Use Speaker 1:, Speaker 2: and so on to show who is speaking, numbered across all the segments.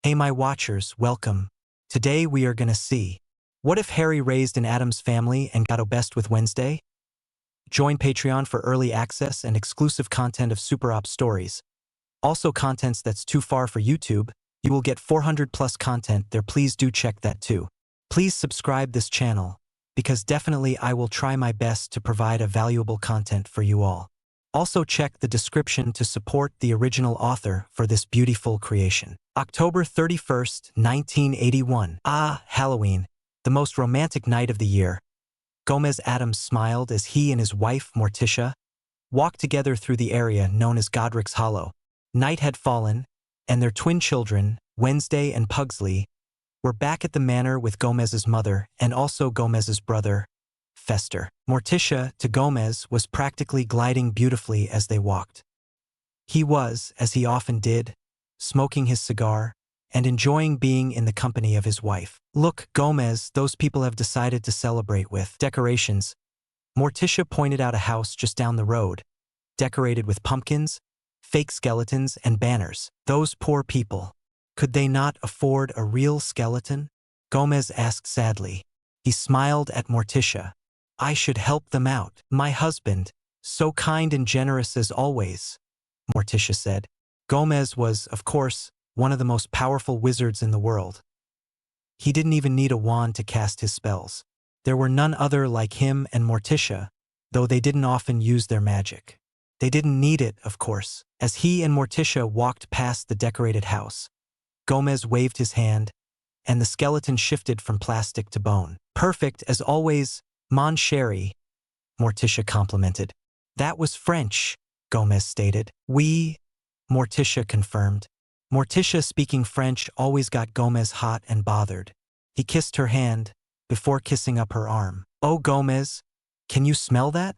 Speaker 1: Hey my watchers, welcome. Today we are gonna see, what if Harry raised an Addams family and got obsessed with Wednesday? Join Patreon for early access and exclusive content of Super Ops stories. Also contents that's too far for YouTube, you will get 400 plus content there, please do check that too. Please subscribe this channel, because definitely I will try my best to provide a valuable content for you all. Also check the description to support the original author for this beautiful creation. October 31st, 1981. Halloween, the most romantic night of the year. Gomez Addams smiled as he and his wife, Morticia, walked together through the area known as Godric's Hollow. Night had fallen, and their twin children, Wednesday and Pugsley, were back at the manor with Gomez's mother and also Gomez's brother, Fester. Morticia, to Gomez, was practically gliding beautifully as they walked. He was, as he often did, smoking his cigar and enjoying being in the company of his wife. Look, Gomez, those people have decided to celebrate with decorations. Morticia pointed out a house just down the road, decorated with pumpkins, fake skeletons, and banners. Those poor people. Could they not afford a real skeleton? Gomez asked sadly. He smiled at Morticia. I should help them out. My husband, so kind and generous as always, Morticia said. Gomez was, of course, one of the most powerful wizards in the world. He didn't even need a wand to cast his spells. There were none other like him and Morticia, though they didn't often use their magic. They didn't need it, of course. As he and Morticia walked past the decorated house, Gomez waved his hand, and the skeleton shifted from plastic to bone. Perfect, as always, mon chéri, Morticia complimented. That was French, Gomez stated. Oui, Morticia confirmed. Morticia speaking French always got Gomez hot and bothered. He kissed her hand, before kissing up her arm. Oh, Gomez, can you smell that?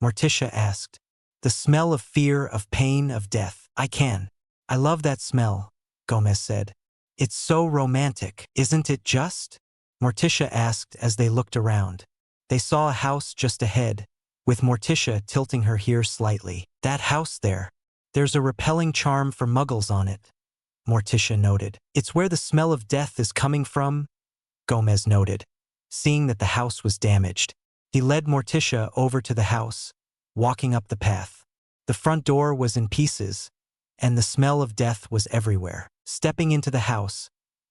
Speaker 1: Morticia asked. The smell of fear, of pain, of death. I can. I love that smell, Gomez said. It's so romantic, isn't it just? Morticia asked as they looked around. They saw a house just ahead, with Morticia tilting her hair slightly. That house there. There's a repelling charm for muggles on it, Morticia noted. It's where the smell of death is coming from, Gomez noted. Seeing that the house was damaged, he led Morticia over to the house, walking up the path. The front door was in pieces, and the smell of death was everywhere. Stepping into the house,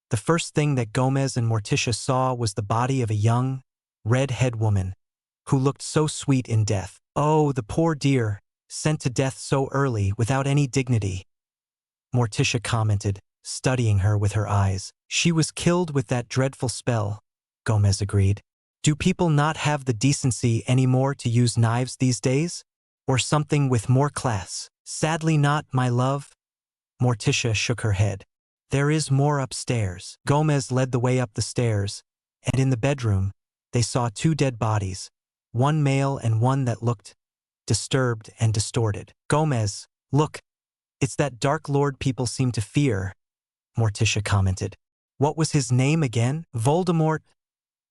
Speaker 1: the first thing that Gomez and Morticia saw was the body of a young, red-haired woman, who looked so sweet in death. Oh, the poor dear, sent to death so early without any dignity, Morticia commented, studying her with her eyes. She was killed with that dreadful spell, Gomez agreed. Do people not have the decency anymore to use knives these days? Or something with more class? Sadly not, my love. Morticia shook her head. There is more upstairs. Gomez led the way up the stairs, and in the bedroom, they saw two dead bodies, one male and one that looked disturbed and distorted. Gomez, look, it's that Dark Lord people seem to fear, Morticia commented. What was his name again? Voldemort?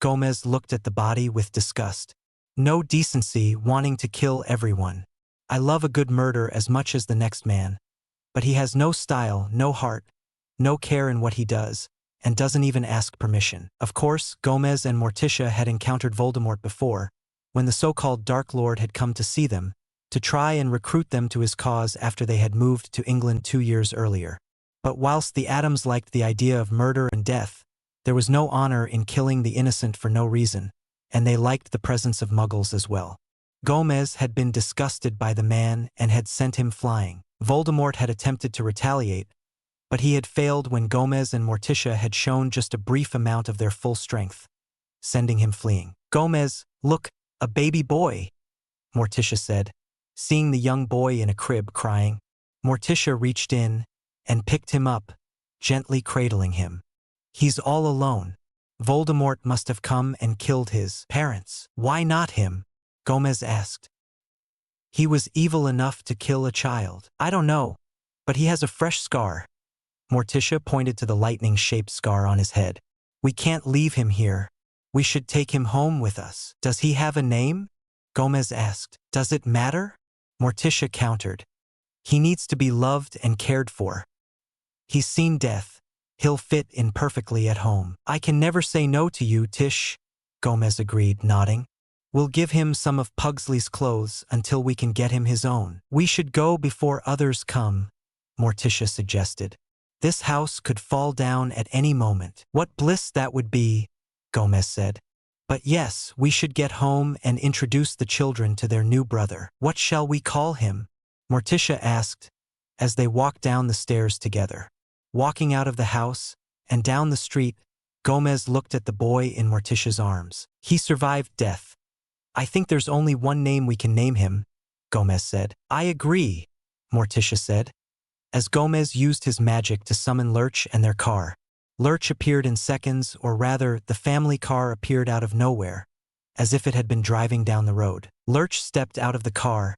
Speaker 1: Gomez looked at the body with disgust. No decency, wanting to kill everyone. I love a good murder as much as the next man. But he has no style, no heart, no care in what he does, and doesn't even ask permission. Of course, Gomez and Morticia had encountered Voldemort before, when the so-called Dark Lord had come to see them, to try and recruit them to his cause after they had moved to England 2 years earlier. But whilst the Addams liked the idea of murder and death, there was no honor in killing the innocent for no reason, and they liked the presence of muggles as well. Gomez had been disgusted by the man and had sent him flying. Voldemort had attempted to retaliate, but he had failed when Gomez and Morticia had shown just a brief amount of their full strength, sending him fleeing. Gomez, look, a baby boy, Morticia said, seeing the young boy in a crib crying. Morticia reached in and picked him up, gently cradling him. He's all alone. Voldemort must have come and killed his parents. Why not him? Gomez asked. He was evil enough to kill a child. I don't know, but he has a fresh scar. Morticia pointed to the lightning-shaped scar on his head. We can't leave him here. We should take him home with us. Does he have a name? Gomez asked. Does it matter? Morticia countered. He needs to be loved and cared for. He's seen death. He'll fit in perfectly at home. I can never say no to you, Tish, Gomez agreed, nodding. We'll give him some of Pugsley's clothes until we can get him his own. We should go before others come, Morticia suggested. This house could fall down at any moment. What bliss that would be, Gomez said. But yes, we should get home and introduce the children to their new brother. What shall we call him? Morticia asked, as they walked down the stairs together. Walking out of the house and down the street, Gomez looked at the boy in Morticia's arms. He survived death. I think there's only one name we can name him, Gomez said. I agree, Morticia said, as Gomez used his magic to summon Lurch and their car. Lurch appeared in seconds, or rather, the family car appeared out of nowhere, as if it had been driving down the road. Lurch stepped out of the car,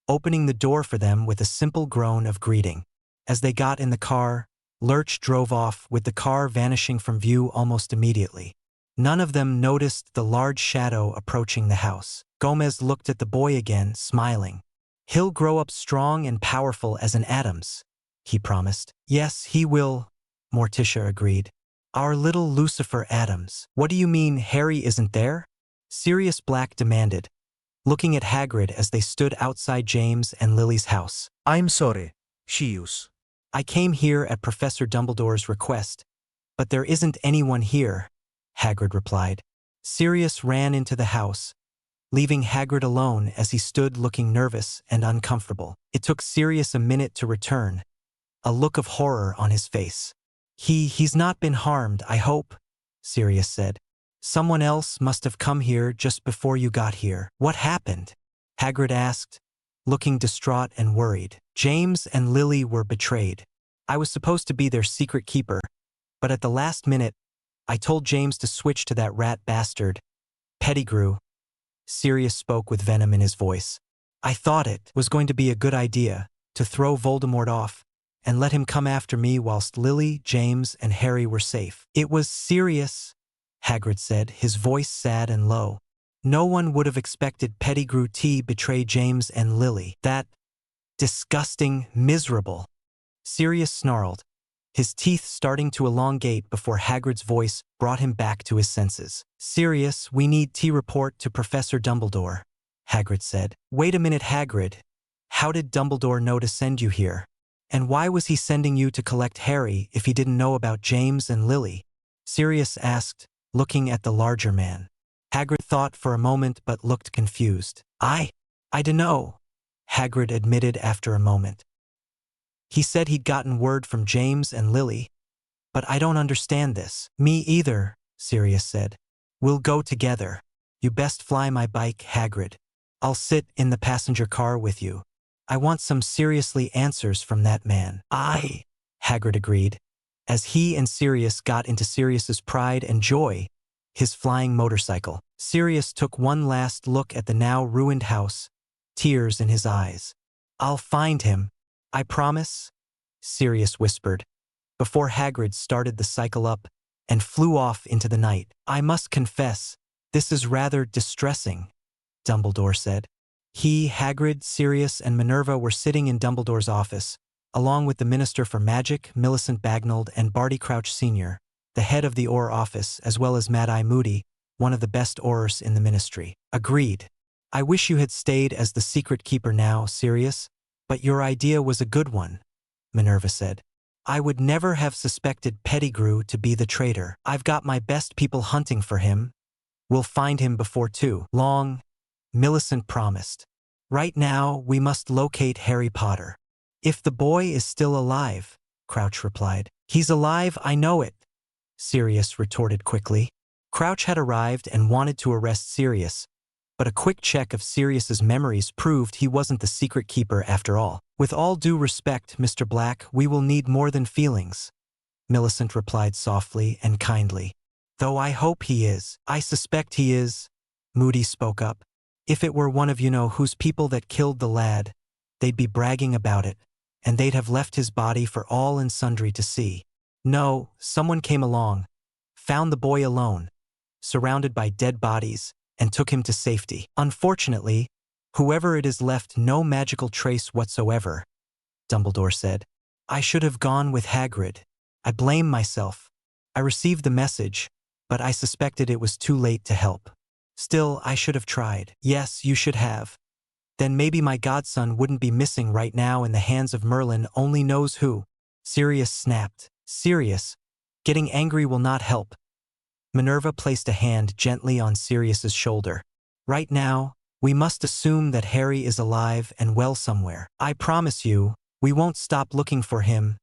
Speaker 1: opening the door for them with a simple groan of greeting. As they got in the car, Lurch drove off, with the car vanishing from view almost immediately. None of them noticed the large shadow approaching the house. Gomez looked at the boy again, smiling. He'll grow up strong and powerful as an Addams, he promised. Yes, he will, Morticia agreed. Our little Lucifer Addams. What do you mean Harry isn't there? Sirius Black demanded, looking at Hagrid as they stood outside James and Lily's house.
Speaker 2: I'm sorry, Sirius.
Speaker 1: I came here at Professor Dumbledore's request, but there isn't anyone here, Hagrid replied. Sirius ran into the house, leaving Hagrid alone as he stood looking nervous and uncomfortable. It took Sirius a minute to return, a look of horror on his face. He's not been harmed, I hope, Sirius said. Someone else must have come here just before you got here. What happened? Hagrid asked, looking distraught and worried. James and Lily were betrayed. I was supposed to be their secret keeper, but at the last minute, I told James to switch to that rat bastard, Pettigrew. Sirius spoke with venom in his voice. I thought it was going to be a good idea to throw Voldemort off and let him come after me whilst Lily, James, and Harry were safe. It was Sirius, Hagrid said, his voice sad and low. No one would have expected Pettigrew to betray James and Lily. That disgusting, miserable. Sirius snarled, his teeth starting to elongate before Hagrid's voice brought him back to his senses. Sirius, we need to report to Professor Dumbledore, Hagrid said. Wait a minute, Hagrid. How did Dumbledore know to send you here? And why was he sending you to collect Harry if he didn't know about James and Lily? Sirius asked, looking at the larger man. Hagrid thought for a moment but looked confused. I dunno, Hagrid admitted after a moment. He said he'd gotten word from James and Lily, but I don't understand this. Me either, Sirius said. We'll go together. You best fly my bike, Hagrid. I'll sit in the passenger car with you. I want some seriously answers from that man. Aye, Hagrid agreed, as he and Sirius got into Sirius's pride and joy, his flying motorcycle. Sirius took one last look at the now ruined house, tears in his eyes. I'll find him, I promise, Sirius whispered, before Hagrid started the cycle up and flew off into the night. I must confess, this is rather distressing, Dumbledore said. He, Hagrid, Sirius, and Minerva were sitting in Dumbledore's office, along with the Minister for Magic, Millicent Bagnold, and Barty Crouch Sr., the head of the Auror office, as well as Mad-Eye Moody, one of the best Aurors in the Ministry. Agreed. I wish you had stayed as the secret keeper now, Sirius, but your idea was a good one, Minerva said. I would never have suspected Pettigrew to be the traitor. I've got my best people hunting for him. We'll find him before too long, Millicent promised. Right now, we must locate Harry Potter. If the boy is still alive, Crouch replied. He's alive, I know it, Sirius retorted quickly. Crouch had arrived and wanted to arrest Sirius, but a quick check of Sirius's memories proved he wasn't the secret keeper after all. With all due respect, Mr. Black, we will need more than feelings, Millicent replied softly and kindly. Though I hope he is. I suspect he is, Moody spoke up. If it were one of you-know-whose people that killed the lad, they'd be bragging about it, and they'd have left his body for all and sundry to see. No, someone came along, found the boy alone, surrounded by dead bodies, and took him to safety. Unfortunately, whoever it is left no magical trace whatsoever, Dumbledore said. I should have gone with Hagrid. I blame myself. I received the message, but I suspected it was too late to help. Still, I should have tried. Yes, you should have. Then maybe my godson wouldn't be missing right now in the hands of Merlin only knows who. Sirius snapped. Sirius, getting angry will not help. Minerva placed a hand gently on Sirius's shoulder. Right now, we must assume that Harry is alive and well somewhere. I promise you, we won't stop looking for him,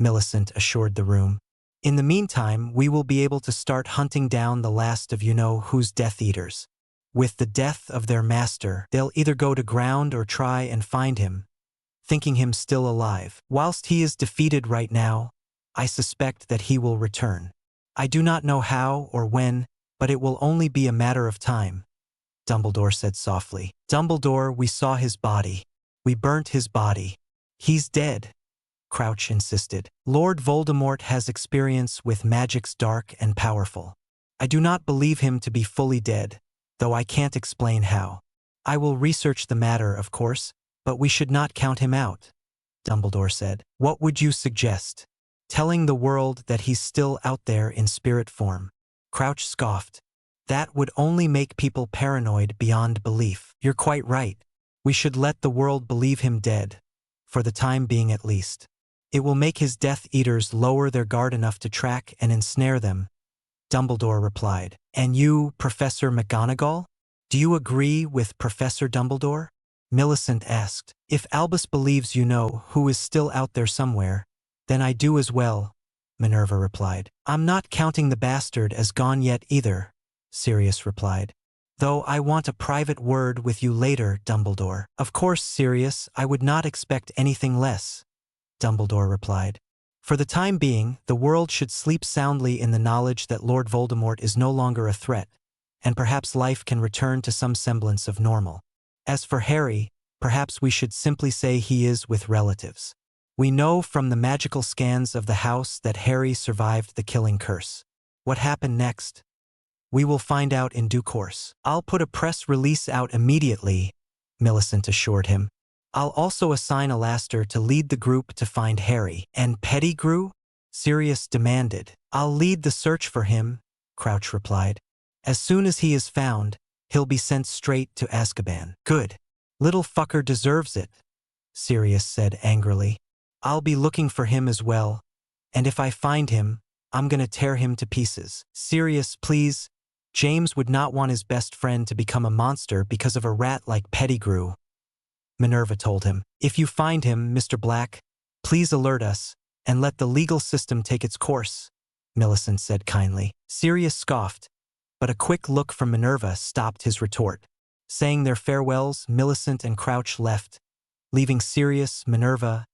Speaker 1: Millicent assured the room. In the meantime, we will be able to start hunting down the last of you-know-who's Death Eaters. With the death of their master, they'll either go to ground or try and find him, thinking him still alive. Whilst he is defeated right now, I suspect that he will return. I do not know how or when, but it will only be a matter of time, Dumbledore said softly. Dumbledore, we saw his body. We burnt his body. He's dead, Crouch insisted. Lord Voldemort has experience with magics dark and powerful. I do not believe him to be fully dead, though I can't explain how. I will research the matter, of course, but we should not count him out, Dumbledore said. What would you suggest? Telling the world that he's still out there in spirit form. Crouch scoffed. That would only make people paranoid beyond belief. You're quite right. We should let the world believe him dead, for the time being at least. It will make his Death Eaters lower their guard enough to track and ensnare them, Dumbledore replied. And you, Professor McGonagall? Do you agree with Professor Dumbledore? Millicent asked. If Albus believes you-know-who is still out there somewhere, then I do as well, Minerva replied. I'm not counting the bastard as gone yet either, Sirius replied. Though I want a private word with you later, Dumbledore. Of course, Sirius, I would not expect anything less, Dumbledore replied. For the time being, the world should sleep soundly in the knowledge that Lord Voldemort is no longer a threat, and perhaps life can return to some semblance of normal. As for Harry, perhaps we should simply say he is with relatives. We know from the magical scans of the house that Harry survived the killing curse. What happened next? We will find out in due course. I'll put a press release out immediately, Millicent assured him. I'll also assign Alastair to lead the group to find Harry. And Pettigrew? Sirius demanded. I'll lead the search for him, Crouch replied. As soon as he is found, he'll be sent straight to Azkaban. Good. Little fucker deserves it, Sirius said angrily. I'll be looking for him as well, and if I find him, I'm gonna tear him to pieces. Sirius, please. James would not want his best friend to become a monster because of a rat like Pettigrew, Minerva told him. If you find him, Mr. Black, please alert us, and let the legal system take its course, Millicent said kindly. Sirius scoffed, but a quick look from Minerva stopped his retort. Saying their farewells, Millicent and Crouch left, leaving Sirius, Minerva,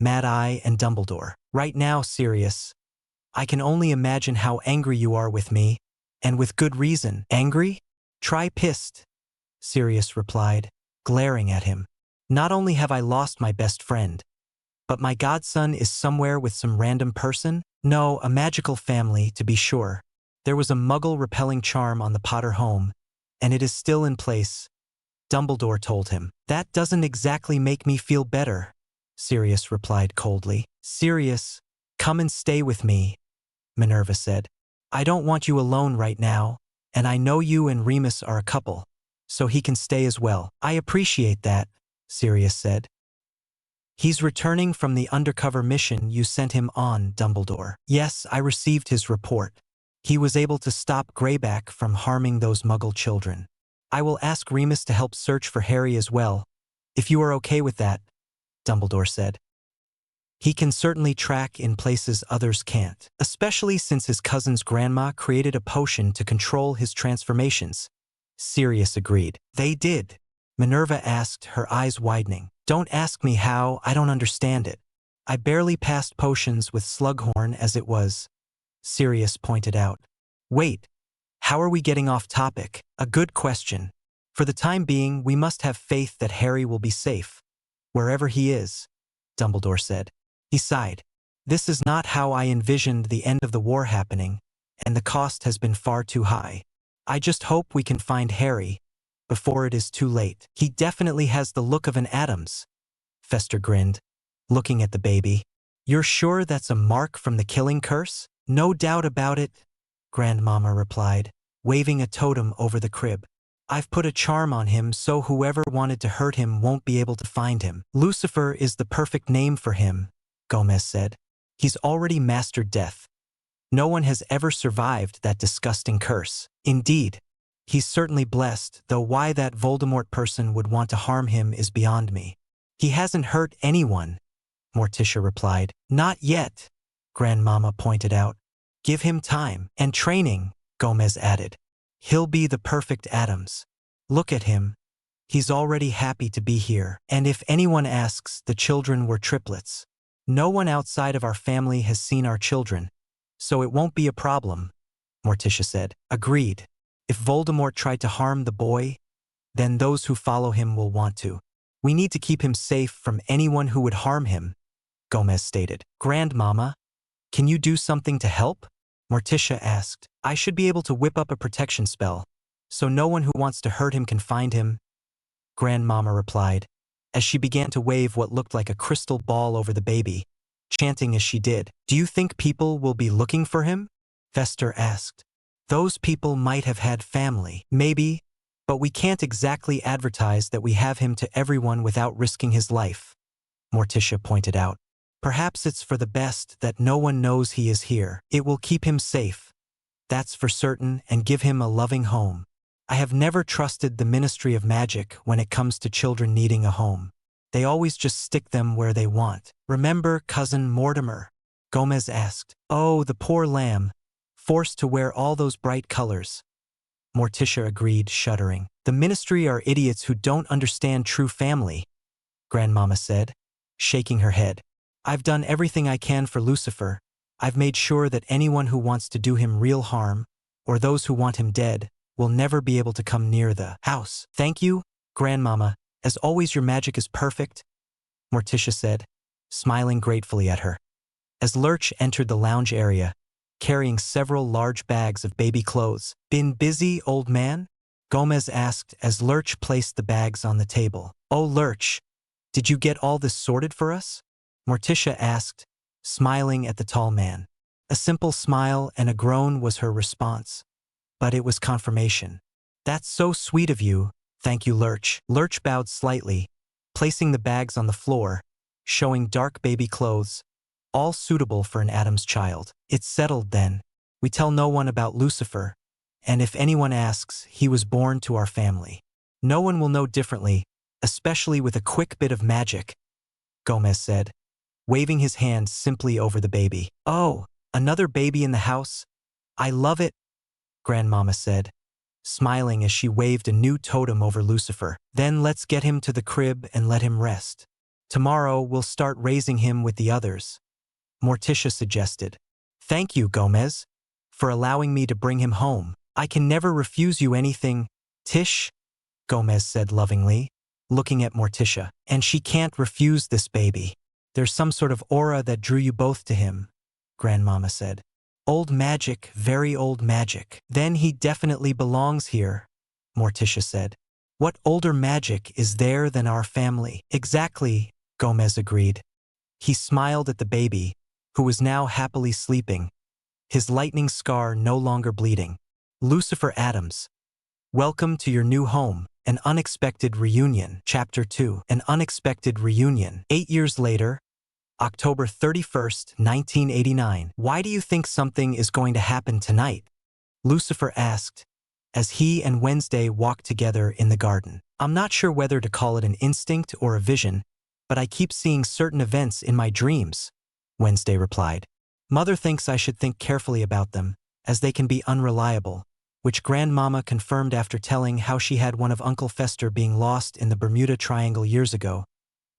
Speaker 1: Mad Eye, and Dumbledore. Right now, Sirius, I can only imagine how angry you are with me, and with good reason. Angry? Try pissed, Sirius replied, glaring at him. Not only have I lost my best friend, but my godson is somewhere with some random person? No, a magical family, to be sure. There was a Muggle-repelling charm on the Potter home, and it is still in place, Dumbledore told him. That doesn't exactly make me feel better, Sirius replied coldly. Sirius, come and stay with me, Minerva said. I don't want you alone right now, and I know you and Remus are a couple, so he can stay as well. I appreciate that, Sirius said. He's returning from the undercover mission you sent him on, Dumbledore. Yes, I received his report. He was able to stop Greyback from harming those Muggle children. I will ask Remus to help search for Harry as well, if you are okay with that, Dumbledore said. He can certainly track in places others can't, especially since his cousin's grandma created a potion to control his transformations. Sirius agreed. They did? Minerva asked, her eyes widening. Don't ask me how, I don't understand it. I barely passed potions with Slughorn as it was, Sirius pointed out. Wait, how are we getting off topic? A good question. For the time being, we must have faith that Harry will be safe, wherever he is, Dumbledore said. He sighed. This is not how I envisioned the end of the war happening, and the cost has been far too high. I just hope we can find Harry before it is too late. He definitely has the look of an Addams, Fester grinned, looking at the baby. You're sure that's a mark from the killing curse? No doubt about it, Grandmama replied, waving a totem over the crib. I've put a charm on him so whoever wanted to hurt him won't be able to find him. Lucifer is the perfect name for him, Gomez said. He's already mastered death. No one has ever survived that disgusting curse. Indeed, he's certainly blessed, though why that Voldemort person would want to harm him is beyond me. He hasn't hurt anyone, Morticia replied. Not yet, Grandmama pointed out. Give him time and training, Gomez added. He'll be the perfect Addams. Look at him. He's already happy to be here. And if anyone asks, the children were triplets. No one outside of our family has seen our children, so it won't be a problem, Morticia said. Agreed. If Voldemort tried to harm the boy, then those who follow him will want to. We need to keep him safe from anyone who would harm him, Gomez stated. Grandmama, can you do something to help? Morticia asked. I should be able to whip up a protection spell, so no one who wants to hurt him can find him, Grandmama replied, as she began to wave what looked like a crystal ball over the baby, chanting as she did. Do you think people will be looking for him? Fester asked. Those people might have had family. Maybe, but we can't exactly advertise that we have him to everyone without risking his life, Morticia pointed out. Perhaps it's for the best that no one knows he is here. It will keep him safe, that's for certain, and give him a loving home. I have never trusted the Ministry of Magic when it comes to children needing a home. They always just stick them where they want. Remember Cousin Mortimer? Gomez asked. Oh, the poor lamb, forced to wear all those bright colors. Morticia agreed, shuddering. The Ministry are idiots who don't understand true family, Grandmama said, shaking her head. I've done everything I can for Lucifer. I've made sure that anyone who wants to do him real harm, or those who want him dead, will never be able to come near the house. Thank you, Grandmama. As always, your magic is perfect, Morticia said, smiling gratefully at her. As Lurch entered the lounge area, carrying several large bags of baby clothes. Been busy, old man? Gomez asked as Lurch placed the bags on the table. Oh, Lurch, did you get all this sorted for us? Morticia asked, smiling at the tall man. A simple smile and a groan was her response, but it was confirmation. That's so sweet of you, thank you, Lurch. Lurch bowed slightly, placing the bags on the floor, showing dark baby clothes, all suitable for an Addams child. It's settled then. We tell no one about Lucifer, and if anyone asks, he was born to our family. No one will know differently, especially with a quick bit of magic, Gomez said, waving his hand simply over the baby. Oh, another baby in the house? I love it, Grandmama said, smiling as she waved a new totem over Lucifer. Then let's get him to the crib and let him rest. Tomorrow we'll start raising him with the others, Morticia suggested. Thank you, Gomez, for allowing me to bring him home. I can never refuse you anything, Tish, Gomez said lovingly, looking at Morticia. And she can't refuse this baby. There's some sort of aura that drew you both to him, Grandmama said. Old magic, very old magic. Then he definitely belongs here, Morticia said. What older magic is there than our family? Exactly, Gomez agreed. He smiled at the baby, who was now happily sleeping, his lightning scar no longer bleeding. Lucifer Addams, welcome to your new home. An Unexpected Reunion. Chapter 2. An Unexpected Reunion. 8 years later, October 31st, 1989. Why do you think something is going to happen tonight? Lucifer asked, as he and Wednesday walked together in the garden. I'm not sure whether to call it an instinct or a vision, but I keep seeing certain events in my dreams, Wednesday replied. Mother thinks I should think carefully about them, as they can be unreliable, which Grandmama confirmed after telling how she had one of Uncle Fester being lost in the Bermuda Triangle years ago,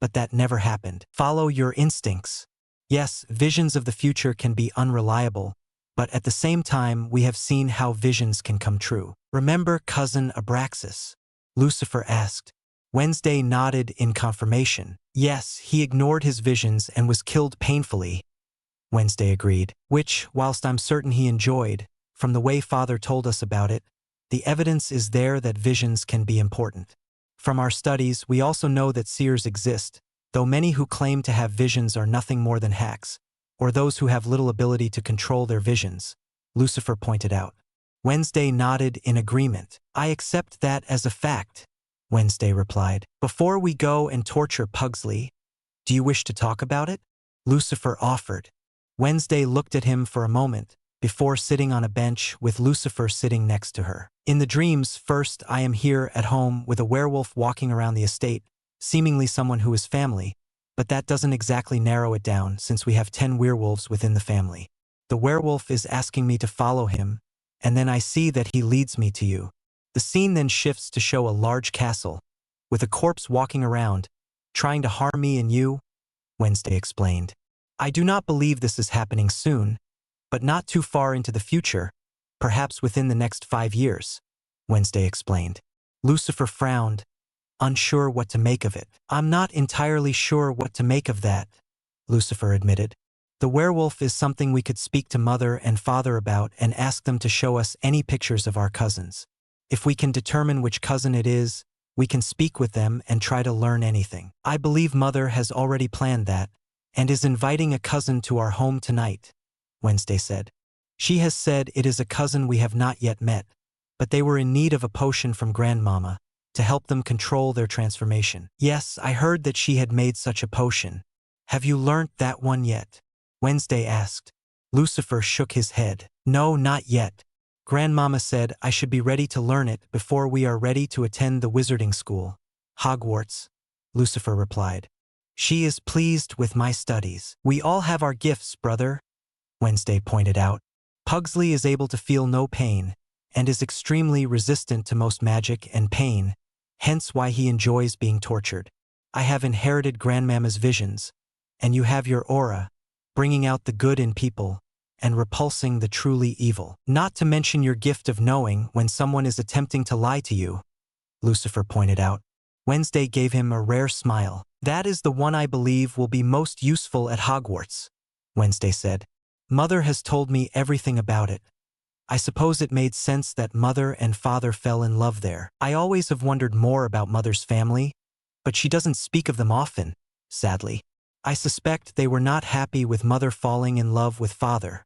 Speaker 1: but that never happened. Follow your instincts. Yes, visions of the future can be unreliable, but at the same time we have seen how visions can come true. Remember Cousin Abraxas? Lucifer asked. Wednesday nodded in confirmation. Yes, he ignored his visions and was killed painfully, Wednesday agreed, which, whilst I'm certain he enjoyed, from the way Father told us about it, the evidence is there that visions can be important. From our studies, we also know that seers exist, though many who claim to have visions are nothing more than hacks, or those who have little ability to control their visions, Lucifer pointed out. Wednesday nodded in agreement. I accept that as a fact, Wednesday replied. Before we go and torture Pugsley, do you wish to talk about it? Lucifer offered. Wednesday looked at him for a moment, before sitting on a bench with Lucifer sitting next to her. In the dreams, first I am here at home with a werewolf walking around the estate, seemingly someone who is family, but that doesn't exactly narrow it down since we have 10 werewolves within the family. The werewolf is asking me to follow him, and then I see that he leads me to you. The scene then shifts to show a large castle, with a corpse walking around, trying to harm me and you, Wednesday explained. I do not believe this is happening soon, but not too far into the future, perhaps within the next 5 years, Wednesday explained. Lucifer frowned, unsure what to make of it. I'm not entirely sure what to make of that, Lucifer admitted. The werewolf is something we could speak to Mother and Father about and ask them to show us any pictures of our cousins. If we can determine which cousin it is, we can speak with them and try to learn anything. I believe Mother has already planned that, and is inviting a cousin to our home tonight, Wednesday said. She has said it is a cousin we have not yet met, but they were in need of a potion from Grandmama to help them control their transformation. Yes, I heard that she had made such a potion. Have you learnt that one yet? Wednesday asked. Lucifer shook his head. No, not yet. Grandmama said I should be ready to learn it before we are ready to attend the wizarding school. Hogwarts, Lucifer replied. She is pleased with my studies. We all have our gifts, brother, Wednesday pointed out. Pugsley is able to feel no pain, and is extremely resistant to most magic and pain, hence why he enjoys being tortured. I have inherited Grandmama's visions, and you have your aura, bringing out the good in people, and repulsing the truly evil. Not to mention your gift of knowing when someone is attempting to lie to you, Lucifer pointed out. Wednesday gave him a rare smile. That is the one I believe will be most useful at Hogwarts, Wednesday said. Mother has told me everything about it. I suppose it made sense that Mother and Father fell in love there. I always have wondered more about Mother's family, but she doesn't speak of them often, sadly. I suspect they were not happy with Mother falling in love with Father,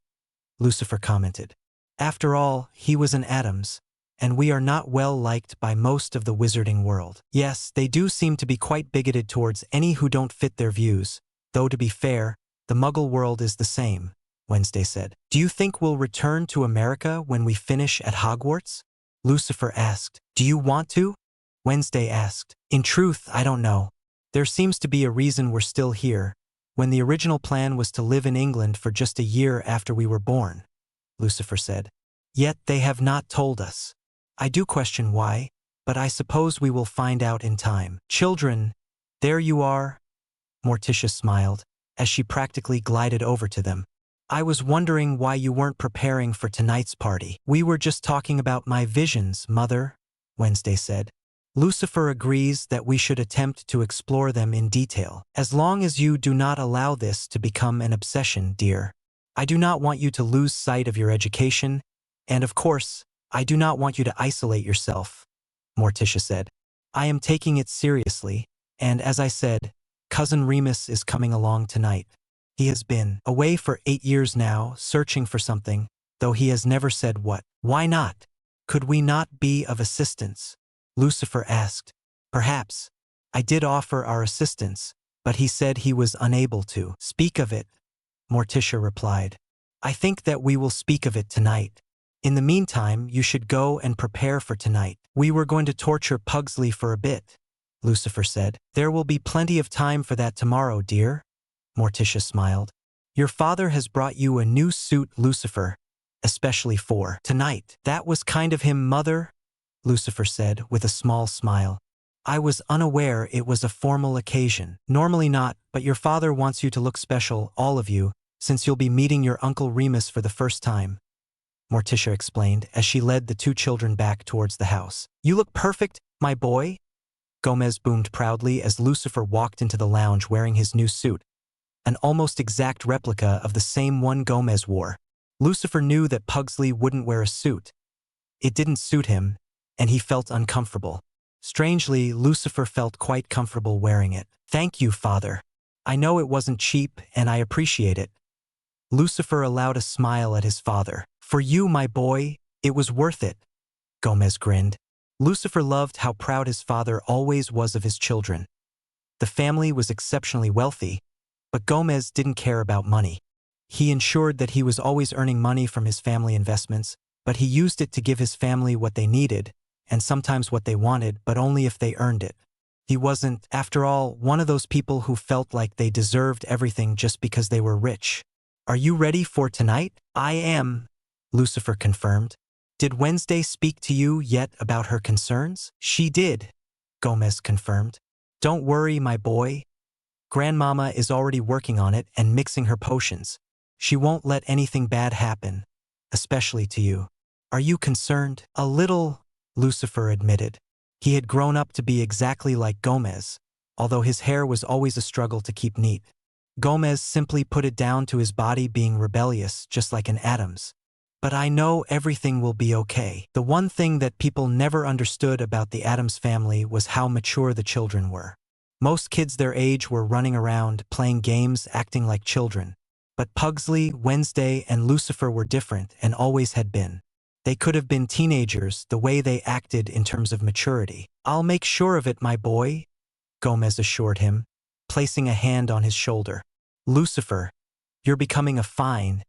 Speaker 1: Lucifer commented. After all, he was an Addams, and we are not well liked by most of the wizarding world. Yes, they do seem to be quite bigoted towards any who don't fit their views, though to be fair, the Muggle world is the same, Wednesday said. Do you think we'll return to America when we finish at Hogwarts? Lucifer asked. Do you want to? Wednesday asked. In truth, I don't know. There seems to be a reason we're still here, when the original plan was to live in England for just a year after we were born, Lucifer said. Yet they have not told us. I do question why, but I suppose we will find out in time. Children, there you are, Morticia smiled, as she practically glided over to them. I was wondering why you weren't preparing for tonight's party. We were just talking about my visions, Mother, Wednesday said. Lucifer agrees that we should attempt to explore them in detail, as long as you do not allow this to become an obsession, dear. I do not want you to lose sight of your education, and of course, I do not want you to isolate yourself, Morticia said. I am taking it seriously, and as I said, Cousin Remus is coming along tonight. He has been away for 8 years now, searching for something, though he has never said what. Why not? Could we not be of assistance? Lucifer asked. Perhaps. I did offer our assistance, but he said he was unable to speak of it, Morticia replied. I think that we will speak of it tonight. In the meantime, you should go and prepare for tonight. We were going to torture Pugsley for a bit, Lucifer said. There will be plenty of time for that tomorrow, dear, Morticia smiled. Your father has brought you a new suit, Lucifer, especially for tonight. That was kind of him, Mother, Lucifer said with a small smile. I was unaware it was a formal occasion. Normally not, but your father wants you to look special, all of you, since you'll be meeting your Uncle Remus for the first time, Morticia explained as she led the 2 children back towards the house. You look perfect, my boy, Gomez boomed proudly as Lucifer walked into the lounge wearing his new suit, an almost exact replica of the same one Gomez wore. Lucifer knew that Pugsley wouldn't wear a suit. It didn't suit him, and he felt uncomfortable. Strangely, Lucifer felt quite comfortable wearing it. Thank you, Father. I know it wasn't cheap and I appreciate it. Lucifer allowed a smile at his father. For you, my boy, it was worth it. Gomez grinned. Lucifer loved how proud his father always was of his children. The family was exceptionally wealthy, but Gomez didn't care about money. He ensured that he was always earning money from his family investments, but he used it to give his family what they needed, and sometimes what they wanted, but only if they earned it. He wasn't, after all, one of those people who felt like they deserved everything just because they were rich. Are you ready for tonight? I am, Lucifer confirmed. Did Wednesday speak to you yet about her concerns? She did, Gomez confirmed. Don't worry, my boy. Grandmama is already working on it and mixing her potions. She won't let anything bad happen, especially to you. Are you concerned? A little, Lucifer admitted. He had grown up to be exactly like Gomez, although his hair was always a struggle to keep neat. Gomez simply put it down to his body being rebellious, just like an Addams. But I know everything will be okay. The one thing that people never understood about the Addams family was how mature the children were. Most kids their age were running around, playing games, acting like children. But Pugsley, Wednesday, and Lucifer were different and always had been. They could have been teenagers, the way they acted in terms of maturity. I'll make sure of it, my boy, Gomez assured him, placing a hand on his shoulder. Lucifer, you're becoming a fine,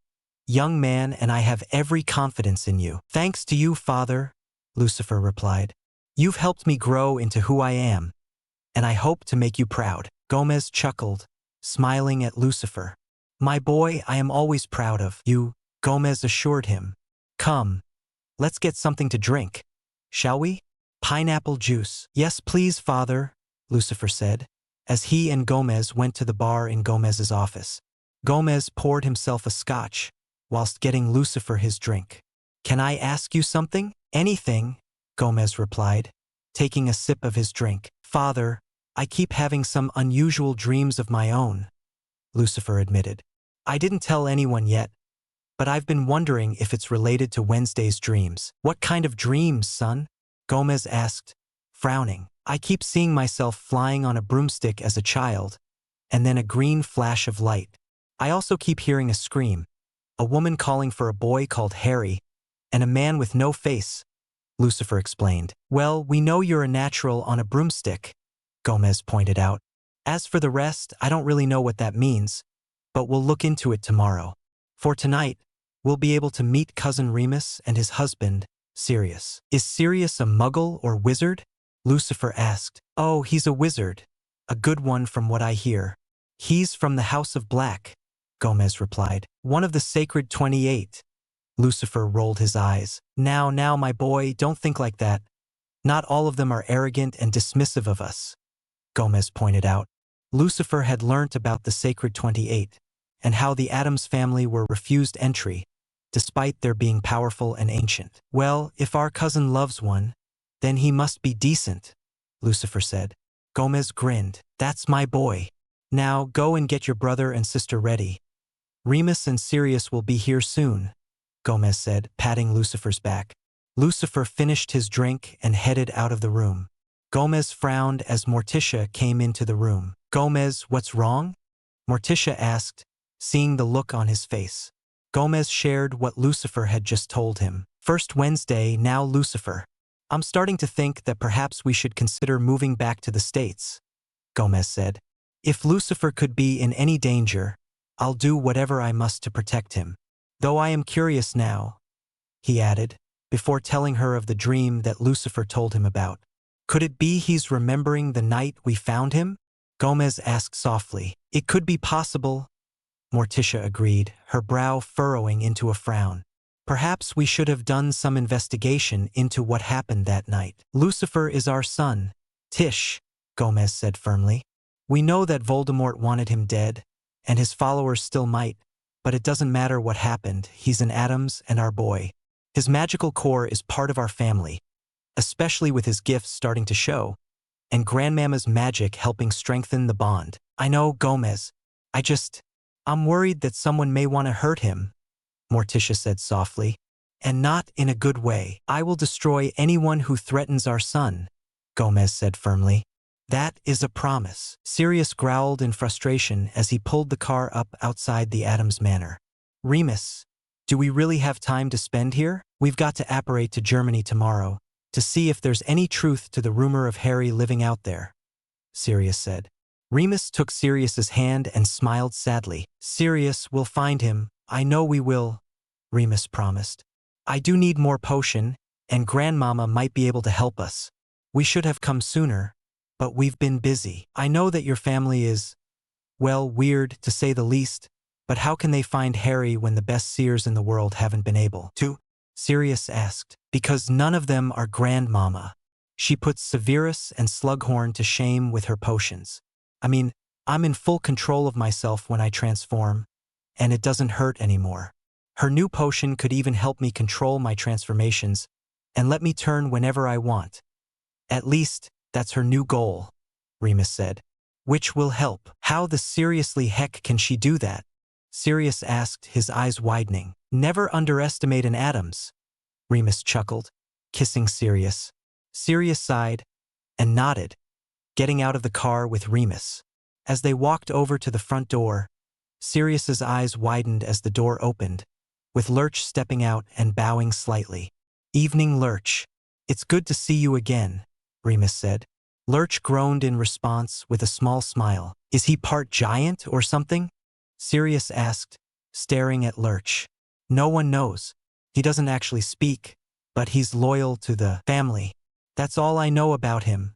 Speaker 1: young man, and I have every confidence in you. Thanks to you, Father, Lucifer replied. You've helped me grow into who I am, and I hope to make you proud. Gomez chuckled, smiling at Lucifer. My boy, I am always proud of you, Gomez assured him. Come, let's get something to drink, shall we? Pineapple juice. Yes, please, Father, Lucifer said, as he and Gomez went to the bar in Gomez's office. Gomez poured himself a scotch, whilst getting Lucifer his drink. Can I ask you something? Anything, Gomez replied, taking a sip of his drink. Father, I keep having some unusual dreams of my own, Lucifer admitted. I didn't tell anyone yet, but I've been wondering if it's related to Wednesday's dreams. What kind of dreams, son? Gomez asked, frowning. I keep seeing myself flying on a broomstick as a child, and then a green flash of light. I also keep hearing a scream, a woman calling for a boy called Harry, and a man with no face, Lucifer explained. Well, we know you're a natural on a broomstick, Gomez pointed out. As for the rest, I don't really know what that means, but we'll look into it tomorrow. For tonight, we'll be able to meet Cousin Remus and his husband, Sirius. Is Sirius a muggle or wizard? Lucifer asked. Oh, he's a wizard. A good one from what I hear. He's from the House of Black, Gomez replied. One of the Sacred 28. Lucifer rolled his eyes. Now, my boy, don't think like that. Not all of them are arrogant and dismissive of us, Gomez pointed out. Lucifer had learnt about the Sacred 28, and how the Addams family were refused entry, despite their being powerful and ancient. Well, if our cousin loves one, then he must be decent, Lucifer said. Gomez grinned. That's my boy. Now go and get your brother and sister ready. Remus and Sirius will be here soon, Gomez said, patting Lucifer's back. Lucifer finished his drink and headed out of the room. Gomez frowned as Morticia came into the room. Gomez, what's wrong? Morticia asked, seeing the look on his face. Gomez shared what Lucifer had just told him. First Wednesday, now Lucifer. I'm starting to think that perhaps we should consider moving back to the States, Gomez said. If Lucifer could be in any danger, I'll do whatever I must to protect him. Though I am curious now, he added, before telling her of the dream that Lucifer told him about. Could it be he's remembering the night we found him? Gomez asked softly. It could be possible, Morticia agreed, her brow furrowing into a frown. Perhaps we should have done some investigation into what happened that night. Lucifer is our son, Tish, Gomez said firmly. We know that Voldemort wanted him dead, and his followers still might, but it doesn't matter what happened, he's an Addams and our boy. His magical core is part of our family, especially with his gifts starting to show, and Grandmama's magic helping strengthen the bond. I know, Gomez. I'm worried that someone may want to hurt him, Morticia said softly. And not in a good way. I will destroy anyone who threatens our son, Gomez said firmly. That is a promise. Sirius growled in frustration as he pulled the car up outside the Addams manor. Remus, do we really have time to spend here? We've got to apparate to Germany tomorrow to see if there's any truth to the rumor of Harry living out there, Sirius said. Remus took Sirius's hand and smiled sadly. Sirius, we'll find him. I know we will, Remus promised. I do need more potion, and Grandmama might be able to help us. We should have come sooner, but we've been busy. I know that your family is, well, weird to say the least, but how can they find Harry when the best seers in the world haven't been able to? Sirius asked. Because none of them are Grandmama. She puts Severus and Slughorn to shame with her potions. I mean, I'm in full control of myself when I transform, and it doesn't hurt anymore. Her new potion could even help me control my transformations and let me turn whenever I want. At least, that's her new goal, Remus said. Which will help. How the seriously heck can she do that? Sirius asked, his eyes widening. Never underestimate an Addams, Remus chuckled, kissing Sirius. Sirius sighed and nodded, getting out of the car with Remus. As they walked over to the front door, Sirius's eyes widened as the door opened, with Lurch stepping out and bowing slightly. Evening, Lurch. It's good to see you again, Remus said. Lurch groaned in response with a small smile. Is he part giant or something? Sirius asked, staring at Lurch. No one knows. He doesn't actually speak, but he's loyal to the family. That's all I know about him,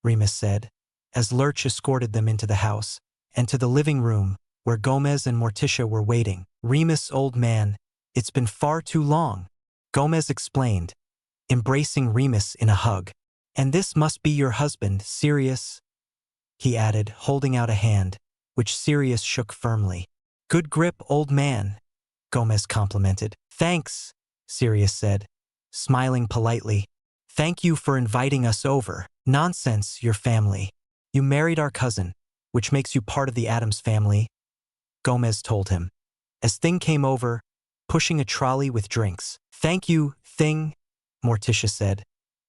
Speaker 1: Remus said, as Lurch escorted them into the house and to the living room where Gomez and Morticia were waiting. Remus, old man, it's been far too long, Gomez explained, embracing Remus in a hug. And this must be your husband, Sirius, he added, holding out a hand, which Sirius shook firmly. Good grip, old man, Gomez complimented. Thanks, Sirius said, smiling politely. Thank you for inviting us over. Nonsense, your family. You married our cousin, which makes you part of the Addams family, Gomez told him, as Thing came over, pushing a trolley with drinks. Thank you, Thing, Morticia said,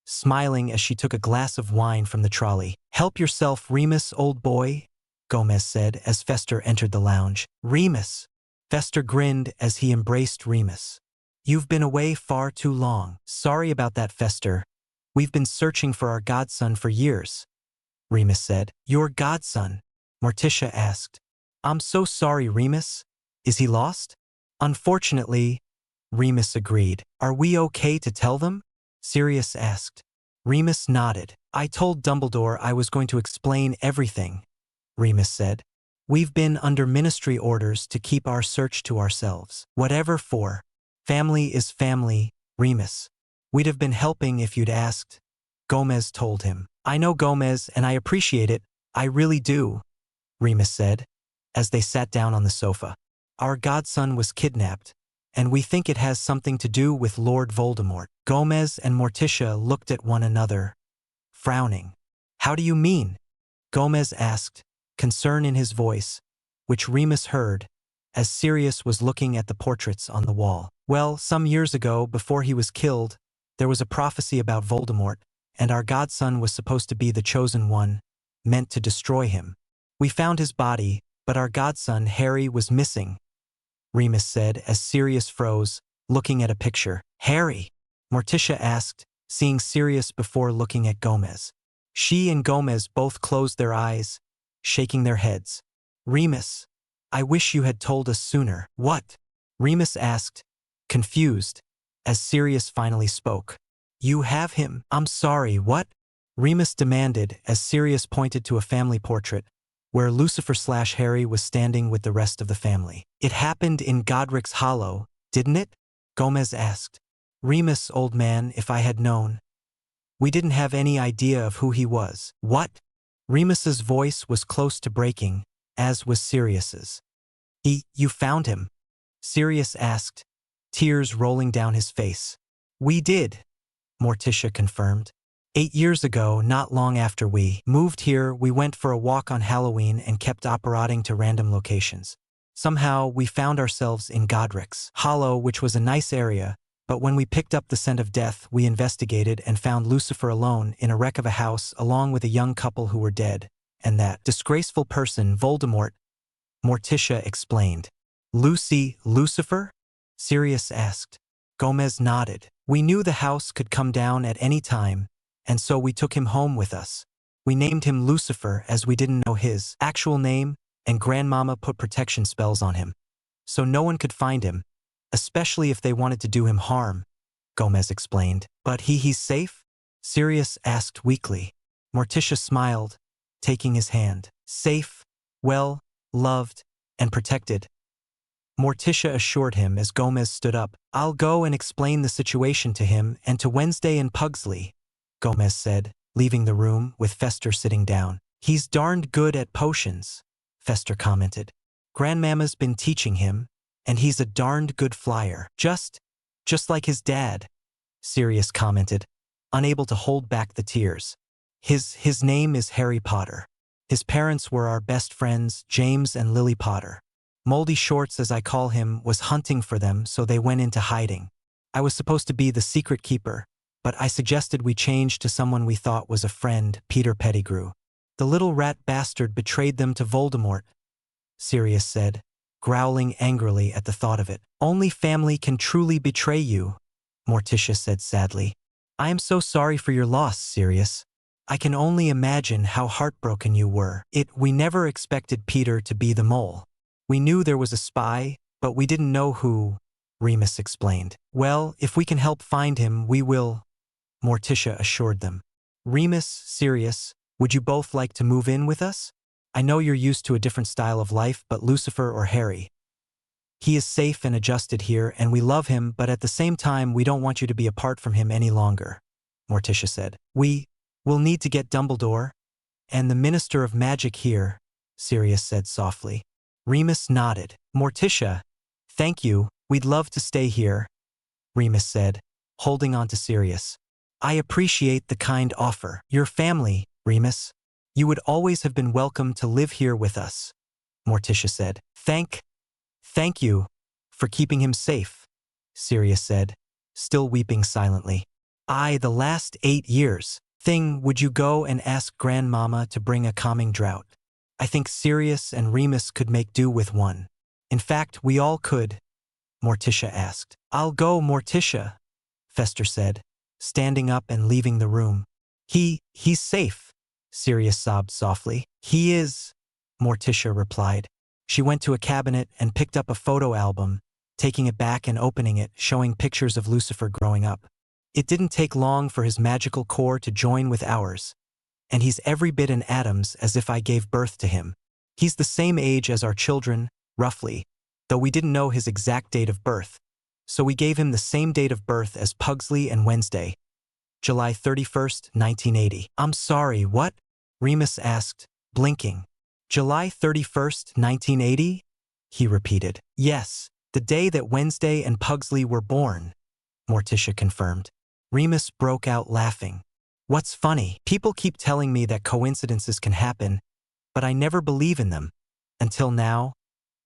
Speaker 1: smiling as she took a glass of wine from the trolley. Help yourself, Remus, old boy, Gomez said as Fester entered the lounge. Remus, Fester grinned as he embraced Remus. You've been away far too long. Sorry about that, Fester. We've been searching for our godson for years, Remus said. Your godson? Morticia asked. I'm so sorry, Remus. Is he lost? Unfortunately, Remus agreed. Are we okay to tell them? Sirius asked. Remus nodded. I told Dumbledore I was going to explain everything, Remus said. We've been under ministry orders to keep our search to ourselves. Whatever for. Family is family, Remus. We'd have been helping if you'd asked, Gomez told him. I know, Gomez, and I appreciate it. I really do, Remus said, as they sat down on the sofa. Our godson was kidnapped, and we think it has something to do with Lord Voldemort. Gomez and Morticia looked at one another, frowning. How do you mean? Gomez asked, concern in his voice, which Remus heard, as Sirius was looking at the portraits on the wall. Well, some years ago, before he was killed, there was a prophecy about Voldemort, and our godson was supposed to be the chosen one, meant to destroy him. We found his body, but our godson, Harry, was missing, Remus said as Sirius froze, looking at a picture. Harry? Morticia asked, seeing Sirius before looking at Gomez. She and Gomez both closed their eyes, shaking their heads. Remus, I wish you had told us sooner. What? Remus asked, confused, as Sirius finally spoke. You have him? I'm sorry, what? Remus demanded as Sirius pointed to a family portrait, where Lucifer/Harry was standing with the rest of the family. It happened in Godric's Hollow, didn't it? Gomez asked. Remus, old man, if I had known. We didn't have any idea of who he was. What? Remus's voice was close to breaking, as was Sirius's. You found him? Sirius asked, tears rolling down his face. We did, Morticia confirmed. 8 years ago, not long after we moved here, we went for a walk on Halloween and kept operating to random locations. Somehow, we found ourselves in Godric's Hollow, which was a nice area, But when we picked up the scent of death, we investigated and found Lucifer alone in a wreck of a house along with a young couple who were dead. And that disgraceful person, Voldemort, Morticia explained. Lucifer? Sirius asked. Gomez nodded. We knew the house could come down at any time, and so we took him home with us. We named him Lucifer as we didn't know his actual name, and Grandmama put protection spells on him. So no one could find him, especially if they wanted to do him harm, Gomez explained. But he's safe? Sirius asked weakly. Morticia smiled, taking his hand. Safe, well, loved, and protected. Morticia assured him as Gomez stood up. I'll go and explain the situation to him and to Wednesday and Pugsley, Gomez said, leaving the room with Fester sitting down. He's darned good at potions, Fester commented. Grandmama's been teaching him, and he's a darned good flyer. Just like his dad, Sirius commented, unable to hold back the tears. His name is Harry Potter. His parents were our best friends, James and Lily Potter. Moldy Shorts, as I call him, was hunting for them, so they went into hiding. I was supposed to be the secret keeper, but I suggested we change to someone we thought was a friend, Peter Pettigrew. The little rat bastard betrayed them to Voldemort, Sirius said, growling angrily at the thought of it. Only family can truly betray you, Morticia said sadly. I am so sorry for your loss, Sirius. I can only imagine how heartbroken you were. We never expected Peter to be the mole. We knew there was a spy, but we didn't know who, Remus explained. Well, if we can help find him, we will, Morticia assured them. Remus, Sirius, would you both like to move in with us? I know you're used to a different style of life, but Lucifer or Harry. He is safe and adjusted here, and we love him, but at the same time, we don't want you to be apart from him any longer, Morticia said. We'll need to get Dumbledore and the Minister of Magic here, Sirius said softly. Remus nodded. Morticia, thank you, we'd love to stay here, Remus said, holding on to Sirius. I appreciate the kind offer. Your family, Remus. You would always have been welcome to live here with us, Morticia said. Thank you for keeping him safe, Sirius said, still weeping silently. The last 8 years. Would you go and ask Grandmama to bring a calming draught? I think Sirius and Remus could make do with one. In fact, we all could, Morticia asked. I'll go, Morticia, Fester said, standing up and leaving the room. He's safe, Sirius sobbed softly. He is, Morticia replied. She went to a cabinet and picked up a photo album, taking it back and opening it, showing pictures of Lucifer growing up. It didn't take long for his magical core to join with ours, and he's every bit an Addams as if I gave birth to him. He's the same age as our children, roughly, though we didn't know his exact date of birth, so we gave him the same date of birth as Pugsley and Wednesday, July 31st, 1980. I'm sorry, what? Remus asked, blinking. July 31st, 1980? He repeated. Yes, the day that Wednesday and Pugsley were born, Morticia confirmed. Remus broke out laughing. What's funny? People keep telling me that coincidences can happen, but I never believe in them. Until now,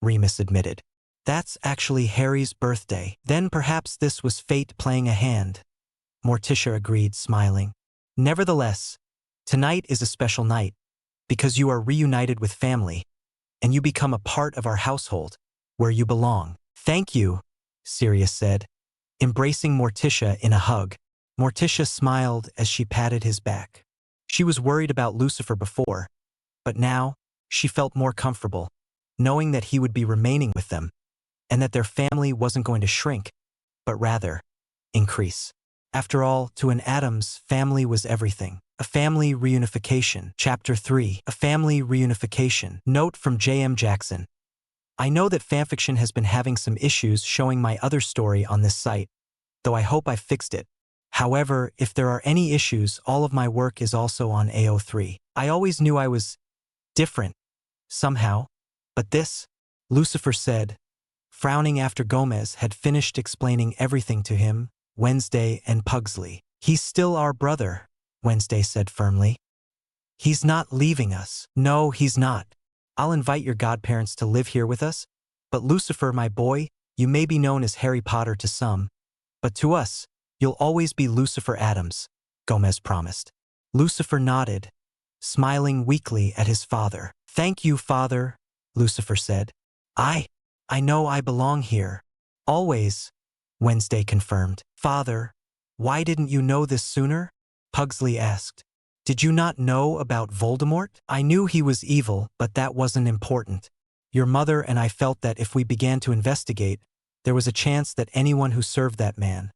Speaker 1: Remus admitted. That's actually Harry's birthday. Then perhaps this was fate playing a hand, Morticia agreed, smiling. Nevertheless, tonight is a special night, because you are reunited with family, and you become a part of our household, where you belong. Thank you, Sirius said, embracing Morticia in a hug. Morticia smiled as she patted his back. She was worried about Lucifer before, but now she felt more comfortable, knowing that he would be remaining with them, and that their family wasn't going to shrink, but rather increase. After all, to an Addams, family was everything. A family reunification. Chapter 3. A family reunification. Note from J.M. Jackson. I know that fanfiction has been having some issues showing my other story on this site, though I hope I fixed it. However, if there are any issues, all of my work is also on AO3. I always knew I was different, somehow, but this, Lucifer said, frowning after Gomez had finished explaining everything to him, Wednesday and Pugsley. He's still our brother, Wednesday said firmly. He's not leaving us. No, he's not. I'll invite your godparents to live here with us, but Lucifer, my boy, you may be known as Harry Potter to some, But to us, you'll always be Lucifer Addams, Gomez promised. Lucifer nodded, smiling weakly at his father. Thank you, father, Lucifer said. I know I belong here. Always, Wednesday confirmed. Father, why didn't you know this sooner? Pugsley asked. Did you not know about Voldemort? I knew he was evil, but that wasn't important. Your mother and I felt that if we began to investigate, there was a chance that anyone who served that man,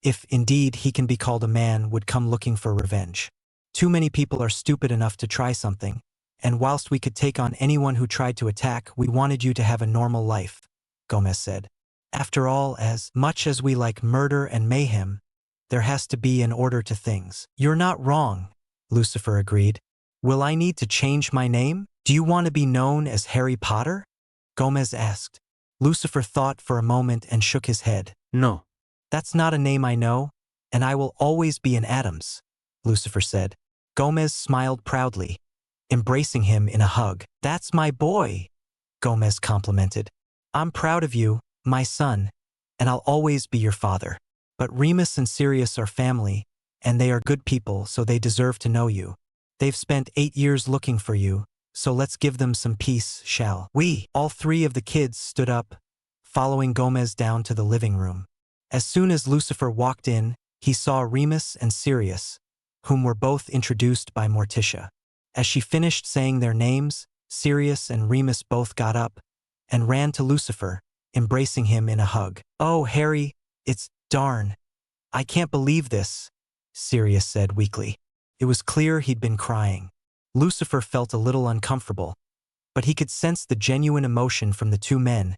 Speaker 1: if indeed he can be called a man, would come looking for revenge. Too many people are stupid enough to try something, and whilst we could take on anyone who tried to attack, we wanted you to have a normal life, Gomez said. After all, as much as we like murder and mayhem, there has to be an order to things. You're not wrong, Lucifer agreed. Will I need to change my name? Do you want to be known as Harry Potter? Gomez asked. Lucifer thought for a moment and shook his head.
Speaker 2: No.
Speaker 1: That's not a name I know, and I will always be an Addams, Lucifer said. Gomez smiled proudly, embracing him in a hug. That's my boy, Gomez complimented. I'm proud of you, my son, and I'll always be your father. But Remus and Sirius are family, and they are good people, so they deserve to know you. They've spent 8 years looking for you, so let's give them some peace, shall we? All three of the kids stood up, following Gomez down to the living room. As soon as Lucifer walked in, he saw Remus and Sirius, whom were both introduced by Morticia. As she finished saying their names, Sirius and Remus both got up and ran to Lucifer, embracing him in a hug. Oh, Harry, it's darn. I can't believe this, Sirius said weakly. It was clear he'd been crying. Lucifer felt a little uncomfortable, but he could sense the genuine emotion from the two men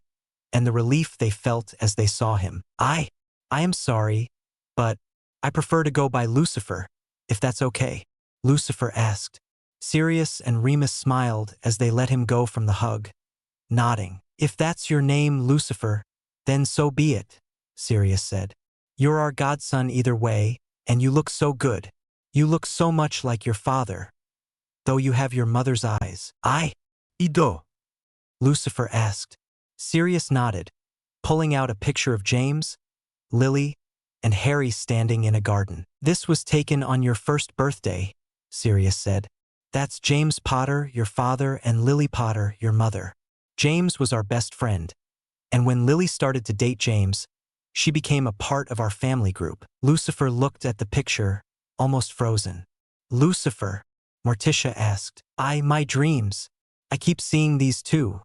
Speaker 1: and the relief they felt as they saw him. I am sorry, but I prefer to go by Lucifer, if that's okay, Lucifer asked. Sirius and Remus smiled as they let him go from the hug, nodding. If that's your name, Lucifer, then so be it, Sirius said. You're our godson either way, and you look so good. You look so much like your father, though you have your mother's eyes.
Speaker 2: Ido?
Speaker 1: Lucifer asked. Sirius nodded, pulling out a picture of James, Lily, and Harry standing in a garden. This was taken on your first birthday, Sirius said. That's James Potter, your father, and Lily Potter, your mother. James was our best friend, and when Lily started to date James, she became a part of our family group. Lucifer looked at the picture, almost frozen. Lucifer, Morticia asked. My dreams. I keep seeing these too,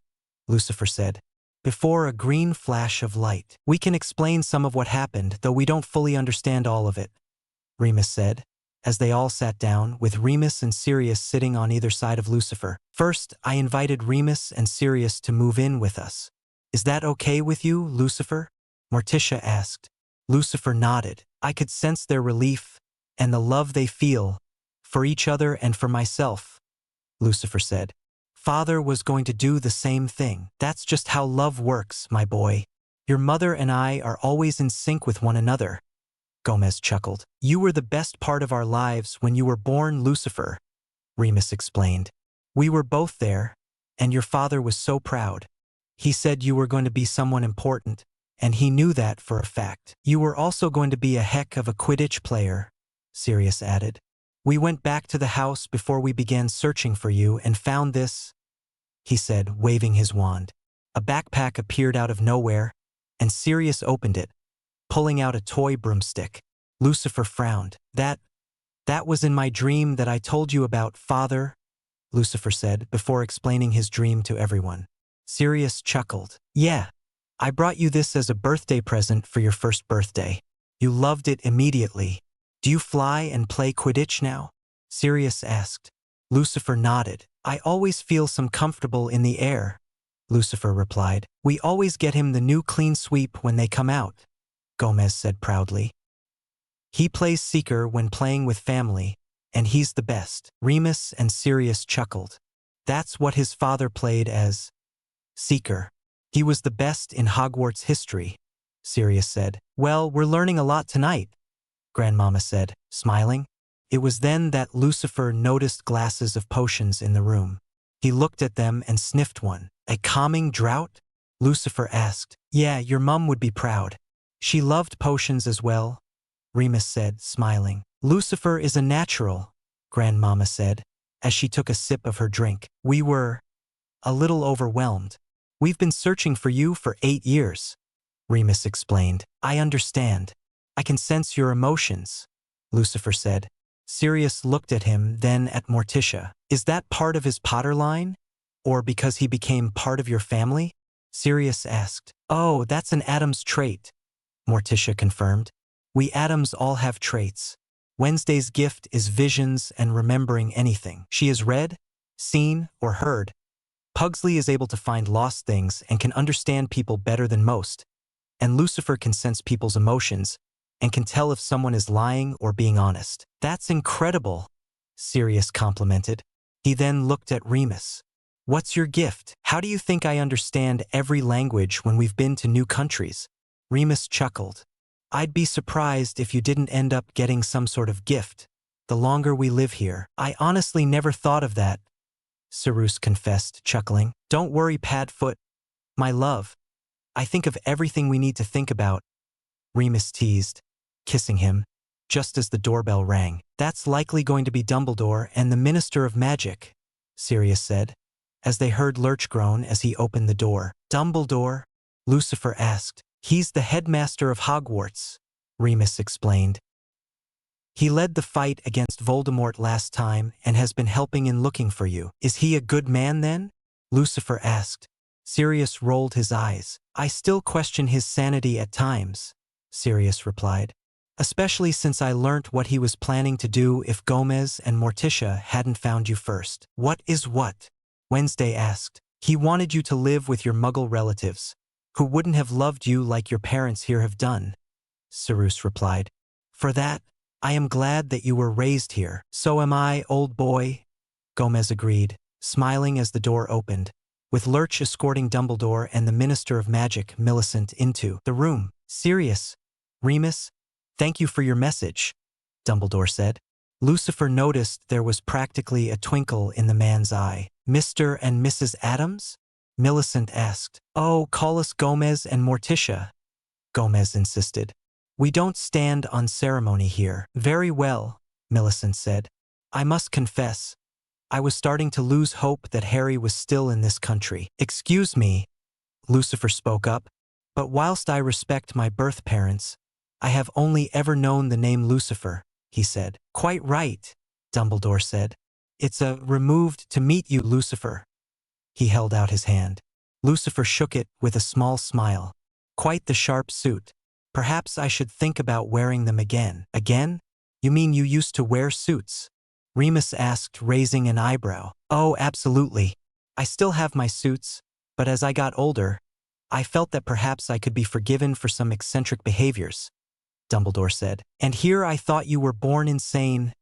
Speaker 1: Lucifer said. Before a green flash of light. We can explain some of what happened, though we don't fully understand all of it, Remus said, as they all sat down, with Remus and Sirius sitting on either side of Lucifer. First, I invited Remus and Sirius to move in with us. Is that okay with you, Lucifer? Morticia asked. Lucifer nodded. I could sense their relief and the love they feel for each other and for myself, Lucifer said. Father was going to do the same thing. That's just how love works, my boy. Your mother and I are always in sync with one another, Gomez chuckled. You were the best part of our lives when you were born, Lucifer, Remus explained. We were both there, and your father was so proud. He said you were going to be someone important, and he knew that for a fact. You were also going to be a heck of a Quidditch player, Sirius added. We went back to the house before we began searching for you and found this, he said, waving his wand. A backpack appeared out of nowhere, and Sirius opened it, pulling out a toy broomstick. Lucifer frowned. That was in my dream that I told you about, Father, Lucifer said, before explaining his dream to everyone. Sirius chuckled. Yeah, I brought you this as a birthday present for your first birthday. You loved it immediately. Do you fly and play Quidditch now? Sirius asked. Lucifer nodded. I always feel some comfortable in the air, Lucifer replied. We always get him the new clean sweep when they come out, Gomez said proudly. He plays Seeker when playing with family, and he's the best. Remus and Sirius chuckled. That's what his father played as Seeker. He was the best in Hogwarts history, Sirius said. Well, we're learning a lot tonight, Grandmama said, smiling. It was then that Lucifer noticed glasses of potions in the room. He looked at them and sniffed one. A calming draught? Lucifer asked. Yeah, your mum would be proud. She loved potions as well, Remus said, smiling. Lucifer is a natural, Grandmama said, as she took a sip of her drink. We were a little overwhelmed. We've been searching for you for 8 years, Remus explained. I understand. I can sense your emotions, Lucifer said. Sirius looked at him, then at Morticia. Is that part of his Potter line? Or because he became part of your family? Sirius asked. Oh, that's an Addams trait, Morticia confirmed. We Addams all have traits. Wednesday's gift is visions and remembering anything she has read, seen, or heard. Pugsley is able to find lost things and can understand people better than most. And Lucifer can sense people's emotions and can tell if someone is lying or being honest. That's incredible, Sirius complimented. He then looked at Remus. What's your gift? How do you think I understand every language when we've been to new countries? Remus chuckled. I'd be surprised if you didn't end up getting some sort of gift the longer we live here. I honestly never thought of that, Sirius confessed, chuckling. Don't worry, Padfoot. My love. I think of everything we need to think about, Remus teased, kissing him, just as the doorbell rang. That's likely going to be Dumbledore and the Minister of Magic, Sirius said, as they heard Lurch groan as he opened the door. Dumbledore? Lucifer asked. He's the headmaster of Hogwarts, Remus explained. He led the fight against Voldemort last time and has been helping in looking for you. Is he a good man then? Lucifer asked. Sirius rolled his eyes. I still question his sanity at times, Sirius replied. Especially since I learnt what he was planning to do if Gomez and Morticia hadn't found you first. What is what? Wednesday asked. He wanted you to live with your Muggle relatives, who wouldn't have loved you like your parents here have done, Sirius replied. For that, I am glad that you were raised here. So am I, old boy, Gomez agreed, smiling as the door opened, with Lurch escorting Dumbledore and the Minister of Magic, Millicent, into the room. Sirius, Remus, thank you for your message, Dumbledore said. Lucifer noticed there was practically a twinkle in the man's eye. Mr. and Mrs. Addams? Millicent asked. Oh, call us Gomez and Morticia, Gomez insisted. We don't stand on ceremony here. Very well, Millicent said. I must confess, I was starting to lose hope that Harry was still in this country. Excuse me, Lucifer spoke up, but whilst I respect my birth parents, I have only ever known the name Lucifer, he said. Quite right, Dumbledore said. It's removed to meet you, Lucifer. He held out his hand. Lucifer shook it with a small smile. Quite the sharp suit. Perhaps I should think about wearing them again. Again? You mean you used to wear suits? Remus asked, raising an eyebrow. Oh, absolutely. I still have my suits, but as I got older, I felt that perhaps I could be forgiven for some eccentric behaviors, Dumbledore said. And here I thought you were born insane,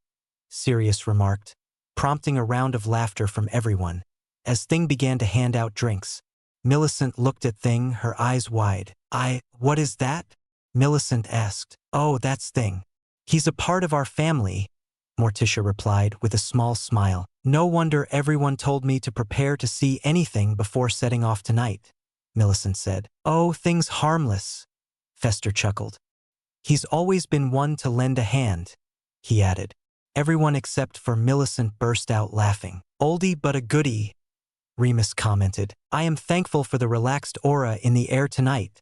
Speaker 1: Sirius remarked, prompting a round of laughter from everyone. As Thing began to hand out drinks, Millicent looked at Thing, her eyes wide. What is that? Millicent asked. Oh, that's Thing. He's a part of our family, Morticia replied with a small smile. No wonder everyone told me to prepare to see anything before setting off tonight, Millicent said. Oh, Thing's harmless, Fester chuckled. He's always been one to lend a hand, he added. Everyone except for Millicent burst out laughing. Oldie but a goodie, Remus commented. I am thankful for the relaxed aura in the air tonight,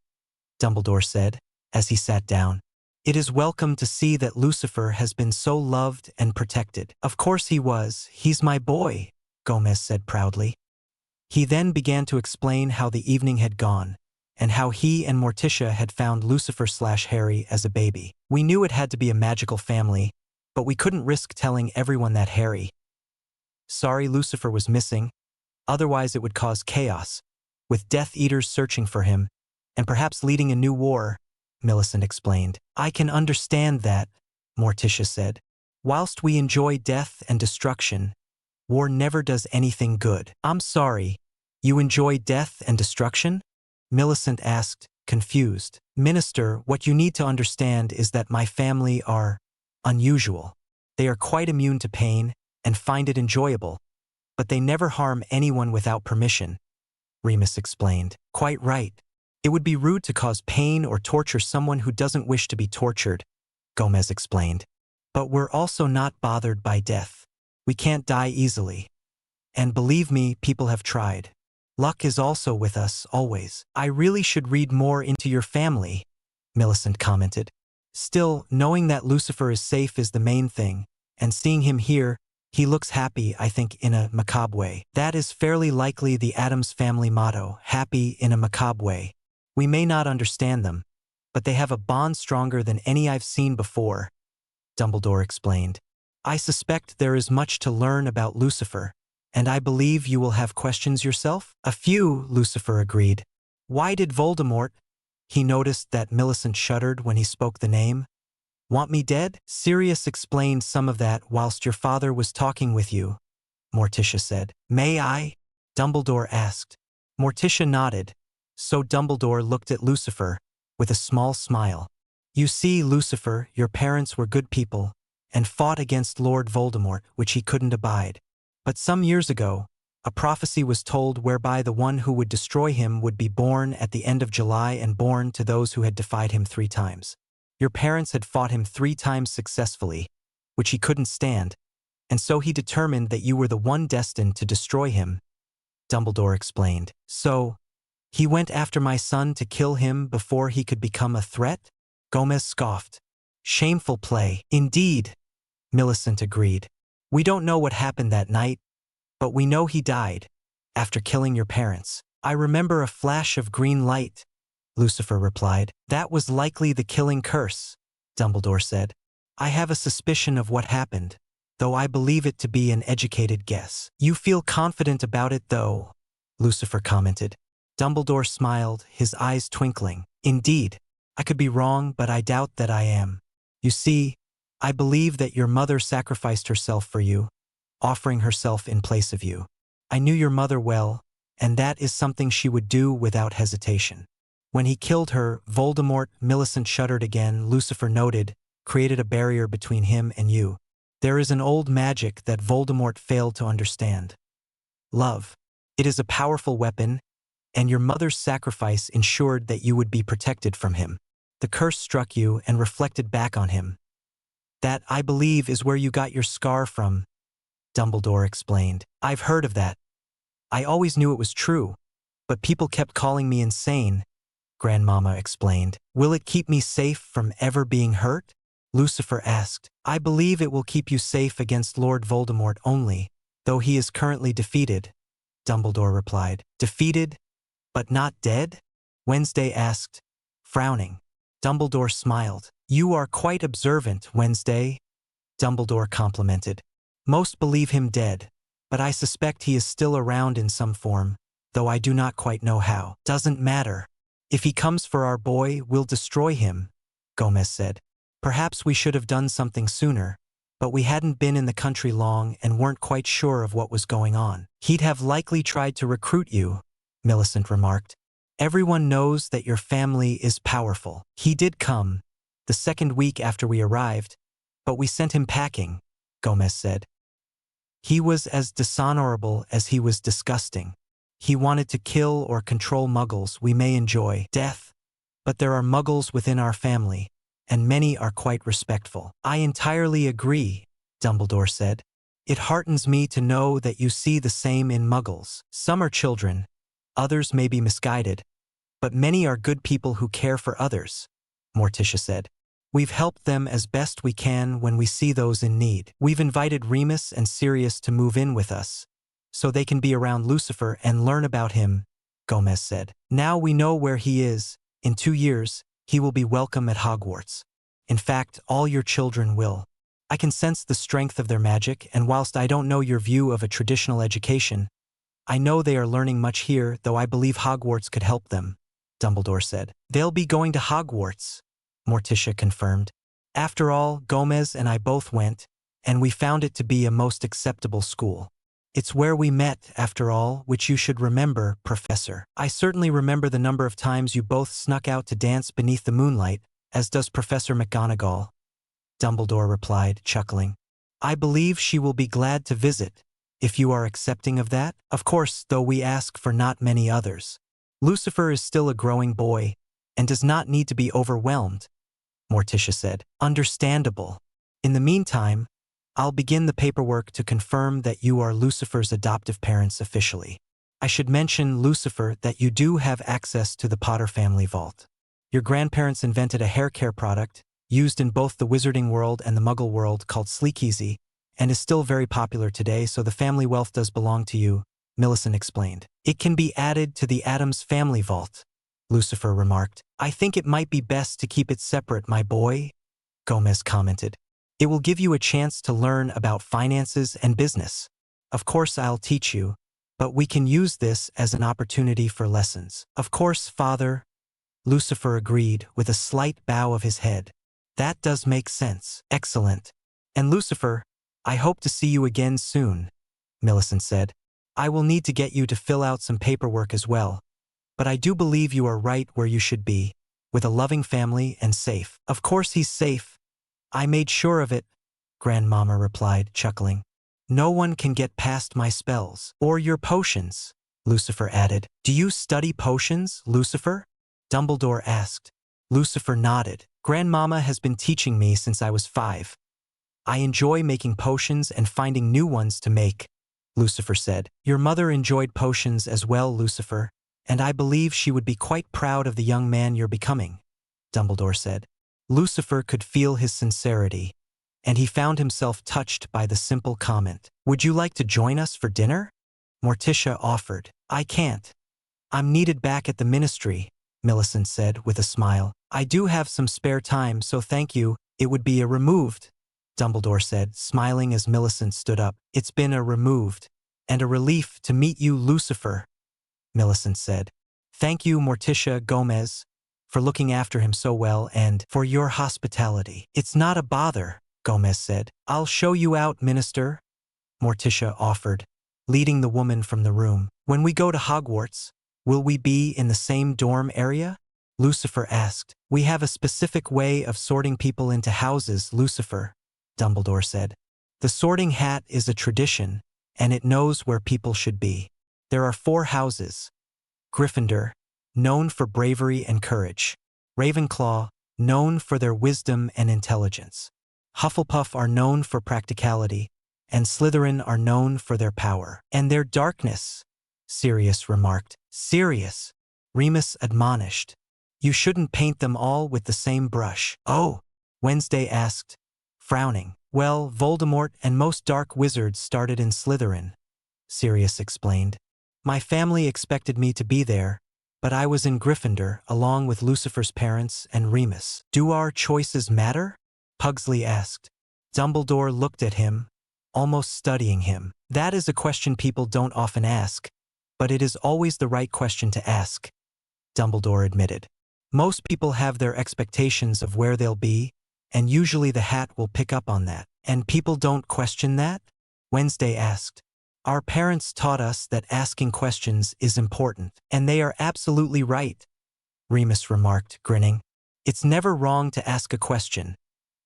Speaker 1: Dumbledore said, as he sat down. It is welcome to see that Lucifer has been so loved and protected. Of course he was. He's my boy, Gomez said proudly. He then began to explain how the evening had gone, and how he and Morticia had found Lucifer/Harry as a baby. We knew it had to be a magical family, but we couldn't risk telling everyone that Harry. Sorry Lucifer was missing, otherwise it would cause chaos, with Death Eaters searching for him, and perhaps leading a new war, Millicent explained. I can understand that, Morticia said. Whilst we enjoy death and destruction, war never does anything good. I'm sorry, you enjoy death and destruction? Millicent asked, confused. Minister, what you need to understand is that my family are unusual. They are quite immune to pain and find it enjoyable, but they never harm anyone without permission, Remus explained. Quite right, It would be rude to cause pain or torture someone who doesn't wish to be tortured, Gomez explained. But we're also not bothered by death. We can't die easily. And believe me, people have tried. Luck is also with us, always. I really should read more into your family, Millicent commented. Still, knowing that Lucifer is safe is the main thing, and seeing him here, he looks happy, I think, in a macabre way. That is fairly likely the Addams family motto, happy in a macabre way. We may not understand them, but they have a bond stronger than any I've seen before, Dumbledore explained. I suspect there is much to learn about Lucifer, and I believe you will have questions yourself? A few, Lucifer agreed. Why did Voldemort? He noticed that Millicent shuddered when he spoke the name. Want me dead? Sirius explained some of that whilst your father was talking with you, Morticia said. May I? Dumbledore asked. Morticia nodded, so Dumbledore looked at Lucifer with a small smile. You see, Lucifer, your parents were good people and fought against Lord Voldemort, which he couldn't abide. But some years ago, a prophecy was told whereby the one who would destroy him would be born at the end of July and born to those who had defied him 3 times. Your parents had fought him 3 times successfully, which he couldn't stand, and so he determined that you were the one destined to destroy him, Dumbledore explained. So, he went after my son to kill him before he could become a threat? Gomez scoffed. Shameful play. Indeed, Millicent agreed. We don't know what happened that night, but we know he died, after killing your parents. I remember a flash of green light, Lucifer replied. That was likely the killing curse, Dumbledore said. I have a suspicion of what happened, though I believe it to be an educated guess. You feel confident about it, though, Lucifer commented. Dumbledore smiled, his eyes twinkling. Indeed, I could be wrong, but I doubt that I am. You see, I believe that your mother sacrificed herself for you, offering herself in place of you. I knew your mother well, and that is something she would do without hesitation. When he killed her, Voldemort, Millicent shuddered again, Lucifer noted, created a barrier between him and you. There is an old magic that Voldemort failed to understand. Love. It is a powerful weapon, and your mother's sacrifice ensured that you would be protected from him. The curse struck you and reflected back on him. That, I believe, is where you got your scar from, Dumbledore explained. I've heard of that. I always knew it was true, but people kept calling me insane, Grandmama explained. Will it keep me safe from ever being hurt? Lucifer asked. I believe it will keep you safe against Lord Voldemort only, though he is currently defeated, Dumbledore replied. Defeated, but not dead? Wednesday asked, frowning. Dumbledore smiled. You are quite observant, Wednesday, Dumbledore complimented. Most believe him dead, but I suspect he is still around in some form, though I do not quite know how. Doesn't matter. If he comes for our boy, we'll destroy him, Gomez said. Perhaps we should have done something sooner, but we hadn't been in the country long and weren't quite sure of what was going on. He'd have likely tried to recruit you, Millicent remarked. Everyone knows that your family is powerful. He did come, the second week after we arrived, but we sent him packing, Gomez said. He was as dishonorable as he was disgusting. He wanted to kill or control muggles. We may enjoy death, but there are muggles within our family, and many are quite respectful. I entirely agree, Dumbledore said. It heartens me to know that you see the same in muggles. Some are children, others may be misguided, but many are good people who care for others, Morticia said. We've helped them as best we can when we see those in need. We've invited Remus and Sirius to move in with us, so they can be around Lucifer and learn about him, Gomez said. Now we know where he is. In 2 years, he will be welcome at Hogwarts. In fact, all your children will. I can sense the strength of their magic, and whilst I don't know your view of a traditional education, I know they are learning much here, though I believe Hogwarts could help them, Dumbledore said. They'll be going to Hogwarts, Morticia confirmed. After all, Gomez and I both went, and we found it to be a most acceptable school. It's where we met, after all, which you should remember, Professor. I certainly remember the number of times you both snuck out to dance beneath the moonlight, as does Professor McGonagall, Dumbledore replied, chuckling. I believe she will be glad to visit, if you are accepting of that. Of course, though we ask for not many others. Lucifer is still a growing boy and does not need to be overwhelmed, Morticia said. Understandable. In the meantime, I'll begin the paperwork to confirm that you are Lucifer's adoptive parents officially. I should mention, Lucifer, that you do have access to the Potter family vault. Your grandparents invented a hair care product used in both the Wizarding world and the Muggle world called Sleekeasy, and is still very popular today, so the family wealth does belong to you, Millicent explained. It can be added to the Addams family vault, Lucifer remarked. I think it might be best to keep it separate, my boy, Gomez commented. It will give you a chance to learn about finances and business. Of course I'll teach you, but we can use this as an opportunity for lessons. Of course, Father, Lucifer agreed with a slight bow of his head. That does make sense. Excellent. And Lucifer, I hope to see you again soon, Millicent said. I will need to get you to fill out some paperwork as well, but I do believe you are right where you should be, with a loving family and safe. Of course he's safe. I made sure of it, Grandmama replied, chuckling. No one can get past my spells. Or your potions, Lucifer added. Do you study potions, Lucifer? Dumbledore asked. Lucifer nodded. Grandmama has been teaching me since I was 5. I enjoy making potions and finding new ones to make, Lucifer said. Your mother enjoyed potions as well, Lucifer, and I believe she would be quite proud of the young man you're becoming, Dumbledore said. Lucifer could feel his sincerity, and he found himself touched by the simple comment. Would you like to join us for dinner? Morticia offered. I can't. I'm needed back at the ministry, Millicent said with a smile. I do have some spare time, so thank you. It would be a removed, Dumbledore said, smiling as Millicent stood up. It's been a removed, and a relief to meet you, Lucifer, Millicent said. Thank you, Morticia Gomez, for looking after him so well and for your hospitality. It's not a bother, Gomez said. I'll show you out, Minister, Morticia offered, leading the woman from the room. When we go to Hogwarts, will we be in the same dorm area? Lucifer asked. We have a specific way of sorting people into houses, Lucifer, Dumbledore said. The sorting hat is a tradition, and it knows where people should be. There are 4 houses. Gryffindor, known for bravery and courage. Ravenclaw, known for their wisdom and intelligence. Hufflepuff are known for practicality, and Slytherin are known for their power. And their darkness, Sirius remarked. Sirius, Remus admonished. You shouldn't paint them all with the same brush. Oh, Wednesday asked, frowning. Well, Voldemort and most dark wizards started in Slytherin, Sirius explained. My family expected me to be there, but I was in Gryffindor along with Lucifer's parents and Remus. Do our choices matter? Pugsley asked. Dumbledore looked at him, almost studying him. That is a question people don't often ask, but it is always the right question to ask, Dumbledore admitted. Most people have their expectations of where they'll be, and usually the hat will pick up on that. And people don't question that? Wednesday asked. Our parents taught us that asking questions is important, and they are absolutely right, Remus remarked, grinning. It's never wrong to ask a question,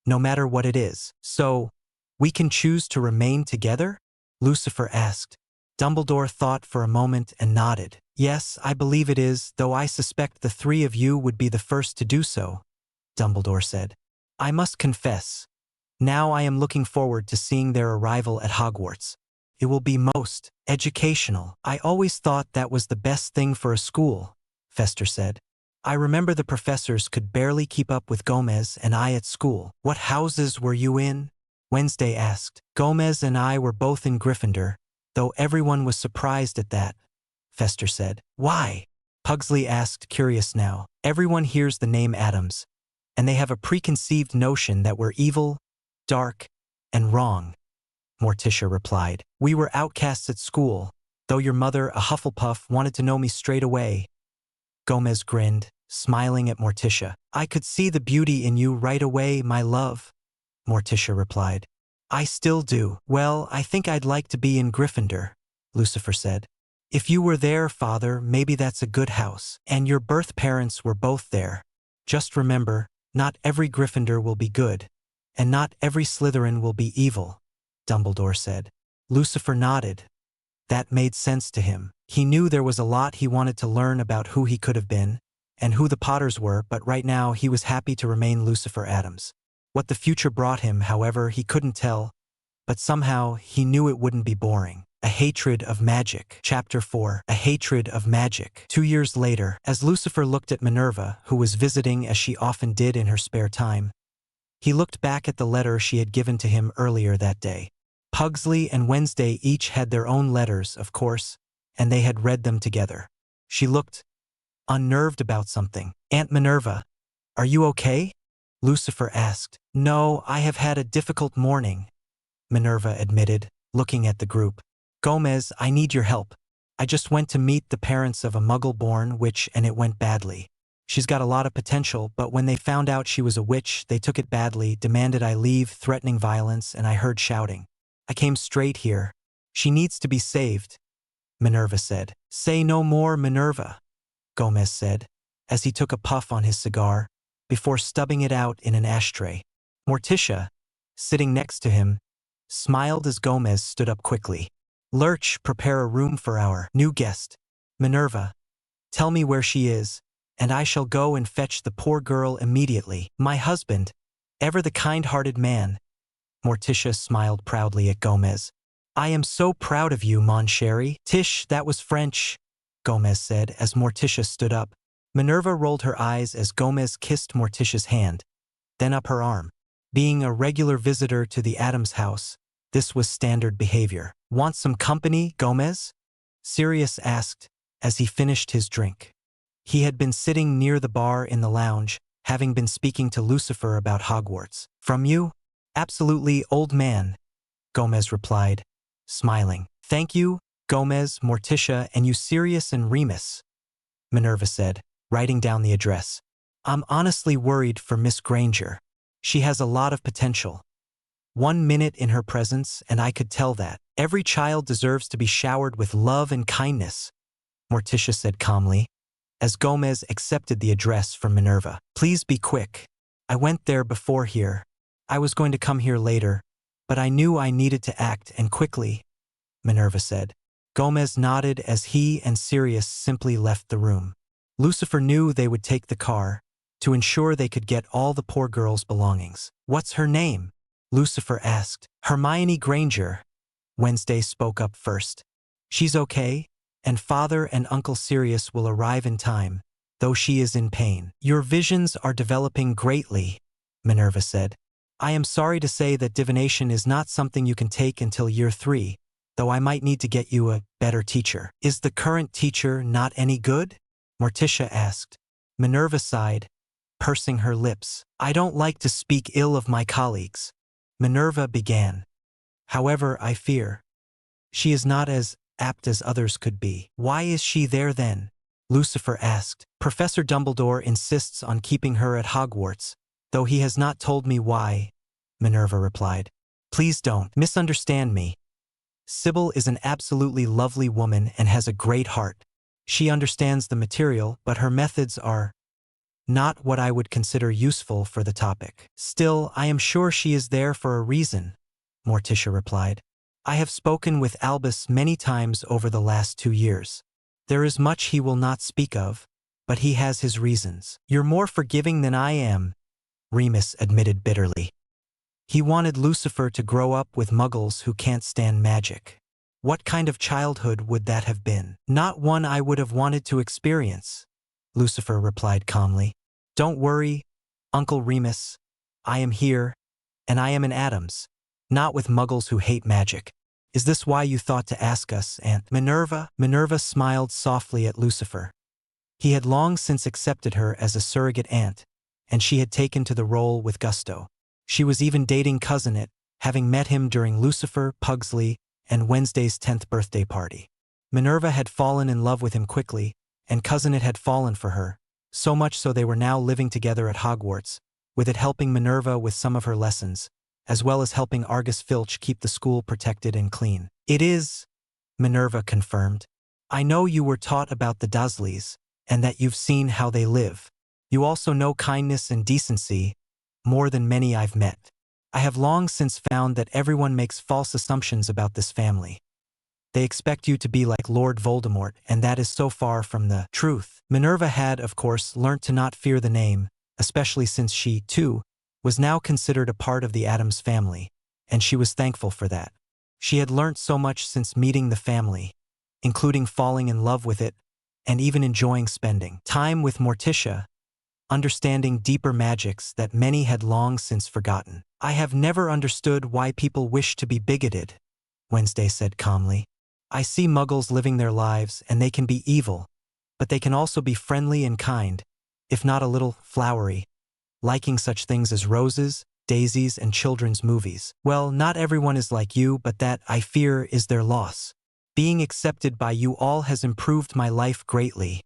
Speaker 1: no matter what it is. So, we can choose to remain together? Lucifer asked. Dumbledore thought for a moment and nodded. Yes, I believe it is, though I suspect the 3 of you would be the first to do so, Dumbledore said. I must confess, now I am looking forward to seeing their arrival at Hogwarts. It will be most educational. I always thought that was the best thing for a school, Fester said. I remember the professors could barely keep up with Gomez and I at school. What houses were you in? Wednesday asked. Gomez and I were both in Gryffindor, though everyone was surprised at that, Fester said. Why? Pugsley asked, curious now. Everyone hears the name Addams, and they have a preconceived notion that we're evil, dark, and wrong, Morticia replied. We were outcasts at school, though your mother, a Hufflepuff, wanted to know me straight away. Gomez grinned, smiling at Morticia. I could see the beauty in you right away, my love, Morticia replied. I still do. Well, I think I'd like to be in Gryffindor, Lucifer said. If you were there, Father, maybe that's a good house. And your birth parents were both there. Just remember, not every Gryffindor will be good, and not every Slytherin will be evil, Dumbledore said. Lucifer nodded. That made sense to him. He knew there was a lot he wanted to learn about who he could have been, and who the Potters were, but right now he was happy to remain Lucifer Addams. What the future brought him, however, he couldn't tell, but somehow he knew it wouldn't be boring. A Hatred of Magic. Chapter 4. A Hatred of Magic. 2 years later, as Lucifer looked at Minerva, who was visiting as she often did in her spare time, he looked back at the letter she had given to him earlier that day. Pugsley and Wednesday each had their own letters, of course, and they had read them together. She looked unnerved about something. "Aunt Minerva, are you okay?" Lucifer asked. "No, I have had a difficult morning," Minerva admitted, looking at the group. "Gomez, I need your help. I just went to meet the parents of a Muggle-born witch and it went badly. She's got a lot of potential, but when they found out she was a witch, they took it badly, demanded I leave, threatening violence, and I heard shouting. I came straight here. She needs to be saved," Minerva said. "Say no more, Minerva," Gomez said, as he took a puff on his cigar, before stubbing it out in an ashtray. Morticia, sitting next to him, smiled as Gomez stood up quickly. "Lurch, prepare a room for our new guest. Minerva, tell me where she is, and I shall go and fetch the poor girl immediately. My husband, ever the kind-hearted man." Morticia smiled proudly at Gomez. "I am so proud of you, mon chéri." "Tish, that was French," Gomez said as Morticia stood up. Minerva rolled her eyes as Gomez kissed Morticia's hand, then up her arm. Being a regular visitor to the Addams house, this was standard behavior. "Want some company, Gomez?" Sirius asked as he finished his drink. He had been sitting near the bar in the lounge, having been speaking to Lucifer about Hogwarts. "From you? Absolutely, old man," Gomez replied, smiling. "Thank you, Gomez, Morticia, and you Sirius and Remus," Minerva said, writing down the address. "I'm honestly worried for Miss Granger. She has a lot of potential. 1 minute in her presence and I could tell that. Every child deserves to be showered with love and kindness," Morticia said calmly, as Gomez accepted the address from Minerva. "Please be quick. I went there before here. I was going to come here later, but I knew I needed to act, and quickly," Minerva said. Gomez nodded as he and Sirius simply left the room. Lucifer knew they would take the car to ensure they could get all the poor girl's belongings. "What's her name?" Lucifer asked. "Hermione Granger," Wednesday spoke up first. "She's okay, and Father and Uncle Sirius will arrive in time, though she is in pain." "Your visions are developing greatly," Minerva said. "I am sorry to say that divination is not something you can take until year 3, though I might need to get you a better teacher." "Is the current teacher not any good?" Morticia asked. Minerva sighed, pursing her lips. "I don't like to speak ill of my colleagues," Minerva began. "However, I fear she is not as apt as others could be." "Why is she there then?" Lucifer asked. "Professor Dumbledore insists on keeping her at Hogwarts, though he has not told me why," Minerva replied. "Please don't misunderstand me. Sybil is an absolutely lovely woman and has a great heart. She understands the material, but her methods are not what I would consider useful for the topic. Still, I am sure she is there for a reason," Morticia replied. "I have spoken with Albus many times over the last 2 years. There is much he will not speak of, but he has his reasons." "You're more forgiving than I am," Remus admitted bitterly. He wanted Lucifer to grow up with muggles who can't stand magic. What kind of childhood would that have been? "Not one I would have wanted to experience," Lucifer replied calmly. "Don't worry, Uncle Remus. I am here, and I am an Addams, not with muggles who hate magic. Is this why you thought to ask us, Aunt Minerva?" Minerva smiled softly at Lucifer. He had long since accepted her as a surrogate aunt, and she had taken to the role with gusto. She was even dating Cousin, having met him during Lucifer, Pugsley, and Wednesday's 10th birthday party. Minerva had fallen in love with him quickly, and Cousin had fallen for her, so much so they were now living together at Hogwarts, with it helping Minerva with some of her lessons, as well as helping Argus Filch keep the school protected and clean. "It is," Minerva confirmed. "I know you were taught about the Dursleys, and that you've seen how they live. You also know kindness and decency, more than many I've met. I have long since found that everyone makes false assumptions about this family." They expect you to be like Lord Voldemort, and that is so far from the truth. Minerva had, of course, learnt to not fear the name, especially since she, too, was now considered a part of the Addams family, and she was thankful for that. She had learnt so much since meeting the family, including falling in love with it, and even enjoying spending time with Morticia, understanding deeper magics that many had long since forgotten. I have never understood why people wish to be bigoted, Wednesday said calmly. I see muggles living their lives, and they can be evil, but they can also be friendly and kind, if not a little flowery, liking such things as roses, daisies, and children's movies. Well, not everyone is like you, but that, I fear, is their loss. Being accepted by you all has improved my life greatly,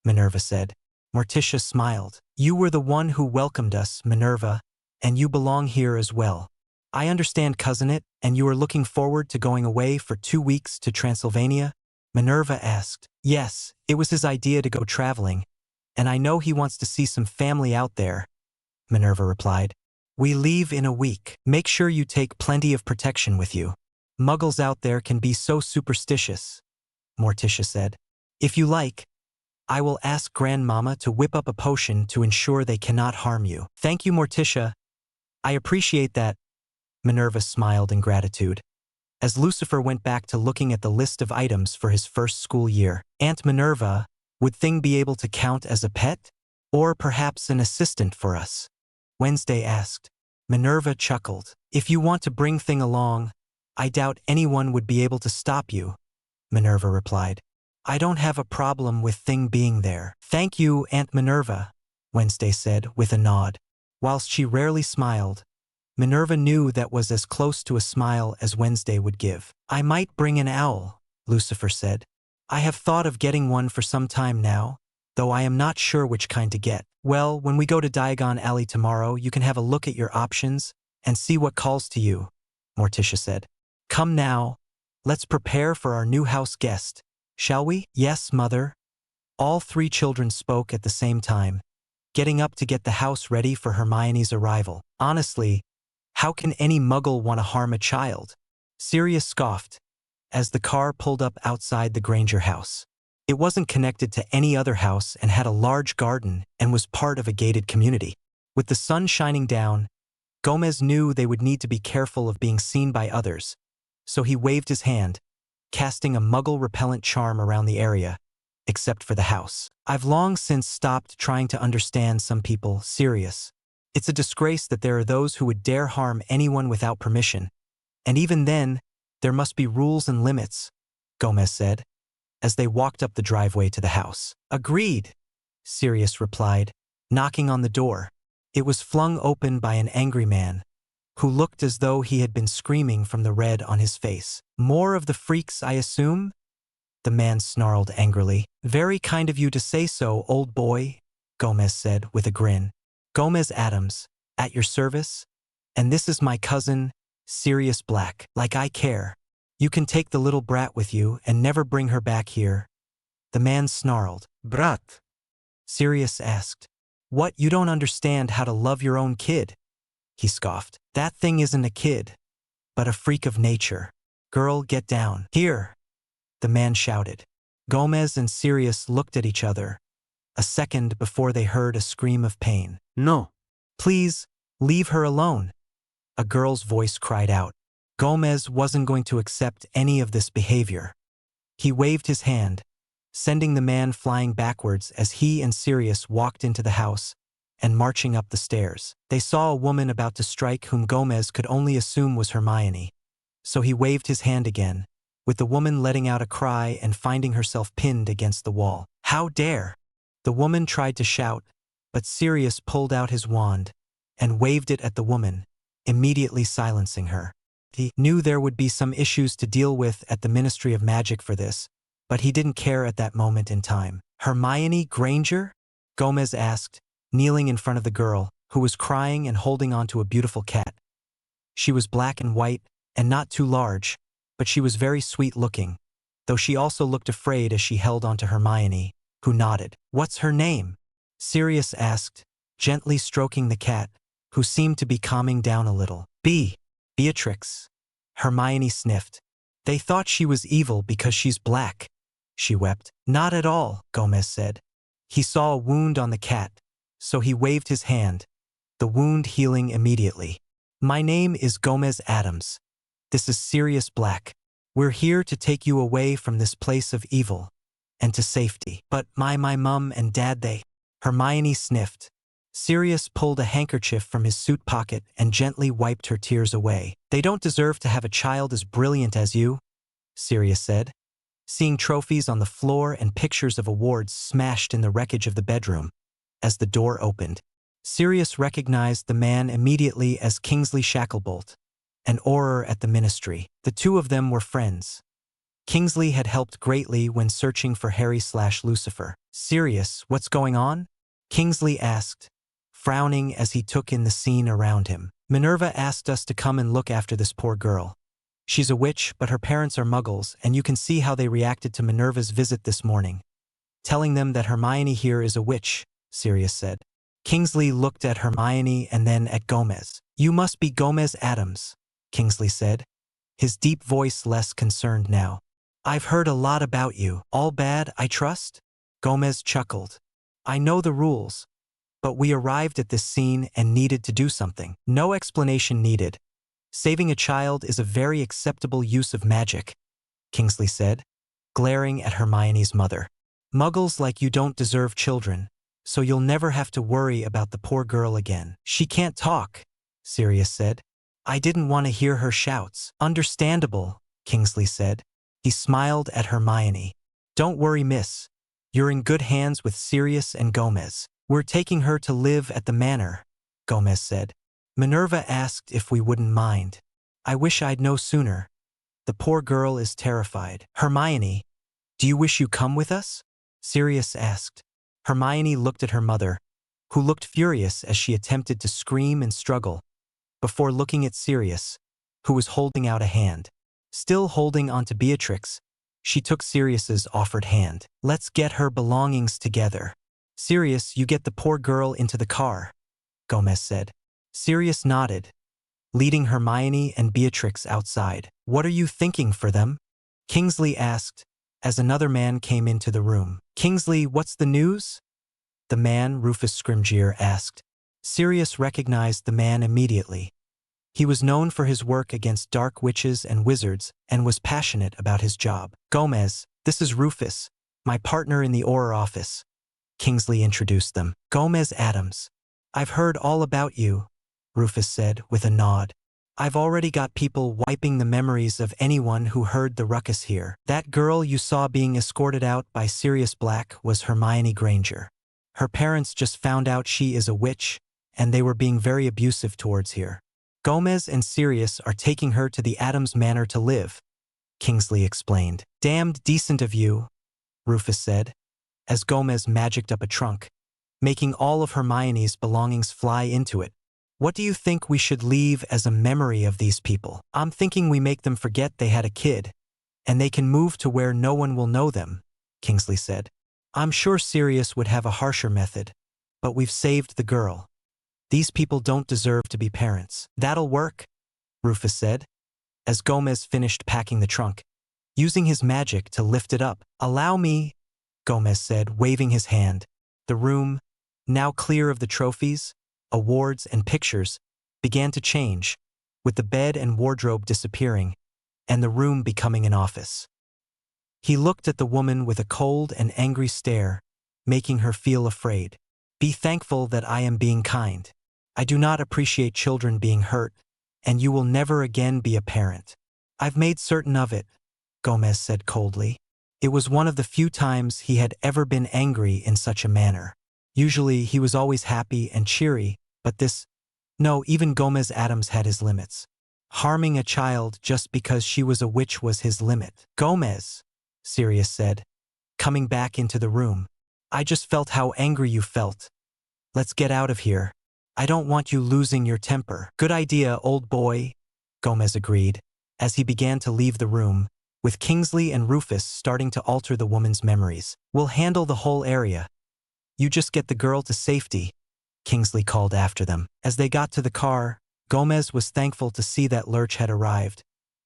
Speaker 1: Minerva said. Morticia smiled. You were the one who welcomed us, Minerva, and you belong here as well. I understand, cousin, and you are looking forward to going away for 2 weeks to Transylvania? Minerva asked. Yes, it was his idea to go traveling, and I know he wants to see some family out there, Minerva replied. We leave in a week. Make sure you take plenty of protection with you. Muggles out there can be so superstitious, Morticia said. If you like, I will ask Grandmama to whip up a potion to ensure they cannot harm you. Thank you, Morticia. I appreciate that. Minerva smiled in gratitude. As Lucifer went back to looking at the list of items for his first school year, Aunt Minerva, would Thing be able to count as a pet? Or perhaps an assistant for us? Wednesday asked. Minerva chuckled. If you want to bring Thing along, I doubt anyone would be able to stop you, Minerva replied. I don't have a problem with Thing being there. Thank you, Aunt Minerva, Wednesday said with a nod. Whilst she rarely smiled, Minerva knew that was as close to a smile as Wednesday would give. I might bring an owl, Lucifer said. I have thought of getting one for some time now, though I am not sure which kind to get. Well, when we go to Diagon Alley tomorrow, you can have a look at your options and see what calls to you, Morticia said. Come now, let's prepare for our new house guest, shall we? Yes, Mother. All 3 children spoke at the same time, getting up to get the house ready for Hermione's arrival. Honestly, how can any muggle want to harm a child? Sirius scoffed as the car pulled up outside the Granger house. It wasn't connected to any other house and had a large garden and was part of a gated community. With the sun shining down, Gomez knew they would need to be careful of being seen by others, so he waved his hand, casting a muggle-repellent charm around the area, except for the house. I've long since stopped trying to understand some people, Sirius. It's a disgrace that there are those who would dare harm anyone without permission, and even then, there must be rules and limits, Gomez said, as they walked up the driveway to the house. Agreed, Sirius replied, knocking on the door. It was flung open by an angry man, who looked as though he had been screaming from the red on his face. More of the freaks, I assume? The man snarled angrily. Very kind of you to say so, old boy, Gomez said with a grin. Gomez Addams, at your service? And this is my cousin, Sirius Black. Like I care. You can take the little brat with you and never bring her back here. The man snarled. Brat? Sirius asked. What, you don't understand how to love your own kid? He scoffed. That thing isn't a kid, but a freak of nature. Girl, get down. Here, the man shouted. Gomez and Sirius looked at each other, a second before they heard a scream of pain. No. Please, leave her alone, a girl's voice cried out. Gomez wasn't going to accept any of this behavior. He waved his hand, sending the man flying backwards as he and Sirius walked into the house and marching up the stairs. They saw a woman about to strike whom Gomez could only assume was Hermione, so he waved his hand again, with the woman letting out a cry and finding herself pinned against the wall. How dare! The woman tried to shout, but Sirius pulled out his wand and waved it at the woman, immediately silencing her. He knew there would be some issues to deal with at the Ministry of Magic for this, but he didn't care at that moment in time. Hermione Granger? Gomez asked, kneeling in front of the girl, who was crying and holding onto a beautiful cat. She was black and white, and not too large, but she was very sweet-looking, though she also looked afraid as she held onto Hermione, who nodded. What's her name? Sirius asked, gently stroking the cat, who seemed to be calming down a little. Beatrix. Hermione sniffed. They thought she was evil because she's black. She wept. Not at all, Gomez said. He saw a wound on the cat, so he waved his hand, the wound healing immediately. My name is Gomez Addams. This is Sirius Black. We're here to take you away from this place of evil and to safety. But my mum and dad, they... Hermione sniffed. Sirius pulled a handkerchief from his suit pocket and gently wiped her tears away. They don't deserve to have a child as brilliant as you, Sirius said, seeing trophies on the floor and pictures of awards smashed in the wreckage of the bedroom. As the door opened, Sirius recognized the man immediately as Kingsley Shacklebolt, an Auror at the Ministry. The two of them were friends. Kingsley had helped greatly when searching for Harry/Lucifer. Sirius, what's going on? Kingsley asked, frowning as he took in the scene around him. Minerva asked us to come and look after this poor girl. She's a witch, but her parents are muggles, and you can see how they reacted to Minerva's visit this morning. Telling them that Hermione here is a witch, Sirius said. Kingsley looked at Hermione and then at Gomez. You must be Gomez Addams, Kingsley said, his deep voice less concerned now. I've heard a lot about you. All bad, I trust? Gomez chuckled. I know the rules, but we arrived at this scene and needed to do something. No explanation needed. Saving a child is a very acceptable use of magic, Kingsley said, glaring at Hermione's mother. Muggles like you don't deserve children, so you'll never have to worry about the poor girl again. She can't talk, Sirius said. I didn't want to hear her shouts. Understandable, Kingsley said. He smiled at Hermione. Don't worry, miss. You're in good hands with Sirius and Gomez. We're taking her to live at the manor, Gomez said. Minerva asked if we wouldn't mind. I wish I'd know sooner. The poor girl is terrified. Hermione, do you wish you come with us? Sirius asked. Hermione looked at her mother, who looked furious as she attempted to scream and struggle, before looking at Sirius, who was holding out a hand. Still holding onto Beatrix, she took Sirius's offered hand. Let's get her belongings together. Sirius, you get the poor girl into the car, Gomez said. Sirius nodded, leading Hermione and Beatrix outside. What are you thinking for them? Kingsley asked, as another man came into the room. Kingsley, what's the news? The man, Rufus Scrimgeour, asked. Sirius recognized the man immediately. He was known for his work against dark witches and wizards and was passionate about his job. Gomez, this is Rufus, my partner in the Auror office. Kingsley introduced them. Gomez Addams. I've heard all about you, Rufus said with a nod. I've already got people wiping the memories of anyone who heard the ruckus here. That girl you saw being escorted out by Sirius Black was Hermione Granger. Her parents just found out she is a witch, and they were being very abusive towards her. Gomez and Sirius are taking her to the Addams Manor to live, Kingsley explained. Damned decent of you, Rufus said, as Gomez magicked up a trunk, making all of Hermione's belongings fly into it. What do you think we should leave as a memory of these people? I'm thinking we make them forget they had a kid, and they can move to where no one will know them, Kingsley said. I'm sure Sirius would have a harsher method, but we've saved the girl. These people don't deserve to be parents. That'll work, Rufus said, as Gomez finished packing the trunk, using his magic to lift it up. Allow me, Gomez said, waving his hand. The room, now clear of the trophies, awards, and pictures, began to change, with the bed and wardrobe disappearing, and the room becoming an office. He looked at the woman with a cold and angry stare, making her feel afraid. Be thankful that I am being kind. I do not appreciate children being hurt, and you will never again be a parent. I've made certain of it, Gomez said coldly. It was one of the few times he had ever been angry in such a manner. Usually he was always happy and cheery, but this... No, even Gomez Addams had his limits. Harming a child just because she was a witch was his limit. Gomez, Sirius said, coming back into the room. I just felt how angry you felt. Let's get out of here. I don't want you losing your temper. Good idea, old boy, Gomez agreed, as he began to leave the room, with Kingsley and Rufus starting to alter the woman's memories. We'll handle the whole area. You just get the girl to safety, Kingsley called after them. As they got to the car, Gomez was thankful to see that Lurch had arrived,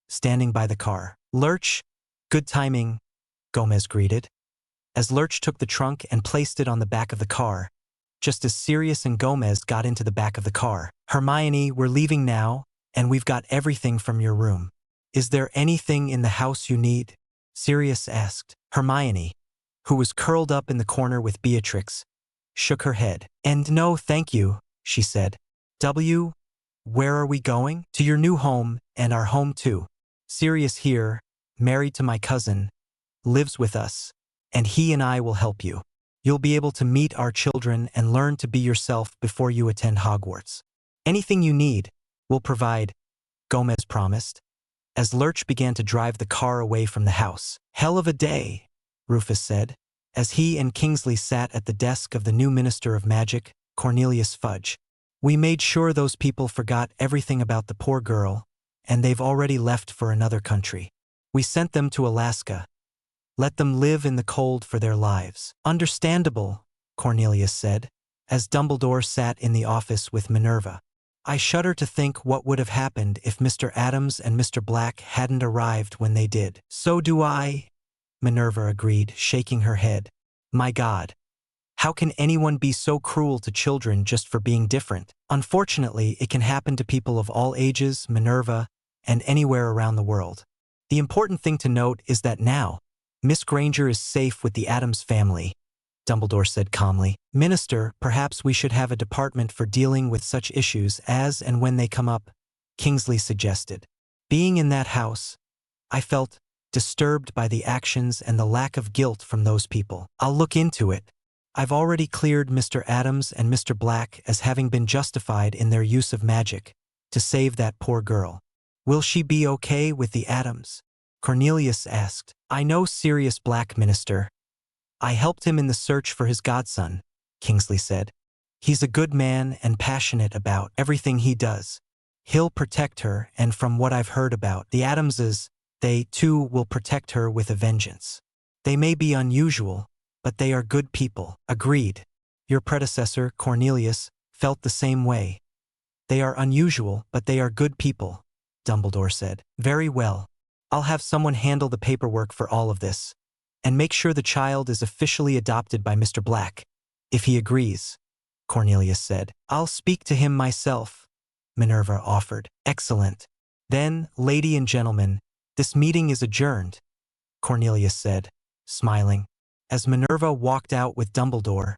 Speaker 1: standing by the car. Lurch, good timing, Gomez greeted. As Lurch took the trunk and placed it on the back of the car, just as Sirius and Gomez got into the back of the car. Hermione, we're leaving now, and we've got everything from your room. Is there anything in the house you need? Sirius asked. Hermione, who was curled up in the corner with Beatrix, shook her head. And no, thank you, she said. Where are we going? To your new home, and our home too. Sirius here, married to my cousin, lives with us, and he and I will help you. You'll be able to meet our children and learn to be yourself before you attend Hogwarts. Anything you need, we'll provide, Gomez promised, as Lurch began to drive the car away from the house. Hell of a day, Rufus said, as he and Kingsley sat at the desk of the new Minister of Magic, Cornelius Fudge. We made sure those people forgot everything about the poor girl, and they've already left for another country. We sent them to Alaska. Let them live in the cold for their lives. Understandable, Cornelius said, as Dumbledore sat in the office with Minerva. I shudder to think what would have happened if Mr. Addams and Mr. Black hadn't arrived when they did. So do I, Minerva agreed, shaking her head. My God. How can anyone be so cruel to children just for being different? Unfortunately, it can happen to people of all ages, Minerva, and anywhere around the world. The important thing to note is that now, Miss Granger is safe with the Addams family, Dumbledore said calmly. Minister, perhaps we should have a department for dealing with such issues as and when they come up, Kingsley suggested. Being in that house, I felt disturbed by the actions and the lack of guilt from those people. I'll look into it. I've already cleared Mr. Addams and Mr. Black as having been justified in their use of magic to save that poor girl. Will she be okay with the Addams? Cornelius asked. I know Sirius Black, Minister. I helped him in the search for his godson, Kingsley said. He's a good man and passionate about everything he does. He'll protect her, and from what I've heard about the Addamses, they, too, will protect her with a vengeance. They may be unusual, but they are good people. Agreed. Your predecessor, Cornelius, felt the same way. They are unusual, but they are good people, Dumbledore said. Very well. I'll have someone handle the paperwork for all of this, and make sure the child is officially adopted by Mr. Black, if he agrees, Cornelius said. I'll speak to him myself, Minerva offered. Excellent. Then, lady and gentlemen, this meeting is adjourned, Cornelius said, smiling. As Minerva walked out with Dumbledore,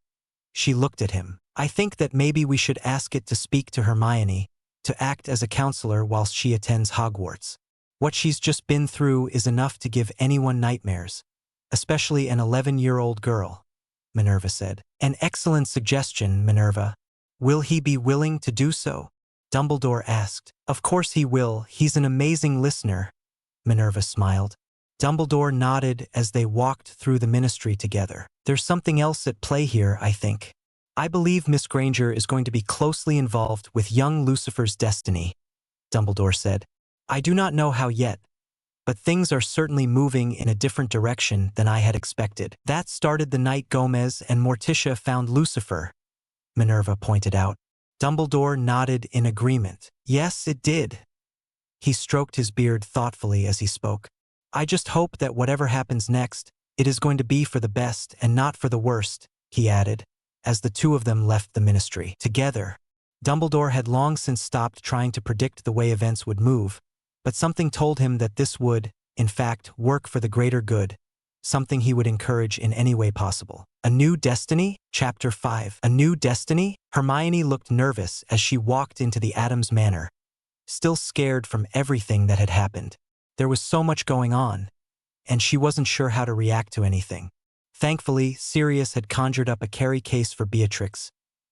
Speaker 1: she looked at him. I think that maybe we should ask it to speak to Hermione, to act as a counselor whilst she attends Hogwarts. What she's just been through is enough to give anyone nightmares, especially an 11-year-old girl, Minerva said. An excellent suggestion, Minerva. Will he be willing to do so? Dumbledore asked. Of course he will. He's an amazing listener, Minerva smiled. Dumbledore nodded as they walked through the ministry together. There's something else at play here, I think. I believe Miss Granger is going to be closely involved with young Lucifer's destiny, Dumbledore said. I do not know how yet, but things are certainly moving in a different direction than I had expected. That started the night Gomez and Morticia found Lucifer, Minerva pointed out. Dumbledore nodded in agreement. Yes, it did. He stroked his beard thoughtfully as he spoke. I just hope that whatever happens next, it is going to be for the best and not for the worst, he added, as the two of them left the ministry together. Dumbledore had long since stopped trying to predict the way events would move, but something told him that this would, in fact, work for the greater good, something he would encourage in any way possible. A New Destiny? Chapter 5. A New Destiny? Hermione looked nervous as she walked into the Addams Manor, still scared from everything that had happened. There was so much going on, and she wasn't sure how to react to anything. Thankfully, Sirius had conjured up a carry case for Beatrix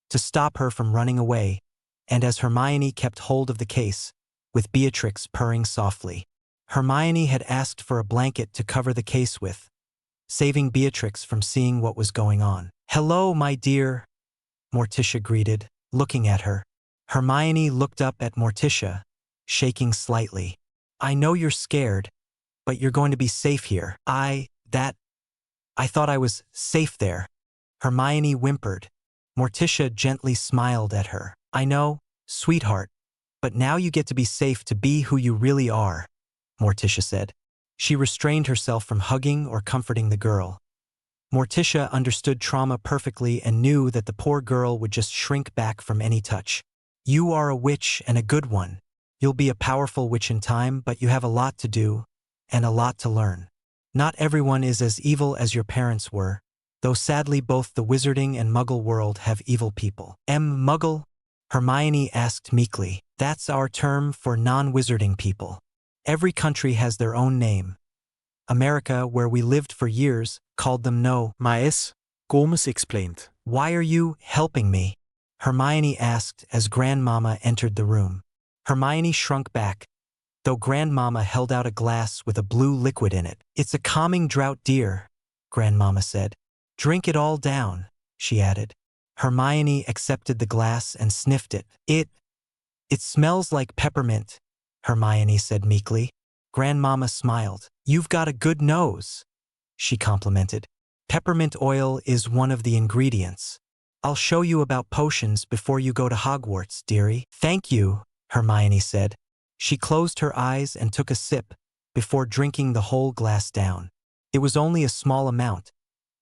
Speaker 1: to stop her from running away, and as Hermione kept hold of the case, with Beatrix purring softly, Hermione had asked for a blanket to cover the case with, saving Beatrix from seeing what was going on. Hello, my dear, Morticia greeted, looking at her. Hermione looked up at Morticia, shaking slightly. I know you're scared, but you're going to be safe here. I thought I was safe there. Hermione whimpered. Morticia gently smiled at her. I know, sweetheart, but now you get to be safe to be who you really are, Morticia said. She restrained herself from hugging or comforting the girl. Morticia understood trauma perfectly and knew that the poor girl would just shrink back from any touch. You are a witch and a good one. You'll be a powerful witch in time, but you have a lot to do and a lot to learn. Not everyone is as evil as your parents were, though sadly both the wizarding and muggle world have evil people. Muggle? Hermione asked meekly. That's our term for non-wizarding people. Every country has their own name. America, where we lived for years, called them no.
Speaker 2: Maes, Gomes explained.
Speaker 1: Why are you helping me? Hermione asked as Grandmama entered the room. Hermione shrunk back, though Grandmama held out a glass with a blue liquid in it. It's a calming draught, dear, Grandmama said. Drink it all down, she added. Hermione accepted the glass and sniffed it. It smells like peppermint, Hermione said meekly. Grandmama smiled. You've got a good nose, she complimented. Peppermint oil is one of the ingredients. I'll show you about potions before you go to Hogwarts, dearie. Thank you, Hermione said. She closed her eyes and took a sip before drinking the whole glass down. It was only a small amount,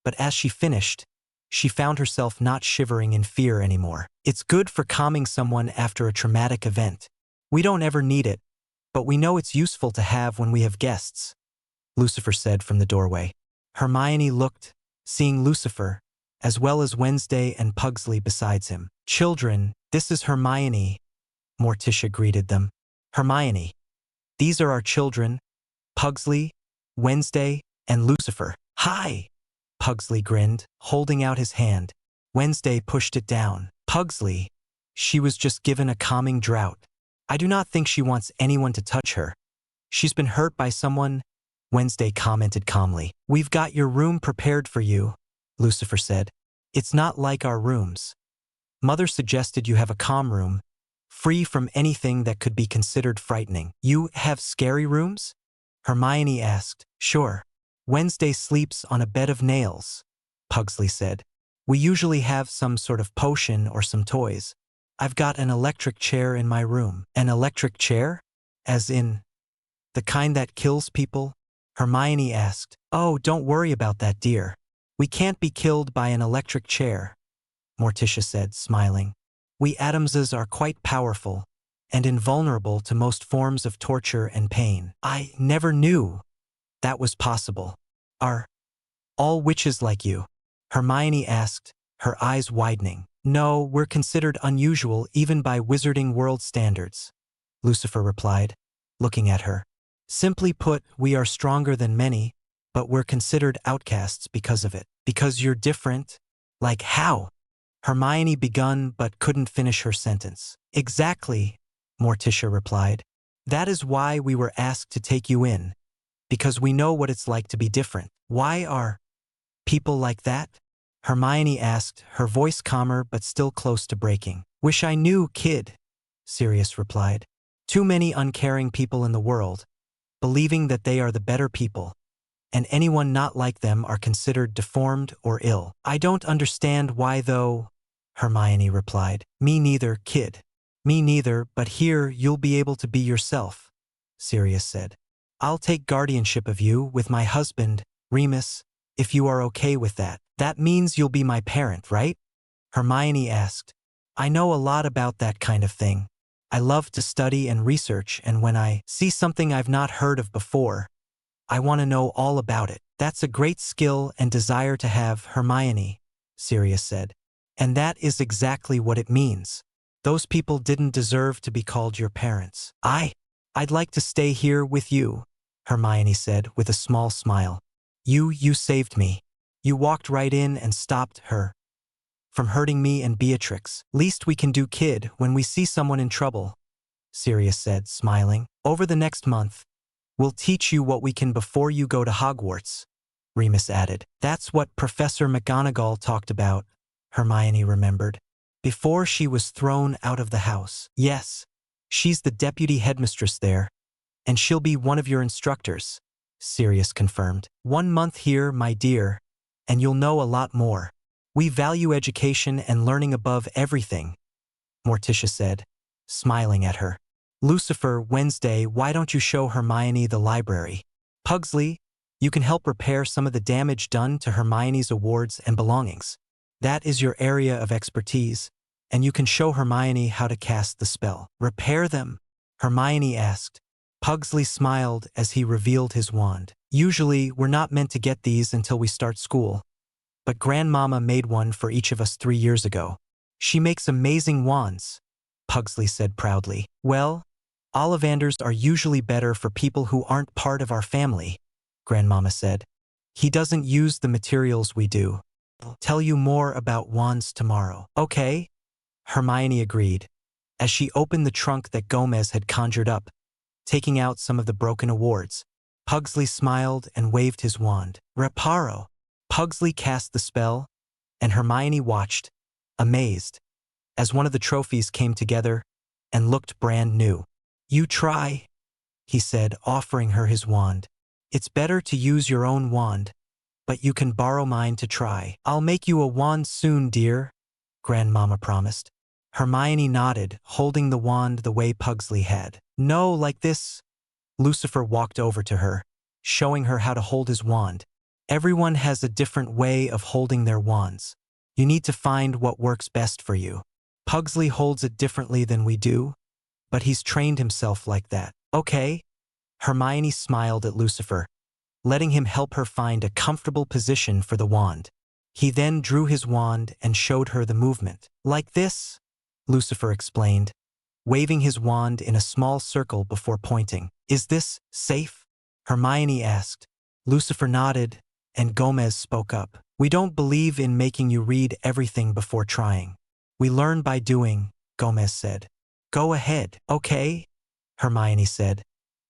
Speaker 1: but as she finished, she found herself not shivering in fear anymore. It's good for calming someone after a traumatic event. We don't ever need it, but we know it's useful to have when we have guests, Lucifer said from the doorway. Hermione looked, seeing Lucifer, as well as Wednesday and Pugsley besides him. Children, this is Hermione, Morticia greeted them. Hermione, these are our children, Pugsley, Wednesday, and Lucifer. Hi! Pugsley grinned, holding out his hand. Wednesday pushed it down. Pugsley, she was just given a calming draught. I do not think she wants anyone to touch her. She's been hurt by someone, Wednesday commented calmly. We've got your room prepared for you, Lucifer said. It's not like our rooms. Mother suggested you have a calm room, free from anything that could be considered frightening. You have scary rooms? Hermione asked. Sure. Wednesday sleeps on a bed of nails, Pugsley said. We usually have some sort of potion or some toys. I've got an electric chair in my room. An electric chair? As in, the kind that kills people? Hermione asked. Oh, don't worry about that, dear. We can't be killed by an electric chair, Morticia said, smiling. We Addamses are quite powerful and invulnerable to most forms of torture and pain. I never knew that was possible. Are all witches like you? Hermione asked, her eyes widening. No, we're considered unusual even by wizarding world standards, Lucifer replied, looking at her. Simply put, we are stronger than many, but we're considered outcasts because of it. Because you're different? Like how? Hermione begun but couldn't finish her sentence. Exactly, Morticia replied. That is why we were asked to take you in. Because we know what it's like to be different. Why are people like that? Hermione asked, her voice calmer but still close to breaking. Wish I knew, kid, Sirius replied. Too many uncaring people in the world, believing that they are the better people, and anyone not like them are considered deformed or ill. I don't understand why though, Hermione replied. Me neither, kid. Me neither, but here you'll be able to be yourself, Sirius said. I'll take guardianship of you with my husband, Remus, if you are okay with that. That means you'll be my parent, right? Hermione asked. I know a lot about that kind of thing. I love to study and research, and when I see something I've not heard of before, I want to know all about it. That's a great skill and desire to have, Hermione, Sirius said. And that is exactly what it means. Those people didn't deserve to be called your parents. I'd like to stay here with you, Hermione said with a small smile. You saved me. You walked right in and stopped her from hurting me and Beatrix. Least we can do, kid, when we see someone in trouble, Sirius said, smiling. Over the next month, we'll teach you what we can before you go to Hogwarts, Remus added. That's what Professor McGonagall talked about, Hermione remembered. Before she was thrown out of the house. Yes, she's the deputy headmistress there, and she'll be one of your instructors, Sirius confirmed. 1 month here, my dear, and you'll know a lot more. We value education and learning above everything, Morticia said, smiling at her. Lucifer, Wednesday, why don't you show Hermione the library? Pugsley, you can help repair some of the damage done to Hermione's awards and belongings. That is your area of expertise, and you can show Hermione how to cast the spell. Repair them? Hermione asked. Pugsley smiled as he revealed his wand. Usually, we're not meant to get these until we start school, but Grandmama made one for each of us 3 years ago. She makes amazing wands, Pugsley said proudly. Well, Ollivanders are usually better for people who aren't part of our family, Grandmama said. He doesn't use the materials we do. I'll tell you more about wands tomorrow. Okay, Hermione agreed, as she opened the trunk that Gomez had conjured up, taking out some of the broken awards. Pugsley smiled and waved his wand. Reparo. Pugsley cast the spell, and Hermione watched, amazed, as one of the trophies came together and looked brand new. You try, he said, offering her his wand. It's better to use your own wand, but you can borrow mine to try. I'll make you a wand soon, dear, Grandmama promised. Hermione nodded, holding the wand the way Pugsley had. No, like this. Lucifer walked over to her, showing her how to hold his wand. Everyone has a different way of holding their wands. You need to find what works best for you. Pugsley holds it differently than we do, but he's trained himself like that. Okay? Hermione smiled at Lucifer, letting him help her find a comfortable position for the wand. He then drew his wand and showed her the movement. Like this, Lucifer explained, waving his wand in a small circle before pointing. Is this safe? Hermione asked. Lucifer nodded, and Gomez spoke up. We don't believe in making you read everything before trying. We learn by doing, Gomez said. Go ahead, okay? Hermione said,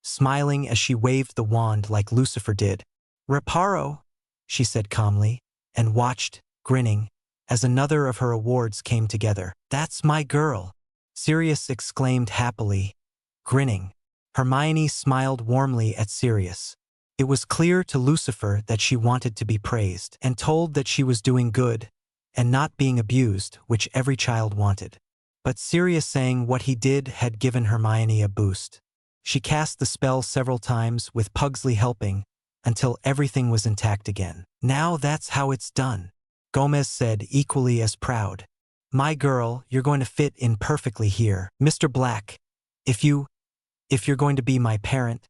Speaker 1: smiling as she waved the wand like Lucifer did. Reparo, she said calmly, and watched, grinning, as another of her awards came together. That's my girl, Sirius exclaimed happily, grinning. Hermione smiled warmly at Sirius. It was clear to Lucifer that she wanted to be praised and told that she was doing good and not being abused, which every child wanted. But Sirius saying what he did had given Hermione a boost. She cast the spell several times, with Pugsley helping, until everything was intact again. Now that's how it's done, Gomez said, equally as proud. My girl, you're going to fit in perfectly here. Mr. Black, if you're going to be my parent,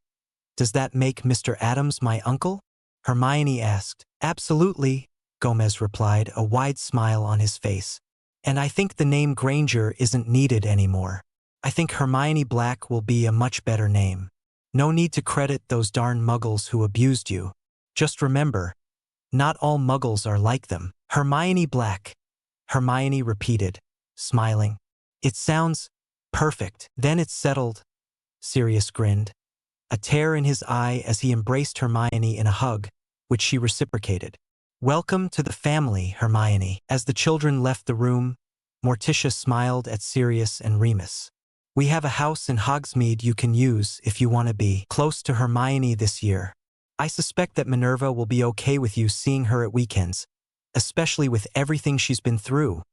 Speaker 1: does that make Mr. Addams my uncle? Hermione asked. Absolutely, Gomez replied, a wide smile on his face. And I think the name Granger isn't needed anymore. I think Hermione Black will be a much better name. No need to credit those darn muggles who abused you. Just remember, not all muggles are like them. Hermione Black, Hermione repeated, smiling. It sounds perfect. Then it's settled, Sirius grinned, a tear in his eye as he embraced Hermione in a hug, which she reciprocated. Welcome to the family, Hermione. As the children left the room, Morticia smiled at Sirius and Remus. We have a house in Hogsmeade you can use if you want to be close to Hermione this year. I suspect that Minerva will be okay with you seeing her at weekends, especially with everything she's been through,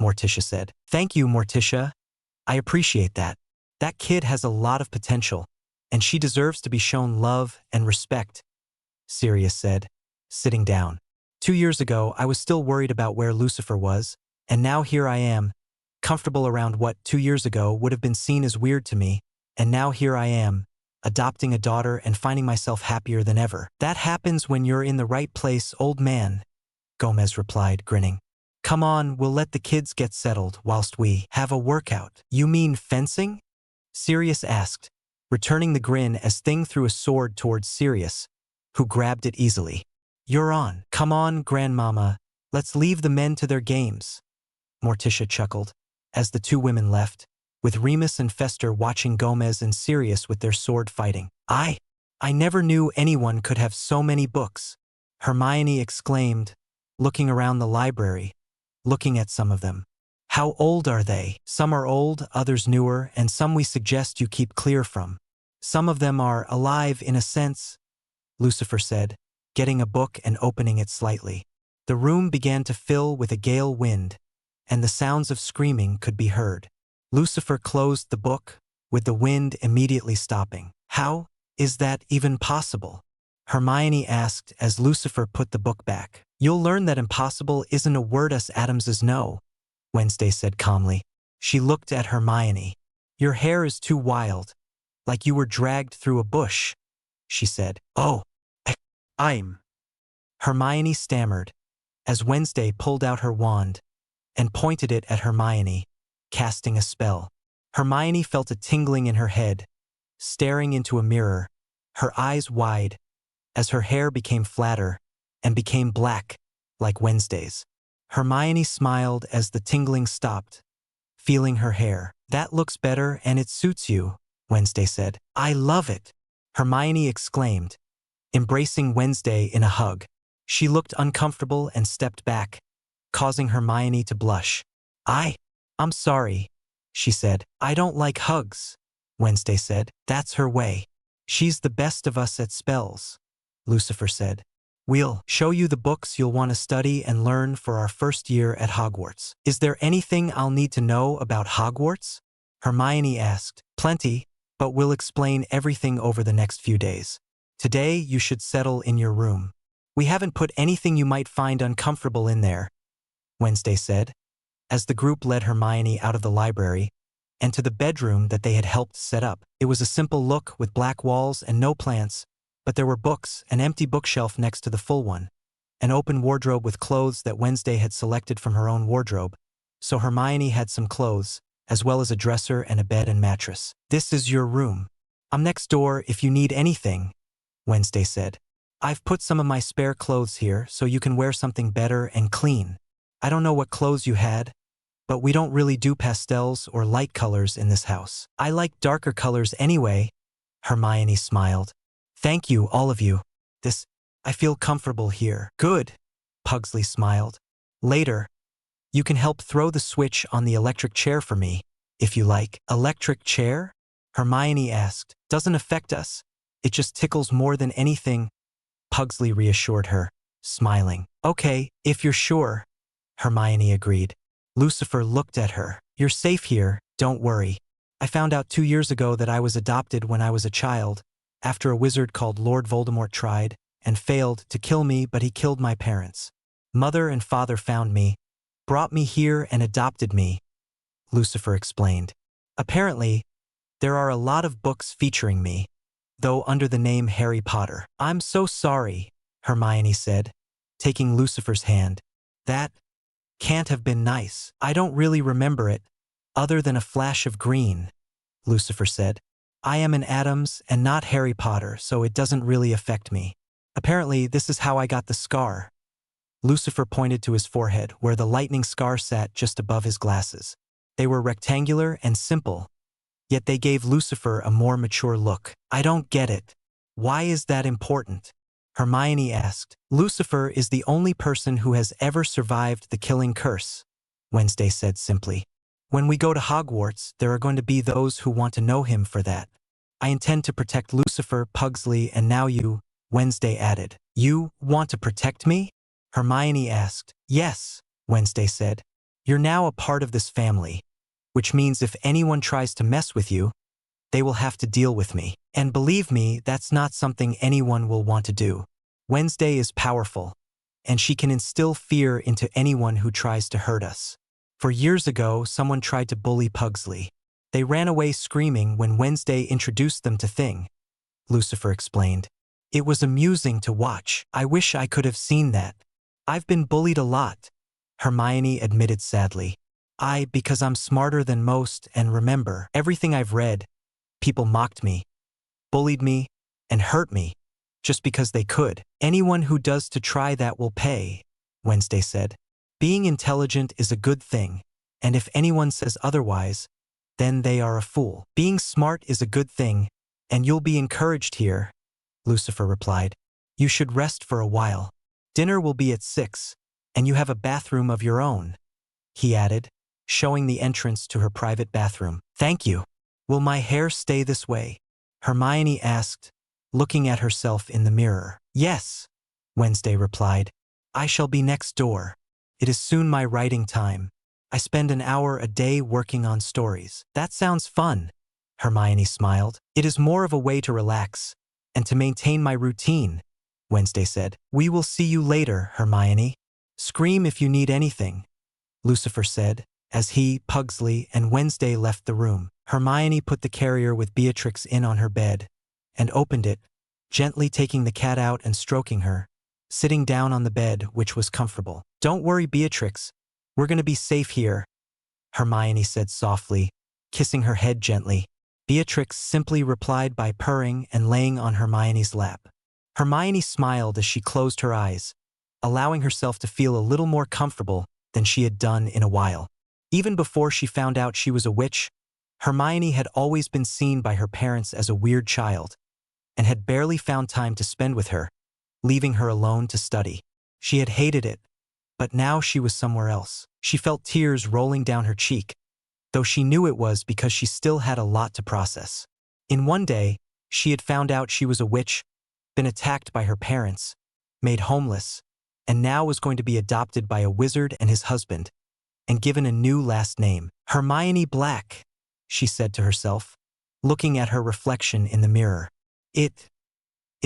Speaker 1: Morticia said. Thank you, Morticia. I appreciate that. That kid has a lot of potential, and she deserves to be shown love and respect, Sirius said, sitting down. 2 years ago, I was still worried about where Lucifer was, and now here I am, comfortable around what 2 years ago would have been seen as weird to me, and now here I am, adopting a daughter and finding myself happier than ever. That happens when you're in the right place, old man, Gomez replied, grinning. Come on, we'll let the kids get settled whilst we have a workout. You mean fencing? Sirius asked, returning the grin as Thing threw a sword towards Sirius, who grabbed it easily. You're on. Come on, Grandmama, let's leave the men to their games, Morticia chuckled, as the two women left, with Remus and Fester watching Gomez and Sirius with their sword fighting. I never knew anyone could have so many books, Hermione exclaimed, looking around the library, looking at some of them. How old are they? Some are old, others newer, and some we suggest you keep clear from. Some of them are alive in a sense, Lucifer said, getting a book and opening it slightly. The room began to fill with a gale wind, and the sounds of screaming could be heard. Lucifer closed the book, with the wind immediately stopping. How is that even possible? Hermione asked as Lucifer put the book back. You'll learn that impossible isn't a word us Addamses know, Wednesday said calmly. She looked at Hermione. Your hair is too wild, like you were dragged through a bush, she said. Oh,
Speaker 2: I'm.
Speaker 1: Hermione stammered, as Wednesday pulled out her wand and pointed it at Hermione, casting a spell. Hermione felt a tingling in her head, staring into a mirror, her eyes wide, as her hair became flatter and became black, like Wednesday's. Hermione smiled as the tingling stopped, feeling her hair. That looks better and it suits you, Wednesday said. I love it, Hermione exclaimed, embracing Wednesday in a hug. She looked uncomfortable and stepped back, causing Hermione to blush. I'm sorry, she said. I don't like hugs, Wednesday said. That's her way. She's the best of us at spells, Lucifer said. We'll show you the books you'll want to study and learn for our first year at Hogwarts. Is there anything I'll need to know about Hogwarts? Hermione asked. Plenty, but we'll explain everything over the next few days. Today, you should settle in your room. We haven't put anything you might find uncomfortable in there, Wednesday said, as the group led Hermione out of the library and to the bedroom that they had helped set up. It was a simple look with black walls and no plants, but there were books, an empty bookshelf next to the full one, an open wardrobe with clothes that Wednesday had selected from her own wardrobe, so Hermione had some clothes, as well as a dresser and a bed and mattress. This is your room. I'm next door if you need anything, Wednesday said. I've put some of my spare clothes here so you can wear something better and clean. I don't know what clothes you had, but we don't really do pastels or light colors in this house. I like darker colors anyway, Hermione smiled. Thank you, all of you. I feel comfortable here. Good, Pugsley smiled. Later, you can help throw the switch on the electric chair for me, if you like. Electric chair? Hermione asked. Doesn't affect us. It just tickles more than anything, Pugsley reassured her, smiling. Okay, if you're sure, Hermione agreed. Lucifer looked at her. You're safe here, don't worry. I found out 2 years ago that I was adopted when I was a child, after a wizard called Lord Voldemort tried and failed to kill me, but he killed my parents. Mother and father found me, brought me here and adopted me, Lucifer explained. Apparently, there are a lot of books featuring me, though under the name Harry Potter. I'm so sorry, Hermione said, taking Lucifer's hand. That can't have been nice. I don't really remember it, other than a flash of green, Lucifer said. I am an Addams and not Harry Potter, so it doesn't really affect me. Apparently, this is how I got the scar. Lucifer pointed to his forehead, where the lightning scar sat just above his glasses. They were rectangular and simple, yet they gave Lucifer a more mature look. I don't get it. Why is that important? Hermione asked. Lucifer is the only person who has ever survived the killing curse, Wednesday said simply. When we go to Hogwarts, there are going to be those who want to know him for that. I intend to protect Lucifer, Pugsley, and now you, Wednesday added. You want to protect me? Hermione asked. Yes, Wednesday said. You're now a part of this family, which means if anyone tries to mess with you, they will have to deal with me. And believe me, that's not something anyone will want to do. Wednesday is powerful, and she can instill fear into anyone who tries to hurt us. For years ago, someone tried to bully Pugsley. They ran away screaming when Wednesday introduced them to Thing, Lucifer explained. It was amusing to watch. I wish I could have seen that. I've been bullied a lot, Hermione admitted sadly. Because I'm smarter than most and remember everything I've read. People mocked me, bullied me, and hurt me, just because they could. Anyone who does to try that will pay, Wednesday said. Being intelligent is a good thing, and if anyone says otherwise, then they are a fool. Being smart is a good thing, and you'll be encouraged here, Lucifer replied. You should rest for a while. Dinner will be at 6, and you have a bathroom of your own, he added, showing the entrance to her private bathroom. Thank you. Will my hair stay this way? Hermione asked, looking at herself in the mirror. Yes, Wednesday replied. I shall be next door. It is soon my writing time. I spend an hour a day working on stories. That sounds fun, Hermione smiled. It is more of a way to relax and to maintain my routine, Wednesday said. We will see you later, Hermione. Scream if you need anything, Lucifer said, as he, Pugsley, and Wednesday left the room. Hermione put the carrier with Beatrix in on her bed and opened it, gently taking the cat out and stroking her, sitting down on the bed, which was comfortable. Don't worry, Beatrix. We're going to be safe here, Hermione said softly, kissing her head gently. Beatrix simply replied by purring and laying on Hermione's lap. Hermione smiled as she closed her eyes, allowing herself to feel a little more comfortable than she had done in a while. Even before she found out she was a witch, Hermione had always been seen by her parents as a weird child, and had barely found time to spend with her, leaving her alone to study. She had hated it, but now she was somewhere else. She felt tears rolling down her cheek, though she knew it was because she still had a lot to process. In one day, she had found out she was a witch, been attacked by her parents, made homeless, and now was going to be adopted by a wizard and his husband, and given a new last name. Hermione Black, she said to herself, looking at her reflection in the mirror. It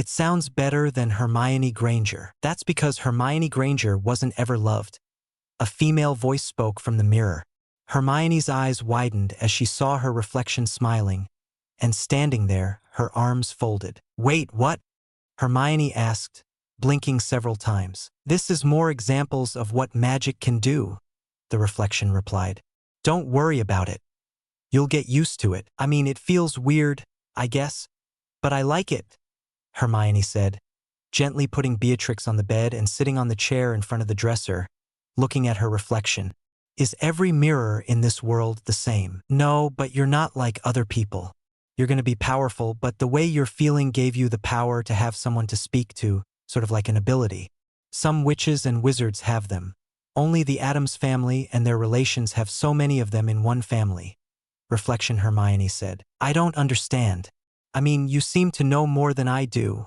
Speaker 1: sounds better than Hermione Granger. That's because Hermione Granger wasn't ever loved. A female voice spoke from the mirror. Hermione's eyes widened as she saw her reflection smiling, and standing there, her arms folded. Wait, what? Hermione asked, blinking several times. This is more examples of what magic can do, the reflection replied. Don't worry about it. You'll get used to it. I mean, it feels weird, I guess, but I like it, Hermione said, gently putting Beatrix on the bed and sitting on the chair in front of the dresser, looking at her reflection. Is every mirror in this world the same? No, but you're not like other people. You're going to be powerful, but the way you're feeling gave you the power to have someone to speak to, sort of like an ability. Some witches and wizards have them. Only the Addams family and their relations have so many of them in one family. Reflection, Hermione said. I don't understand. I mean, you seem to know more than I do,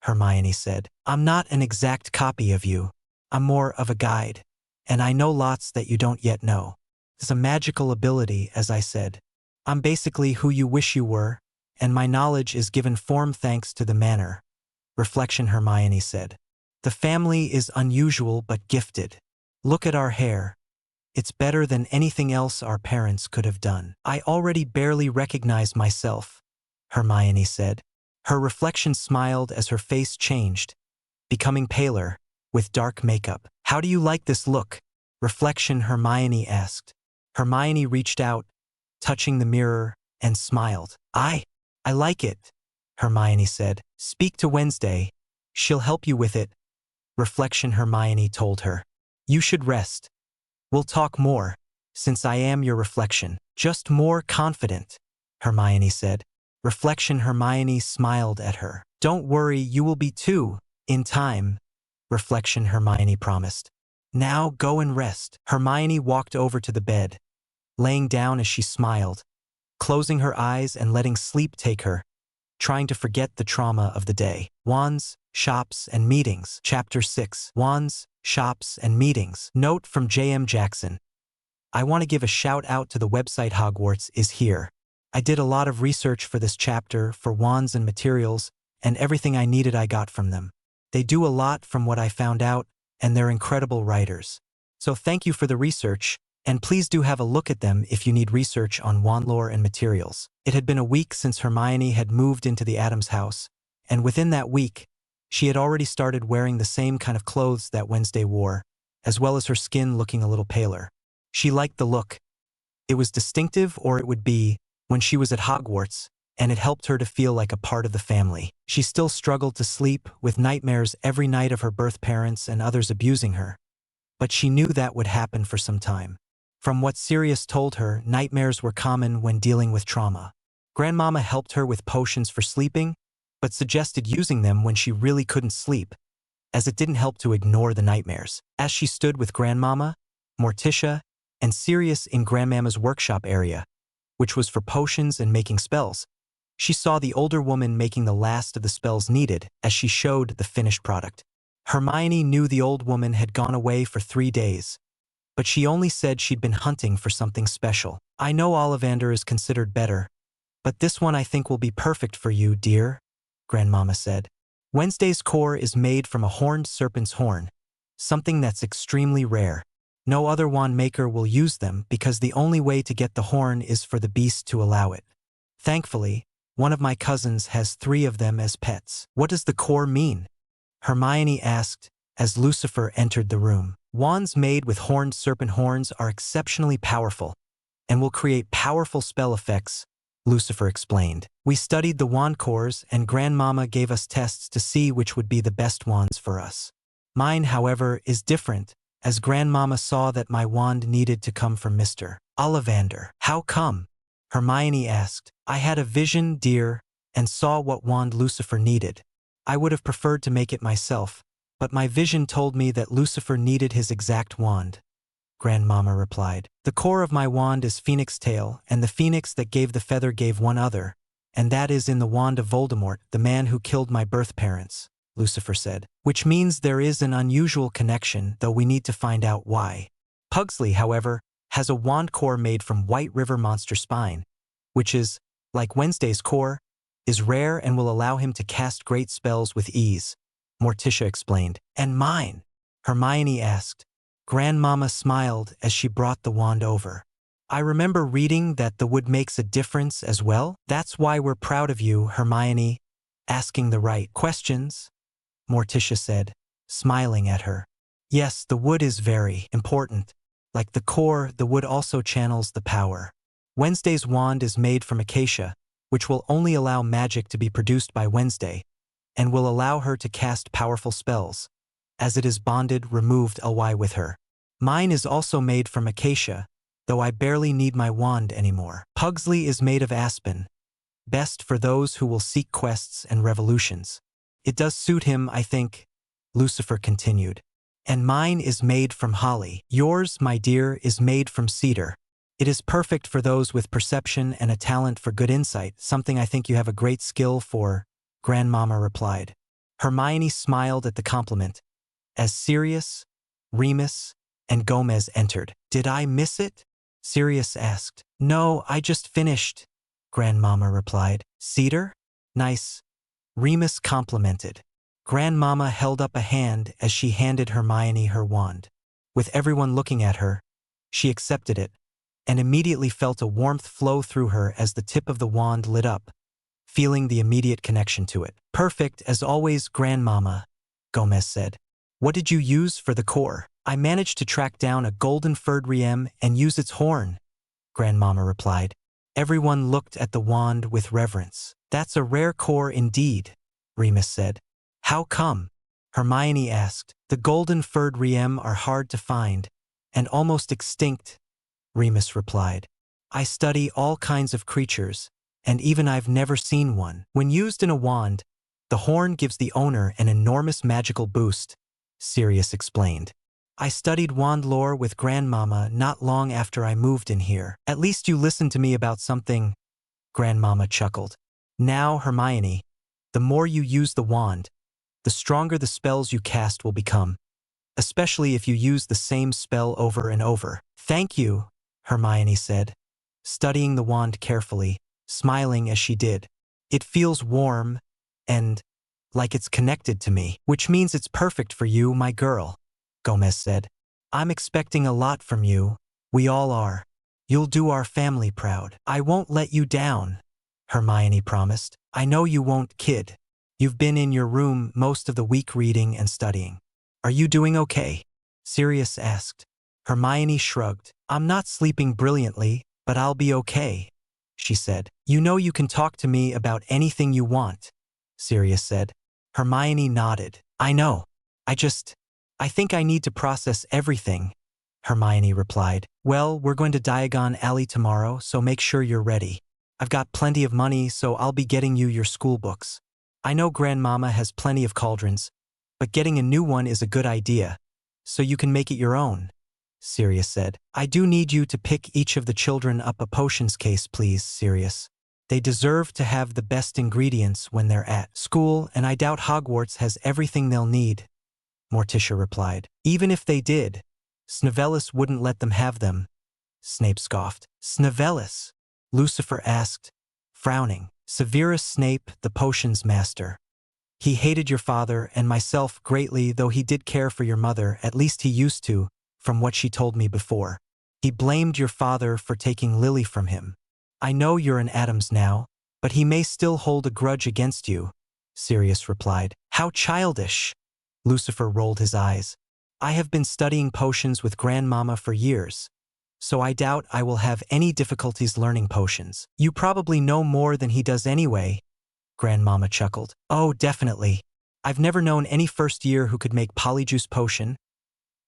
Speaker 1: Hermione said. I'm not an exact copy of you. I'm more of a guide, and I know lots that you don't yet know. It's a magical ability, as I said. I'm basically who you wish you were, and my knowledge is given form thanks to the manner. Reflection, Hermione said. The family is unusual but gifted. Look at our hair. It's better than anything else our parents could have done. I already barely recognize myself, Hermione said. Her reflection smiled as her face changed, becoming paler, with dark makeup. How do you like this look? Reflection, Hermione asked. Hermione reached out, touching the mirror, and smiled. I like it, Hermione said. Speak to Wednesday. She'll help you with it. Reflection, Hermione told her. You should rest. We'll talk more, since I am your reflection. Just more confident, Hermione said. Reflection, Hermione smiled at her. Don't worry, you will be too, in time, Reflection, Hermione promised. Now go and rest. Hermione walked over to the bed, laying down as she smiled, closing her eyes and letting sleep take her, trying to forget the trauma of the day. Wands, Shops, and Meetings. Chapter 6. Wands, Shops, and Meetings. Note from J.M. Jackson. I want to give a shout out to the website Hogwarts is here. I did a lot of research for this chapter for wands and materials, and everything I needed I got from them. They do a lot from what I found out, and they're incredible writers. So thank you for the research, and please do have a look at them if you need research on wand lore and materials. It had been a week since Hermione had moved into the Addams house, and within that week, she had already started wearing the same kind of clothes that Wednesday wore, as well as her skin looking a little paler. She liked the look. It was distinctive, or it would be, when she was at Hogwarts, and it helped her to feel like a part of the family. She still struggled to sleep, with nightmares every night of her birth parents and others abusing her. But she knew that would happen for some time. From what Sirius told her, nightmares were common when dealing with trauma. Grandmama helped her with potions for sleeping, but suggested using them when she really couldn't sleep, as it didn't help to ignore the nightmares. As she stood with Grandmama, Morticia, and Sirius in Grandmama's workshop area, which was for potions and making spells, she saw the older woman making the last of the spells needed as she showed the finished product. Hermione knew the old woman had gone away for 3 days, but she only said she'd been hunting for something special. I know Ollivander is considered better, but this one I think will be perfect for you, dear, Grandmama said. Wednesday's core is made from a horned serpent's horn, something that's extremely rare. No other wand maker will use them because the only way to get the horn is for the beast to allow it. Thankfully, one of my cousins has 3 of them as pets. What does the core mean? Hermione asked as Lucifer entered the room. Wands made with horned serpent horns are exceptionally powerful and will create powerful spell effects, Lucifer explained. We studied the wand cores and Grandmama gave us tests to see which would be the best wands for us. Mine, however, is different, as Grandmama saw that my wand needed to come from Mr. Ollivander. How come? Hermione asked. I had a vision, dear, and saw what wand Lucifer needed. I would have preferred to make it myself, but my vision told me that Lucifer needed his exact wand, Grandmama replied. The core of my wand is Phoenix Tail, and the phoenix that gave the feather gave one other, and that is in the wand of Voldemort, the man who killed my birth parents, Lucifer said. Which means there is an unusual connection, though we need to find out why. Pugsley, however, has a wand core made from White River monster spine, which is, like Wednesday's core, is rare and will allow him to cast great spells with ease, Morticia explained. And mine? Hermione asked. Grandmama smiled as she brought the wand over. I remember reading that the wood makes a difference as well. That's why we're proud of you, Hermione. Asking the right questions, Morticia said, smiling at her. Yes, the wood is very important. Like the core, the wood also channels the power. Wednesday's wand is made from acacia, which will only allow magic to be produced by Wednesday, and will allow her to cast powerful spells, as it is bonded, removed ly with her. Mine is also made from acacia, though I barely need my wand anymore. Pugsley is made of aspen, best for those who will seek quests and revolutions. It does suit him, I think, Lucifer continued. And mine is made from holly. Yours, my dear, is made from cedar. It is perfect for those with perception and a talent for good insight, something I think you have a great skill for, Grandmama replied. Hermione smiled at the compliment, as Sirius, Remus, and Gomez entered. Did I miss it? Sirius asked. No, I just finished, Grandmama replied. Cedar? Nice, Remus complimented. Grandmama held up a hand as she handed Hermione her wand. With everyone looking at her, she accepted it, and immediately felt a warmth flow through her as the tip of the wand lit up, feeling the immediate connection to it. Perfect as always, Grandmama, Gomez said. What did you use for the core? I managed to track down a golden furred riem and use its horn, Grandmama replied. Everyone looked at the wand with reverence. That's a rare core indeed, Remus said. How come? Hermione asked. The golden furred riem are hard to find, and almost extinct, Remus replied. I study all kinds of creatures, and even I've never seen one. When used in a wand, the horn gives the owner an enormous magical boost, Sirius explained. I studied wand lore with Grandmama not long after I moved in here. At least you listened to me about something, Grandmama chuckled. Now, Hermione, the more you use the wand, the stronger the spells you cast will become, especially if you use the same spell over and over. Thank you, Hermione said, studying the wand carefully, smiling as she did. It feels warm and like it's connected to me, which means it's perfect for you, my girl, Gomez said. I'm expecting a lot from you. We all are. You'll do our family proud. I won't let you down, Hermione promised. I know you won't, kid. You've been in your room most of the week reading and studying. Are you doing okay? Sirius asked. Hermione shrugged. I'm not sleeping brilliantly, but I'll be okay, she said. You know you can talk to me about anything you want, Sirius said. Hermione nodded. I know. I think I need to process everything, Hermione replied. Well, we're going to Diagon Alley tomorrow, so make sure you're ready. I've got plenty of money, so I'll be getting you your school books. I know Grandmama has plenty of cauldrons, but getting a new one is a good idea, so you can make it your own, Sirius said. I do need you to pick each of the children up a potions case, please, Sirius. They deserve to have the best ingredients when they're at school, and I doubt Hogwarts has everything they'll need, Morticia replied. Even if they did, Snavellis wouldn't let them have them, Snape scoffed. Snavellis? Lucifer asked, frowning. Severus Snape, the potions master, He hated your father and myself greatly, though he did care for your mother, at least he used to, from what she told me before. He blamed your father for taking Lily from him. I know you're an Addams now, but he may still hold a grudge against you, Sirius replied. How childish! Lucifer rolled his eyes. I have been studying potions with Grandmama for years, so I doubt I will have any difficulties learning potions. You probably know more than he does anyway, Grandmama chuckled. Oh, definitely. I've never known any first year who could make polyjuice potion,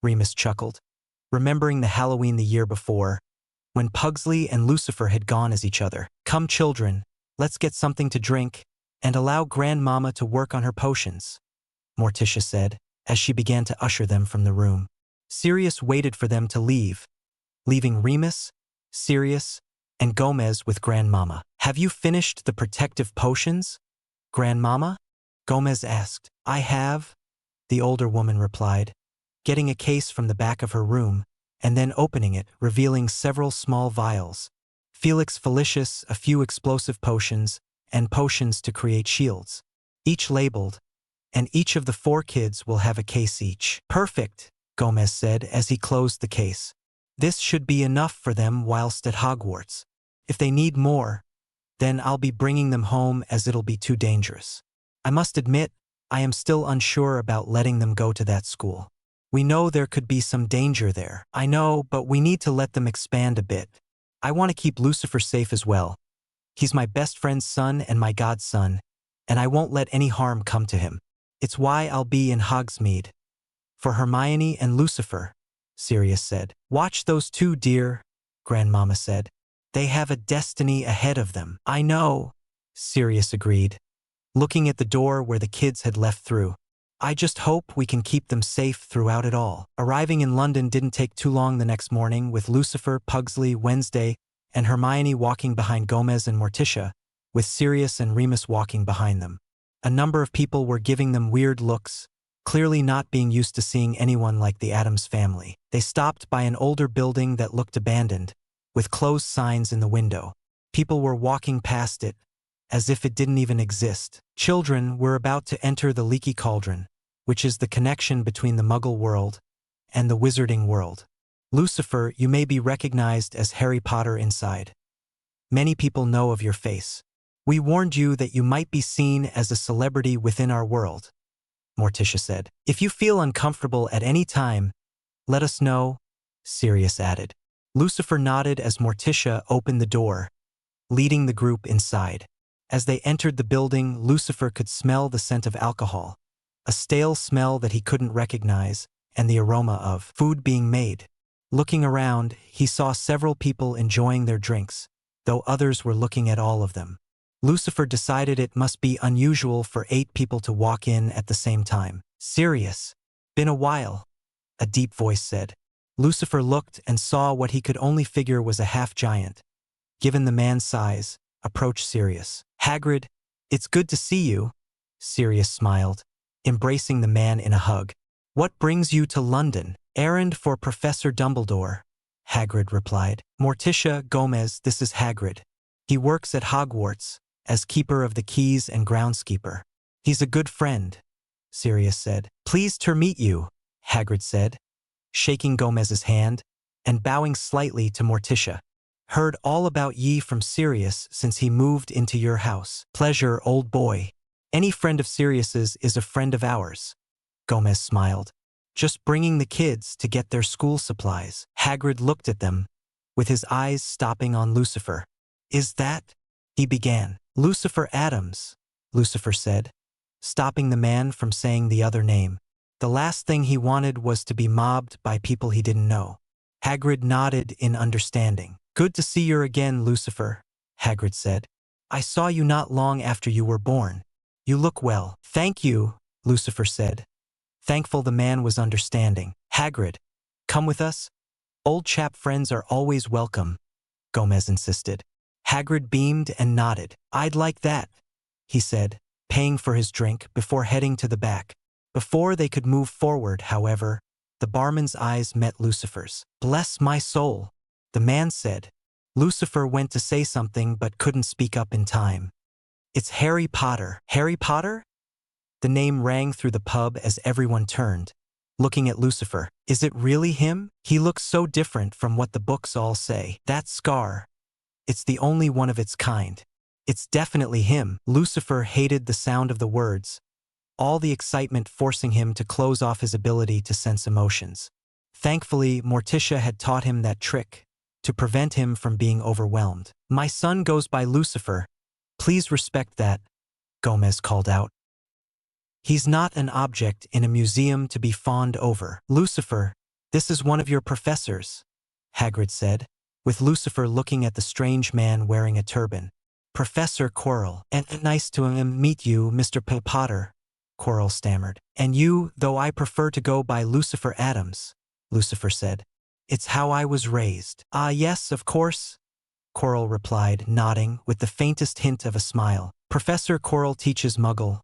Speaker 1: Remus chuckled, remembering the Halloween the year before, when Pugsley and Lucifer had gone as each other. Come children, let's get something to drink, and allow Grandmama to work on her potions, Morticia said, as she began to usher them from the room. Sirius waited for them to leave, leaving Remus, Sirius, and Gomez with Grandmama. Have you finished the protective potions, Grandmama? Gomez asked. I have, the older woman replied, getting a case from the back of her room, and then opening it, revealing several small vials. Felix Felicius, a few explosive potions, and potions to create shields. Each labeled, and each of the 4 kids will have a case each. Perfect, Gomez said as he closed the case. This should be enough for them whilst at Hogwarts. If they need more, then I'll be bringing them home, as it'll be too dangerous. I must admit, I am still unsure about letting them go to that school. We know there could be some danger there. I know, but we need to let them expand a bit. I want to keep Lucifer safe as well. He's my best friend's son and my godson, and I won't let any harm come to him. It's why I'll be in Hogsmeade. For Hermione and Lucifer, Sirius said. Watch those 2, dear, Grandmama said. They have a destiny ahead of them. I know, Sirius agreed, looking at the door where the kids had left through. I just hope we can keep them safe throughout it all. Arriving in London didn't take too long the next morning, with Lucifer, Pugsley, Wednesday, and Hermione walking behind Gomez and Morticia, with Sirius and Remus walking behind them. A number of people were giving them weird looks, clearly not being used to seeing anyone like the Addams family. They stopped by an older building that looked abandoned, with closed signs in the window. People were walking past it, as if it didn't even exist. Children were about to enter the Leaky Cauldron, which is the connection between the Muggle world and the Wizarding world. Lucifer, you may be recognized as Harry Potter inside. Many people know of your face. We warned you that you might be seen as a celebrity within our world, Morticia said. If you feel uncomfortable at any time, let us know, Sirius added. Lucifer nodded as Morticia opened the door, leading the group inside. As they entered the building, Lucifer could smell the scent of alcohol, a stale smell that he couldn't recognize, and the aroma of food being made. Looking around, he saw several people enjoying their drinks, though others were looking at all of them. Lucifer decided it must be unusual for 8 people to walk in at the same time. Sirius. Been a while, a deep voice said. Lucifer looked and saw what he could only figure was a half-giant. Given the man's size, approached Sirius. Hagrid, it's good to see you, Sirius smiled, embracing the man in a hug. What brings you to London? Errand for Professor Dumbledore, Hagrid replied. Morticia, Gomez, this is Hagrid. He works at Hogwarts, as keeper of the keys and groundskeeper. He's a good friend, Sirius said. Pleased to meet you, Hagrid said, shaking Gomez's hand and bowing slightly to Morticia. Heard all about ye from Sirius since he moved into your house. Pleasure, old boy. Any friend of Sirius's is a friend of ours, Gomez smiled. Just bringing the kids to get their school supplies. Hagrid looked at them, with his eyes stopping on Lucifer. Is that? He began. Lucifer Addams, Lucifer said, stopping the man from saying the other name. The last thing he wanted was to be mobbed by people he didn't know. Hagrid nodded in understanding. Good to see you again, Lucifer, Hagrid said. I saw you not long after you were born. You look well. Thank you, Lucifer said, thankful the man was understanding. Hagrid, come with us? Old chap friends are always welcome, Gomez insisted. Hagrid beamed and nodded. I'd like that, he said, paying for his drink before heading to the back. Before they could move forward, however, the barman's eyes met Lucifer's. Bless my soul, the man said. Lucifer went to say something but couldn't speak up in time. It's Harry Potter. Harry Potter? The name rang through the pub as everyone turned, looking at Lucifer. Is it really him? He looks so different from what the books all say. That scar. It's the only one of its kind. It's definitely him. Lucifer hated the sound of the words, all the excitement forcing him to close off his ability to sense emotions. Thankfully, Morticia had taught him that trick, to prevent him from being overwhelmed. My son goes by Lucifer. Please respect that, Gomez called out. He's not an object in a museum to be fawned over. Lucifer, this is one of your professors, Hagrid said, with Lucifer looking at the strange man wearing a turban. Professor Quirrell. And nice to meet you, Mr. Potter, Quirrell stammered. And you, though I prefer to go by Lucifer Addams, Lucifer said. It's how I was raised. Ah, yes, of course, Quirrell replied, nodding, with the faintest hint of a smile. Professor Quirrell teaches Muggle.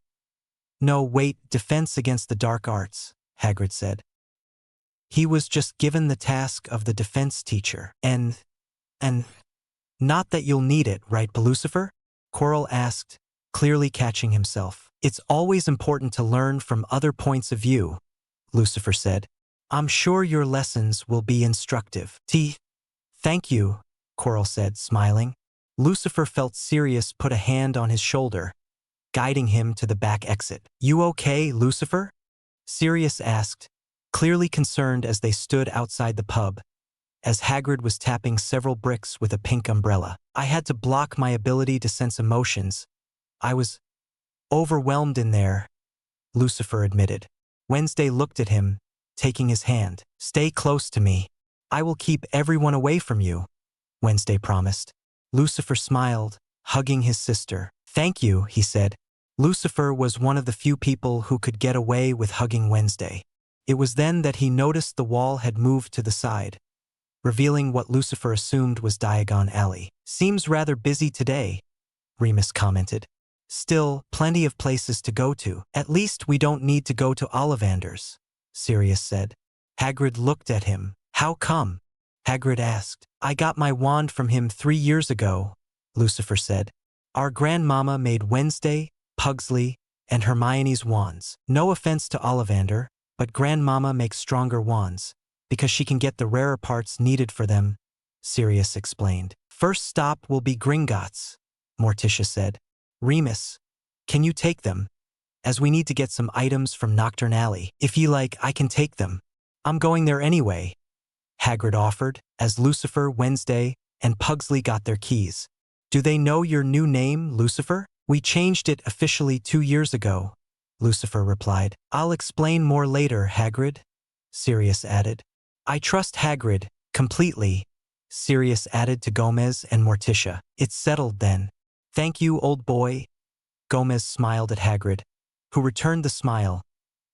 Speaker 1: No, wait, defense against the dark arts, Hagrid said. He was just given the task of the defense teacher. And not that you'll need it, right, Lucifer? Quirrell asked, clearly catching himself. It's always important to learn from other points of view, Lucifer said. I'm sure your lessons will be instructive. Thank you, Quirrell said, smiling. Lucifer felt Sirius put a hand on his shoulder, guiding him to the back exit. You okay, Lucifer? Sirius asked, clearly concerned as they stood outside the pub, as Hagrid was tapping several bricks with a pink umbrella. I had to block my ability to sense emotions. I was overwhelmed in there, Lucifer admitted. Wednesday looked at him, taking his hand. Stay close to me. I will keep everyone away from you, Wednesday promised. Lucifer smiled, hugging his sister. Thank you, he said. Lucifer was one of the few people who could get away with hugging Wednesday. It was then that he noticed the wall had moved to the side, revealing what Lucifer assumed was Diagon Alley. Seems rather busy today, Remus commented. Still, plenty of places to go to. At least we don't need to go to Ollivander's, Sirius said. Hagrid looked at him. How come? Hagrid asked. I got my wand from him 3 years ago, Lucifer said. Our grandmama made Wednesday, Pugsley, and Hermione's wands. No offense to Ollivander, but grandmama makes stronger wands, because she can get the rarer parts needed for them, Sirius explained. First stop will be Gringotts, Morticia said. Remus, can you take them? As we need to get some items from Nocturne Alley. If you like, I can take them. I'm going there anyway, Hagrid offered, as Lucifer, Wednesday, and Pugsley got their keys. Do they know your new name, Lucifer? We changed it officially 2 years ago, Lucifer replied. I'll explain more later, Hagrid, Sirius added. I trust Hagrid, completely, Sirius added to Gomez and Morticia. It's settled then. Thank you, old boy. Gomez smiled at Hagrid, who returned the smile,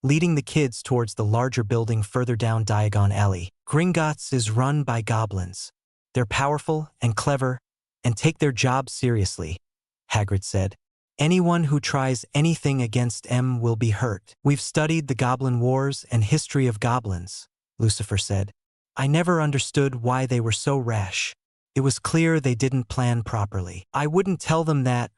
Speaker 1: leading the kids towards the larger building further down Diagon Alley. Gringotts is run by goblins. They're powerful and clever, and take their job seriously, Hagrid said. Anyone who tries anything against them will be hurt. We've studied the Goblin Wars and history of goblins, Lucifer said. I never understood why they were so rash. It was clear they didn't plan properly. I wouldn't tell them that,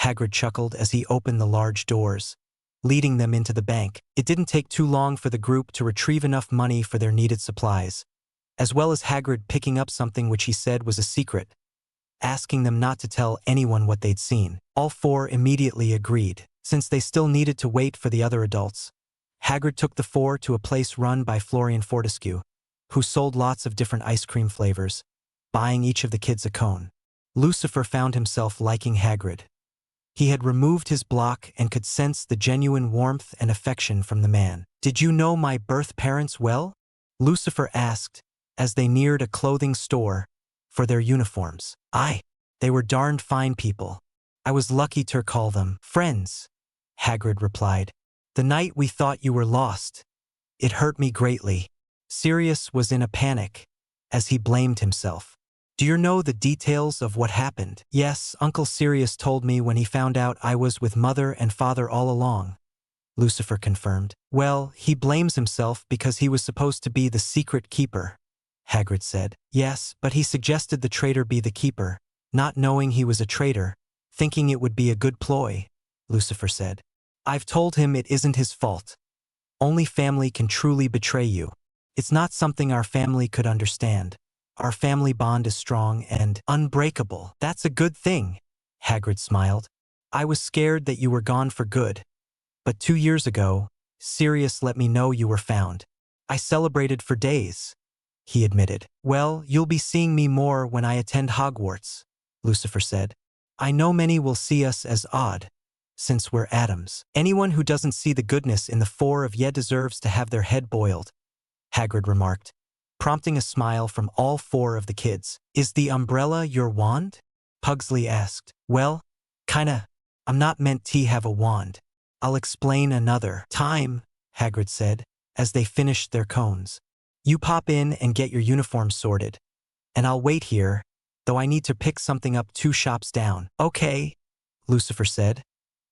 Speaker 1: Hagrid chuckled as he opened the large doors, leading them into the bank. It didn't take too long for the group to retrieve enough money for their needed supplies, as well as Hagrid picking up something which he said was a secret, asking them not to tell anyone what they'd seen. All four immediately agreed. Since they still needed to wait for the other adults, Hagrid took the four to a place run by Florian Fortescue, who sold lots of different ice cream flavors, buying each of the kids a cone. Lucifer found himself liking Hagrid. He had removed his block and could sense the genuine warmth and affection from the man. Did you know my birth parents well? Lucifer asked, as they neared a clothing store for their uniforms. Aye, they were darned fine people. I was lucky to call them friends, Hagrid replied. The night we thought you were lost, it hurt me greatly. Sirius was in a panic, as he blamed himself. Do you know the details of what happened? Yes, Uncle Sirius told me when he found out I was with Mother and Father all along, Lucifer confirmed. Well, he blames himself because he was supposed to be the secret keeper, Hagrid said. Yes, but he suggested the traitor be the keeper, not knowing he was a traitor, thinking it would be a good ploy, Lucifer said. I've told him it isn't his fault. Only family can truly betray you. It's not something our family could understand. Our family bond is strong and unbreakable. That's a good thing, Hagrid smiled. I was scared that you were gone for good. But 2 years ago, Sirius let me know you were found. I celebrated for days, he admitted. Well, you'll be seeing me more when I attend Hogwarts, Lucifer said. I know many will see us as odd, since we're Addams. Anyone who doesn't see the goodness in the four of ye deserves to have their head boiled, Hagrid remarked, prompting a smile from all 4 of the kids. Is the umbrella your wand? Pugsley asked. Well, kinda. I'm not meant to have a wand. I'll explain another time, Hagrid said, as they finished their cones. You pop in and get your uniforms sorted, and I'll wait here, though I need to pick something up 2 shops down. Okay, Lucifer said,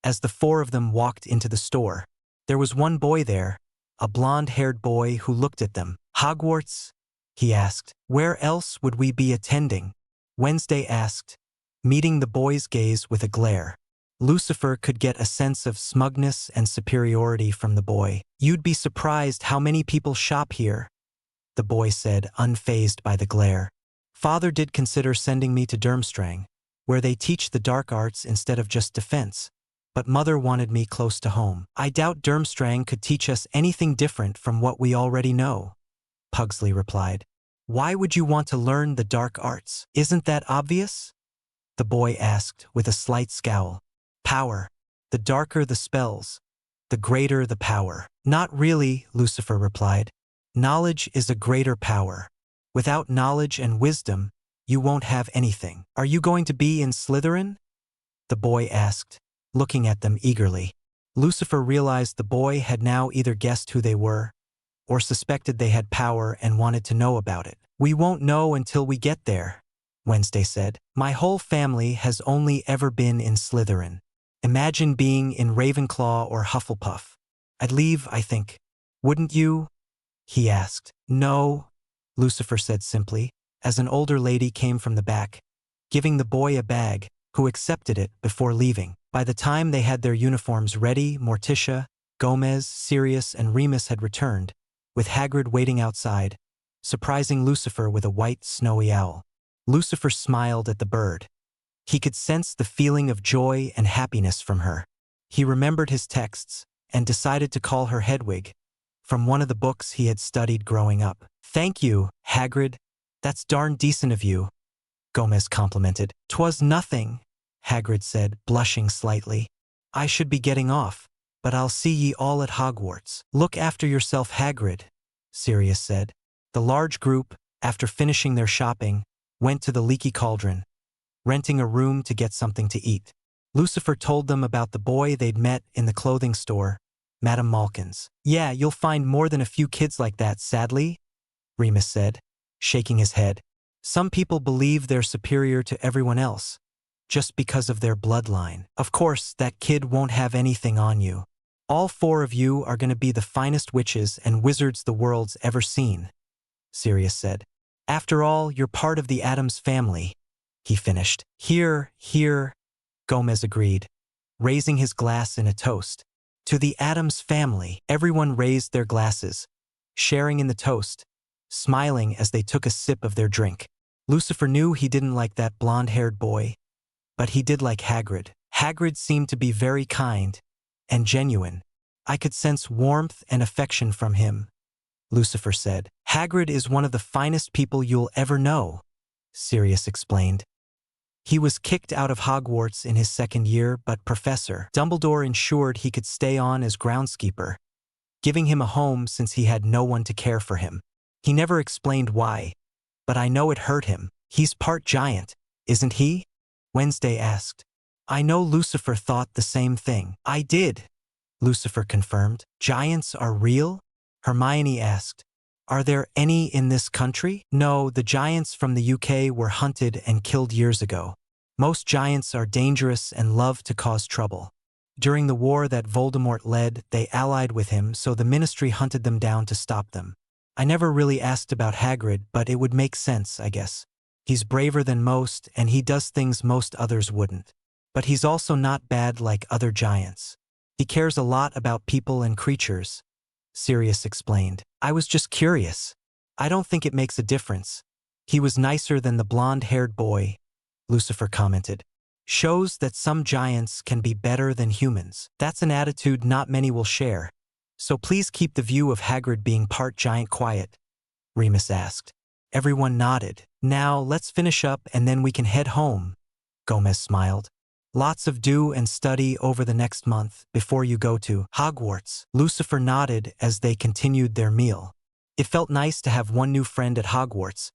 Speaker 1: as the 4 of them walked into the store. There was one boy there, a blonde-haired boy who looked at them. Hogwarts? He asked. Where else would we be attending? Wednesday asked, meeting the boy's gaze with a glare. Lucifer could get a sense of smugness and superiority from the boy. You'd be surprised how many people shop here, the boy said, unfazed by the glare. Father did consider sending me to Durmstrang, where they teach the dark arts instead of just defense, but Mother wanted me close to home. I doubt Durmstrang could teach us anything different from what we already know, Pugsley replied. Why would you want to learn the dark arts? Isn't that obvious? The boy asked with a slight scowl. Power. The darker the spells, the greater the power. Not really, Lucifer replied. Knowledge is a greater power. Without knowledge and wisdom, you won't have anything. Are you going to be in Slytherin? The boy asked, looking at them eagerly. Lucifer realized the boy had now either guessed who they were, or suspected they had power and wanted to know about it. We won't know until we get there, Wednesday said. My whole family has only ever been in Slytherin. Imagine being in Ravenclaw or Hufflepuff. I'd leave, I think. Wouldn't you? He asked. No, Lucifer said simply, as an older lady came from the back, giving the boy a bag, who accepted it before leaving. By the time they had their uniforms ready, Morticia, Gomez, Sirius, and Remus had returned, with Hagrid waiting outside, surprising Lucifer with a white, snowy owl. Lucifer smiled at the bird. He could sense the feeling of joy and happiness from her. He remembered his texts and decided to call her Hedwig, from one of the books he had studied growing up. Thank you, Hagrid. That's darn decent of you, Gomez complimented. 'Twas nothing, Hagrid said, blushing slightly. I should be getting off, but I'll see ye all at Hogwarts. Look after yourself, Hagrid, Sirius said. The large group, after finishing their shopping, went to the Leaky Cauldron, renting a room to get something to eat. Lucifer told them about the boy they'd met in the clothing store, Madame Malkin's. Yeah, you'll find more than a few kids like that, sadly, Remus said, shaking his head. Some people believe they're superior to everyone else, just because of their bloodline. Of course, that kid won't have anything on you. All 4 of you are going to be the finest witches and wizards the world's ever seen, Sirius said. After all, you're part of the Addams family, he finished. Here, here, Gomez agreed, raising his glass in a toast. To the Addams family. Everyone raised their glasses, sharing in the toast, smiling as they took a sip of their drink. Lucifer knew he didn't like that blonde-haired boy, but he did like Hagrid. Hagrid seemed to be very kind and genuine. I could sense warmth and affection from him, Lucifer said. Hagrid is one of the finest people you'll ever know, Sirius explained. He was kicked out of Hogwarts in his 2nd year, but Professor Dumbledore ensured he could stay on as groundskeeper, giving him a home since he had no one to care for him. He never explained why, but I know it hurt him. He's part giant, isn't he? Wednesday asked. I know Lucifer thought the same thing. I did, Lucifer confirmed. Giants are real? Hermione asked. Are there any in this country? No, the giants from the UK were hunted and killed years ago. Most giants are dangerous and love to cause trouble. During the war that Voldemort led, they allied with him, so the Ministry hunted them down to stop them. I never really asked about Hagrid, but it would make sense, I guess. He's braver than most, and he does things most others wouldn't. But he's also not bad like other giants. He cares a lot about people and creatures, Sirius explained. I was just curious. I don't think it makes a difference. He was nicer than the blonde-haired boy, Lucifer commented. Shows that some giants can be better than humans. That's an attitude not many will share. So please keep the view of Hagrid being part giant quiet, Remus asked. Everyone nodded. Now let's finish up and then we can head home, Gomez smiled. Lots of do and study over the next month before you go to Hogwarts. Lucifer nodded as they continued their meal. It felt nice to have one new friend at Hogwarts,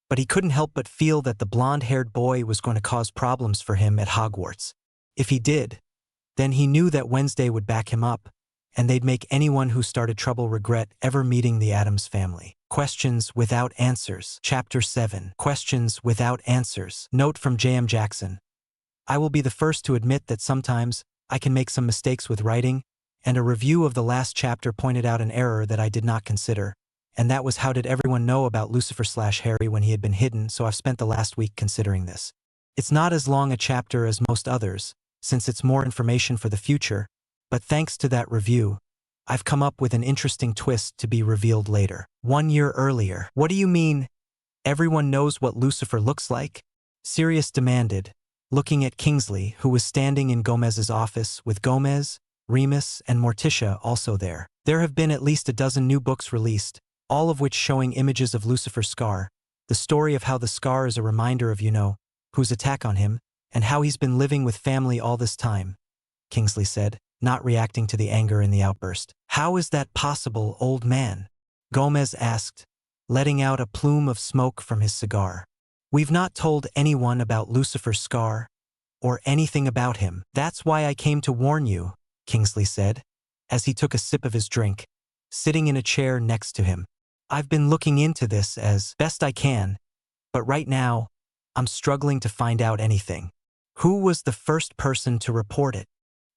Speaker 1: but he couldn't help but feel that the blonde-haired boy was going to cause problems for him at Hogwarts. If he did, then he knew that Wednesday would back him up, and they'd make anyone who started trouble regret ever meeting the Addams family. Questions without answers. Chapter 7. Questions without answers. Note from J.M. Jackson. I will be the first to admit that sometimes I can make some mistakes with writing, and a review of the last chapter pointed out an error that I did not consider, and that was how did everyone know about Lucifer/Harry when he had been hidden, so I've spent the last week considering this. It's not as long a chapter as most others, since it's more information for the future, but thanks to that review, I've come up with an interesting twist to be revealed later. 1 year earlier. What do you mean? Everyone knows what Lucifer looks like? Sirius demanded, looking at Kingsley, who was standing in Gomez's office with Gomez, Remus, and Morticia also there. There have been at least a dozen new books released, all of which showing images of Lucifer's scar, the story of how the scar is a reminder of whose attack on him, and how he's been living with family all this time, Kingsley said, not reacting to the anger in the outburst. How is that possible, old man? Gomez asked, letting out a plume of smoke from his cigar. We've not told anyone about Lucifer's scar, or anything about him. That's why I came to warn you, Kingsley said, as he took a sip of his drink, sitting in a chair next to him. I've been looking into this as best I can, but right now, I'm struggling to find out anything. Who was the first person to report it?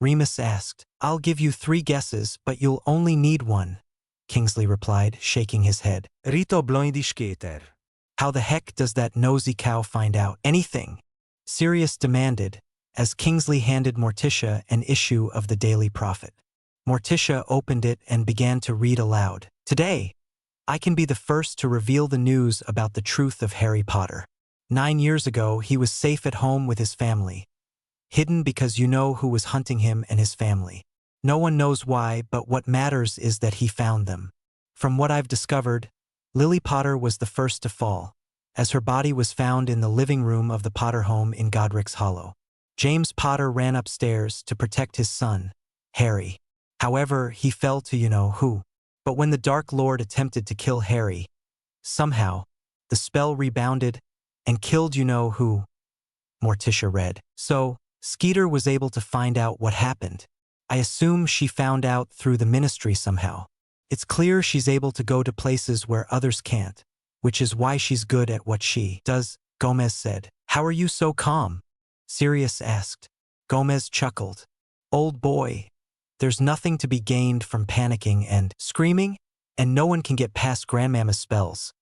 Speaker 1: Remus asked. I'll give you 3 guesses, but you'll only need one, Kingsley replied, shaking his head.
Speaker 2: Rita blindi Skeeter.
Speaker 1: How the heck does that nosy cow find out anything? Sirius demanded, as Kingsley handed Morticia an issue of the Daily Prophet. Morticia opened it and began to read aloud. Today, I can be the first to reveal the news about the truth of Harry Potter. 9 years ago, he was safe at home with his family, hidden because you know who was hunting him and his family. No one knows why, but what matters is that he found them. From what I've discovered, Lily Potter was the first to fall, as her body was found in the living room of the Potter home in Godric's Hollow. James Potter ran upstairs to protect his son, Harry. However, he fell to who. But when the Dark Lord attempted to kill Harry, somehow, the spell rebounded and killed who, Morticia read. So, Skeeter was able to find out what happened. I assume she found out through the ministry somehow. It's clear she's able to go to places where others can't, which is why she's good at what she does, Gomez said. How are you so calm? Sirius asked. Gomez chuckled. Old boy, there's nothing to be gained from panicking and screaming, and no one can get past Grandmama's spells,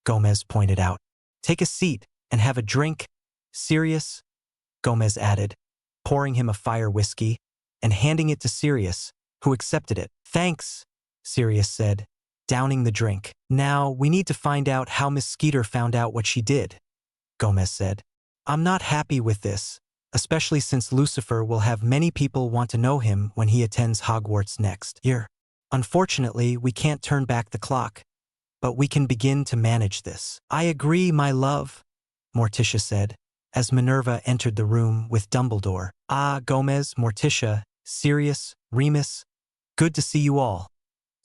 Speaker 1: Gomez pointed out. Take a seat and have a drink, Sirius, Gomez added, pouring him a fire whiskey and handing it to Sirius, who accepted it. Thanks, Sirius said, downing the drink. Now, we need to find out how Miss Skeeter found out what she did, Gomez said. I'm not happy with this, especially since Lucifer will have many people want to know him when he attends Hogwarts next year. Unfortunately, we can't turn back the clock, but we can begin to manage this. I agree, my love, Morticia said, as Minerva entered the room with Dumbledore. Ah, Gomez, Morticia, Sirius, Remus, good to see you all,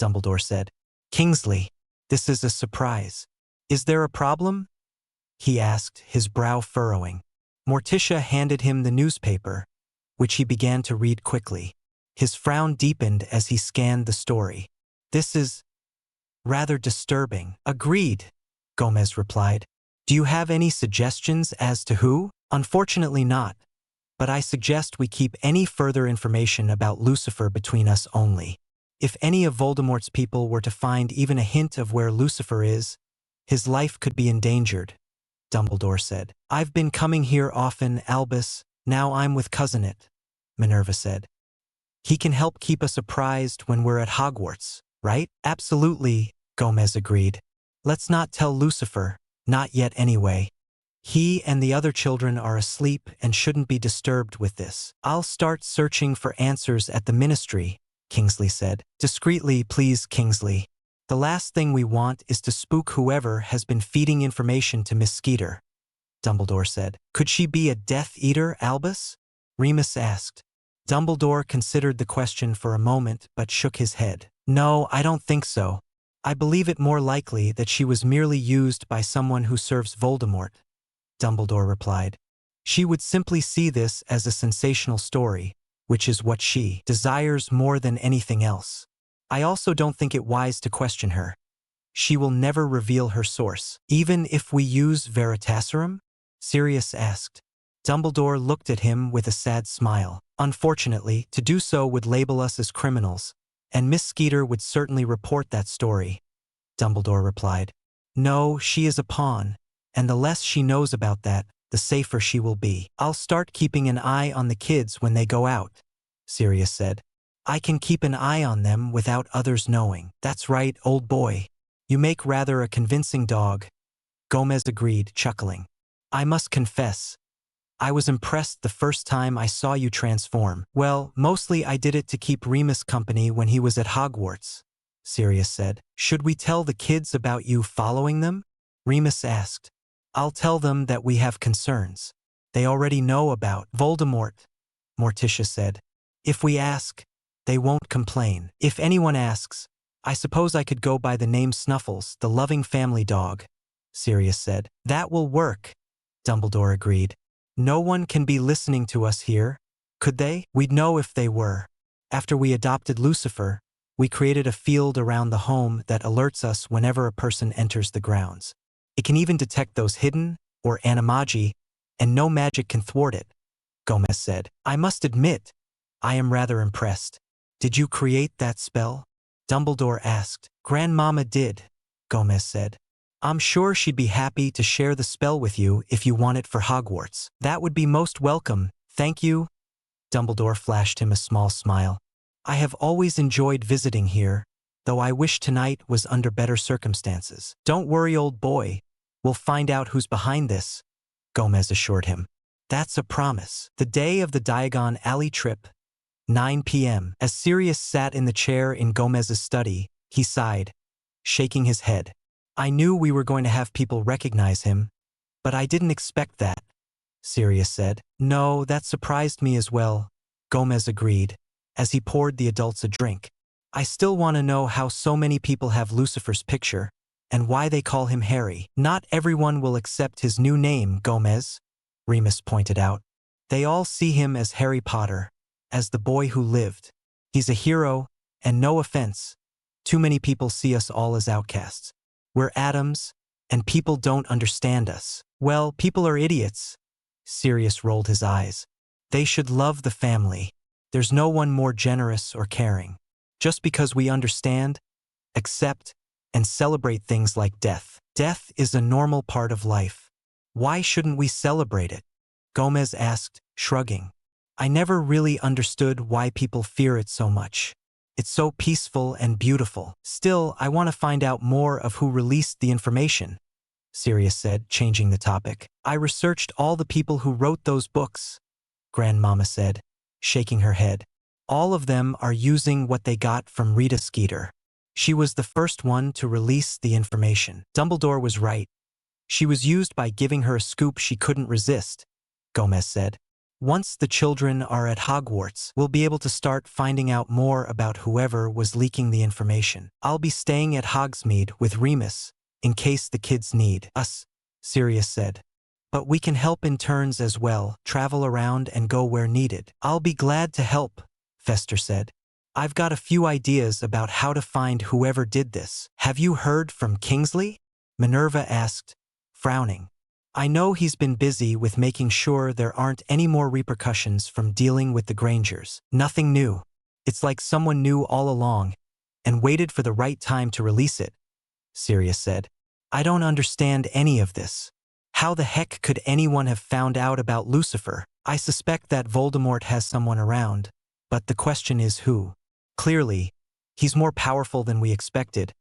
Speaker 1: Dumbledore said. Kingsley, this is a surprise. Is there a problem? He asked, his brow furrowing. Morticia handed him the newspaper, which he began to read quickly. His frown deepened as he scanned the story. This is rather disturbing. Agreed, Gomez replied. Do you have any suggestions as to who? Unfortunately not, but I suggest we keep any further information about Lucifer between us only. If any of Voldemort's people were to find even a hint of where Lucifer is, his life could be endangered, Dumbledore said. I've been coming here often, Albus, now I'm with Cousin It, Minerva said. He can help keep us apprised when we're at Hogwarts, right? Absolutely, Gomez agreed. Let's not tell Lucifer, not yet anyway. He and the other children are asleep and shouldn't be disturbed with this. I'll start searching for answers at the ministry, Kingsley said. Discreetly, please, Kingsley. The last thing we want is to spook whoever has been feeding information to Miss Skeeter, Dumbledore said. Could she be a Death Eater, Albus? Remus asked. Dumbledore considered the question for a moment but shook his head. No, I don't think so. I believe it more likely that she was merely used by someone who serves Voldemort, Dumbledore replied. She would simply see this as a sensational story, which is what she desires more than anything else. I also don't think it wise to question her. She will never reveal her source. Even if we use Veritaserum? Sirius asked. Dumbledore looked at him with a sad smile. Unfortunately, to do so would label us as criminals, and Miss Skeeter would certainly report that story, Dumbledore replied. No, she is a pawn, and the less she knows about that, the safer she will be. I'll start keeping an eye on the kids when they go out, Sirius said. I can keep an eye on them without others knowing. That's right, old boy. You make rather a convincing dog, Gomez agreed, chuckling. I must confess, I was impressed the first time I saw you transform. Well, mostly I did it to keep Remus company when he was at Hogwarts, Sirius said. Should we tell the kids about you following them? Remus asked. I'll tell them that we have concerns. They already know about Voldemort, Morticia said. If we ask, they won't complain. If anyone asks, I suppose I could go by the name Snuffles, the loving family dog, Sirius said. That will work, Dumbledore agreed. No one can be listening to us here, could they? We'd know if they were. After we adopted Lucifer, we created a field around the home that alerts us whenever a person enters the grounds. It can even detect those hidden, or animagi, and no magic can thwart it, Gomez said. I must admit, I am rather impressed. Did you create that spell? Dumbledore asked. Grandmama did, Gomez said. I'm sure she'd be happy to share the spell with you if you want it for Hogwarts. That would be most welcome, thank you. Dumbledore flashed him a small smile. I have always enjoyed visiting here, though I wish tonight was under better circumstances. Don't worry, old boy. We'll find out who's behind this, Gomez assured him. That's a promise. The day of the Diagon alley trip, 9 p.m. As Sirius sat in the chair in Gomez's study, he sighed, shaking his head. I knew we were going to have people recognize him, but I didn't expect that, Sirius said. No, that surprised me as well, Gomez agreed, as he poured the adults a drink. I still want to know how so many people have Lucifer's picture, and why they call him Harry. Not everyone will accept his new name, Gomez, Remus pointed out. They all see him as Harry Potter, as the boy who lived. He's a hero, and no offense, too many people see us all as outcasts. We're Addams, and people don't understand us. Well, people are idiots. Sirius rolled his eyes. They should love the family. There's no one more generous or caring. Just because we understand, accept, and celebrate things like death. Death is a normal part of life. Why shouldn't we celebrate it? Gomez asked, shrugging. I never really understood why people fear it so much. It's so peaceful and beautiful. Still, I want to find out more of who released the information, Sirius said, changing the topic. I researched all the people who wrote those books, Grandmama said, shaking her head. All of them are using what they got from Rita Skeeter. She was the first one to release the information. Dumbledore was right. She was used by giving her a scoop she couldn't resist, Gomez said. Once the children are at Hogwarts, we'll be able to start finding out more about whoever was leaking the information. I'll be staying at Hogsmeade with Remus, in case the kids need us, Sirius said. But we can help in turns as well, travel around and go where needed. I'll be glad to help, Fester said. I've got a few ideas about how to find whoever did this. Have you heard from Kingsley? Minerva asked, frowning. I know he's been busy with making sure there aren't any more repercussions from dealing with the Grangers. Nothing new. It's like someone knew all along and waited for the right time to release it, Sirius said. I don't understand any of this. How the heck could anyone have found out about Lucifer? I suspect that Voldemort has someone around, But the question is who? Clearly, he's more powerful than we expected.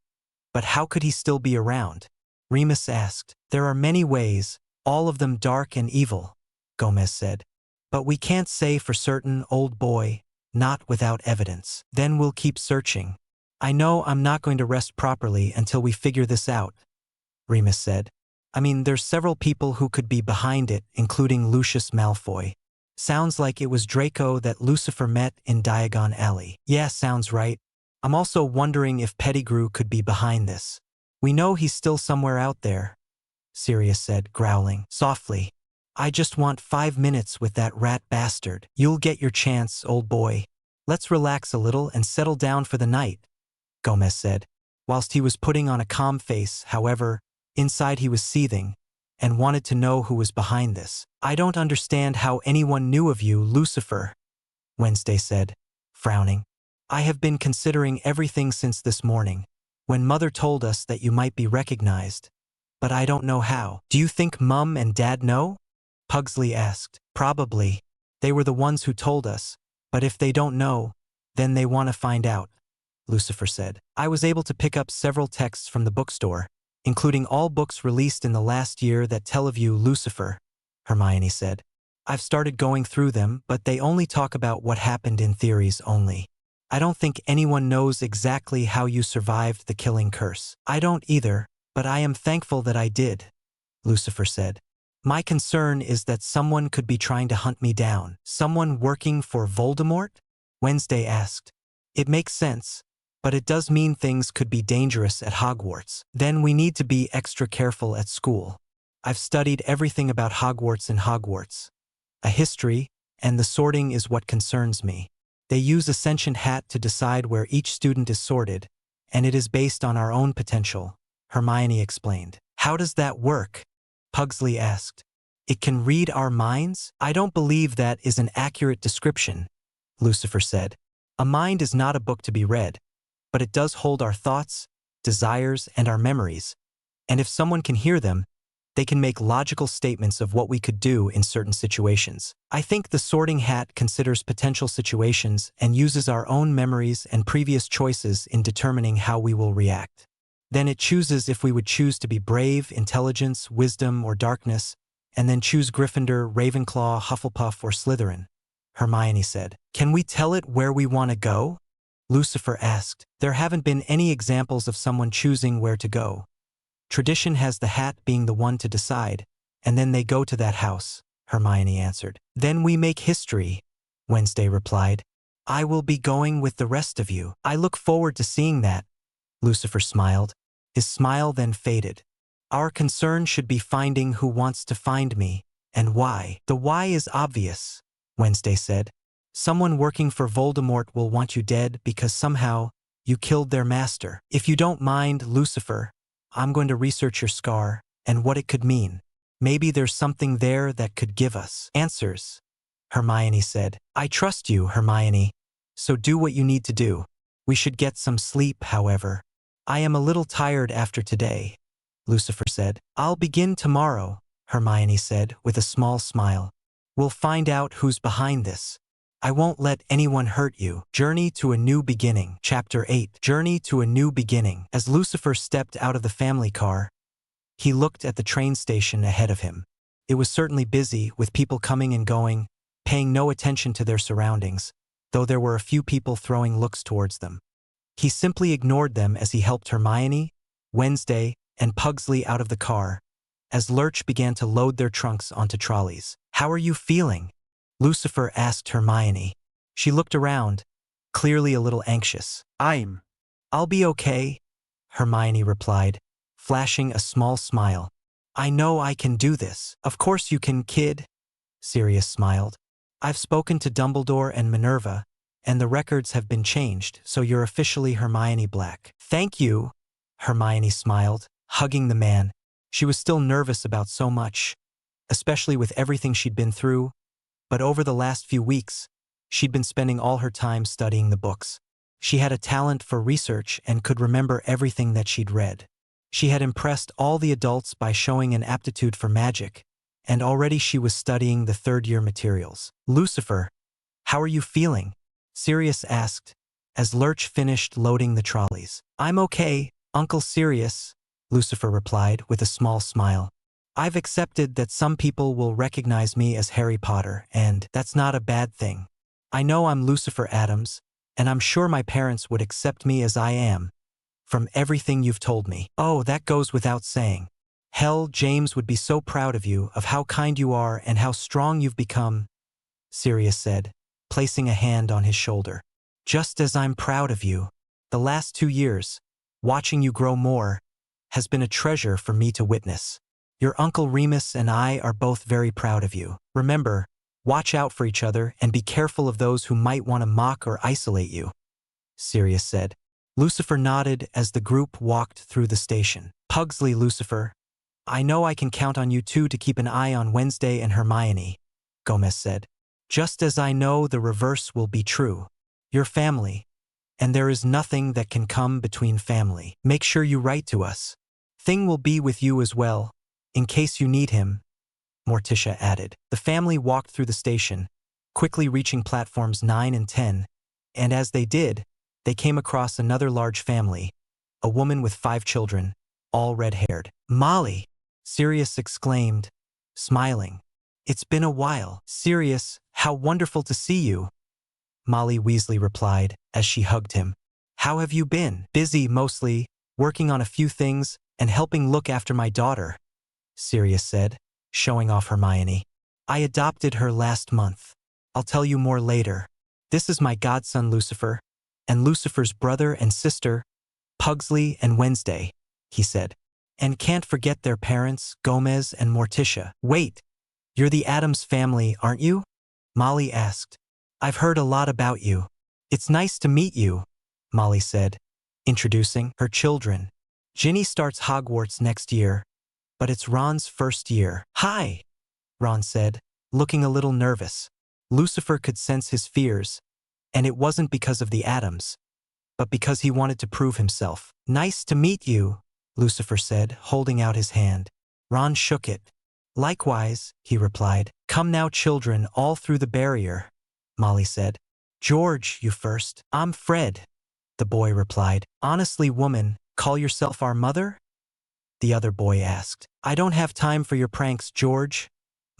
Speaker 1: But how could he still be around? Remus asked. There are many ways, all of them dark and evil, Gomez said. But we can't say for certain, old boy, not without evidence. Then we'll keep searching. I know I'm not going to rest properly until we figure this out, Remus said. I mean, there's several people who could be behind it, including Lucius Malfoy. Sounds like it was Draco that Lucifer met in Diagon Alley. Yeah, sounds right. I'm also wondering if Pettigrew could be behind this. We know he's still somewhere out there, Sirius said, growling softly. I just want 5 minutes with that rat bastard. You'll get your chance, old boy. Let's relax a little and settle down for the night, Gomez said. Whilst he was putting on a calm face, however, inside he was seething, and wanted to know who was behind this. I don't understand how anyone knew of you, Lucifer, Wednesday said, frowning. I have been considering everything since this morning, when Mother told us that you might be recognized. But I don't know how. Do you think Mum and Dad know? Pugsley asked. Probably. They were the ones who told us, but if they don't know, then they want to find out, Lucifer said. I was able to pick up several texts from the bookstore, including all books released in the last year that tell of you, Lucifer, Hermione said. I've started going through them, but they only talk about what happened in theories only. I don't think anyone knows exactly how you survived the killing curse. I don't either, but I am thankful that I did, Lucifer said. My concern is that someone could be trying to hunt me down. Someone working for Voldemort? Wednesday asked. It makes sense, but it does mean things could be dangerous at Hogwarts. Then we need to be extra careful at school. I've studied everything about Hogwarts and Hogwarts. A history, and the sorting is what concerns me. They use Ascension Hat to decide where each student is sorted, and it is based on our own potential, Hermione explained. How does that work? Pugsley asked. It can read our minds? I don't believe that is an accurate description, Lucifer said. A mind is not a book to be read, but it does hold our thoughts, desires, and our memories. And if someone can hear them, they can make logical statements of what we could do in certain situations. I think the sorting hat considers potential situations and uses our own memories and previous choices in determining how we will react. Then it chooses if we would choose to be brave, intelligence, wisdom, or darkness, and then choose Gryffindor, Ravenclaw, Hufflepuff, or Slytherin, Hermione said. Can we tell it where we want to go? Lucifer asked. There haven't been any examples of someone choosing where to go. Tradition has the hat being the one to decide, and then they go to that house, Hermione answered. Then we make history, Wednesday replied. I will be going with the rest of you. I look forward to seeing that, Lucifer smiled. His smile then faded. Our concern should be finding who wants to find me, and why. The why is obvious, Wednesday said. Someone working for Voldemort will want you dead because somehow you killed their master. If you don't mind, Lucifer, I'm going to research your scar and what it could mean. Maybe there's something there that could give us answers, Hermione said. I trust you, Hermione, so do what you need to do. We should get some sleep, however. I am a little tired after today, Lucifer said. I'll begin tomorrow, Hermione said with a small smile. We'll find out who's behind this. I won't let anyone hurt you. Journey to a New Beginning. Chapter 8. Journey to a New Beginning. As Lucifer stepped out of the family car, he looked at the train station ahead of him. It was certainly busy, with people coming and going, paying no attention to their surroundings, though there were a few people throwing looks towards them. He simply ignored them as he helped Hermione, Wednesday, and Pugsley out of the car, as Lurch began to load their trunks onto trolleys. How are you feeling? Lucifer asked Hermione. She looked around, clearly a little anxious. I'll be okay, Hermione replied, flashing a small smile. I know I can do this. Of course you can, kid, Sirius smiled. I've spoken to Dumbledore and Minerva, and the records have been changed, so you're officially Hermione Black. Thank you, Hermione smiled, hugging the man. She was still nervous about so much, especially with everything she'd been through, but over the last few weeks, she'd been spending all her time studying the books. She had a talent for research and could remember everything that she'd read. She had impressed all the adults by showing an aptitude for magic, and already she was studying the third-year materials. Lucifer, how are you feeling? Sirius asked, as Lurch finished loading the trolleys. I'm okay, Uncle Sirius, Lucifer replied with a small smile. I've accepted that some people will recognize me as Harry Potter, and that's not a bad thing. I know I'm Lucifer Addams, and I'm sure my parents would accept me as I am, from everything you've told me. Oh, that goes without saying. Hell, James would be so proud of you, of how kind you are and how strong you've become, Sirius said, placing a hand on his shoulder. Just as I'm proud of you. The last 2 years, watching you grow more, has been a treasure for me to witness. Your Uncle Remus and I are both very proud of you. Remember, watch out for each other and be careful of those who might want to mock or isolate you, Sirius said. Lucifer nodded as the group walked through the station. Pugsley, Lucifer, I know I can count on you two to keep an eye on Wednesday and Hermione, Gomez said. Just as I know the reverse will be true. You're family, and there is nothing that can come between family. Make sure you write to us. Thing will be with you as well, in case you need him, Morticia added. The family walked through the station, quickly reaching platforms 9 and 10, and as they did, they came across another large family, a woman with 5 children, all red-haired. Molly, Sirius exclaimed, smiling. It's been a while. Sirius, how wonderful to see you, Molly Weasley replied as she hugged him. How have you been? Busy, mostly, working on a few things and helping look after my daughter, Sirius said, showing off Hermione. I adopted her last month. I'll tell you more later. This is my godson Lucifer, and Lucifer's brother and sister, Pugsley and Wednesday, he said. And can't forget their parents, Gomez and Morticia. Wait, you're the Addams family, aren't you? Molly asked. I've heard a lot about you. It's nice to meet you, Molly said, introducing her children. Ginny starts Hogwarts next year, but it's Ron's first year. Hi, Ron said, looking a little nervous. Lucifer could sense his fears, and it wasn't because of the Addams, but because he wanted to prove himself. Nice to meet you, Lucifer said, holding out his hand. Ron shook it. Likewise, he replied. Come now, children, all through the barrier, Molly said. George, you first. I'm Fred, the boy replied. Honestly, woman, call yourself our mother? The other boy asked. I don't have time for your pranks, George,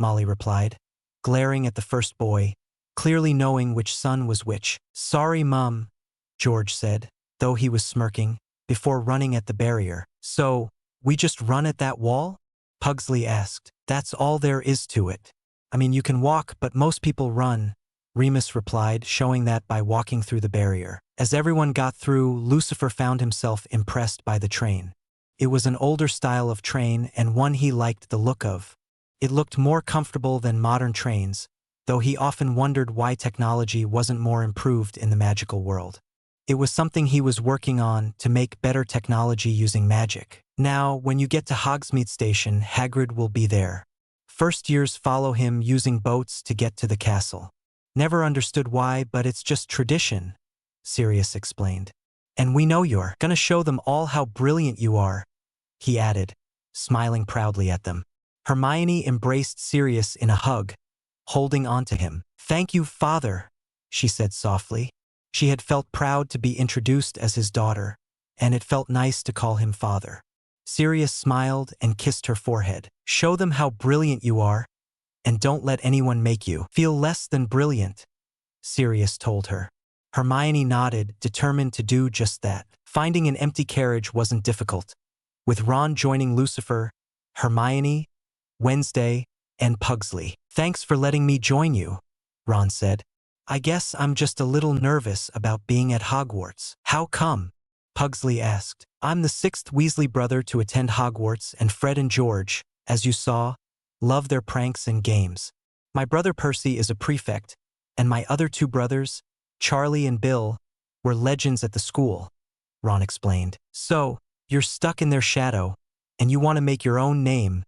Speaker 1: Molly replied, glaring at the first boy, clearly knowing which son was which. Sorry, Mum, George said, though he was smirking, before running at the barrier. So, we just run at that wall? Pugsley asked. That's all there is to it. I mean, you can walk, but most people run, Remus replied, showing that by walking through the barrier. As everyone got through, Lucifer found himself impressed by the train. It was an older style of train and one he liked the look of. It looked more comfortable than modern trains, though he often wondered why technology wasn't more improved in the magical world. It was something he was working on to make better technology using magic. Now, when you get to Hogsmeade Station, Hagrid will be there. First years follow him using boats to get to the castle. Never understood why, but it's just tradition, Sirius explained. And we know you're gonna show them all how brilliant you are, he added, smiling proudly at them. Hermione embraced Sirius in a hug, holding on to him. Thank you, Father, she said softly. She had felt proud to be introduced as his daughter, and it felt nice to call him father. Sirius smiled and kissed her forehead. Show them how brilliant you are, and don't let anyone make you feel less than brilliant, Sirius told her. Hermione nodded, determined to do just that. Finding an empty carriage wasn't difficult, with Ron joining Lucifer, Hermione, Wednesday, and Pugsley. Thanks for letting me join you, Ron said. I guess I'm just a little nervous about being at Hogwarts. How come? Pugsley asked. I'm the 6th Weasley brother to attend Hogwarts, and Fred and George, as you saw, love their pranks and games. My brother Percy is a prefect, and my other 2 brothers, Charlie and Bill, were legends at the school, Ron explained. So, you're stuck in their shadow, and you want to make your own name,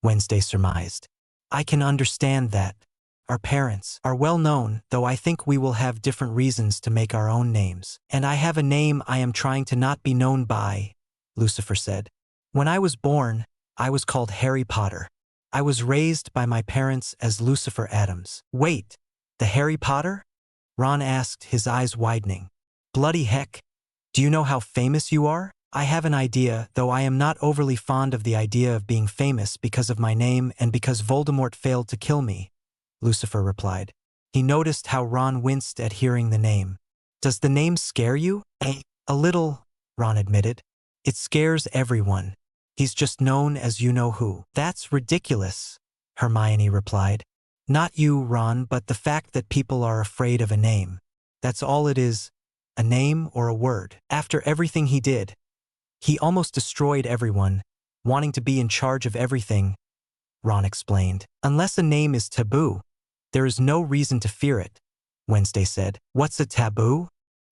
Speaker 1: Wednesday surmised. I can understand that. Our parents are well known, though I think we will have different reasons to make our own names. And I have a name I am trying to not be known by, Lucifer said. When I was born, I was called Harry Potter. I was raised by my parents as Lucifer Addams. Wait, the Harry Potter? Ron asked, his eyes widening. Bloody heck. Do you know how famous you are? I have an idea, though I am not overly fond of the idea of being famous because of my name and because Voldemort failed to kill me, Lucifer replied. He noticed how Ron winced at hearing the name. Does the name scare you? A little, Ron admitted. It scares everyone. He's just known as you-know-who. That's ridiculous, Hermione replied. Not you, Ron, but the fact that people are afraid of a name. That's all it is, a name or a word. After everything he did, he almost destroyed everyone, wanting to be in charge of everything, Ron explained. Unless a name is taboo, there is no reason to fear it, Wednesday said. What's a taboo?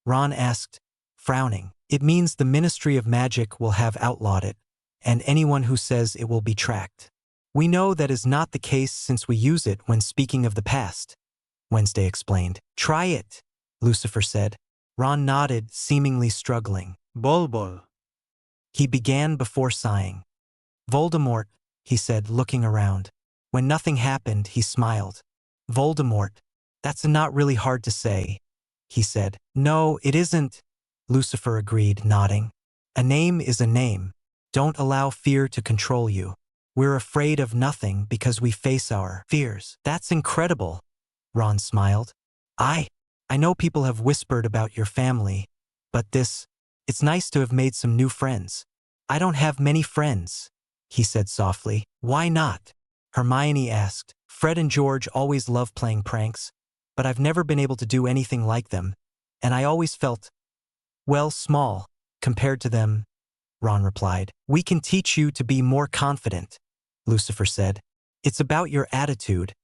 Speaker 1: Ron asked, frowning. It means the Ministry of Magic will have outlawed it, and anyone who says it will be tracked. We know that is not the case since we use it when speaking of the past, Wednesday explained. Try it, Lucifer said. Ron nodded, seemingly struggling.
Speaker 2: Bol.
Speaker 1: He began before sighing. Voldemort, he said, looking around. When nothing happened, he smiled. Voldemort, that's not really hard to say, he said. No, it isn't, Lucifer agreed, nodding. A name is a name. Don't allow fear to control you. We're afraid of nothing because we face our fears. That's incredible, Ron smiled. I know people have whispered about your family, but it's nice to have made some new friends. I don't have many friends, he said softly. Why not? Hermione asked. Fred and George always love playing pranks, but I've never been able to do anything like them, and I always felt, well, small, compared to them, Ron replied. We can teach you to be more confident, Lucifer said. It's about your attitude,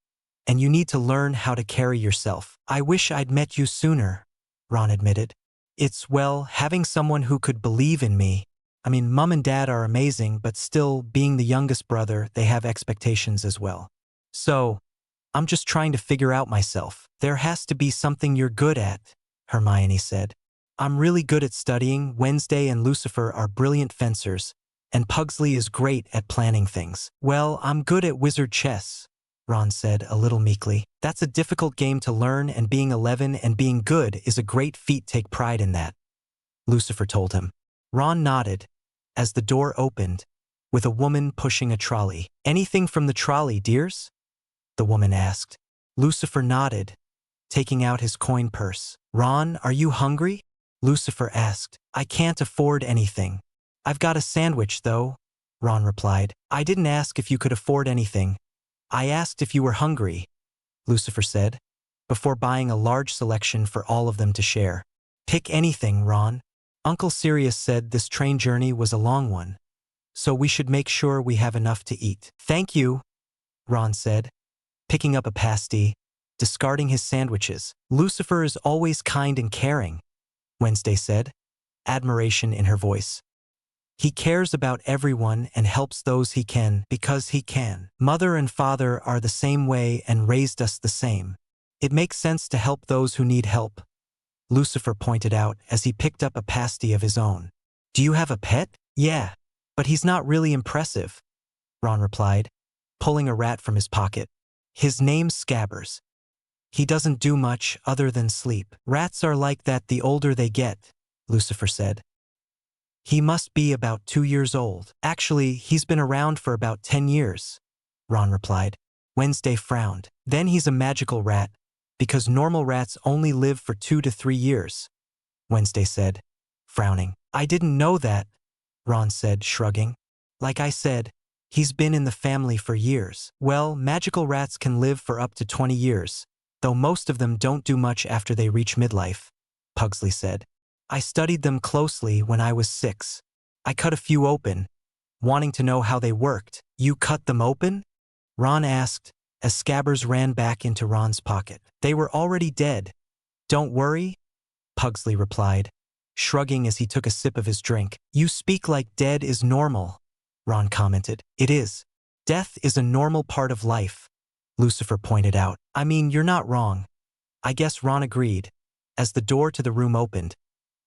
Speaker 1: and you need to learn how to carry yourself. I wish I'd met you sooner, Ron admitted. It's, well, having someone who could believe in me. I mean, Mom and Dad are amazing, but still, being the youngest brother, they have expectations as well. So, I'm just trying to figure out myself. There has to be something you're good at, Hermione said. I'm really good at studying. Wednesday and Lucifer are brilliant fencers, and Pugsley is great at planning things. Well, I'm good at wizard chess, Ron said a little meekly. That's a difficult game to learn, and being 11 and being good is a great feat. Take pride in that, Lucifer told him. Ron nodded as the door opened, with a woman pushing a trolley. Anything from the trolley, dears? The woman asked. Lucifer nodded, taking out his coin purse. Ron, are you hungry? Lucifer asked. I can't afford anything. I've got a sandwich, though, Ron replied. I didn't ask if you could afford anything. I asked if you were hungry, Lucifer said, before buying a large selection for all of them to share. Pick anything, Ron. Uncle Sirius said this train journey was a long one, so we should make sure we have enough to eat. Thank you, Ron said, picking up a pasty, discarding his sandwiches. Lucifer is always kind and caring, Wednesday said, admiration in her voice. He cares about everyone and helps those he can because he can. Mother and father are the same way and raised us the same. It makes sense to help those who need help, Lucifer pointed out as he picked up a pasty of his own. Do you have a pet? Yeah, but he's not really impressive, Ron replied, pulling a rat from his pocket. His name's Scabbers. He doesn't do much other than sleep. Rats are like that the older they get, Lucifer said. He must be about 2 years old. Actually, he's been around for about 10 years, Ron replied. Wednesday frowned. Then he's a magical rat, because normal rats only live for 2 to 3 years, Wednesday said, frowning. I didn't know that, Ron said, shrugging. Like I said, he's been in the family for years. Well, magical rats can live for up to 20 years, though most of them don't do much after they reach midlife, Pugsley said. I studied them closely when I was 6. I cut a few open, wanting to know how they worked. You cut them open? Ron asked, as Scabbers ran back into Ron's pocket. They were already dead. Don't worry, Pugsley replied, shrugging as he took a sip of his drink. You speak like dead is normal, Ron commented. It is. Death is a normal part of life, Lucifer pointed out. I mean, you're not wrong. I guess Ron agreed, as the door to the room opened,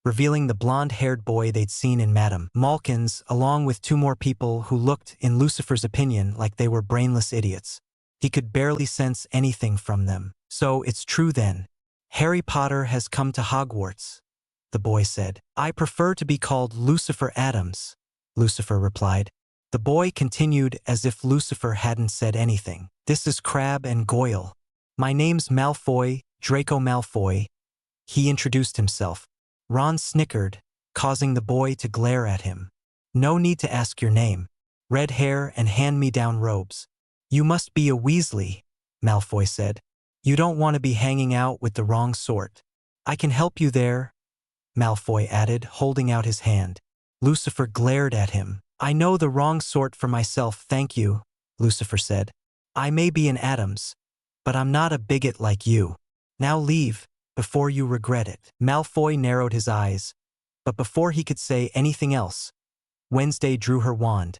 Speaker 1: revealing the blonde-haired boy they'd seen in Madame Malkin's, along with 2 more people who looked, in Lucifer's opinion, like they were brainless idiots. He could barely sense anything from them. So it's true then, Harry Potter has come to Hogwarts, the boy said. I prefer to be called Lucifer Addams, Lucifer replied. The boy continued as if Lucifer hadn't said anything. This is Crabbe and Goyle. My name's Malfoy, Draco Malfoy. He introduced himself. Ron snickered, causing the boy to glare at him. No need to ask your name. Red hair and hand-me-down robes. You must be a Weasley, Malfoy said. You don't want to be hanging out with the wrong sort. I can help you there, Malfoy added, holding out his hand. Lucifer glared at him. I know the wrong sort for myself, thank you, Lucifer said. I may be an Addams, but I'm not a bigot like you. Now leave, before you regret it. Malfoy narrowed his eyes, but before he could say anything else, Wednesday drew her wand,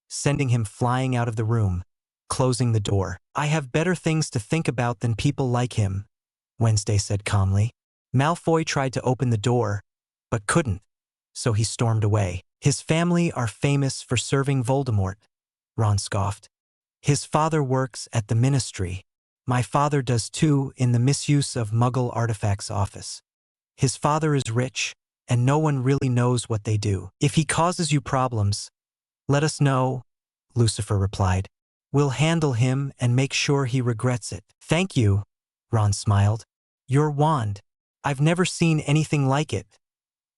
Speaker 1: sending him flying out of the room, closing the door. I have better things to think about than people like him, Wednesday said calmly. Malfoy tried to open the door, but couldn't, so he stormed away. His family are famous for serving Voldemort, Ron scoffed. His father works at the Ministry. My father does too in the misuse of Muggle artifacts office. His father is rich, and no one really knows what they do. If he causes you problems, let us know, Lucifer replied. We'll handle him and make sure he regrets it. Thank you, Ron smiled. Your wand. I've never seen anything like it,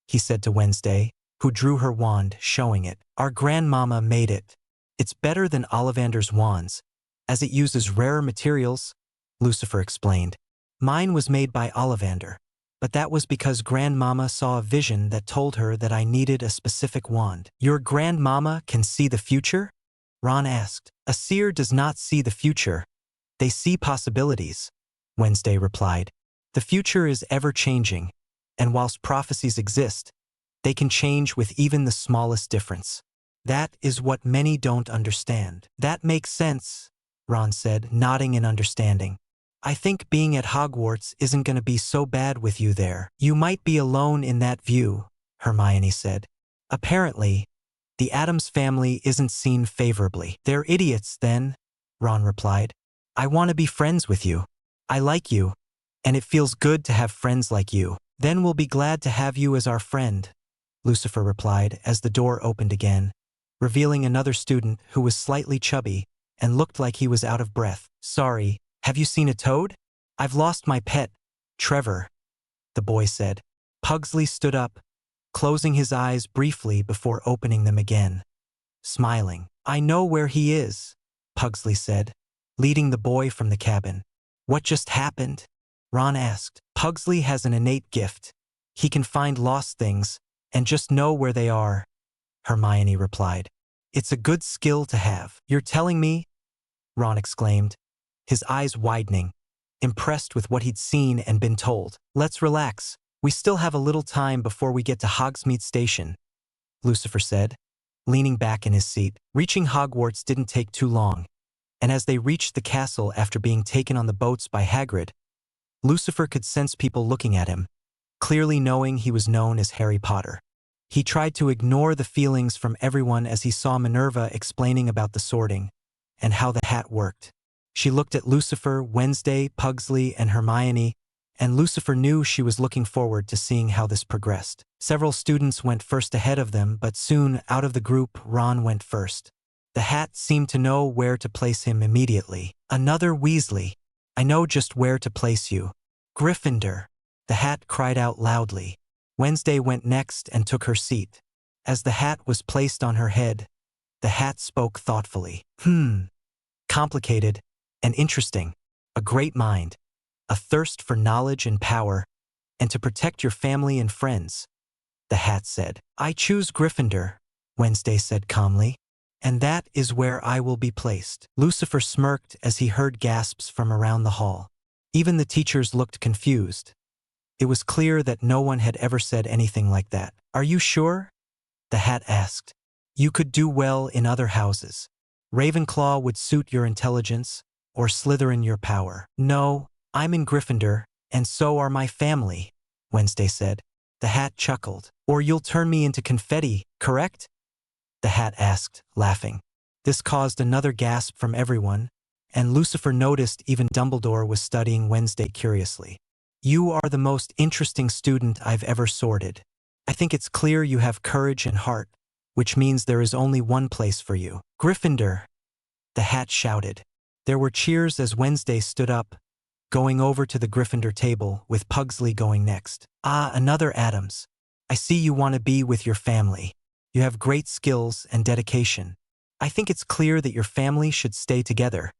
Speaker 1: he said to Wednesday, who drew her wand, showing it. Our grandmama made it. It's better than Ollivander's wands, as it uses rarer materials, Lucifer explained. Mine was made by Ollivander, but that was because grandmama saw a vision that told her that I needed a specific wand. Your grandmama can see the future? Ron asked. A seer does not see the future. They see possibilities, Wednesday replied. The future is ever-changing, and whilst prophecies exist, they can change with even the smallest difference. That is what many don't understand. That makes sense, Ron said, nodding in understanding. I think being at Hogwarts isn't going to be so bad with you there. You might be alone in that view, Hermione said. Apparently, the Addams family isn't seen favorably. They're idiots, then, Ron replied. I want to be friends with you. I like you, and it feels good to have friends like you. Then we'll be glad to have you as our friend, Lucifer replied as the door opened again, revealing another student who was slightly chubby and looked like he was out of breath. Sorry, have you seen a toad? I've lost my pet, Trevor, the boy said. Pugsley stood up, closing his eyes briefly before opening them again, smiling. I know where he is, Pugsley said, leading the boy from the cabin. What just happened? Ron asked. Pugsley has an innate gift. He can find lost things and just know where they are, Hermione replied. It's a good skill to have. You're telling me? Ron exclaimed, his eyes widening, impressed with what he'd seen and been told. Let's relax. We still have a little time before we get to Hogsmeade Station, Lucifer said, leaning back in his seat. Reaching Hogwarts didn't take too long, and as they reached the castle after being taken on the boats by Hagrid, Lucifer could sense people looking at him, clearly knowing he was known as Harry Potter. He tried to ignore the feelings from everyone as he saw Minerva explaining about the sorting and how the hat worked. She looked at Lucifer, Wednesday, Pugsley, and Hermione, and Lucifer knew she was looking forward to seeing how this progressed. Several students went first ahead of them, but soon, out of the group, Ron went first. The hat seemed to know where to place him immediately. Another Weasley. I know just where to place you. Gryffindor. The hat cried out loudly. Wednesday went next and took her seat. As the hat was placed on her head, the hat spoke thoughtfully. Complicated and interesting. A great mind. A thirst for knowledge and power, and to protect your family and friends, the hat said. I choose Gryffindor, Wednesday said calmly, and that is where I will be placed. Lucifer smirked as he heard gasps from around the hall. Even the teachers looked confused. It was clear that no one had ever said anything like that. Are you sure? The hat asked. You could do well in other houses. Ravenclaw would suit your intelligence, or Slytherin your power. No, I'm in Gryffindor, and so are my family, Wednesday said. The hat chuckled. Or you'll turn me into confetti, correct? The hat asked, laughing. This caused another gasp from everyone, and Lucifer noticed even Dumbledore was studying Wednesday curiously. You are the most interesting student I've ever sorted. I think it's clear you have courage and heart, which means there is only one place for you. Gryffindor, the hat shouted. There were cheers as Wednesday stood up, going over to the Gryffindor table, with Pugsley going next. Ah, another Addams. I see you want to be with your family. You have great skills and dedication. I think it's clear that your family should stay together,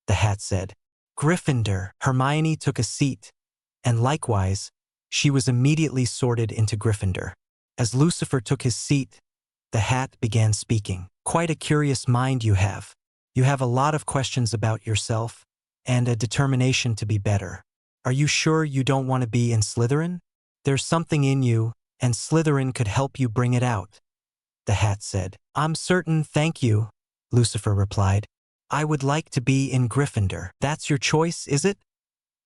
Speaker 1: the hat said. Gryffindor. Hermione took a seat, and likewise, she was immediately sorted into Gryffindor. As Lucifer took his seat, the hat began speaking. Quite a curious mind you have. You have a lot of questions about yourself, and a determination to be better. Are you sure you don't want to be in Slytherin? There's something in you, and Slytherin could help you bring it out, the hat said. I'm certain, thank you, Lucifer replied. I would like to be in Gryffindor. That's your choice, is it?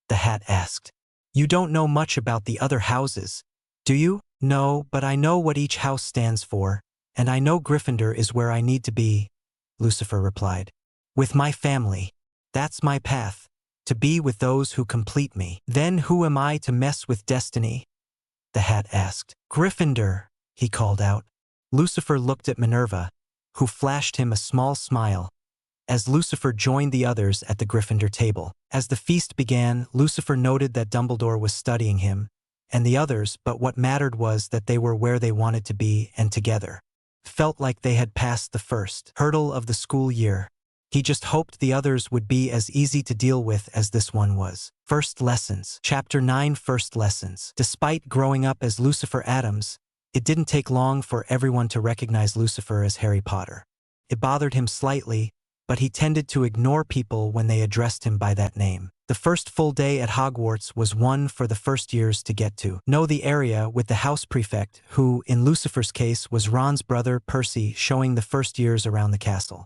Speaker 1: The hat asked. You don't know much about the other houses, do you? No, but I know what each house stands for, and I know Gryffindor is where I need to be, Lucifer replied. With my family. That's my path, to be with those who complete me. Then who am I to mess with destiny? The hat asked. Gryffindor, he called out. Lucifer looked at Minerva, who flashed him a small smile, as Lucifer joined the others at the Gryffindor table. As the feast began, Lucifer noted that Dumbledore was studying him, and the others, but what mattered was that they were where they wanted to be and together. Felt like they had passed the first hurdle of the school year. He just hoped the others would be as easy to deal with as this one was. First Lessons. Chapter 9. First Lessons. Despite growing up as Lucifer Addams, it didn't take long for everyone to recognize Lucifer as Harry Potter. It bothered him slightly, but he tended to ignore people when they addressed him by that name. The first full day at Hogwarts was one for the first years to get to know the area, with the house prefect, who, in Lucifer's case, was Ron's brother Percy, showing the first years around the castle.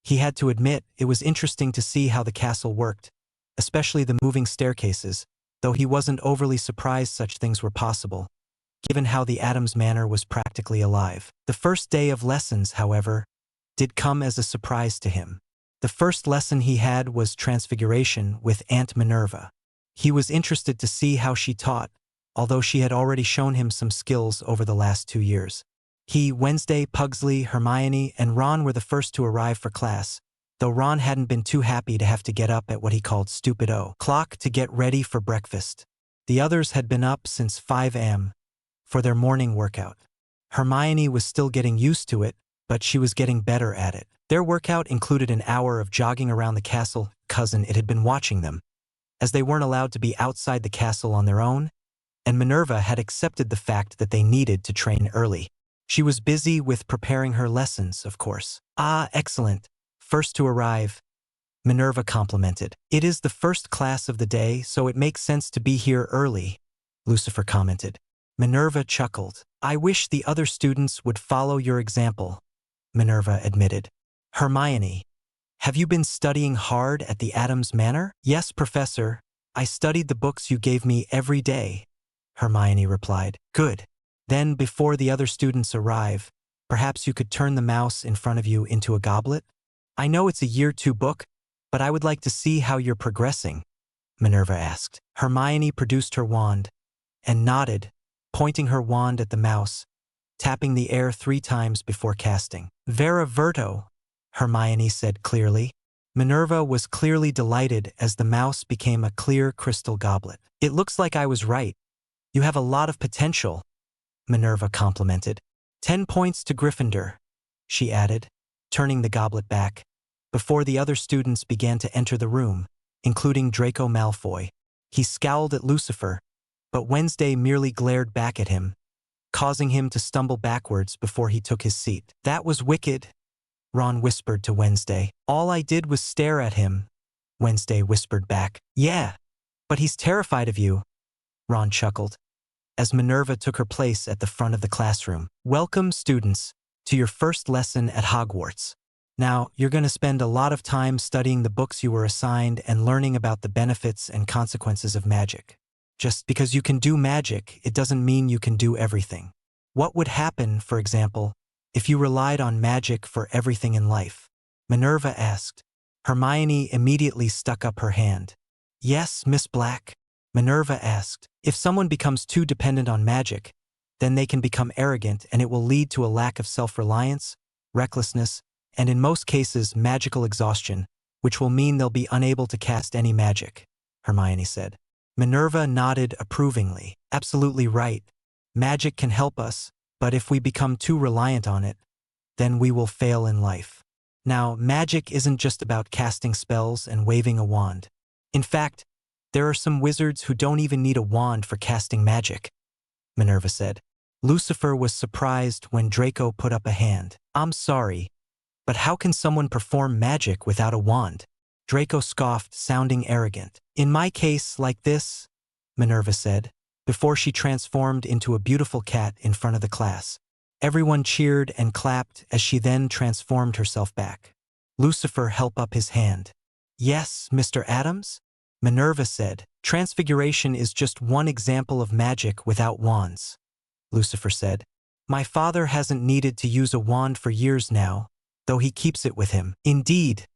Speaker 1: He had to admit it was interesting to see how the castle worked, especially the moving staircases, though he wasn't overly surprised such things were possible, given how the Addams Manor was practically alive. The first day of lessons, however, did come as a surprise to him. The first lesson he had was Transfiguration with Aunt Minerva. He was interested to see how she taught, although she had already shown him some skills over the last 2 years. He, Wednesday, Pugsley, Hermione, and Ron were the first to arrive for class, though Ron hadn't been too happy to have to get up at what he called stupid o'clock to get ready for breakfast. The others had been up since 5 a.m. for their morning workout. Hermione was still getting used to it, but she was getting better at it. Their workout included an hour of jogging around the castle. Cousin It had been watching them, as they weren't allowed to be outside the castle on their own, and Minerva had accepted the fact that they needed to train early. She was busy with preparing her lessons, of course. Ah, excellent. First to arrive, Minerva complimented. It is the first class of the day, so it makes sense to be here early, Lucifer commented. Minerva chuckled. I wish the other students would follow your example, Minerva admitted. Hermione, have you been studying hard at the Addams Manor? Yes, Professor. I studied the books you gave me every day, Hermione replied. Good. Then, before the other students arrive, perhaps you could turn the mouse in front of you into a goblet? I know it's a Year 2 book, but I would like to see how you're progressing, Minerva asked. Hermione produced her wand and nodded, pointing her wand at the mouse, tapping the air 3 times before casting. Vera Verto, Hermione said clearly. Minerva was clearly delighted as the mouse became a clear crystal goblet. It looks like I was right. You have a lot of potential, Minerva complimented. 10 points to Gryffindor, she added, turning the goblet back, before the other students began to enter the room, including Draco Malfoy. He scowled at Lucifer, but Wednesday merely glared back at him, causing him to stumble backwards before he took his seat. That was wicked, Ron whispered to Wednesday. All I did was stare at him, Wednesday whispered back. Yeah, but he's terrified of you, Ron chuckled, as Minerva took her place at the front of the classroom. Welcome, students, to your first lesson at Hogwarts. Now, you're going to spend a lot of time studying the books you were assigned and learning about the benefits and consequences of magic. Just because you can do magic, it doesn't mean you can do everything. What would happen, for example, if you relied on magic for everything in life? Minerva asked. Hermione immediately stuck up her hand. Yes, Miss Black. Minerva asked. If someone becomes too dependent on magic, then they can become arrogant and it will lead to a lack of self-reliance, recklessness, and in most cases magical exhaustion, which will mean they'll be unable to cast any magic, Hermione said. Minerva nodded approvingly. Absolutely right. Magic can help us, but if we become too reliant on it, then we will fail in life. Now, magic isn't just about casting spells and waving a wand. In fact, there are some wizards who don't even need a wand for casting magic, Minerva said. Lucifer was surprised when Draco put up a hand. I'm sorry, but how can someone perform magic without a wand? Draco scoffed, sounding arrogant. In my case, like this, Minerva said, before she transformed into a beautiful cat in front of the class. Everyone cheered and clapped as she then transformed herself back. Lucifer held up his hand. Yes, Mr. Addams? Minerva said. Transfiguration is just one example of magic without wands, Lucifer said. My father hasn't needed to use a wand for years now, though he keeps it with him. Indeed,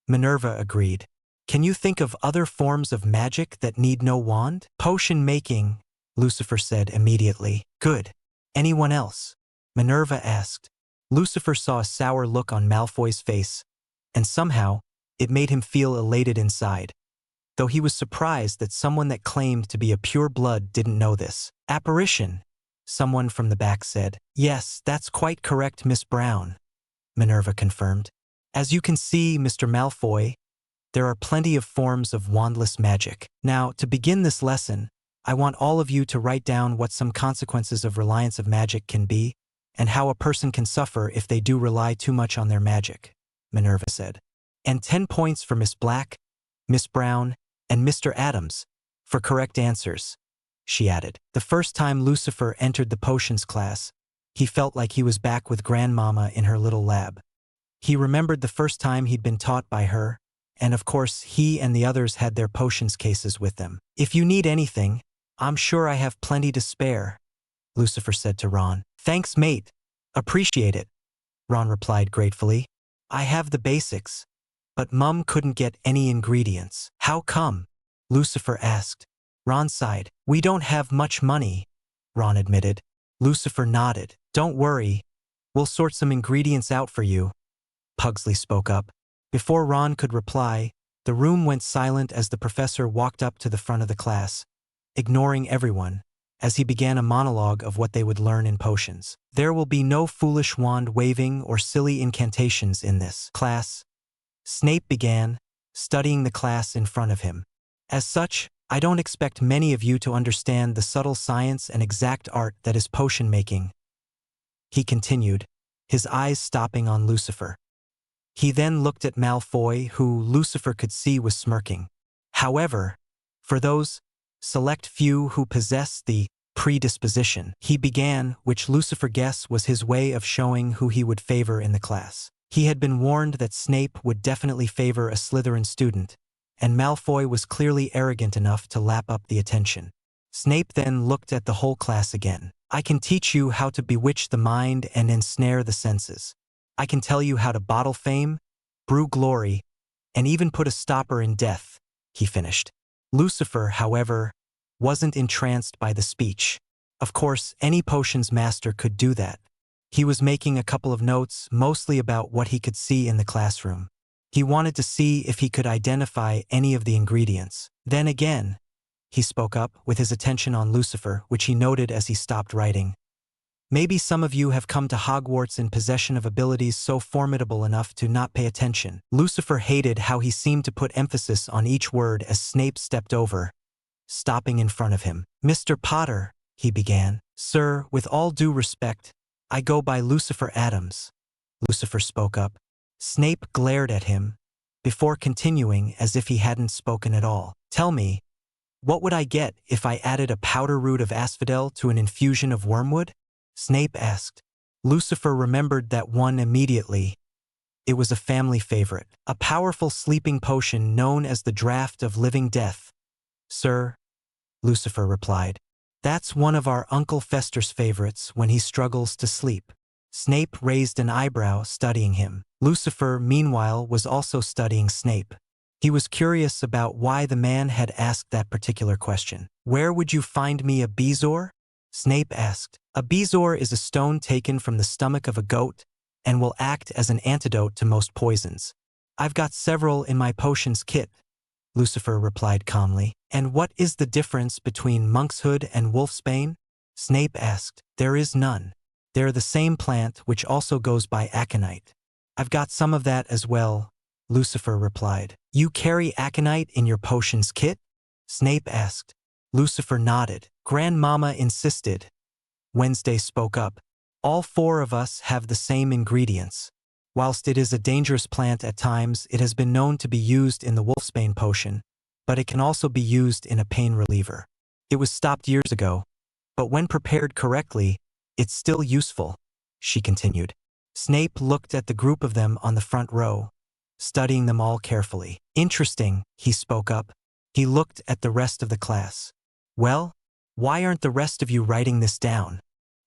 Speaker 1: Minerva agreed. Can you think of other forms of magic that need no wand? Potion making, Lucifer said immediately. Good. Anyone else? Minerva asked. Lucifer saw a sour look on Malfoy's face, and somehow, it made him feel elated inside, though he was surprised that someone that claimed to be a pure blood didn't know this. Apparition, someone from the back said. Yes, that's quite correct, Miss Brown, Minerva confirmed. As you can see, Mr. Malfoy, there are plenty of forms of wandless magic. Now, to begin this lesson, I want all of you to write down what some consequences of reliance of magic can be, and how a person can suffer if they do rely too much on their magic, Minerva said. And 10 points for Miss Black, Miss Brown, and Mr. Addams for correct answers, she added. The first time Lucifer entered the potions class, he felt like he was back with Grandmama in her little lab. He remembered the first time he'd been taught by her, and of course he and the others had their potions cases with them. If you need anything, I'm sure I have plenty to spare, Lucifer said to Ron. Thanks, mate. Appreciate it, Ron replied gratefully. I have the basics, but Mum couldn't get any ingredients. How come? Lucifer asked. Ron sighed. We don't have much money, Ron admitted. Lucifer nodded. Don't worry, we'll sort some ingredients out for you, Pugsley spoke up. Before Ron could reply, the room went silent as the professor walked up to the front of the class, ignoring everyone, as he began a monologue of what they would learn in potions. There will be no foolish wand waving or silly incantations in this class, Snape began, studying the class in front of him. As such, I don't expect many of you to understand the subtle science and exact art that is potion making, he continued, his eyes stopping on Lucifer. He then looked at Malfoy, who Lucifer could see was smirking. However, for those select few who possess the predisposition, he began, which Lucifer guessed was his way of showing who he would favor in the class. He had been warned that Snape would definitely favor a Slytherin student, and Malfoy was clearly arrogant enough to lap up the attention. Snape then looked at the whole class again. I can teach you how to bewitch the mind and ensnare the senses. I can tell you how to bottle fame, brew glory, and even put a stopper in death, he finished. Lucifer, however, wasn't entranced by the speech. Of course, any potions master could do that. He was making a couple of notes, mostly about what he could see in the classroom. He wanted to see if he could identify any of the ingredients. Then again, he spoke up, with his attention on Lucifer, which he noted as he stopped writing. Maybe some of you have come to Hogwarts in possession of abilities so formidable enough to not pay attention. Lucifer hated how he seemed to put emphasis on each word as Snape stepped over, stopping in front of him. Mr. Potter, he began. Sir, with all due respect, I go by Lucifer Addams, Lucifer spoke up. Snape glared at him, before continuing as if he hadn't spoken at all. Tell me, what would I get if I added a powder root of asphodel to an infusion of wormwood? Snape asked. Lucifer remembered that one immediately. It was a family favorite, a powerful sleeping potion known as the Draught of Living Death. Sir, Lucifer replied. That's one of our Uncle Fester's favorites when he struggles to sleep. Snape raised an eyebrow, studying him. Lucifer, meanwhile, was also studying Snape. He was curious about why the man had asked that particular question. "Where would you find me a bezoar?" Snape asked. "A bezoar is a stone taken from the stomach of a goat and will act as an antidote to most poisons. I've got several in my potions kit," Lucifer replied calmly. "And what is the difference between monkshood and wolfsbane?" Snape asked. "There is none. They're the same plant, which also goes by aconite." "I've got some of that as well," Lucifer replied. "You carry aconite in your potions kit?" Snape asked. Lucifer nodded. "Grandmama insisted." Wednesday spoke up. "All four of us have the same ingredients. Whilst it is a dangerous plant at times, it has been known to be used in the wolfsbane potion, but it can also be used in a pain reliever. It was stopped years ago, but when prepared correctly, it's still useful," she continued. Snape looked at the group of them on the front row, studying them all carefully. "Interesting," he spoke up. He looked at the rest of the class. "Well, why aren't the rest of you writing this down?"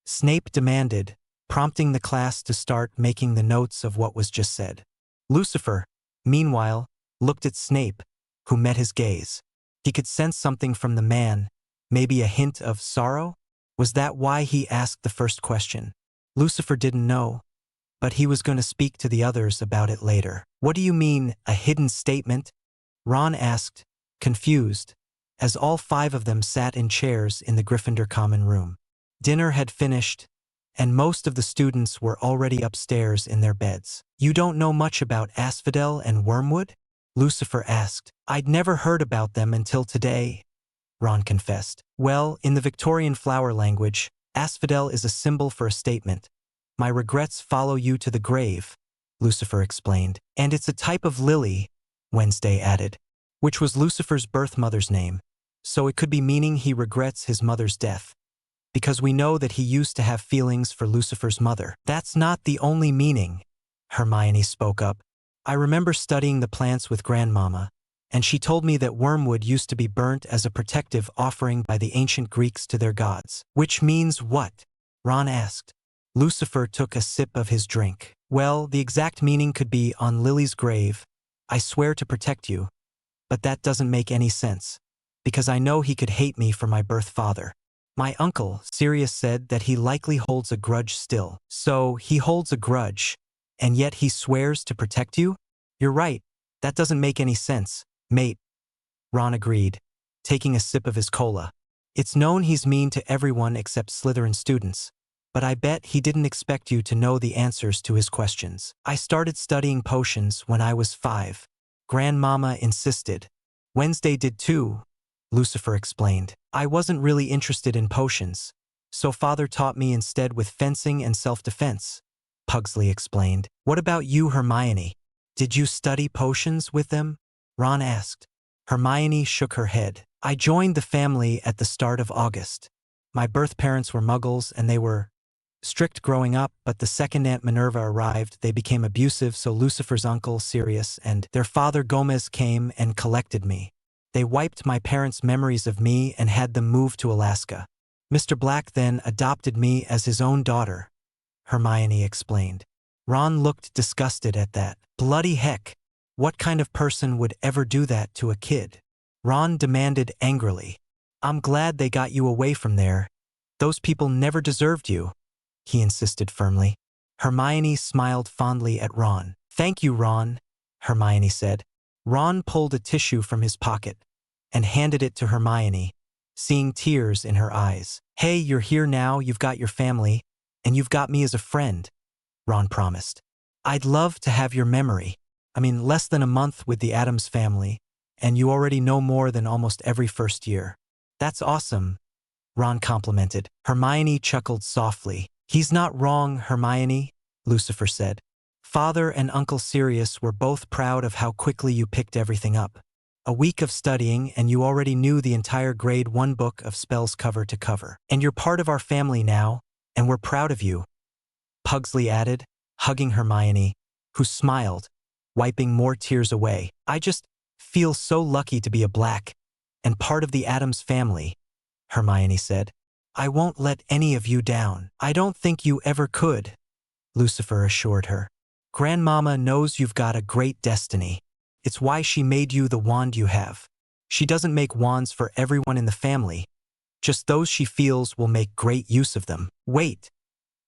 Speaker 1: Snape demanded, prompting the class to start making the notes of what was just said. Lucifer, meanwhile, looked at Snape, who met his gaze. He could sense something from the man, maybe a hint of sorrow? Was that why he asked the first question? Lucifer didn't know, but he was going to speak to the others about it later. "What do you mean, a hidden statement?" Ron asked, confused, as all five of them sat in chairs in the Gryffindor common room. Dinner had finished, and most of the students were already upstairs in their beds. "You don't know much about asphodel and wormwood?" Lucifer asked. "I'd never heard about them until today," Ron confessed. "Well, in the Victorian flower language, asphodel is a symbol for a statement. 'My regrets follow you to the grave,'" Lucifer explained. "And it's a type of lily," Wednesday added, which was Lucifer's birth mother's name, so it could be meaning he regrets his mother's death, because we know that he used to have feelings for Lucifer's mother. "That's not the only meaning," Hermione spoke up. "I remember studying the plants with Grandmama, and she told me that wormwood used to be burnt as a protective offering by the ancient Greeks to their gods." "Which means what?" Ron asked. Lucifer took a sip of his drink. "Well, the exact meaning could be 'on Lily's grave, I swear to protect you,' but that doesn't make any sense, because I know he could hate me for my birth father. My uncle, Sirius, said that he likely holds a grudge still. So he holds a grudge, and yet he swears to protect you? You're right, that doesn't make any sense, mate," Ron agreed, taking a sip of his cola. "It's known he's mean to everyone except Slytherin students, but I bet he didn't expect you to know the answers to his questions. I started studying potions when I was 5. Grandmama insisted. Wednesday did too," Lucifer explained. "I wasn't really interested in potions, so father taught me instead with fencing and self-defense," Pugsley explained. "What about you, Hermione? Did you study potions with them?" Ron asked. Hermione shook her head. "I joined the family at the start of August. My birth parents were muggles and they were strict growing up, but the second Aunt Minerva arrived, they became abusive, so Lucifer's uncle, Sirius, and their father Gomez came and collected me. They wiped my parents' memories of me and had them move to Alaska. Mr. Black then adopted me as his own daughter," Hermione explained. Ron looked disgusted at that. "Bloody heck, what kind of person would ever do that to a kid?" Ron demanded angrily. "I'm glad they got you away from there. Those people never deserved you," he insisted firmly. Hermione smiled fondly at Ron. "Thank you, Ron," Hermione said. Ron pulled a tissue from his pocket and handed it to Hermione, seeing tears in her eyes. "Hey, you're here now, you've got your family, and you've got me as a friend," Ron promised. "I'd love to have your memory. I mean, less than a month with the Addams family, and you already know more than almost every first year." "That's awesome," Ron complimented. Hermione chuckled softly. "He's not wrong, Hermione," Lucifer said. "Father and Uncle Sirius were both proud of how quickly you picked everything up. A week of studying and you already knew the entire grade 1 book of spells cover to cover. And you're part of our family now, and we're proud of you," Pugsley added, hugging Hermione, who smiled, wiping more tears away. "I just feel so lucky to be a Black and part of the Addams family," Hermione said. "I won't let any of you down." "I don't think you ever could," Lucifer assured her. "Grandmama knows you've got a great destiny. It's why she made you the wand you have. She doesn't make wands for everyone in the family, just those she feels will make great use of them. Wait,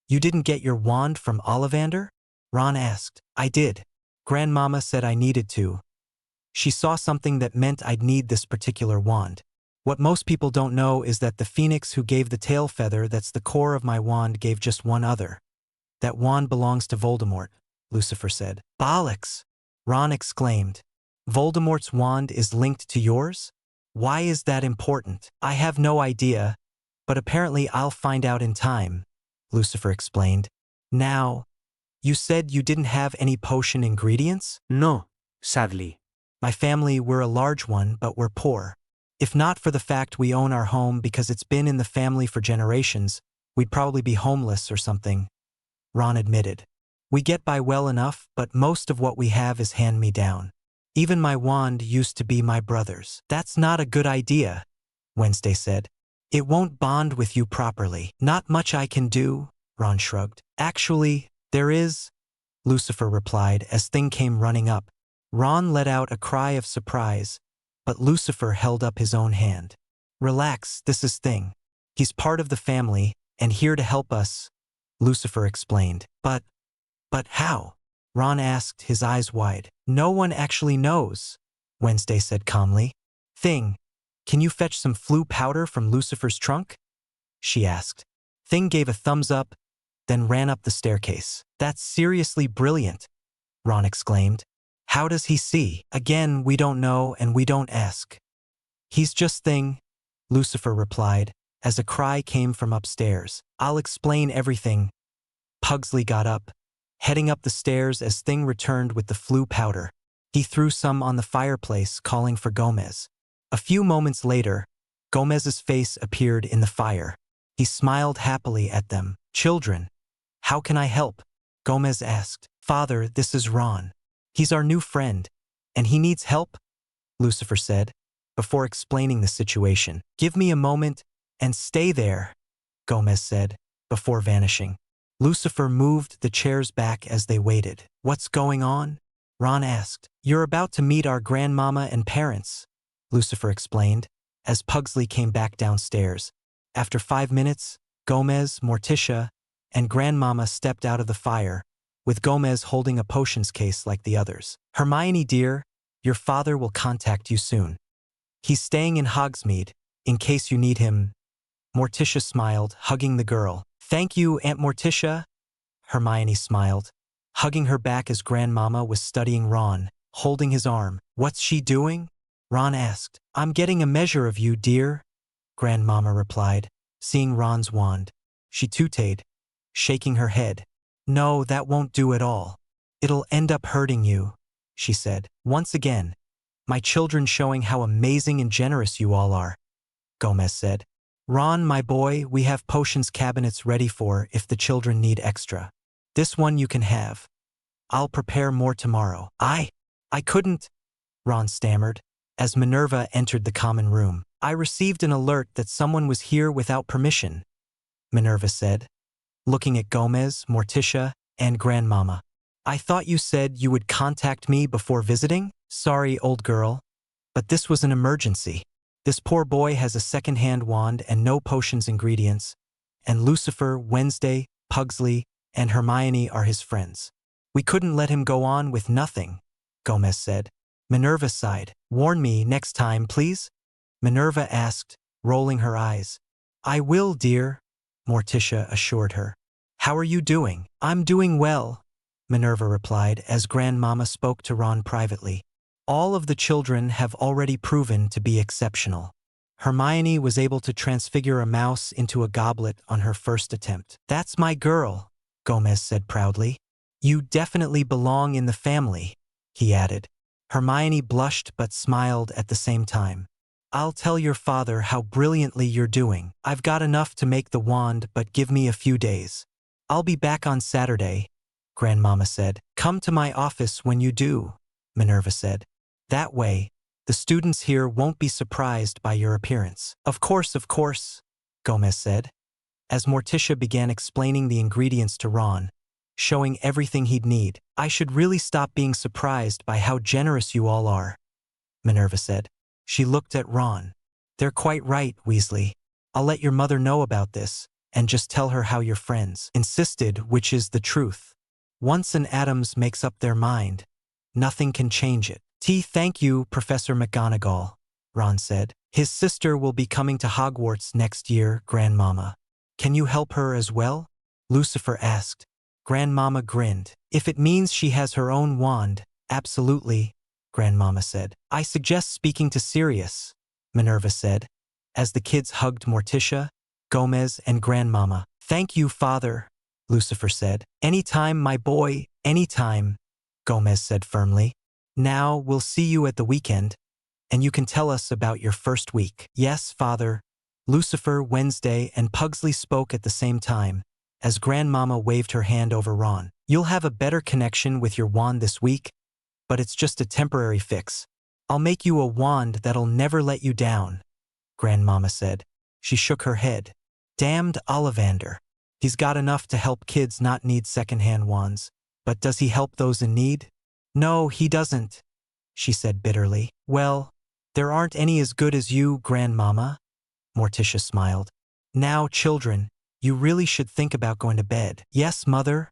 Speaker 1: you didn't get your wand from Ollivander? Ron asked. I did. Grandmama said I needed to. She saw something that meant I'd need this particular wand. What most people don't know is that the phoenix who gave the tail feather that's the core of my wand gave just one other. That wand belongs to Voldemort, Lucifer said. Bollocks! Ron exclaimed. Voldemort's wand is linked to yours? Why is that important? I have no idea, but apparently I'll find out in time, Lucifer explained. Now, you said you didn't have any potion ingredients?
Speaker 2: No, sadly.
Speaker 1: My family, we're a large one, but we're poor. If not for the fact we own our home because it's been in the family for generations, we'd probably be homeless or something, Ron admitted. We get by well enough, but most of what we have is hand-me-down. Even my wand used to be my brother's. That's not a good idea, Wednesday said. It won't bond with you properly. Not much I can do, Ron shrugged. Actually, there is, Lucifer replied as Thing came running up. Ron let out a cry of surprise, but Lucifer held up his own hand. Relax, this is Thing. He's part of the family and here to help us, Lucifer explained. But how? Ron asked, his eyes wide. No one actually knows, Wednesday said calmly. Thing, can you fetch some flu powder from Lucifer's trunk? She asked. Thing gave a thumbs up, then ran up the staircase. That's seriously brilliant, Ron exclaimed. How does he see? Again, we don't know and we don't ask. He's just Thing, Lucifer replied, as a cry came from upstairs. I'll explain everything. Pugsley got up, heading up the stairs as Thing returned with the flu powder. He threw some on the fireplace, calling for Gomez. A few moments later, Gomez's face appeared in the fire. He smiled happily at them. Children, how can I help? Gomez asked. Father, this is Ron. He's our new friend, and he needs help, Lucifer said, before explaining the situation. Give me a moment and stay there, Gomez said, before vanishing. Lucifer moved the chairs back as they waited. What's going on? Ron asked. You're about to meet our grandmama and parents, Lucifer explained, as Pugsley came back downstairs. After 5 minutes, Gomez, Morticia, and grandmama stepped out of the fire, with Gomez holding a potions case like the others. Hermione, dear, your father will contact you soon. He's staying in Hogsmeade, in case you need him. Morticia smiled, hugging the girl. Thank you, Aunt Morticia, Hermione smiled, hugging her back as grandmama was studying Ron, holding his arm. What's she doing? Ron asked. I'm getting a measure of you, dear, grandmama replied, seeing Ron's wand. She tooted, shaking her head. No, that won't do at all. It'll end up hurting you, she said. Once again, my children showing how amazing and generous you all are, Gomez said. Ron, my boy, we have potions cabinets ready for if the children need extra. This one you can have. I'll prepare more tomorrow. I couldn't, Ron stammered, as Minerva entered the common room. I received an alert that someone was here without permission, Minerva said, looking at Gomez, Morticia, and grandmama. I thought you said you would contact me before visiting? Sorry, old girl, but this was an emergency. This poor boy has a second-hand wand and no potions ingredients, and Lucifer, Wednesday, Pugsley, and Hermione are his friends. We couldn't let him go on with nothing, Gomez said. Minerva sighed. Warn me next time, please? Minerva asked, rolling her eyes. I will, dear, Morticia assured her. How are you doing? I'm doing well, Minerva replied as grandmama spoke to Ron privately. All of the children have already proven to be exceptional. Hermione was able to transfigure a mouse into a goblet on her first attempt. That's my girl, Gomez said proudly. You definitely belong in the family, he added. Hermione blushed but smiled at the same time. I'll tell your father how brilliantly you're doing. I've got enough to make the wand, but give me a few days. I'll be back on Saturday, grandmama said. Come to my office when you do, Minerva said. That way, the students here won't be surprised by your appearance. Of course, Gomez said. As Morticia began explaining the ingredients to Ron, showing everything he'd need. I should really stop being surprised by how generous you all are, Minerva said. She looked at Ron. They're quite right, Weasley. I'll let your mother know about this, and just tell her how your friends insisted, which is the truth. Once an Addams makes up their mind, nothing can change it. Thank you, Professor McGonagall, Ron said. His sister will be coming to Hogwarts next year, Grandmama. Can you help her as well? Lucifer asked. Grandmama grinned. If it means she has her own wand, absolutely, Grandmama said. I suggest speaking to Sirius, Minerva said, as the kids hugged Morticia, Gomez, and Grandmama. Thank you, Father, Lucifer said. Anytime, my boy, anytime, Gomez said firmly. Now we'll see you at the weekend, and you can tell us about your first week. Yes, Father. Lucifer, Wednesday, and Pugsley spoke at the same time, as Grandmama waved her hand over Ron. You'll have a better connection with your wand this week, but it's just a temporary fix. I'll make you a wand that'll never let you down, Grandmama said. She shook her head. Damned Ollivander. He's got enough to help kids not need second-hand wands, but does he help those in need? No, he doesn't, she said bitterly. Well, there aren't any as good as you, Grandmama, Morticia smiled. Now, children, you really should think about going to bed. Yes, Mother,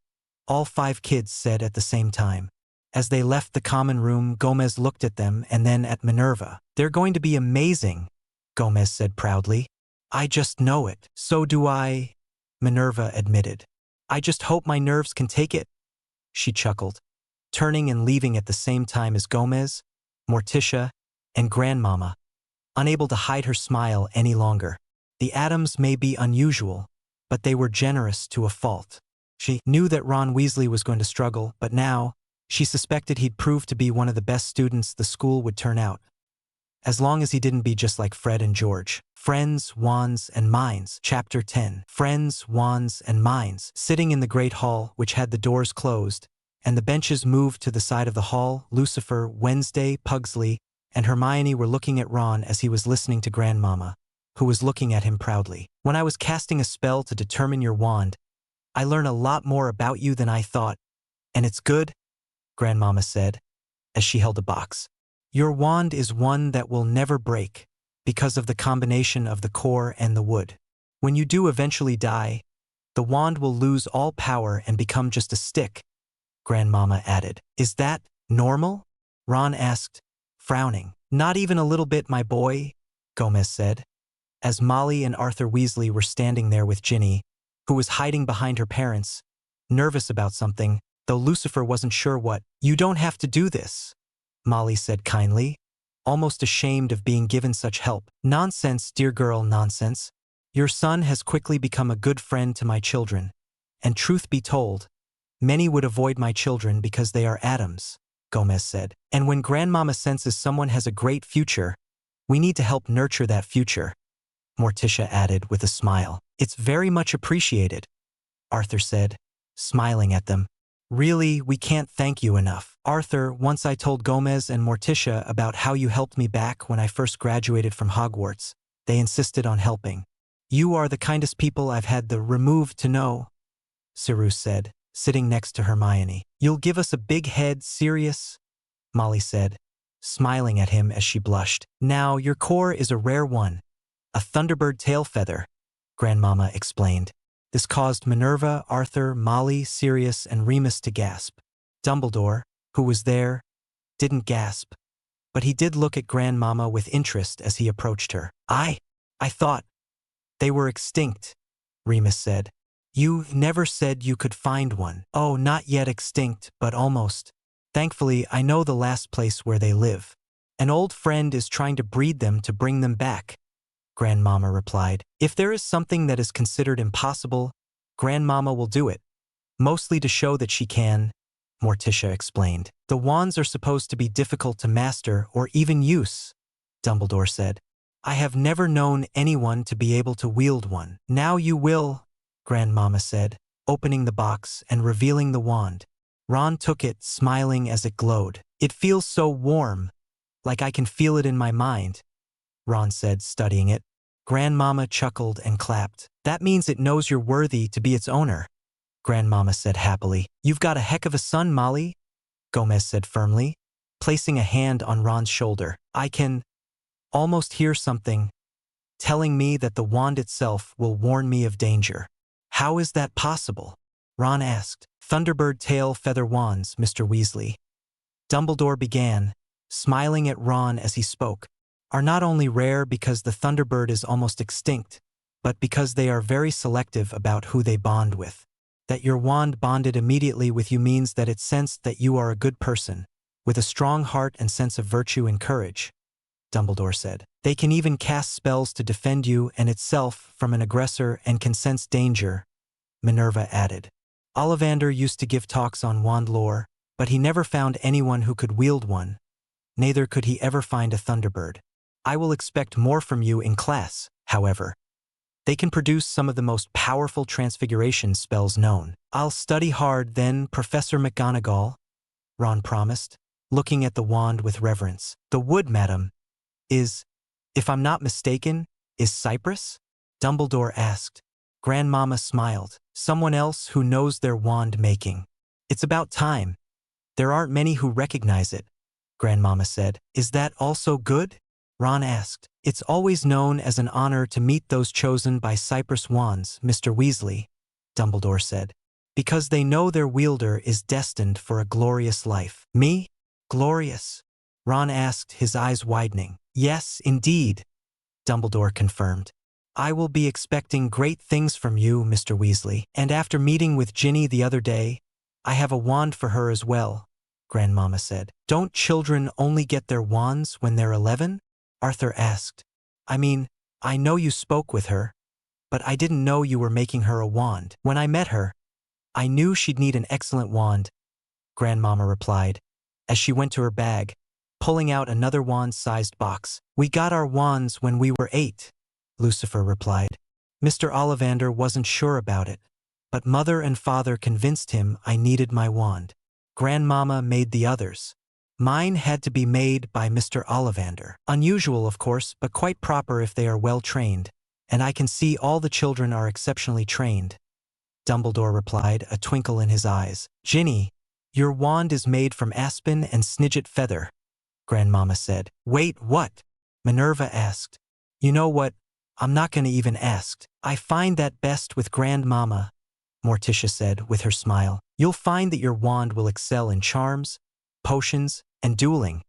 Speaker 1: all 5 kids said at the same time. As they left the common room, Gomez looked at them and then at Minerva. They're going to be amazing, Gomez said proudly. I just know it. So do I, Minerva admitted. I just hope my nerves can take it, she chuckled, turning and leaving at the same time as Gomez, Morticia, and Grandmama, unable to hide her smile any longer. The Addams may be unusual, but they were generous to a fault. She knew that Ron Weasley was going to struggle, but now, she suspected he'd prove to be one of the best students the school would turn out. As long as he didn't be just like Fred and George. Friends, Wands, and Minds. Chapter 10. Friends, Wands, and Minds. Sitting in the Great Hall, which had the doors closed, and the benches moved to the side of the hall, Lucifer, Wednesday, Pugsley, and Hermione were looking at Ron as he was listening to Grandmama, who was looking at him proudly. When I was casting a spell to determine your wand, I learned a lot more about you than I thought, and it's good, Grandmama said, as she held a box. Your wand is one that will never break, because of the combination of the core and the wood. When you do eventually die, the wand will lose all power and become just a stick, Grandmama added. Is that normal? Ron asked, frowning. Not even a little bit, my boy, Gomez said, as Molly and Arthur Weasley were standing there with Ginny, who was hiding behind her parents, nervous about something, though Lucifer wasn't sure what. You don't have to do this, Molly said kindly, almost ashamed of being given such help. Nonsense, dear girl, nonsense. Your son has quickly become a good friend to my children, and truth be told, many would avoid my children because they are Addams, Gomez said. And when Grandmama senses someone has a great future, we need to help nurture that future, Morticia added with a smile. It's very much appreciated, Arthur said, smiling at them. Really, we can't thank you enough. Arthur, once I told Gomez and Morticia about how you helped me back when I first graduated from Hogwarts, they insisted on helping. You are the kindest people I've had the removed to know, Sirius said, sitting next to Hermione. You'll give us a big head, Sirius? Molly said, smiling at him as she blushed. Now, your core is a rare one, a Thunderbird tail feather, Grandmama explained. This caused Minerva, Arthur, Molly, Sirius, and Remus to gasp. Dumbledore, who was there, didn't gasp, but he did look at Grandmama with interest as he approached her. I thought they were extinct, Remus said. You never said you could find one. Oh, not yet extinct, but almost. Thankfully, I know the last place where they live. An old friend is trying to breed them to bring them back, Grandmama replied. If there is something that is considered impossible, Grandmama will do it. Mostly to show that she can, Morticia explained. The wands are supposed to be difficult to master or even use, Dumbledore said. I have never known anyone to be able to wield one. Now you will, Grandmama said, opening the box and revealing the wand. Ron took it, smiling as it glowed. It feels so warm, like I can feel it in my mind, Ron said, studying it. Grandmama chuckled and clapped. That means it knows you're worthy to be its owner, Grandmama said happily. You've got a heck of a son, Molly, Gomez said firmly, placing a hand on Ron's shoulder. I can almost hear something telling me that the wand itself will warn me of danger. How is that possible? Ron asked. Thunderbird tail feather wands, Mr. Weasley. Dumbledore began, smiling at Ron as he spoke, are not only rare because the Thunderbird is almost extinct, but because they are very selective about who they bond with. That your wand bonded immediately with you means that it sensed that you are a good person, with a strong heart and sense of virtue and courage, Dumbledore said. They can even cast spells to defend you and itself from an aggressor and can sense danger, Minerva added. Ollivander used to give talks on wand lore, but he never found anyone who could wield one. Neither could he ever find a Thunderbird. I will expect more from you in class, however. They can produce some of the most powerful transfiguration spells known. I'll study hard then, Professor McGonagall, Ron promised, looking at the wand with reverence. The wood, madam, is, if I'm not mistaken, is cypress? Dumbledore asked. Grandmama smiled. Someone else who knows their wand making. It's about time. There aren't many who recognize it, Grandmama said. Is that also good? Ron asked. It's always known as an honor to meet those chosen by cypress wands, Mr. Weasley, Dumbledore said, because they know their wielder is destined for a glorious life. Me? Glorious? Ron asked, his eyes widening. Yes, indeed, Dumbledore confirmed. I will be expecting great things from you, Mr. Weasley. And after meeting with Ginny the other day, I have a wand for her as well, Grandmama said. Don't children only get their wands when they're 11? Arthur asked. I mean, I know you spoke with her, but I didn't know you were making her a wand. When I met her, I knew she'd need an excellent wand, Grandmama replied, as she went to her bag, pulling out another wand-sized box. We got our wands when we were 8, Lucifer replied. Mr. Ollivander wasn't sure about it, but Mother and Father convinced him I needed my wand. Grandmama made the others. Mine had to be made by Mr. Ollivander. Unusual, of course, but quite proper if they are well trained, and I can see all the children are exceptionally trained, Dumbledore replied, a twinkle in his eyes. Ginny, your wand is made from aspen and snidget feather, Grandmama said. Wait, what? Minerva asked. You know what? I'm not going to even ask. I find that best with Grandmama, Morticia said with her smile. You'll find that your wand will excel in charms, potions, and dueling,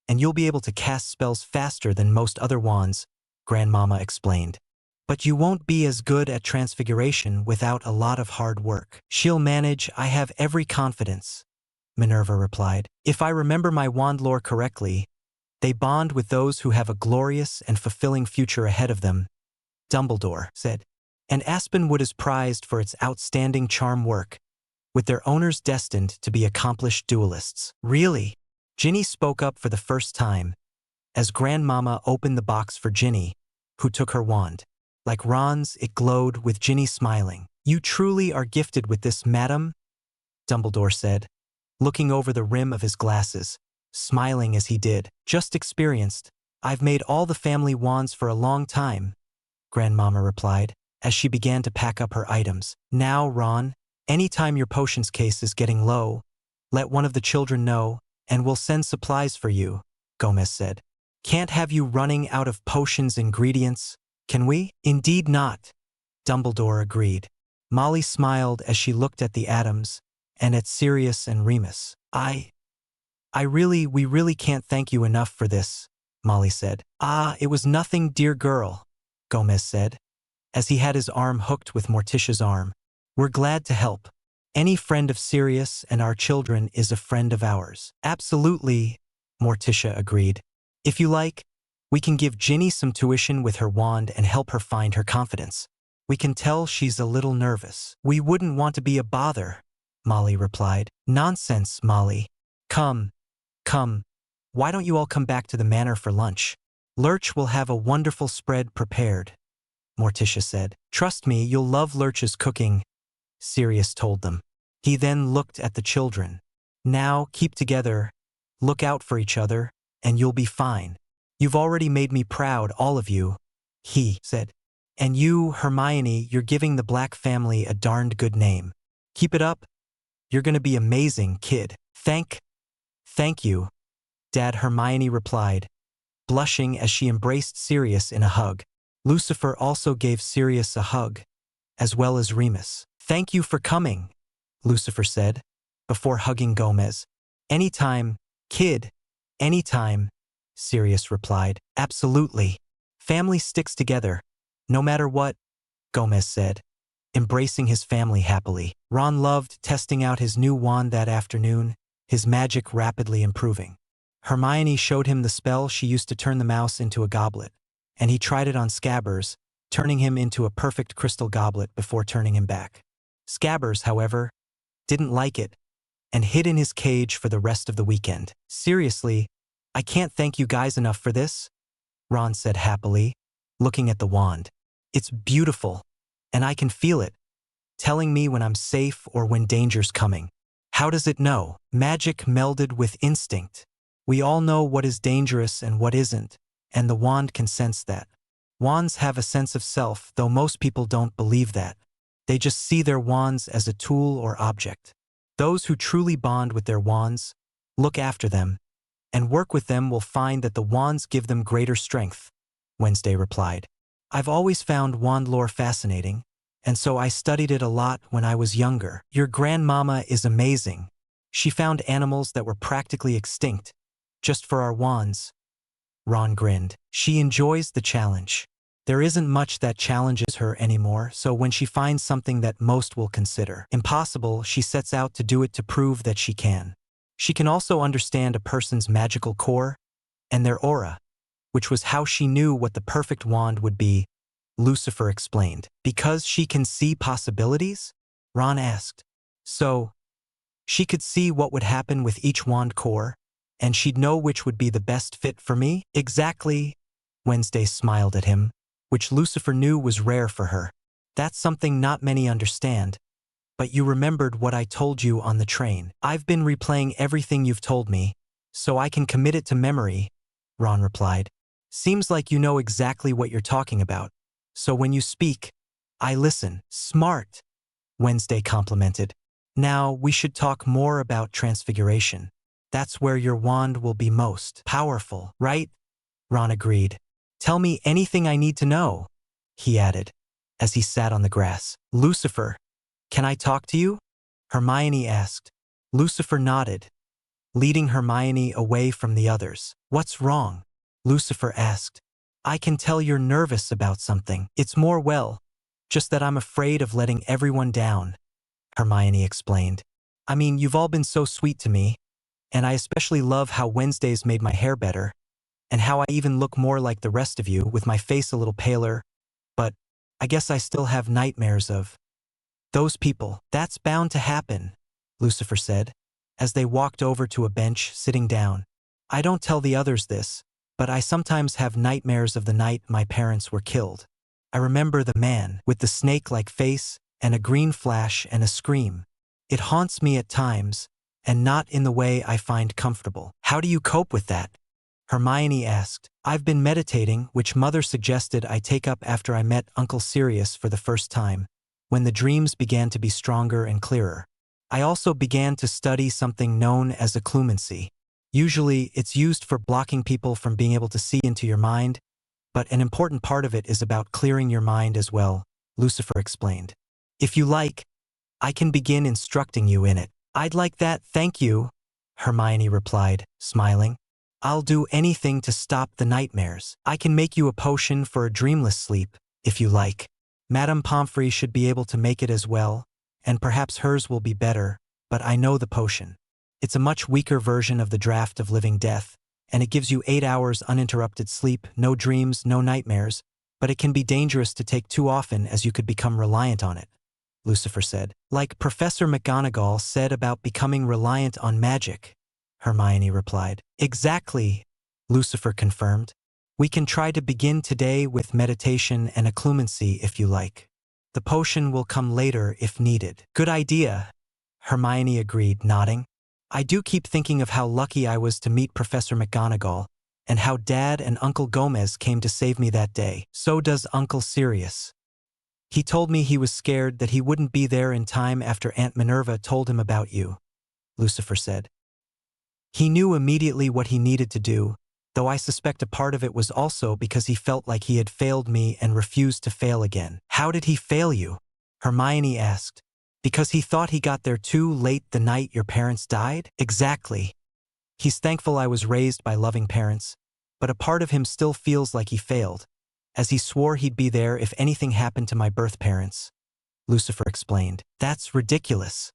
Speaker 1: and you'll be able to cast spells faster than most other wands, Grandmama explained. But you won't be as good at transfiguration without a lot of hard work. She'll manage, I have every confidence, Minerva replied. If I remember my wand lore correctly, they bond with those who have a glorious and fulfilling future ahead of them, Dumbledore said. And Aspenwood is prized for its outstanding charm work, with their owners destined to be accomplished duelists. Really? Ginny spoke up for the first time, as Grandmama opened the box for Ginny, who took her wand. Like Ron's, it glowed with Ginny smiling. You truly are gifted with this, madam, Dumbledore said, looking over the rim of his glasses, smiling as he did. Just experienced. I've made all the family wands for a long time, Grandmama replied, as she began to pack up her items. Now, Ron, anytime your potions case is getting low, let one of the children know, and we'll send supplies for you, Gomez said. Can't have you running out of potions ingredients, can we? Indeed not, Dumbledore agreed. Molly smiled as she looked at the Addams and at Sirius and Remus. We really can't thank you enough for this, Molly said. It was nothing, dear girl, Gomez said, as he had his arm hooked with Morticia's arm. We're glad to help. Any friend of Sirius and our children is a friend of ours. Absolutely, Morticia agreed. If you like, we can give Ginny some tuition with her wand and help her find her confidence. We can tell she's a little nervous. We wouldn't want to be a bother, Molly replied. Nonsense, Molly. Come. Why don't you all come back to the manor for lunch? Lurch will have a wonderful spread prepared, Morticia said. Trust me, you'll love Lurch's cooking, Sirius told them. He then looked at the children. Now, keep together, look out for each other, and you'll be fine. You've already made me proud, all of you, he said. And you, Hermione, you're giving the Black family a darned good name. Keep it up. You're gonna be amazing, kid. Thank you, Dad, Hermione replied, blushing as she embraced Sirius in a hug. Lucifer also gave Sirius a hug, as well as Remus. Thank you for coming, Lucifer said, before hugging Gomez. Anytime, kid, anytime, Sirius replied. Absolutely. Family sticks together, no matter what, Gomez said, embracing his family happily. Ron loved testing out his new wand that afternoon, his magic rapidly improving. Hermione showed him the spell she used to turn the mouse into a goblet, and he tried it on Scabbers, turning him into a perfect crystal goblet before turning him back. Scabbers, however, didn't like it, and hid in his cage for the rest of the weekend. Seriously, I can't thank you guys enough for this, Ron said happily, looking at the wand. It's beautiful, and I can feel it, telling me when I'm safe or when danger's coming. How does it know? Magic melded with instinct. We all know what is dangerous and what isn't, and the wand can sense that. Wands have a sense of self, though most people don't believe that. They just see their wands as a tool or object. Those who truly bond with their wands, look after them, and work with them will find that the wands give them greater strength, Wednesday replied. I've always found wand lore fascinating, and so I studied it a lot when I was younger. Your grandmama is amazing. She found animals that were practically extinct, just for our wands. Ron grinned. She enjoys the challenge. There isn't much that challenges her anymore, so when she finds something that most will consider impossible, she sets out to do it to prove that she can. She can also understand a person's magical core and their aura, which was how she knew what the perfect wand would be, Lucifer explained. Because she can see possibilities? Ron asked. So, she could see what would happen with each wand core, and she'd know which would be the best fit for me? Exactly, Wednesday smiled at him, which Lucifer knew was rare for her. That's something not many understand. But you remembered what I told you on the train. I've been replaying everything you've told me, so I can commit it to memory, Ron replied. Seems like you know exactly what you're talking about. So when you speak, I listen. Smart, Wednesday complimented. Now we should talk more about transfiguration. That's where your wand will be most powerful, right? Ron agreed. Tell me anything I need to know, he added, as he sat on the grass. Lucifer, can I talk to you? Hermione asked. Lucifer nodded, leading Hermione away from the others. What's wrong? Lucifer asked. I can tell you're nervous about something. It's more, well, just that I'm afraid of letting everyone down, Hermione explained. I mean, you've all been so sweet to me, and I especially love how Wednesday's made my hair better, and how I even look more like the rest of you with my face a little paler, but I guess I still have nightmares of those people. That's bound to happen, Lucifer said, as they walked over to a bench, sitting down. I don't tell the others this, but I sometimes have nightmares of the night my parents were killed. I remember the man with the snake-like face and a green flash and a scream. It haunts me at times, and not in the way I find comfortable. How do you cope with that? Hermione asked. I've been meditating, which Mother suggested I take up after I met Uncle Sirius for the first time, when the dreams began to be stronger and clearer. I also began to study something known as occlumency. Usually, it's used for blocking people from being able to see into your mind, but an important part of it is about clearing your mind as well, Lucifer explained. If you like, I can begin instructing you in it. I'd like that, thank you, Hermione replied, smiling. I'll do anything to stop the nightmares. I can make you a potion for a dreamless sleep, if you like. Madame Pomfrey should be able to make it as well, and perhaps hers will be better, but I know the potion. It's a much weaker version of the draft of living death, and it gives you 8 hours uninterrupted sleep, no dreams, no nightmares, but it can be dangerous to take too often as you could become reliant on it, Lucifer said. Like Professor McGonagall said about becoming reliant on magic, Hermione replied. Exactly, Lucifer confirmed. We can try to begin today with meditation and occlumency if you like. The potion will come later if needed. Good idea, Hermione agreed, nodding. I do keep thinking of how lucky I was to meet Professor McGonagall, and how Dad and Uncle Gomez came to save me that day. So does Uncle Sirius. He told me he was scared that he wouldn't be there in time after Aunt Minerva told him about you, Lucifer said. He knew immediately what he needed to do, though I suspect a part of it was also because he felt like he had failed me and refused to fail again. How did he fail you? Hermione asked. Because he thought he got there too late the night your parents died? Exactly. He's thankful I was raised by loving parents, but a part of him still feels like he failed, as he swore he'd be there if anything happened to my birth parents, Lucifer explained. That's ridiculous.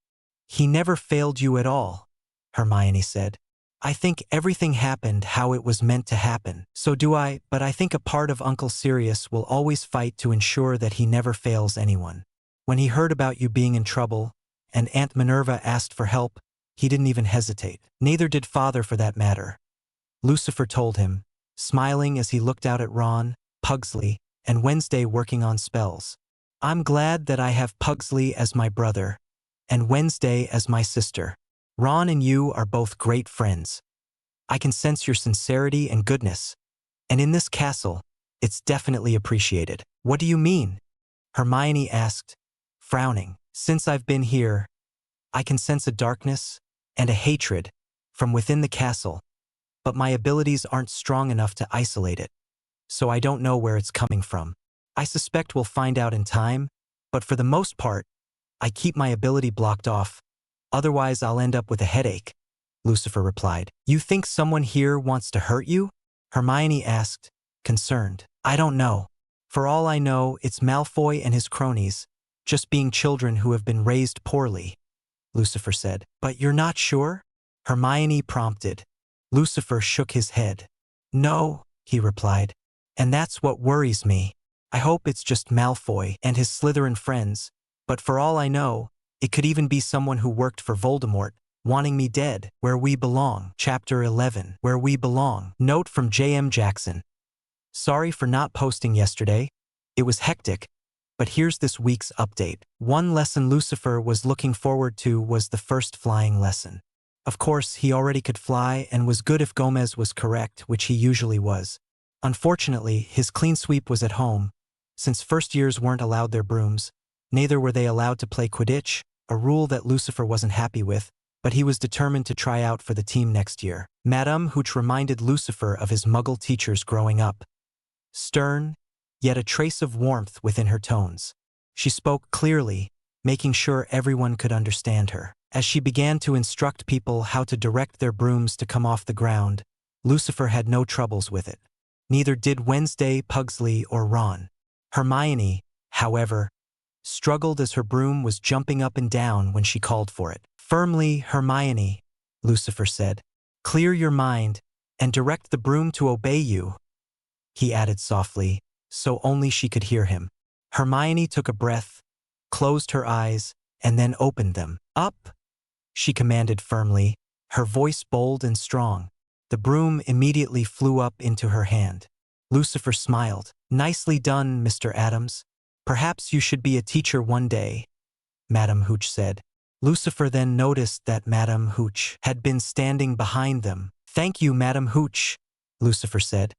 Speaker 1: He never failed you at all, Hermione said. I think everything happened how it was meant to happen. So do I, but I think a part of Uncle Sirius will always fight to ensure that he never fails anyone. When he heard about you being in trouble, and Aunt Minerva asked for help, he didn't even hesitate. Neither did Father for that matter, Lucifer told him, smiling as he looked out at Ron, Pugsley, and Wednesday working on spells. I'm glad that I have Pugsley as my brother, and Wednesday as my sister. Ron and you are both great friends. I can sense your sincerity and goodness, and in this castle, it's definitely appreciated. What do you mean? Hermione asked, frowning. Since I've been here, I can sense a darkness and a hatred from within the castle, but my abilities aren't strong enough to isolate it, so I don't know where it's coming from. I suspect we'll find out in time, but for the most part, I keep my ability blocked off. Otherwise, I'll end up with a headache, Lucifer replied. You think someone here wants to hurt you? Hermione asked, concerned. I don't know. For all I know, it's Malfoy and his cronies, just being children who have been raised poorly, Lucifer said. But you're not sure? Hermione prompted. Lucifer shook his head. No, he replied. And that's what worries me. I hope it's just Malfoy and his Slytherin friends, but for all I know, it could even be someone who worked for Voldemort, wanting me dead. Where we belong. Chapter 11. Where we belong. Note from J.M. Jackson. Sorry for not posting yesterday. It was hectic, but here's this week's update. One lesson Lucifer was looking forward to was the first flying lesson. Of course, he already could fly and was good if Gomez was correct, which he usually was. Unfortunately, his clean sweep was at home, since first years weren't allowed their brooms. Neither were they allowed to play Quidditch, a rule that Lucifer wasn't happy with, but he was determined to try out for the team next year. Madame Hooch reminded Lucifer of his Muggle teachers growing up. Stern, yet a trace of warmth within her tones. She spoke clearly, making sure everyone could understand her. As she began to instruct people how to direct their brooms to come off the ground, Lucifer had no troubles with it. Neither did Wednesday, Pugsley, or Ron. Hermione, however, struggled as her broom was jumping up and down when she called for it. Firmly, Hermione, Lucifer said. Clear your mind, and direct the broom to obey you, he added softly, so only she could hear him. Hermione took a breath, closed her eyes, and then opened them. Up, she commanded firmly, her voice bold and strong. The broom immediately flew up into her hand. Lucifer smiled. Nicely done, Mr. Addams. Perhaps you should be a teacher one day, Madame Hooch said. Lucifer then noticed that Madame Hooch had been standing behind them. Thank you, Madame Hooch, Lucifer said.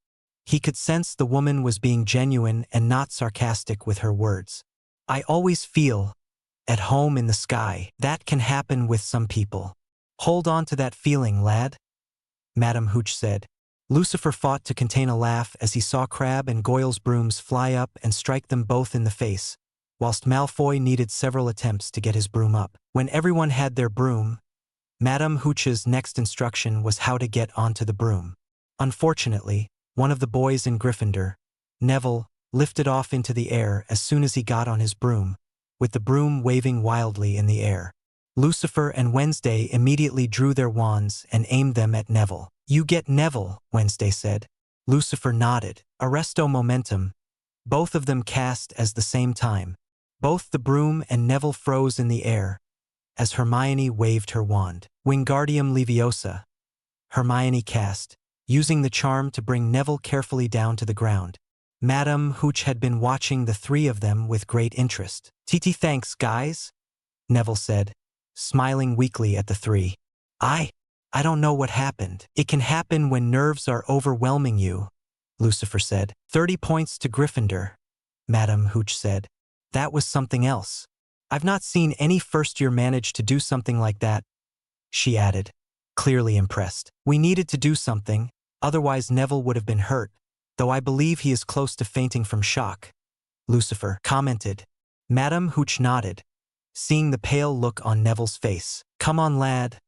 Speaker 1: He could sense the woman was being genuine and not sarcastic with her words. I always feel at home in the sky. That can happen with some people. Hold on to that feeling, lad, Madame Hooch said. Lucifer fought to contain a laugh as he saw Crabbe and Goyle's brooms fly up and strike them both in the face, whilst Malfoy needed several attempts to get his broom up. When everyone had their broom, Madame Hooch's next instruction was how to get onto the broom. Unfortunately, one of the boys in Gryffindor, Neville, lifted off into the air as soon as he got on his broom, with the broom waving wildly in the air. Lucifer and Wednesday immediately drew their wands and aimed them at Neville. You get Neville, Wednesday said. Lucifer nodded. Arresto momentum. Both of them cast at the same time. Both the broom and Neville froze in the air, as Hermione waved her wand. Wingardium Leviosa. Hermione cast, using the charm to bring Neville carefully down to the ground. Madame Hooch had been watching the three of them with great interest. TT thanks, guys, Neville said, smiling weakly at the three. I don't know what happened. It can happen when nerves are overwhelming you, Lucifer said. 30 points to Gryffindor, Madame Hooch said. That was something else. I've not seen any first-year manage to do something like that, she added, clearly impressed. We needed to do something, otherwise Neville would have been hurt, though I believe he is close to fainting from shock, Lucifer commented. Madame Hooch nodded, seeing the pale look on Neville's face. Come on, lad.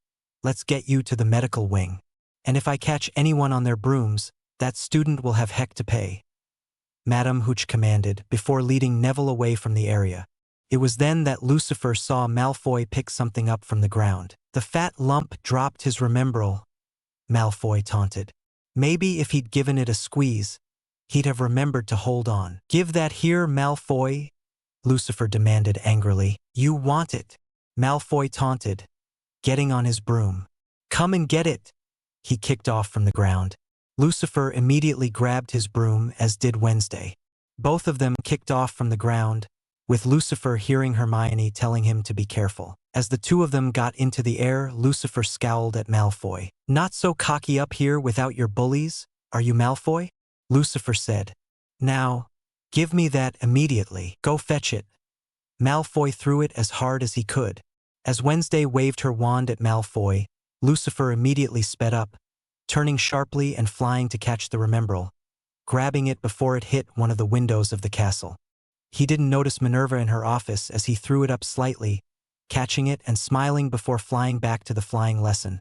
Speaker 1: Let's get you to the medical wing. And if I catch anyone on their brooms, that student will have heck to pay, Madame Hooch commanded, before leading Neville away from the area. It was then that Lucifer saw Malfoy pick something up from the ground. The fat lump dropped his remembrall, Malfoy taunted. Maybe if he'd given it a squeeze, he'd have remembered to hold on. Give that here, Malfoy, Lucifer demanded angrily. You want it, Malfoy taunted, getting on his broom. Come and get it. He kicked off from the ground. Lucifer immediately grabbed his broom, as did Wednesday. Both of them kicked off from the ground, with Lucifer hearing Hermione telling him to be careful. As the two of them got into the air, Lucifer scowled at Malfoy. Not so cocky up here without your bullies, are you, Malfoy? Lucifer said. Now, give me that immediately. Go fetch it. Malfoy threw it as hard as he could. As Wednesday waved her wand at Malfoy, Lucifer immediately sped up, turning sharply and flying to catch the remembrall, grabbing it before it hit one of the windows of the castle. He didn't notice Minerva in her office as he threw it up slightly, catching it and smiling before flying back to the flying lesson,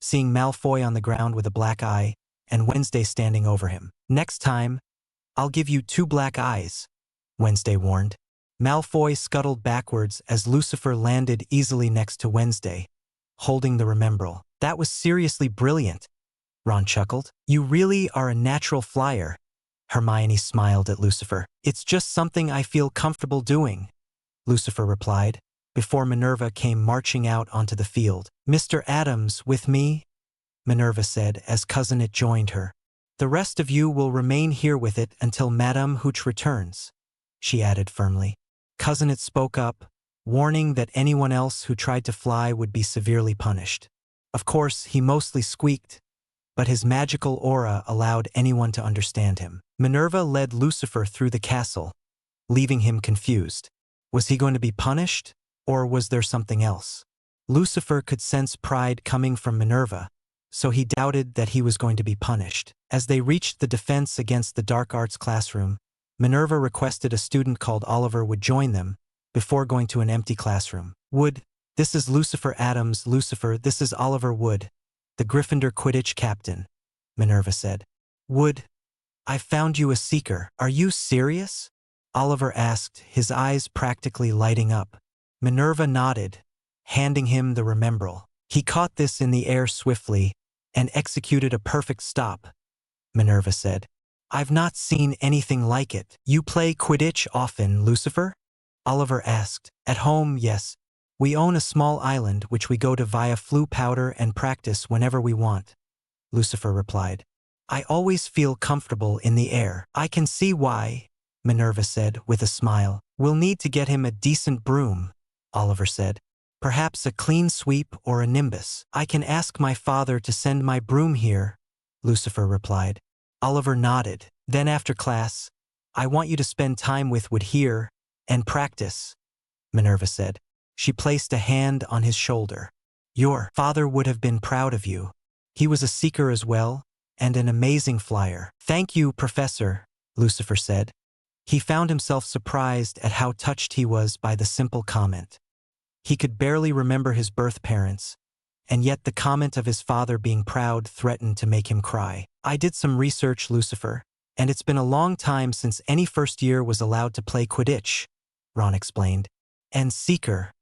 Speaker 1: seeing Malfoy on the ground with a black eye and Wednesday standing over him. Next time, I'll give you 2 black eyes, Wednesday warned. Malfoy scuttled backwards as Lucifer landed easily next to Wednesday, holding the remembrall. That was seriously brilliant, Ron chuckled. You really are a natural flyer, Hermione smiled at Lucifer. It's just something I feel comfortable doing, Lucifer replied, before Minerva came marching out onto the field. Mr. Addams, with me? Minerva said as Cousin It joined her. The rest of you will remain here with it until Madame Hooch returns, she added firmly. Cousin It spoke up, warning that anyone else who tried to fly would be severely punished. Of course, he mostly squeaked, but his magical aura allowed anyone to understand him. Minerva led Lucifer through the castle, leaving him confused. Was he going to be punished, or was there something else? Lucifer could sense pride coming from Minerva, so he doubted that he was going to be punished. As they reached the defense against the dark arts classroom, Minerva requested a student called Oliver would join them, before going to an empty classroom. Wood, this is Lucifer Addams. Lucifer, this is Oliver Wood, the Gryffindor Quidditch captain, Minerva said. Wood, I found you a seeker. Are you serious? Oliver asked, his eyes practically lighting up. Minerva nodded, handing him the remembrall. He caught this in the air swiftly and executed a perfect stop, Minerva said. I've not seen anything like it. You play Quidditch often, Lucifer? Oliver asked. At home, yes. We own a small island which we go to via flu powder and practice whenever we want, Lucifer replied. I always feel comfortable in the air. I can see why, Minerva said with a smile. We'll need to get him a decent broom, Oliver said. Perhaps a clean sweep or a nimbus. I can ask my father to send my broom here, Lucifer replied. Oliver nodded. Then after class, I want you to spend time with Wood here and practice, Minerva said. She placed a hand on his shoulder. Your father would have been proud of you. He was a seeker as well, and an amazing flyer. Thank you, Professor, Lucifer said. He found himself surprised at how touched he was by the simple comment. He could barely remember his birth parents, and yet the comment of his father being proud threatened to make him cry. I did some research, Lucifer, and it's been a long time since any first year was allowed to play Quidditch, Ron explained. And seeker.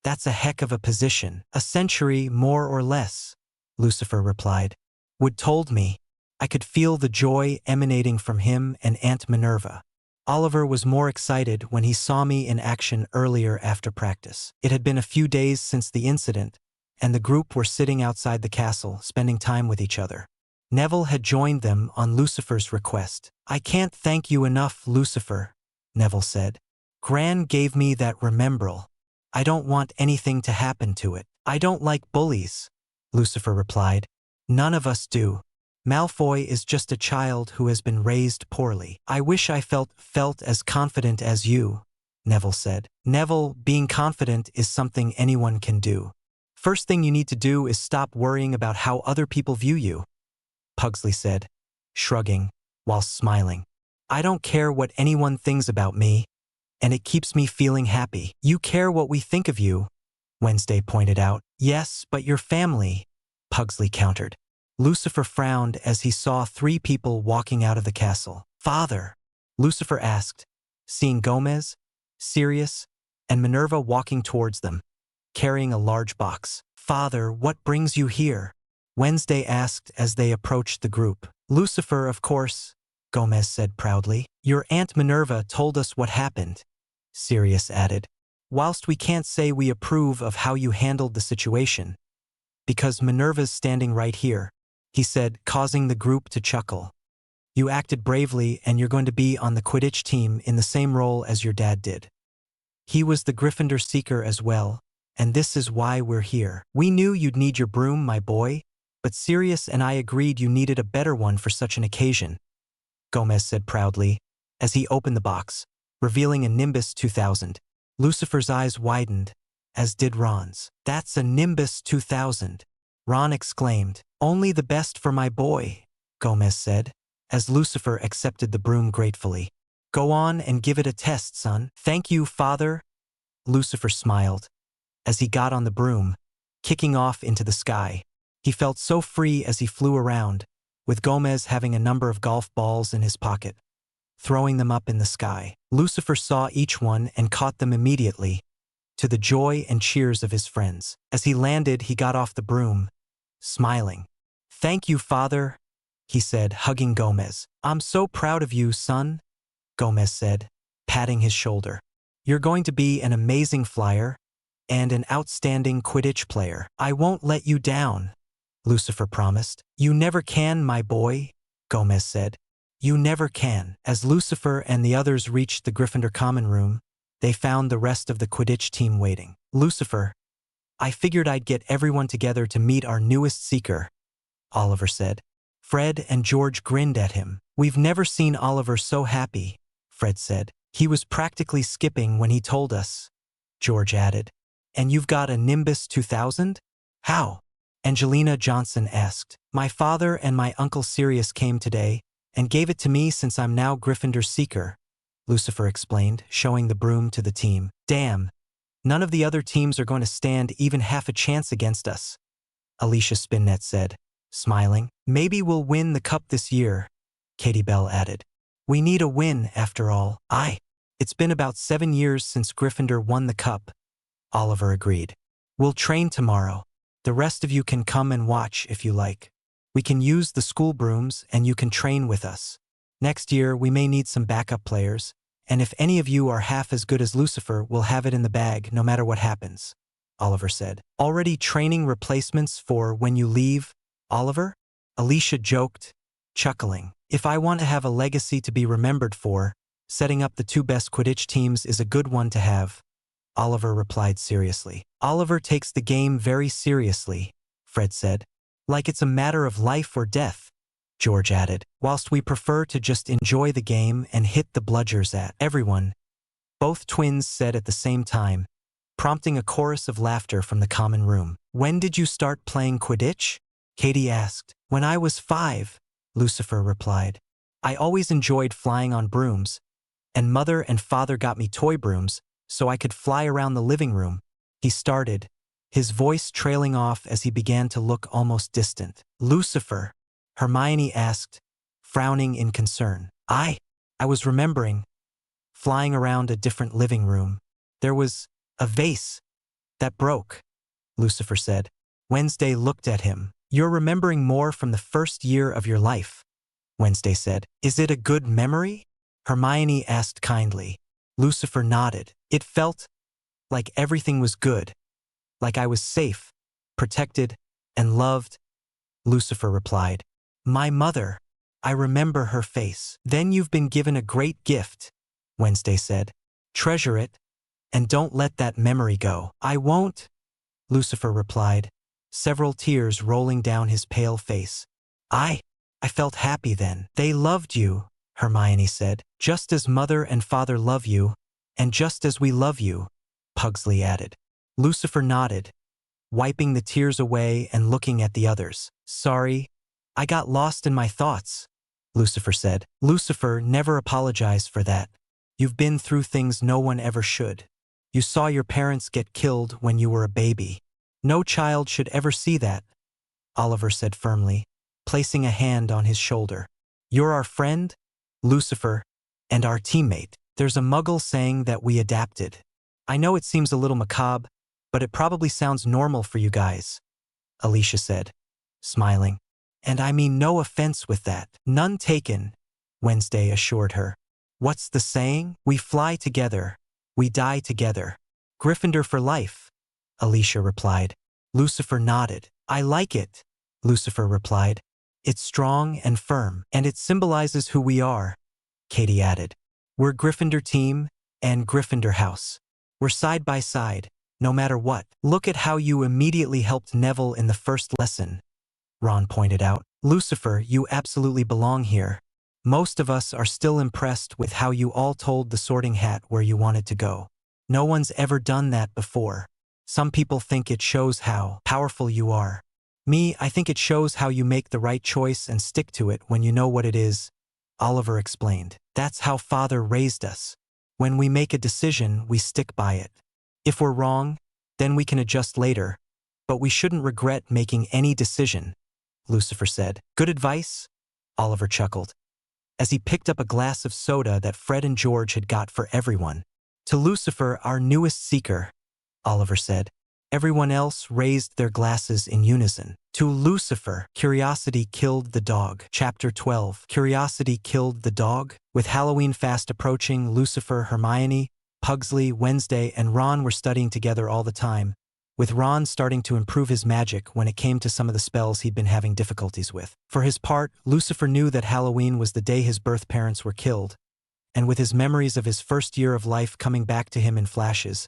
Speaker 1: That's a heck of a position. A century, more or less, Lucifer replied. Wood told me. I could feel the joy emanating from him and Aunt Minerva. Oliver was more excited when he saw me in action earlier after practice. It had been a few days since the incident, and the group were sitting outside the castle, spending time with each other. Neville had joined them on Lucifer's request. I can't thank you enough, Lucifer, Neville said. Gran gave me that remembrall. I don't want anything to happen to it. I don't like bullies, Lucifer replied. None of us do. Malfoy is just a child who has been raised poorly. I wish I felt as confident as you, Neville said. Neville, being confident is something anyone can do. First thing you need to do is stop worrying about how other people view you, Pugsley said, shrugging, while smiling. I don't care what anyone thinks about me, and it keeps me feeling happy. You care what we think of you, Wednesday pointed out. Yes, but your family, Pugsley countered. Lucifer frowned as he saw 3 people walking out of the castle. Father, Lucifer asked, seeing Gomez, Sirius, and Minerva walking towards them, carrying a large box. Father, what brings you here? Wednesday asked as they approached the group. Lucifer, of course, Gomez said proudly. Your Aunt Minerva told us what happened, Sirius added. Whilst we can't say we approve of how you handled the situation, because Minerva's standing right here, he said, causing the group to chuckle. You acted bravely and you're going to be on the Quidditch team in the same role as your dad did. He was the Gryffindor Seeker as well, and this is why we're here. We knew you'd need your broom, my boy, but Sirius and I agreed you needed a better one for such an occasion, Gomez said proudly, as he opened the box, revealing a Nimbus 2000. Lucifer's eyes widened, as did Ron's. That's a Nimbus 2000, Ron exclaimed. Only the best for my boy, Gomez said, as Lucifer accepted the broom gratefully. Go on and give it a test, son. Thank you, father, Lucifer smiled, as he got on the broom, kicking off into the sky. He felt so free as he flew around, with Gomez having a number of golf balls in his pocket, throwing them up in the sky. Lucifer saw each one and caught them immediately, to the joy and cheers of his friends. As he landed, he got off the broom, smiling. Thank you, father, he said, hugging Gomez. I'm so proud of you, son, Gomez said, patting his shoulder. You're going to be an amazing flyer and an outstanding Quidditch player. I won't let you down, Lucifer promised. You never can, my boy, Gomez said. You never can. As Lucifer and the others reached the Gryffindor common room, they found the rest of the Quidditch team waiting. Lucifer, I figured I'd get everyone together to meet our newest seeker, Oliver said. Fred and George grinned at him. We've never seen Oliver so happy, Fred said. He was practically skipping when he told us, George added. And you've got a Nimbus 2000? How? Angelina Johnson asked. My father and my uncle Sirius came today and gave it to me since I'm now Gryffindor Seeker, Lucifer explained, showing the broom to the team. Damn, none of the other teams are going to stand even half a chance against us, Alicia Spinnet said, smiling. Maybe we'll win the cup this year, Katie Bell added. We need a win, after all. It's been about 7 years since Gryffindor won the cup, Oliver agreed. We'll train tomorrow. The rest of you can come and watch if you like. We can use the school brooms and you can train with us. Next year we may need some backup players, and if any of you are half as good as Lucifer, we'll have it in the bag no matter what happens, Oliver said. Already training replacements for when you leave, Oliver? Alicia joked, chuckling. If I want to have a legacy to be remembered for, setting up the 2 best Quidditch teams is a good one to have, Oliver replied seriously. Oliver takes the game very seriously, Fred said. Like it's a matter of life or death, George added. Whilst we prefer to just enjoy the game and hit the bludgers at everyone, both twins said at the same time, prompting a chorus of laughter from the common room. When did you start playing Quidditch? Katie asked. When I was 5, Lucifer replied. I always enjoyed flying on brooms, and Mother and Father got me toy brooms so I could fly around the living room, he started, his voice trailing off as he began to look almost distant. Lucifer, Hermione asked, frowning in concern. I was remembering, flying around a different living room. There was a vase that broke, Lucifer said. Wednesday looked at him. You're remembering more from the first year of your life, Wednesday said. Is it a good memory? Hermione asked kindly. Lucifer nodded. It felt like everything was good, like I was safe, protected, and loved, Lucifer replied. My mother, I remember her face. Then you've been given a great gift, Wednesday said. Treasure it, and don't let that memory go. I won't, Lucifer replied, several tears rolling down his pale face. I felt happy then. They loved you, Hermione said. Just as Mother and Father love you, And just as we love you, Pugsley added. Lucifer nodded, wiping the tears away and looking at the others. Sorry, I got lost in my thoughts, Lucifer said. Lucifer, never apologize for that. You've been through things no one ever should. You saw your parents get killed when you were a baby. No child should ever see that, Oliver said firmly, placing a hand on his shoulder. You're our friend, Lucifer, and our teammate. There's a muggle saying that we adapted. I know it seems a little macabre, but it probably sounds normal for you guys, Alicia said, smiling. And I mean no offense with that. None taken, Wednesday assured her. What's the saying? We fly together, we die together. Gryffindor for life, Alicia replied. Lucifer nodded. I like it, Lucifer replied. It's strong and firm, and it symbolizes who we are, Katie added. We're Gryffindor team and Gryffindor house. We're side by side, no matter what. Look at how you immediately helped Neville in the first lesson, Ron pointed out. Lucifer, you absolutely belong here. Most of us are still impressed with how you all told the Sorting Hat where you wanted to go. No one's ever done that before. Some people think it shows how powerful you are. Me, I think it shows how you make the right choice and stick to it when you know what it is, Oliver explained. That's how Father raised us. When we make a decision, we stick by it. If we're wrong, then we can adjust later, but we shouldn't regret making any decision, Lucifer said. Good advice, Oliver chuckled, as he picked up a glass of soda that Fred and George had got for everyone. To Lucifer, our newest seeker, Oliver said. Everyone else raised their glasses in unison. To Lucifer, curiosity killed the dog. Chapter 12. Curiosity killed the dog? With Halloween fast approaching, Lucifer, Hermione, Pugsley, Wednesday, and Ron were studying together all the time, with Ron starting to improve his magic when it came to some of the spells he'd been having difficulties with. For his part, Lucifer knew that Halloween was the day his birth parents were killed, and with his memories of his first year of life coming back to him in flashes,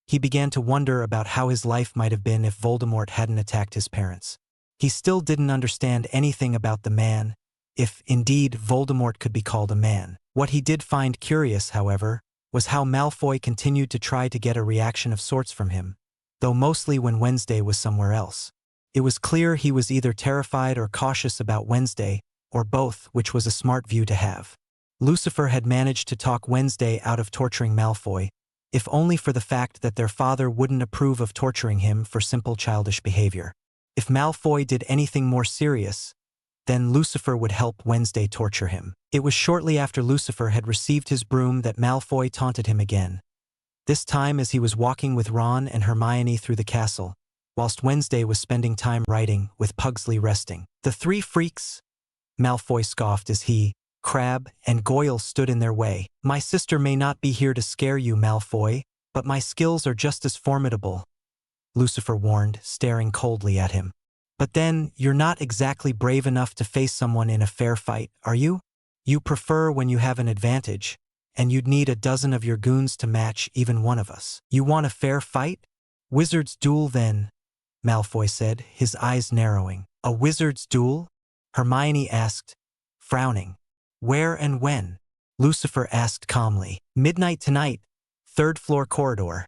Speaker 1: he began to wonder about how his life might have been if Voldemort hadn't attacked his parents. He still didn't understand anything about the man, if indeed Voldemort could be called a man. What he did find curious, however, was how Malfoy continued to try to get a reaction of sorts from him, though mostly when Wednesday was somewhere else. It was clear he was either terrified or cautious about Wednesday, or both, which was a smart view to have. Lucifer had managed to talk Wednesday out of torturing Malfoy, if only for the fact that their father wouldn't approve of torturing him for simple childish behavior. If Malfoy did anything more serious, then Lucifer would help Wednesday torture him. It was shortly after Lucifer had received his broom that Malfoy taunted him again, this time as he was walking with Ron and Hermione through the castle, whilst Wednesday was spending time writing, with Pugsley resting. The three freaks, Malfoy scoffed as he, Crabbe, and Goyle stood in their way. My sister may not be here to scare you, Malfoy, but my skills are just as formidable, Lucifer warned, staring coldly at him. But then, you're not exactly brave enough to face someone in a fair fight, are you? You prefer when you have an advantage, and you'd need a dozen of your goons to match even one of us. You want a fair fight? Wizard's duel then, Malfoy said, his eyes narrowing. A wizard's duel? Hermione asked, frowning. Where and when? Lucifer asked calmly. Midnight tonight, 3rd floor corridor,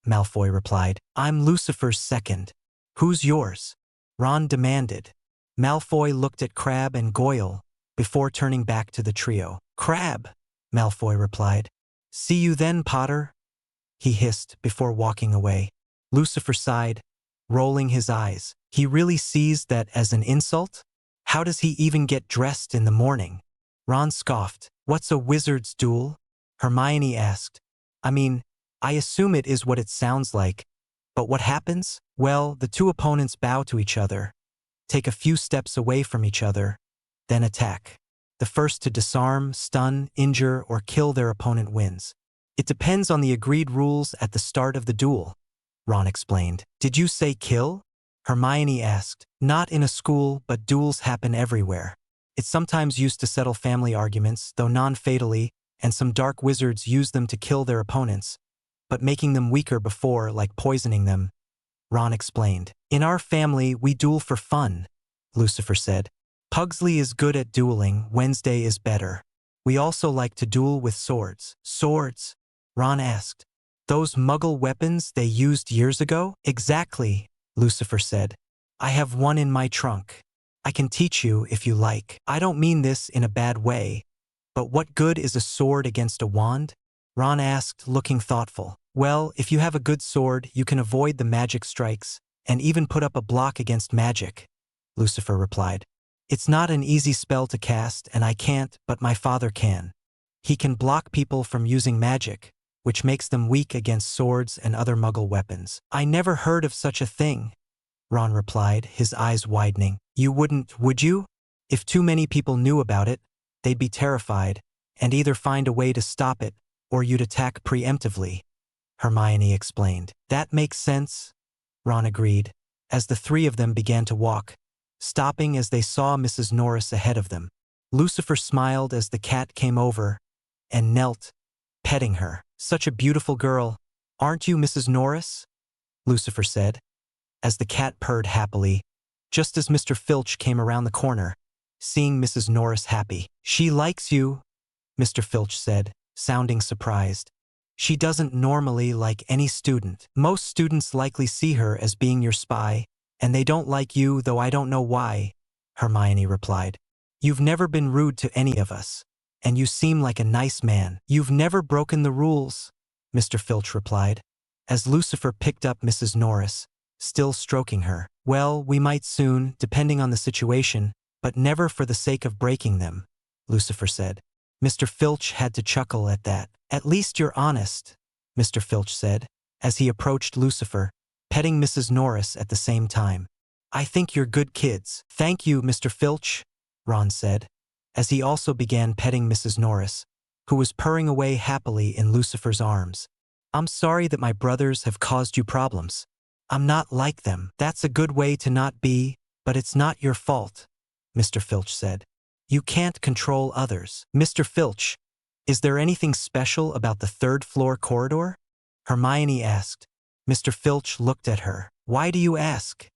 Speaker 1: Malfoy replied. I'm Lucifer's second. Who's yours? Ron demanded. Malfoy looked at Crabbe and Goyle, before turning back to the trio. Crabbe, Malfoy replied. See you then, Potter, he hissed before walking away. Lucifer sighed, rolling his eyes. He really sees that as an insult? How does he even get dressed in the morning? Ron scoffed. What's a wizard's duel? Hermione asked. I mean, I assume it is what it sounds like, but what happens? Well, the two opponents bow to each other, take a few steps away from each other, then attack. The first to disarm, stun, injure, or kill their opponent wins. It depends on the agreed rules at the start of the duel, Ron explained. Did you say kill? Hermione asked. Not in a school, but duels happen everywhere. It's sometimes used to settle family arguments, though non-fatally, and some dark wizards use them to kill their opponents, but making them weaker before, like poisoning them, Ron explained. In our family, we duel for fun, Lucifer said. Pugsley is good at dueling, Wednesday is better. We also like to duel with swords. Swords? Ron asked. Those muggle weapons they used years ago? Exactly, Lucifer said. I have one in my trunk. I can teach you if you like. I don't mean this in a bad way. But what good is a sword against a wand? Ron asked, looking thoughtful. Well, if you have a good sword, you can avoid the magic strikes, and even put up a block against magic, Lucifer replied. It's not an easy spell to cast, and I can't, but my father can. He can block people from using magic, which makes them weak against swords and other muggle weapons. I never heard of such a thing, Ron replied, his eyes widening. You wouldn't, would you? If too many people knew about it, they'd be terrified, and either find a way to stop it, or you'd attack preemptively, Hermione explained. That makes sense, Ron agreed, as the three of them began to walk, stopping as they saw Mrs. Norris ahead of them. Lucifer smiled as the cat came over and knelt, petting her. Such a beautiful girl, aren't you, Mrs. Norris? Lucifer said, as the cat purred happily, just as Mr. Filch came around the corner, seeing Mrs. Norris happy. She likes you, Mr. Filch said, sounding surprised. She doesn't normally like any student. Most students likely see her as being your spy, and they don't like you, though I don't know why, Hermione replied. You've never been rude to any of us, and you seem like a nice man. You've never broken the rules, Mr. Filch replied, as Lucifer picked up Mrs. Norris, still stroking her. Well, we might soon, depending on the situation, but never for the sake of breaking them, Lucifer said. Mr. Filch had to chuckle at that. At least you're honest, Mr. Filch said, as he approached Lucifer, petting Mrs. Norris at the same time. I think you're good kids. Thank you, Mr. Filch, Ron said, as he also began petting Mrs. Norris, who was purring away happily in Lucifer's arms. I'm sorry that my brothers have caused you problems. I'm not like them. That's a good way to not be, but it's not your fault, Mr. Filch said. You can't control others. Mr. Filch, is there anything special about the third-floor corridor? Hermione asked. Mr. Filch looked at her. Why do you ask?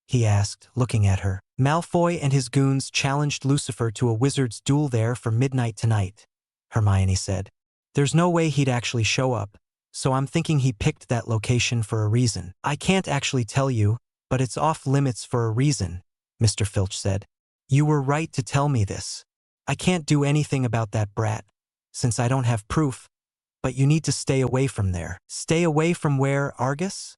Speaker 1: He asked, looking at her. Malfoy and his goons challenged Lucifer to a wizard's duel there for midnight tonight, Hermione said. There's no way he'd actually show up, so I'm thinking he picked that location for a reason. I can't actually tell you, but it's off limits for a reason, Mr. Filch said. You were right to tell me this. I can't do anything about that brat, since I don't have proof, but you need to stay away from there. Stay away from where, Argus?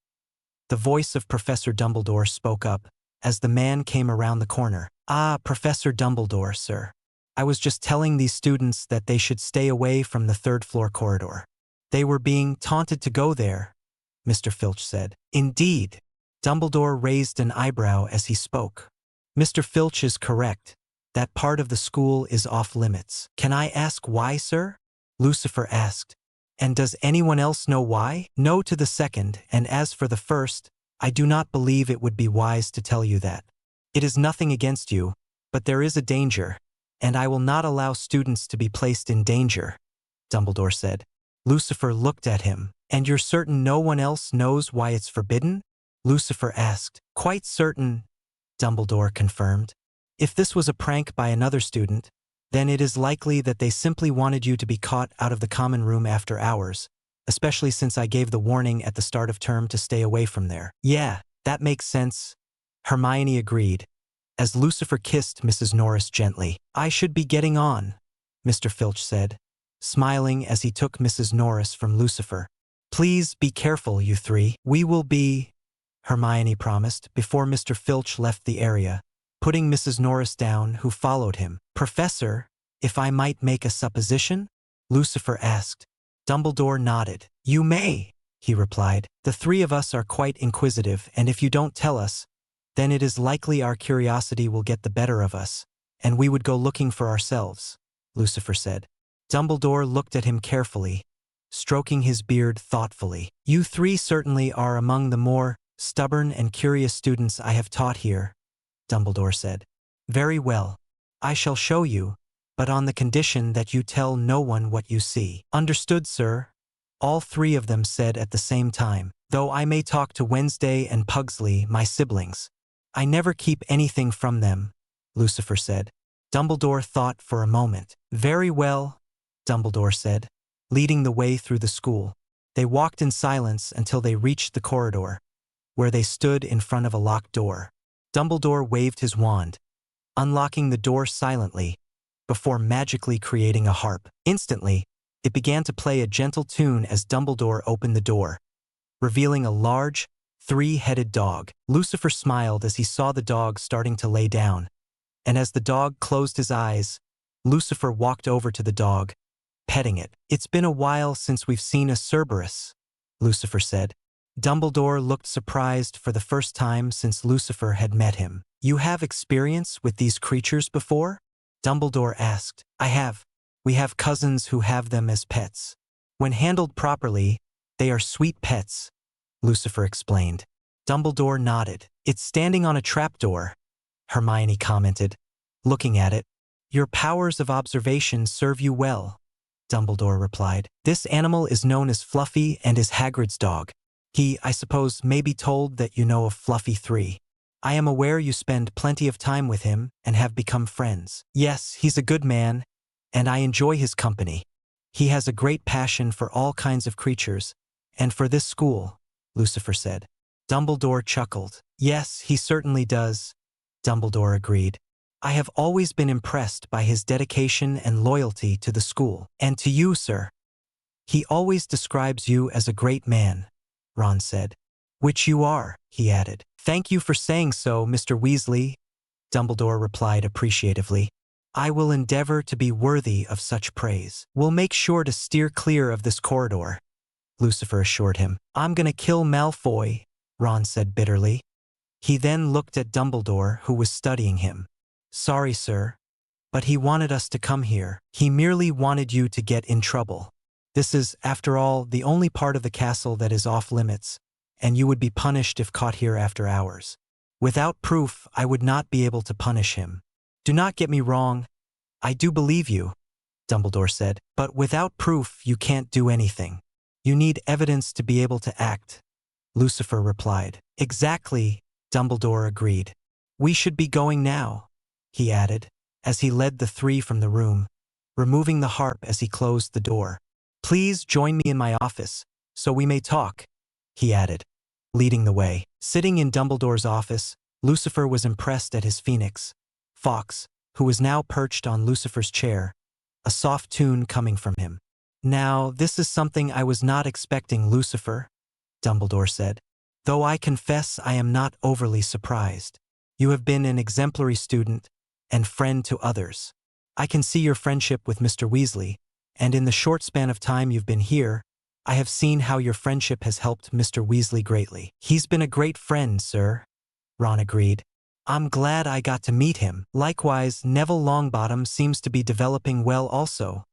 Speaker 1: The voice of Professor Dumbledore spoke up, as the man came around the corner. Ah, Professor Dumbledore, sir. I was just telling these students that they should stay away from the third-floor corridor. They were being taunted to go there, Mr. Filch said. Indeed. Dumbledore raised an eyebrow as he spoke. Mr. Filch is correct. That part of the school is off limits. Can I ask why, sir? Lucifer asked. And does anyone else know why? No to the second, and as for the first, I do not believe it would be wise to tell you that. It is nothing against you, but there is a danger, and I will not allow students to be placed in danger, Dumbledore said. Lucifer looked at him. And you're certain no one else knows why it's forbidden? Lucifer asked. Quite certain, Dumbledore confirmed. If this was a prank by another student, then it is likely that they simply wanted you to be caught out of the common room after hours, especially since I gave the warning at the start of term to stay away from there. Yeah, that makes sense, Hermione agreed, as Lucifer kissed Mrs. Norris gently. I should be getting on, Mr. Filch said, smiling as he took Mrs. Norris from Lucifer. Please be careful, you three. We will be, Hermione promised before Mr. Filch left the area, putting Mrs. Norris down, who followed him. Professor, if I might make a supposition? Lucifer asked. Dumbledore nodded. You may, he replied. The three of us are quite inquisitive, and if you don't tell us, then it is likely our curiosity will get the better of us, and we would go looking for ourselves, Lucifer said. Dumbledore looked at him carefully, stroking his beard thoughtfully. You three certainly are among the more stubborn and curious students I have taught here, Dumbledore said. Very well. I shall show you, but on the condition that you tell no one what you see. Understood, sir, all three of them said at the same time. Though I may talk to Wednesday and Pugsley, my siblings, I never keep anything from them, Lucifer said. Dumbledore thought for a moment. Very well, Dumbledore said, leading the way through the school. They walked in silence until they reached the corridor, where they stood in front of a locked door. Dumbledore waved his wand, unlocking the door silently, before magically creating a harp. Instantly, it began to play a gentle tune as Dumbledore opened the door, revealing a large, three-headed dog. Lucifer smiled as he saw the dog starting to lay down, and as the dog closed his eyes, Lucifer walked over to the dog, petting it. "It's been a while since we've seen a Cerberus," Lucifer said. Dumbledore looked surprised for the first time since Lucifer had met him. "You have experience with these creatures before?" Dumbledore asked. "I have. We have cousins who have them as pets. When handled properly, they are sweet pets," Lucifer explained. Dumbledore nodded. "It's standing on a trapdoor," Hermione commented, looking at it. "Your powers of observation serve you well," Dumbledore replied. "This animal is known as Fluffy and is Hagrid's dog. He, I suppose, may be told that you know of Fluffy 3. I am aware you spend plenty of time with him and have become friends." "Yes, he's a good man, and I enjoy his company. He has a great passion for all kinds of creatures, and for this school," Lucifer said. Dumbledore chuckled. "Yes, he certainly does," Dumbledore agreed. "I have always been impressed by his dedication and loyalty to the school. And to you, sir. He always describes you as a great man," Ron said. "Which you are," he added. "Thank you for saying so, Mr. Weasley," Dumbledore replied appreciatively. "I will endeavor to be worthy of such praise." "We'll make sure to steer clear of this corridor," Lucifer assured him. "I'm gonna kill Malfoy," Ron said bitterly. He then looked at Dumbledore, who was studying him. "Sorry, sir, but he wanted us to come here. He merely wanted you to get in trouble. This is, after all, the only part of the castle that is off limits, and you would be punished if caught here after hours. Without proof, I would not be able to punish him. Do not get me wrong. I do believe you," Dumbledore said, "but without proof, you can't do anything. You need evidence to be able to act," Lucifer replied. "Exactly," Dumbledore agreed. "We should be going now," he added, as he led the three from the room, removing the harp as he closed the door. "Please join me in my office, so we may talk," he added, leading the way. Sitting in Dumbledore's office, Lucifer was impressed at his phoenix, Fawkes, who was now perched on Lucifer's chair, a soft tune coming from him. "Now, this is something I was not expecting, Lucifer," Dumbledore said, "though I confess I am not overly surprised. You have been an exemplary student and friend to others. I can see your friendship with Mr. Weasley, and in the short span of time you've been here, I have seen how your friendship has helped Mr. Weasley greatly." "He's been a great friend, sir," Ron agreed. "I'm glad I got to meet him. Likewise, Neville Longbottom seems to be developing well also,"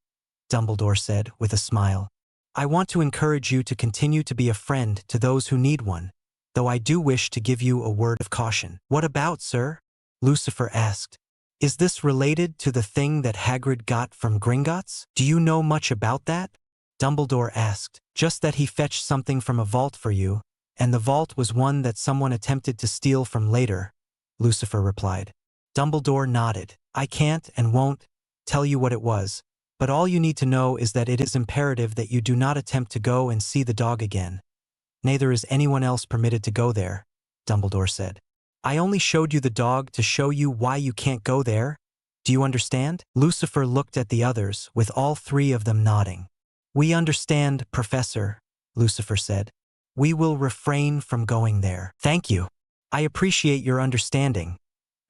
Speaker 1: Dumbledore said with a smile. "I want to encourage you to continue to be a friend to those who need one, though I do wish to give you a word of caution." "What about, sir?" Lucifer asked. "Is this related to the thing that Hagrid got from Gringotts? Do you know much about that?" Dumbledore asked. "Just that he fetched something from a vault for you, and the vault was one that someone attempted to steal from later," Lucifer replied. Dumbledore nodded. "I can't and won't tell you what it was, but all you need to know is that it is imperative that you do not attempt to go and see the dog again. Neither is anyone else permitted to go there," Dumbledore said. "I only showed you the dog to show you why you can't go there. Do you understand?" Lucifer looked at the others, with all three of them nodding. "We understand, Professor," Lucifer said. "We will refrain from going there." "Thank you. I appreciate your understanding,"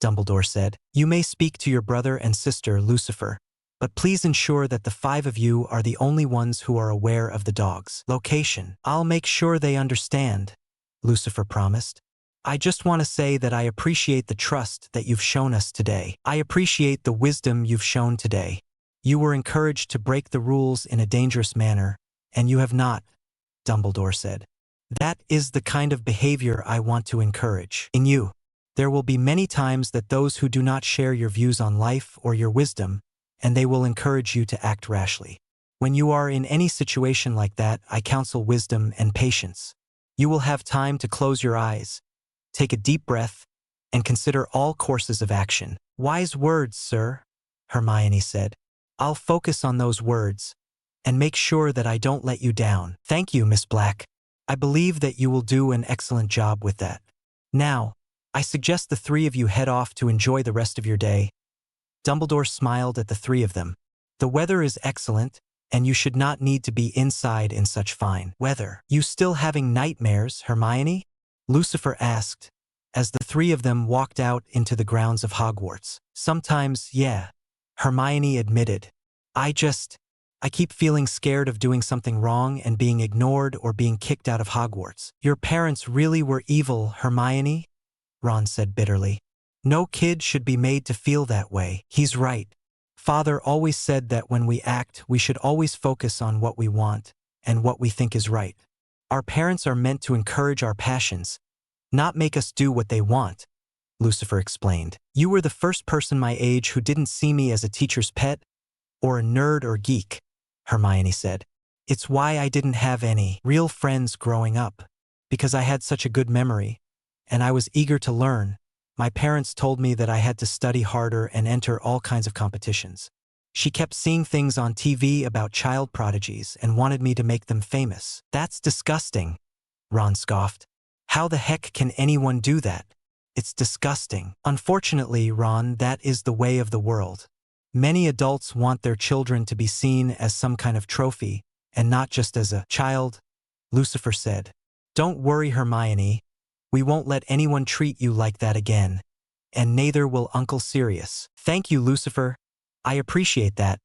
Speaker 1: Dumbledore said. "You may speak to your brother and sister, Lucifer, but please ensure that the five of you are the only ones who are aware of the dog's location." "I'll make sure they understand," Lucifer promised. "I just want to say that I appreciate the trust that you've shown us today. I appreciate the wisdom you've shown today. You were encouraged to break the rules in a dangerous manner, and you have not," Dumbledore said. "That is the kind of behavior I want to encourage in you. There will be many times that those who do not share your views on life or your wisdom, and they will encourage you to act rashly. When you are in any situation like that, I counsel wisdom and patience. You will have time to close your eyes, take a deep breath, and consider all courses of action." "Wise words, sir," Hermione said. "I'll focus on those words," and make sure that I don't let you down. Thank you, Miss Black. I believe that you will do an excellent job with that. Now, I suggest the three of you head off to enjoy the rest of your day." Dumbledore smiled at the three of them. "The weather is excellent, and you should not need to be inside in such fine weather." "You still having nightmares, Hermione?" Lucifer asked, as the three of them walked out into the grounds of Hogwarts. "Sometimes, yeah," Hermione admitted. I keep feeling scared of doing something wrong and being ignored or being kicked out of Hogwarts." "Your parents really were evil, Hermione," Ron said bitterly. "No kid should be made to feel that way." "He's right. Father always said that when we act, we should always focus on what we want and what we think is right. Our parents are meant to encourage our passions, not make us do what they want," Lucifer explained. "You were the first person my age who didn't see me as a teacher's pet or a nerd or geek," Hermione said. "It's why I didn't have any real friends growing up, because I had such a good memory, and I was eager to learn. My parents told me that I had to study harder and enter all kinds of competitions. She kept seeing things on TV about child prodigies and wanted me to make them famous." "That's disgusting," Ron scoffed. "How the heck can anyone do that? It's disgusting." "Unfortunately, Ron, that is the way of the world. Many adults want their children to be seen as some kind of trophy and not just as a child," Lucifer said. "Don't worry, Hermione. We won't let anyone treat you like that again, and neither will Uncle Sirius." "Thank you, Lucifer. I appreciate that."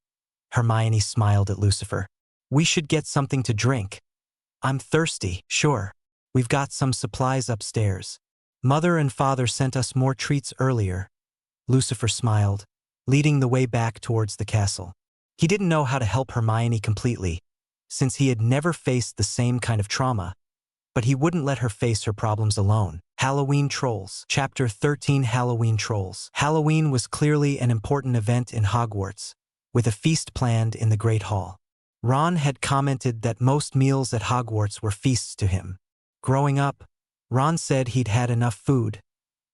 Speaker 1: Hermione smiled at Lucifer. "We should get something to drink. I'm thirsty." "Sure. We've got some supplies upstairs. Mother and Father sent us more treats earlier." Lucifer smiled, leading the way back towards the castle. He didn't know how to help Hermione completely, since he had never faced the same kind of trauma, but he wouldn't let her face her problems alone. Halloween Trolls. Chapter 13. Halloween Trolls. Halloween was clearly an important event in Hogwarts, with a feast planned in the Great Hall. Ron had commented that most meals at Hogwarts were feasts to him. Growing up, Ron said he'd had enough food,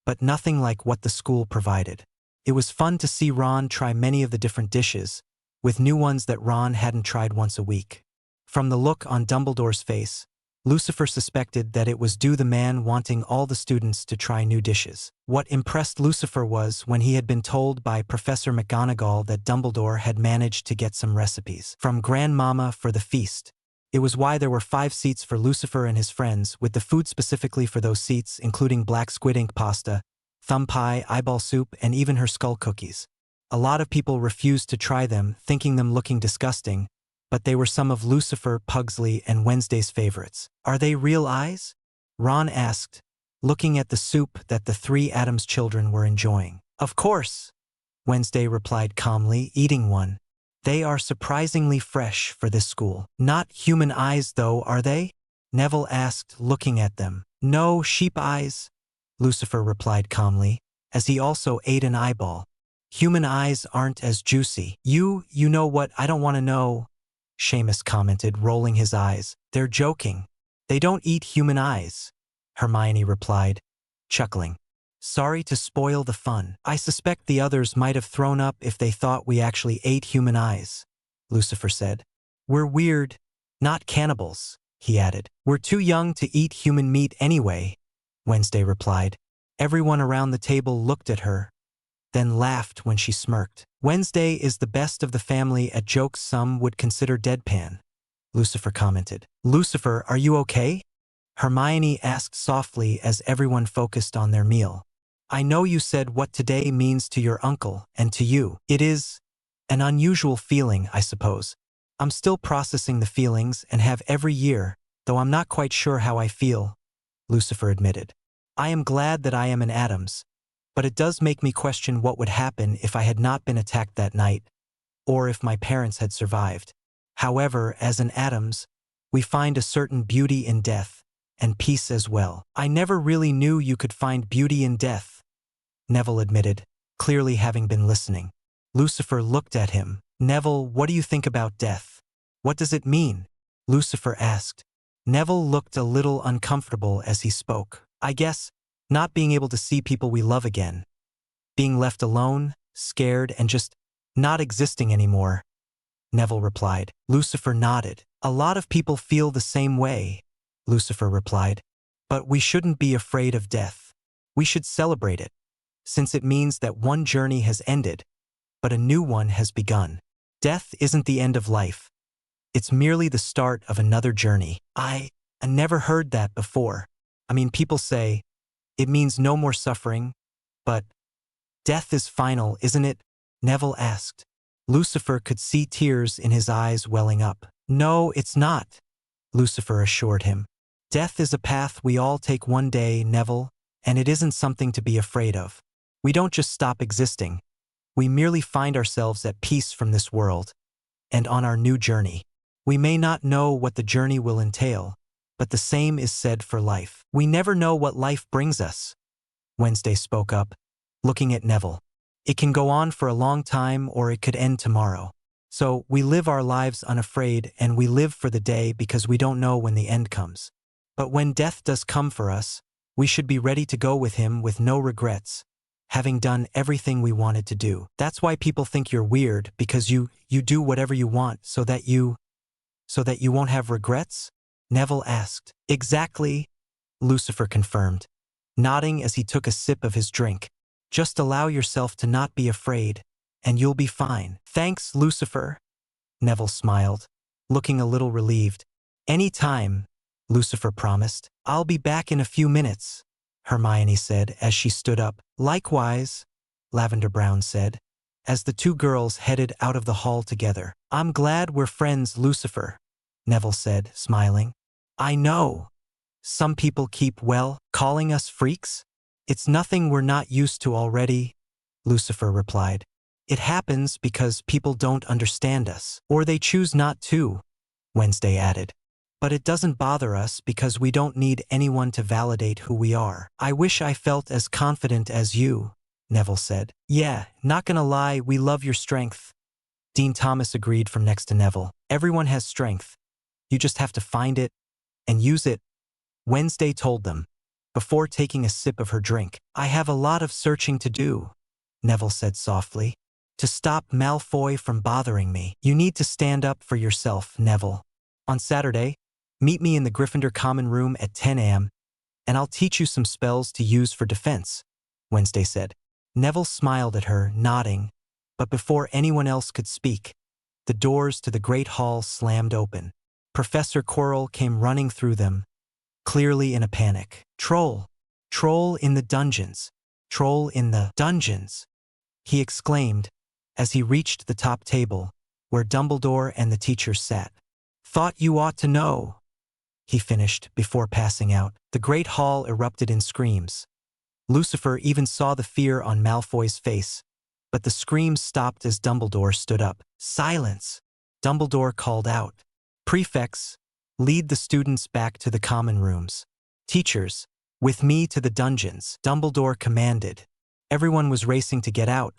Speaker 1: but nothing like what the school provided. It was fun to see Ron try many of the different dishes, with new ones that Ron hadn't tried once a week. From the look on Dumbledore's face, Lucifer suspected that it was due the man wanting all the students to try new dishes. What impressed Lucifer was when he had been told by Professor McGonagall that Dumbledore had managed to get some recipes from Grandmama for the feast. It was why there were 5 seats for Lucifer and his friends, with the food specifically for those seats including black squid ink pasta, thumb pie, eyeball soup, and even her skull cookies. A lot of people refused to try them, thinking them looking disgusting, but they were some of Lucifer, Pugsley, and Wednesday's favorites. "Are they real eyes?" Ron asked, looking at the soup that the 3 Addams children were enjoying. "Of course," Wednesday replied calmly, eating one. "They are surprisingly fresh for this school." "Not human eyes, though, are they?" Neville asked, looking at them. "No, sheep eyes," Lucifer replied calmly, as he also ate an eyeball. "Human eyes aren't as juicy." You know what I don't want to know," Seamus commented, rolling his eyes. "They're joking. They don't eat human eyes," Hermione replied, chuckling. "Sorry to spoil the fun. I suspect the others might have thrown up if they thought we actually ate human eyes," Lucifer said. "We're weird, not cannibals," he added. "We're too young to eat human meat anyway," Wednesday replied. Everyone around the table looked at her, then laughed when she smirked. "Wednesday is the best of the family at jokes some would consider deadpan," Lucifer commented. "Lucifer, are you okay?" Hermione asked softly as everyone focused on their meal. "I know you said what today means to your uncle and to you. It is an unusual feeling, I suppose. I'm still processing the feelings and have every year, though I'm not quite sure how I feel," Lucifer admitted. "I am glad that I am an Addams, but it does make me question what would happen if I had not been attacked that night, or if my parents had survived. However, as an Addams, we find a certain beauty in death, and peace as well." "I never really knew you could find beauty in death," Neville admitted, clearly having been listening. Lucifer looked at him. "Neville, what do you think about death? What does it mean?" Lucifer asked. Neville looked a little uncomfortable as he spoke. "I guess, not being able to see people we love again. Being left alone, scared, and just not existing anymore," Neville replied. Lucifer nodded. A lot of people feel the same way, Lucifer replied. But we shouldn't be afraid of death. We should celebrate it, since it means that one journey has ended, but a new one has begun. Death isn't the end of life. It's merely the start of another journey. I never heard that before. I mean, people say, it means no more suffering, but death is final, isn't it? Neville asked. Lucifer could see tears in his eyes welling up. No, it's not, Lucifer assured him. Death is a path we all take one day, Neville, and it isn't something to be afraid of. We don't just stop existing. We merely find ourselves at peace from this world, and on our new journey. We may not know what the journey will entail, but the same is said for life. We never know what life brings us. Wednesday spoke up, looking at Neville. It can go on for a long time or it could end tomorrow. So we live our lives unafraid and we live for the day because we don't know when the end comes. But when death does come for us, we should be ready to go with him with no regrets, having done everything we wanted to do. That's why people think you're weird, because you do whatever you want so that you won't have regrets? Neville asked. Exactly, Lucifer confirmed, nodding as he took a sip of his drink. Just allow yourself to not be afraid, and you'll be fine. Thanks, Lucifer, Neville smiled, looking a little relieved. Any time, Lucifer promised. I'll be back in a few minutes, Hermione said as she stood up. Likewise, Lavender Brown said, as the two girls headed out of the hall together. I'm glad we're friends, Lucifer, Neville said, smiling. I know. Some people keep, calling us freaks. It's nothing we're not used to already, Lucifer replied. It happens because people don't understand us, or they choose not to, Wednesday added. But it doesn't bother us because we don't need anyone to validate who we are. I wish I felt as confident as you, Neville said. Yeah, not gonna lie, we love your strength. Dean Thomas agreed from next to Neville. Everyone has strength. You just have to find it and use it, Wednesday told them, before taking a sip of her drink. I have a lot of searching to do, Neville said softly. To stop Malfoy from bothering me. You need to stand up for yourself, Neville. On Saturday, meet me in the Gryffindor common room at 10 a.m., and I'll teach you some spells to use for defense, Wednesday said. Neville smiled at her, nodding, but before anyone else could speak, the doors to the Great Hall slammed open. Professor Quirrell came running through them, clearly in a panic. Troll! Troll in the dungeons! Troll in the dungeons! He exclaimed as he reached the top table, where Dumbledore and the teachers sat. Thought you ought to know, he finished before passing out. The Great Hall erupted in screams. Lucifer even saw the fear on Malfoy's face, but the screams stopped as Dumbledore stood up. Silence! Dumbledore called out. Prefects, lead the students back to the common rooms. Teachers, with me to the dungeons, Dumbledore commanded. Everyone was racing to get out,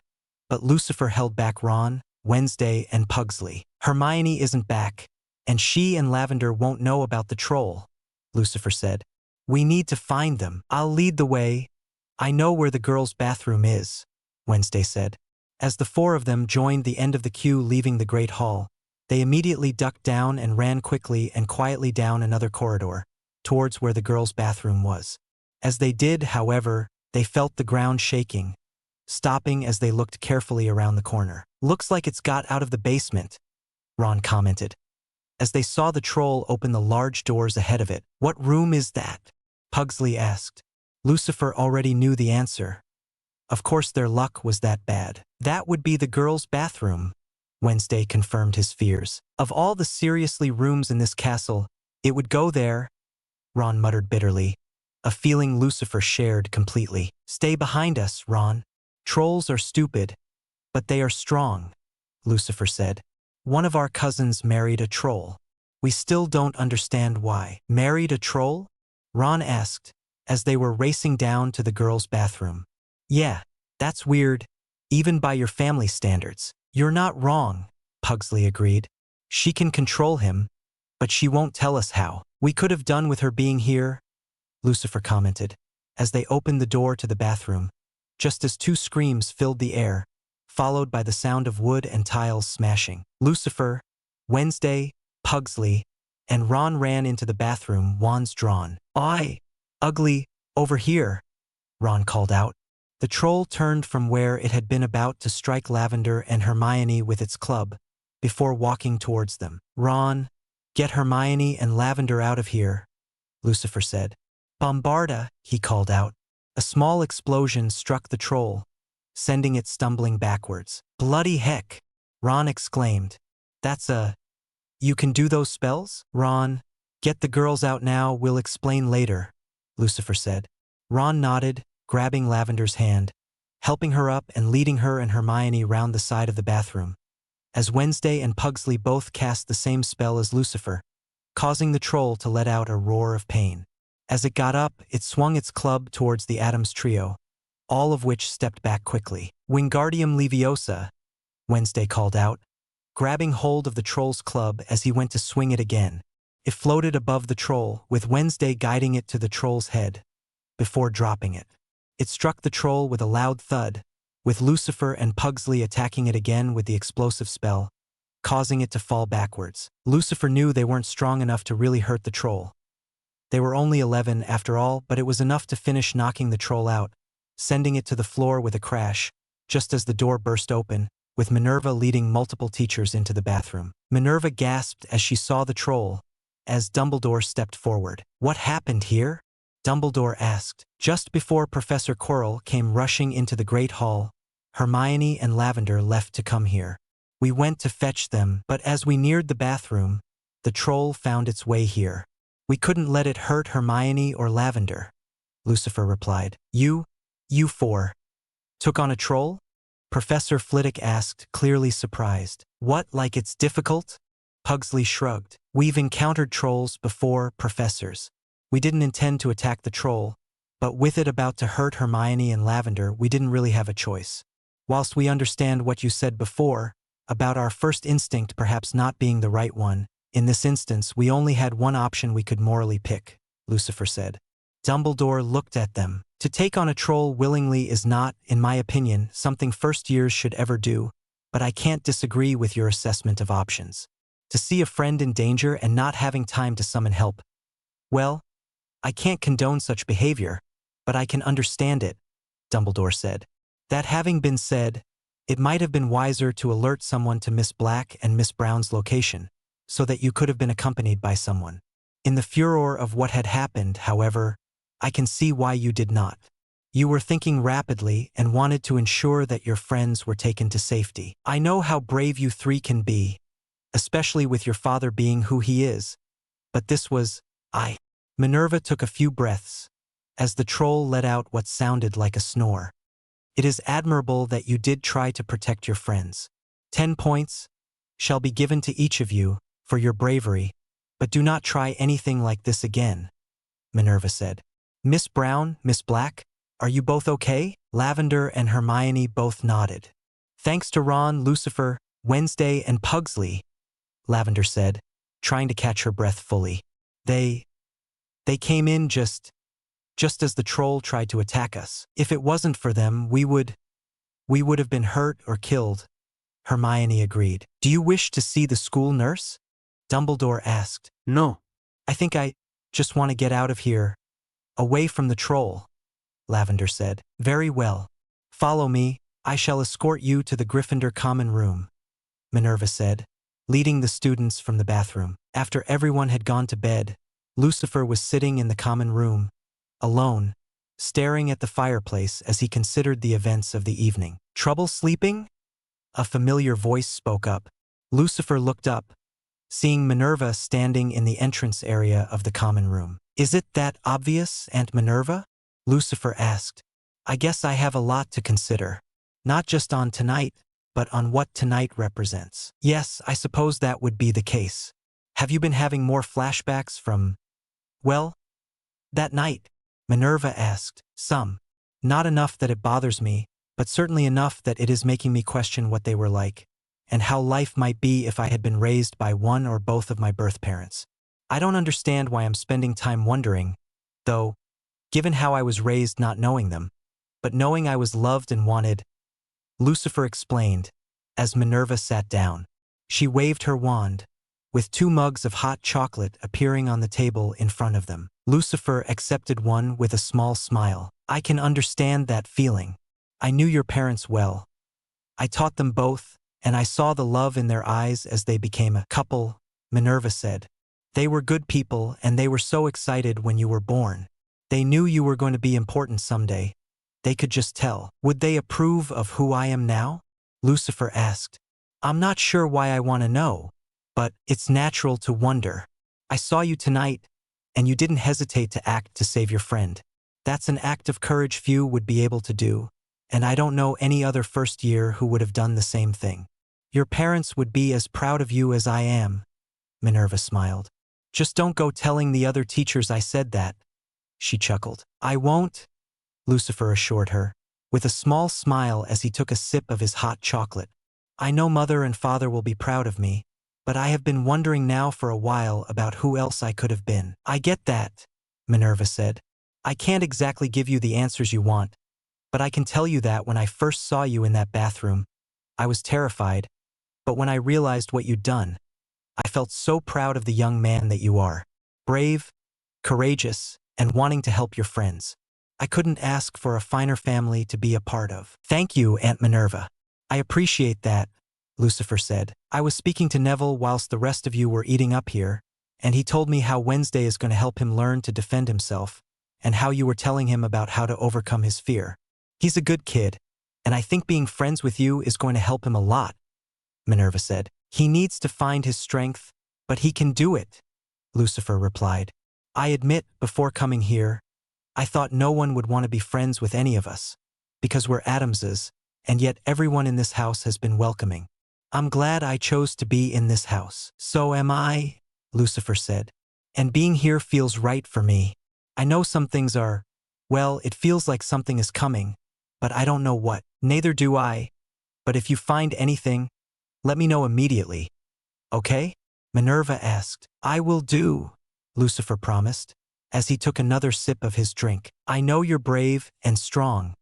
Speaker 1: but Lucifer held back Ron, Wednesday, and Pugsley. Hermione isn't back, and she and Lavender won't know about the troll, Lucifer said. We need to find them. I'll lead the way. I know where the girls' bathroom is, Wednesday said. As the four of them joined the end of the queue leaving the Great Hall, they immediately ducked down and ran quickly and quietly down another corridor, towards where the girls' bathroom was. As they did, however, they felt the ground shaking, stopping as they looked carefully around the corner. Looks like it's got out of the basement, Ron commented, as they saw the troll open the large doors ahead of it. What room is that? Pugsley asked. Lucifer already knew the answer. Of course their luck was that bad. That would be the girls' bathroom, Wednesday confirmed his fears. Of all the seriously rooms in this castle, it would go there, Ron muttered bitterly, a feeling Lucifer shared completely. Stay behind us, Ron. Trolls are stupid, but they are strong, Lucifer said. One of our cousins married a troll. We still don't understand why. Married a troll? Ron asked, as they were racing down to the girls' bathroom. Yeah, that's weird, even by your family standards. You're not wrong, Pugsley agreed. She can control him, but she won't tell us how. We could have done with her being here, Lucifer commented, as they opened the door to the bathroom, just as two screams filled the air, followed by the sound of wood and tiles smashing. Lucifer, Wednesday, Pugsley, and Ron ran into the bathroom, wands drawn. "Oi, ugly, over here," Ron called out. The troll turned from where it had been about to strike Lavender and Hermione with its club, before walking towards them. "Ron, get Hermione and Lavender out of here," Lucifer said. "Bombarda," he called out. A small explosion struck the troll, sending it stumbling backwards. "Bloody heck," Ron exclaimed. You can do those spells?" "Ron, get the girls out now, we'll explain later," Lucifer said. Ron nodded, grabbing Lavender's hand, helping her up and leading her and Hermione round the side of the bathroom, as Wednesday and Pugsley both cast the same spell as Lucifer, causing the troll to let out a roar of pain. As it got up, it swung its club towards the Addams trio, all of which stepped back quickly. "Wingardium Leviosa," Wednesday called out, grabbing hold of the troll's club as he went to swing it again. It floated above the troll, with Wednesday guiding it to the troll's head, before dropping it. It struck the troll with a loud thud, with Lucifer and Pugsley attacking it again with the explosive spell, causing it to fall backwards. Lucifer knew they weren't strong enough to really hurt the troll. They were only 11 after all, but it was enough to finish knocking the troll out, sending it to the floor with a crash, just as the door burst open, with Minerva leading multiple teachers into the bathroom. Minerva gasped as she saw the troll, as Dumbledore stepped forward. "What happened here?" Dumbledore asked. Just before Professor Quirrell came rushing into the Great Hall, Hermione and Lavender left to come here. "We went to fetch them, but as we neared the bathroom, the troll found its way here. We couldn't let it hurt Hermione or Lavender," Lucifer replied. You four, took on a troll?" Professor Flitwick asked, clearly surprised. "What, like it's difficult?" Pugsley shrugged. "We've encountered trolls before, professors. We didn't intend to attack the troll, but with it about to hurt Hermione and Lavender, we didn't really have a choice. Whilst we understand what you said before, about our first instinct perhaps not being the right one, in this instance we only had one option we could morally pick," Lucifer said. Dumbledore looked at them. "To take on a troll willingly is not, in my opinion, something first years should ever do, but I can't disagree with your assessment of options. To see a friend in danger and not having time to summon help, well, I can't condone such behavior, but I can understand it," Dumbledore said. "That having been said, it might have been wiser to alert someone to Miss Black and Miss Brown's location, so that you could have been accompanied by someone. In the furor of what had happened, however, I can see why you did not. You were thinking rapidly and wanted to ensure that your friends were taken to safety. I know how brave you three can be, especially with your father being who he is, but this was, Minerva took a few breaths, as the troll let out what sounded like a snore. "It is admirable that you did try to protect your friends. 10 points shall be given to each of you for your bravery, but do not try anything like this again," Minerva said. "Miss Brown, Miss Black, are you both okay?" Lavender and Hermione both nodded. "Thanks to Ron, Lucifer, Wednesday, and Pugsley," Lavender said, trying to catch her breath fully. They came in just as the troll tried to attack us. If it wasn't for them, we would have been hurt or killed," Hermione agreed. "Do you wish to see the school nurse?" Dumbledore asked.
Speaker 2: No.
Speaker 1: "I think I just want to get out of here, away from the troll," Lavender said. "Very well. Follow me, I shall escort you to the Gryffindor common room," Minerva said, leading the students from the bathroom. After everyone had gone to bed, Lucifer was sitting in the common room, alone, staring at the fireplace as he considered the events of the evening. "Trouble sleeping?" A familiar voice spoke up. Lucifer looked up, seeing Minerva standing in the entrance area of the common room. "Is it that obvious, Aunt Minerva?" Lucifer asked. "I guess I have a lot to consider. Not just on tonight, but on what tonight represents." "Yes, I suppose that would be the case. Have you been having more flashbacks from, well, that night?" Minerva asked. "Some. Not enough that it bothers me, but certainly enough that it is making me question what they were like, and how life might be if I had been raised by one or both of my birth parents. I don't understand why I'm spending time wondering, though, given how I was raised not knowing them, but knowing I was loved and wanted." Lucifer explained, as Minerva sat down. She waved her wand, with 2 mugs of hot chocolate appearing on the table in front of them. Lucifer accepted one with a small smile. I can understand that feeling. I knew your parents well. I taught them both, and I saw the love in their eyes as they became a couple, Minerva said. They were good people, and they were so excited when you were born. They knew you were going to be important someday. They could just tell. Would they approve of who I am now? Lucifer asked. I'm not sure why I want to know, but it's natural to wonder. I saw you tonight, and you didn't hesitate to act to save your friend. That's an act of courage few would be able to do, and I don't know any other first year who would have done the same thing. Your parents would be as proud of you as I am, Minerva smiled. Just don't go telling the other teachers I said that, she chuckled. I won't, Lucifer assured her, with a small smile as he took a sip of his hot chocolate. I know Mother and Father will be proud of me, but I have been wondering now for a while about who else I could have been. I get that, Minerva said. I can't exactly give you the answers you want, but I can tell you that when I first saw you in that bathroom, I was terrified, but when I realized what you'd done, I felt so proud of the young man that you are. Brave, courageous, and wanting to help your friends. I couldn't ask for a finer family to be a part of. Thank you, Aunt Minerva. I appreciate that, Lucifer said. I was speaking to Neville whilst the rest of you were eating up here, and he told me how Wednesday is going to help him learn to defend himself, and how you were telling him about how to overcome his fear. He's a good kid, and I think being friends with you is going to help him a lot, Minerva said. He needs to find his strength, but he can do it, Lucifer replied. I admit, before coming here, I thought no one would want to be friends with any of us, because we're Addamses, and yet everyone in this house has been welcoming. I'm glad I chose to be in this house. So am I, Lucifer said. And being here feels right for me. I know some things are, well, it feels like something is coming, but I don't know what. Neither do I. But if you find anything, let me know immediately. Okay? Minerva asked. I will do, Lucifer promised, as he took another sip of his drink. I know you're brave and strong,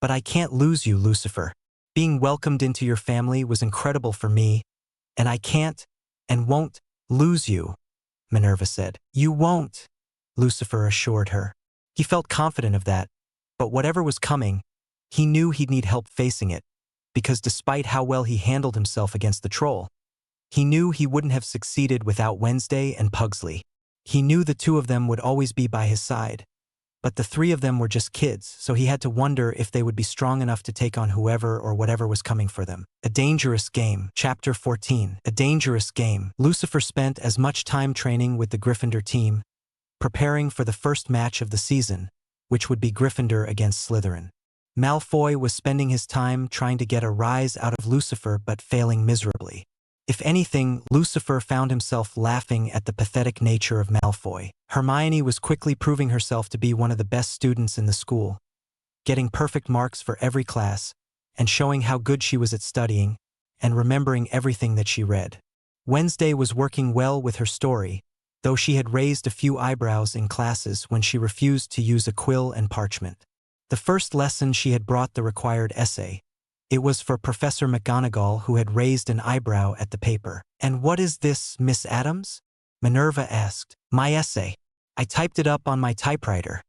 Speaker 1: but I can't lose you, Lucifer. Being welcomed into your family was incredible for me, and I can't and won't lose you, Minerva said. You won't, Lucifer assured her. He felt confident of that, but whatever was coming, he knew he'd need help facing it, because despite how well he handled himself against the troll, he knew he wouldn't have succeeded without Wednesday and Pugsley. He knew the 2 of them would always be by his side, but the 3 of them were just kids, so he had to wonder if they would be strong enough to take on whoever or whatever was coming for them. A Dangerous Game. Chapter 14. A Dangerous Game. Lucifer spent as much time training with the Gryffindor team, preparing for the first match of the season, which would be Gryffindor against Slytherin. Malfoy was spending his time trying to get a rise out of Lucifer but failing miserably. If anything, Lucifer found himself laughing at the pathetic nature of Malfoy. Hermione was quickly proving herself to be one of the best students in the school, getting perfect marks for every class, and showing how good she was at studying, and remembering everything that she read. Wednesday was working well with her story, though she had raised a few eyebrows in classes when she refused to use a quill and parchment. The first lesson she had brought the required essay. It was for Professor McGonagall, who had raised an eyebrow at the paper. And what is this, Miss Addams? Minerva asked. My essay. I typed it up on my typewriter,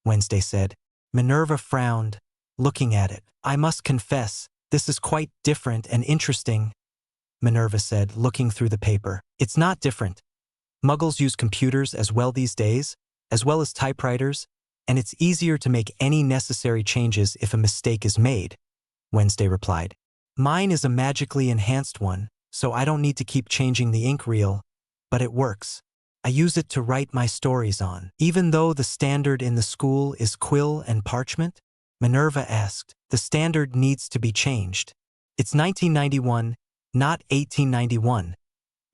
Speaker 1: Wednesday said. Minerva frowned, looking at it. I must confess, this is quite different and interesting, Minerva said, looking through the paper. It's not different. Muggles use computers as well these days, as well as typewriters, and it's easier to make any necessary changes if a mistake is made, Wednesday replied. Mine is a magically enhanced one, so I don't need to keep changing the ink reel, but it works. I use it to write my stories on. Even though the standard in the school is quill and parchment? Minerva asked. The standard needs to be changed. It's 1991, not 1891,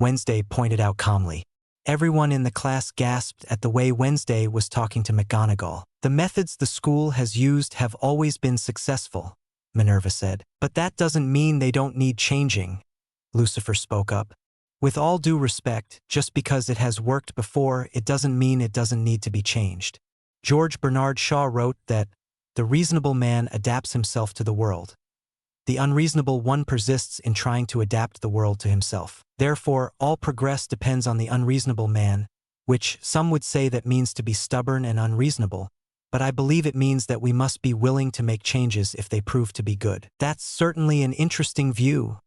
Speaker 1: Wednesday pointed out calmly. Everyone in the class gasped at the way Wednesday was talking to McGonagall. The methods the school has used have always been successful, Minerva said. But that doesn't mean they don't need changing, Lucifer spoke up. With all due respect, just because it has worked before, it doesn't mean it doesn't need to be changed. George Bernard Shaw wrote that the reasonable man adapts himself to the world. The unreasonable one persists in trying to adapt the world to himself. Therefore, all progress depends on the unreasonable man, which some would say that means to be stubborn and unreasonable, but I believe it means that we must be willing to make changes if they prove to be good. That's certainly an interesting view,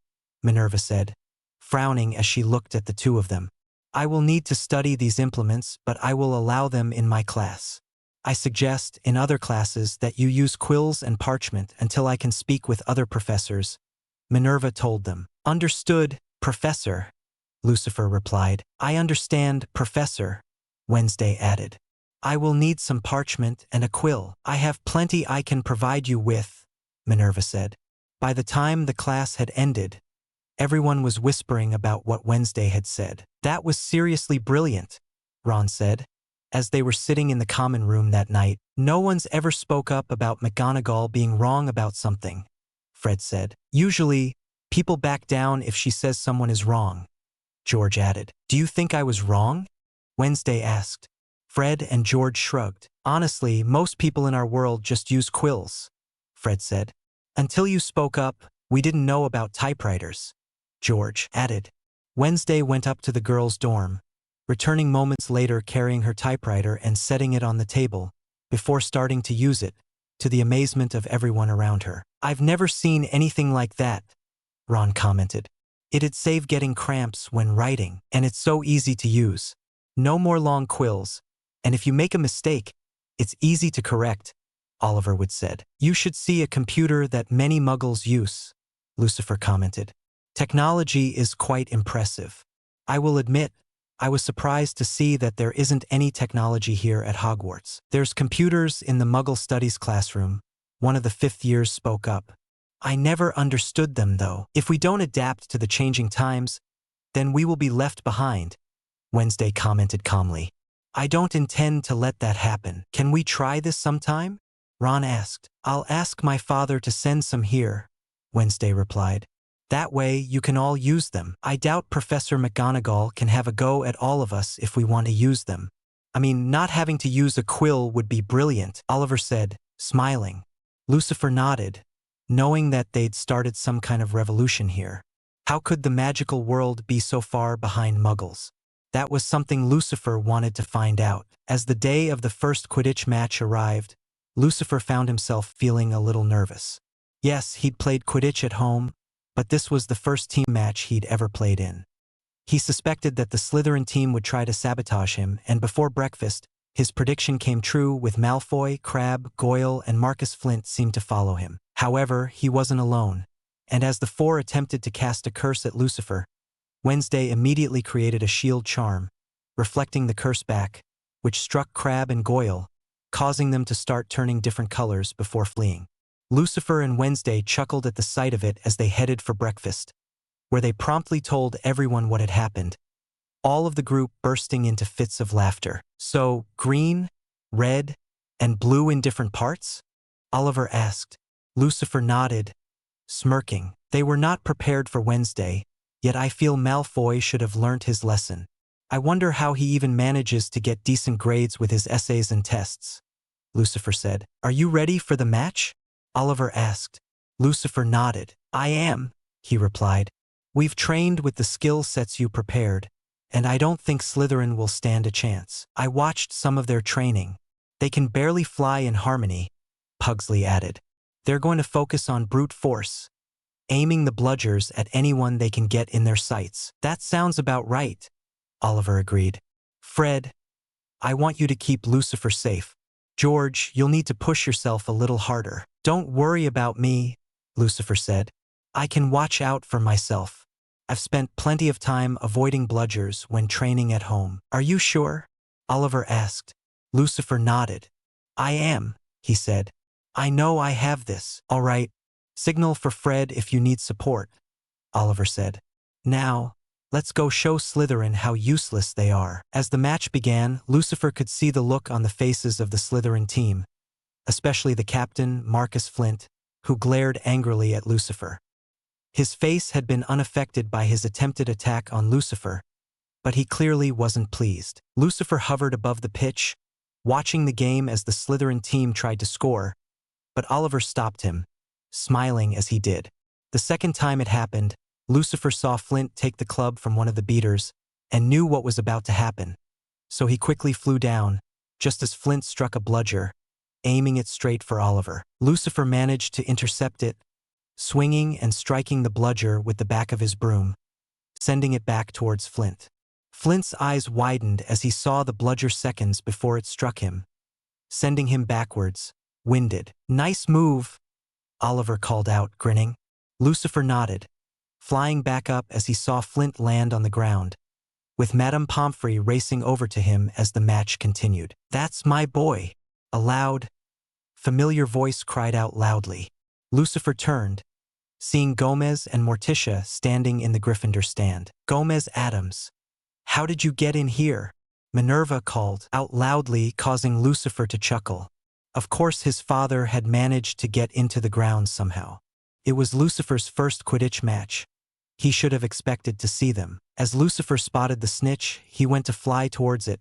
Speaker 1: Minerva said, frowning as she looked at the two of them. I will need to study these implements, but I will allow them in my class. I suggest, in other classes, that you use quills and parchment until I can speak with other professors, Minerva told them. Understood, Professor, Lucifer replied. I understand, Professor, Wednesday added. I will need some parchment and a quill. I have plenty I can provide you with, Minerva said. By the time the class had ended, everyone was whispering about what Wednesday had said. That was seriously brilliant, Ron said. As they were sitting in the common room that night, no one's ever spoke up about McGonagall being wrong about something, Fred said. Usually, people back down if she says someone is wrong, George added. Do you think I was wrong? Wednesday asked. Fred and George shrugged. Honestly, most people in our world just use quills, Fred said. Until you spoke up, we didn't know about typewriters, George added. Wednesday went up to the girls' dorm, returning moments later carrying her typewriter and setting it on the table, before starting to use it, to the amazement of everyone around her. I've never seen anything like that, Ron commented. It'd save getting cramps when writing, and it's so easy to use. No more long quills, and if you make a mistake, it's easy to correct, Oliver would said. You should see a computer that many muggles use, Lucifer commented. Technology is quite impressive. I will admit, I was surprised to see that there isn't any technology here at Hogwarts. There's computers in the Muggle Studies classroom, one of the fifth years spoke up. I never understood them though. If we don't adapt to the changing times, then we will be left behind, Wednesday commented calmly. I don't intend to let that happen. Can we try this sometime? Ron asked. I'll ask my father to send some here, Wednesday replied. That way you can all use them. I doubt Professor McGonagall can have a go at all of us if we want to use them. I mean, not having to use a quill would be brilliant, Oliver said, smiling. Lucifer nodded, knowing that they'd started some kind of revolution here. How could the magical world be so far behind Muggles? That was something Lucifer wanted to find out. As the day of the first Quidditch match arrived, Lucifer found himself feeling a little nervous. Yes, he'd played Quidditch at home, but this was the first team match he'd ever played in. He suspected that the Slytherin team would try to sabotage him, and before breakfast, his prediction came true with Malfoy, Crabbe, Goyle, and Marcus Flint seemed to follow him. However, he wasn't alone, and as the four attempted to cast a curse at Lucifer, Wednesday immediately created a shield charm, reflecting the curse back, which struck Crabbe and Goyle, causing them to start turning different colors before fleeing. Lucifer and Wednesday chuckled at the sight of it as they headed for breakfast, where they promptly told everyone what had happened, all of the group bursting into fits of laughter. So, green, red, and blue in different parts? Oliver asked. Lucifer nodded, smirking. They were not prepared for Wednesday, yet I feel Malfoy should have learnt his lesson. I wonder how he even manages to get decent grades with his essays and tests, Lucifer said. Are you ready for the match? Oliver asked. Lucifer nodded. I am, he replied. We've trained with the skill sets you prepared, and I don't think Slytherin will stand a chance. I watched some of their training. They can barely fly in harmony, Pugsley added. They're going to focus on brute force, aiming the bludgers at anyone they can get in their sights. That sounds about right, Oliver agreed. Fred, I want you to keep Lucifer safe. George, you'll need to push yourself a little harder. Don't worry about me, Lucifer said. I can watch out for myself. I've spent plenty of time avoiding bludgers when training at home. Are you sure? Oliver asked. Lucifer nodded. I am, he said. I know I have this. All right, signal for Fred if you need support, Oliver said. Now, let's go show Slytherin how useless they are. As the match began, Lucifer could see the look on the faces of the Slytherin team, especially the captain, Marcus Flint, who glared angrily at Lucifer. His face had been unaffected by his attempted attack on Lucifer, but he clearly wasn't pleased. Lucifer hovered above the pitch, watching the game as the Slytherin team tried to score, but Oliver stopped him, smiling as he did. The second time it happened, Lucifer saw Flint take the club from one of the beaters and knew what was about to happen. So he quickly flew down, just as Flint struck a bludger, aiming it straight for Oliver. Lucifer managed to intercept it, swinging and striking the bludger with the back of his broom, sending it back towards Flint. Flint's eyes widened as he saw the bludger seconds before it struck him, sending him backwards, winded. "Nice move," Oliver called out, grinning. Lucifer nodded, flying back up as he saw Flint land on the ground, with Madame Pomfrey racing over to him as the match continued. "That's my boy," a loud, familiar voice cried out loudly. Lucifer turned, seeing Gomez and Morticia standing in the Gryffindor stand. "Gomez Addams, how did you get in here?" Minerva called out loudly, causing Lucifer to chuckle. Of course his father had managed to get into the grounds somehow. It was Lucifer's first Quidditch match. He should have expected to see them. As Lucifer spotted the snitch, he went to fly towards it,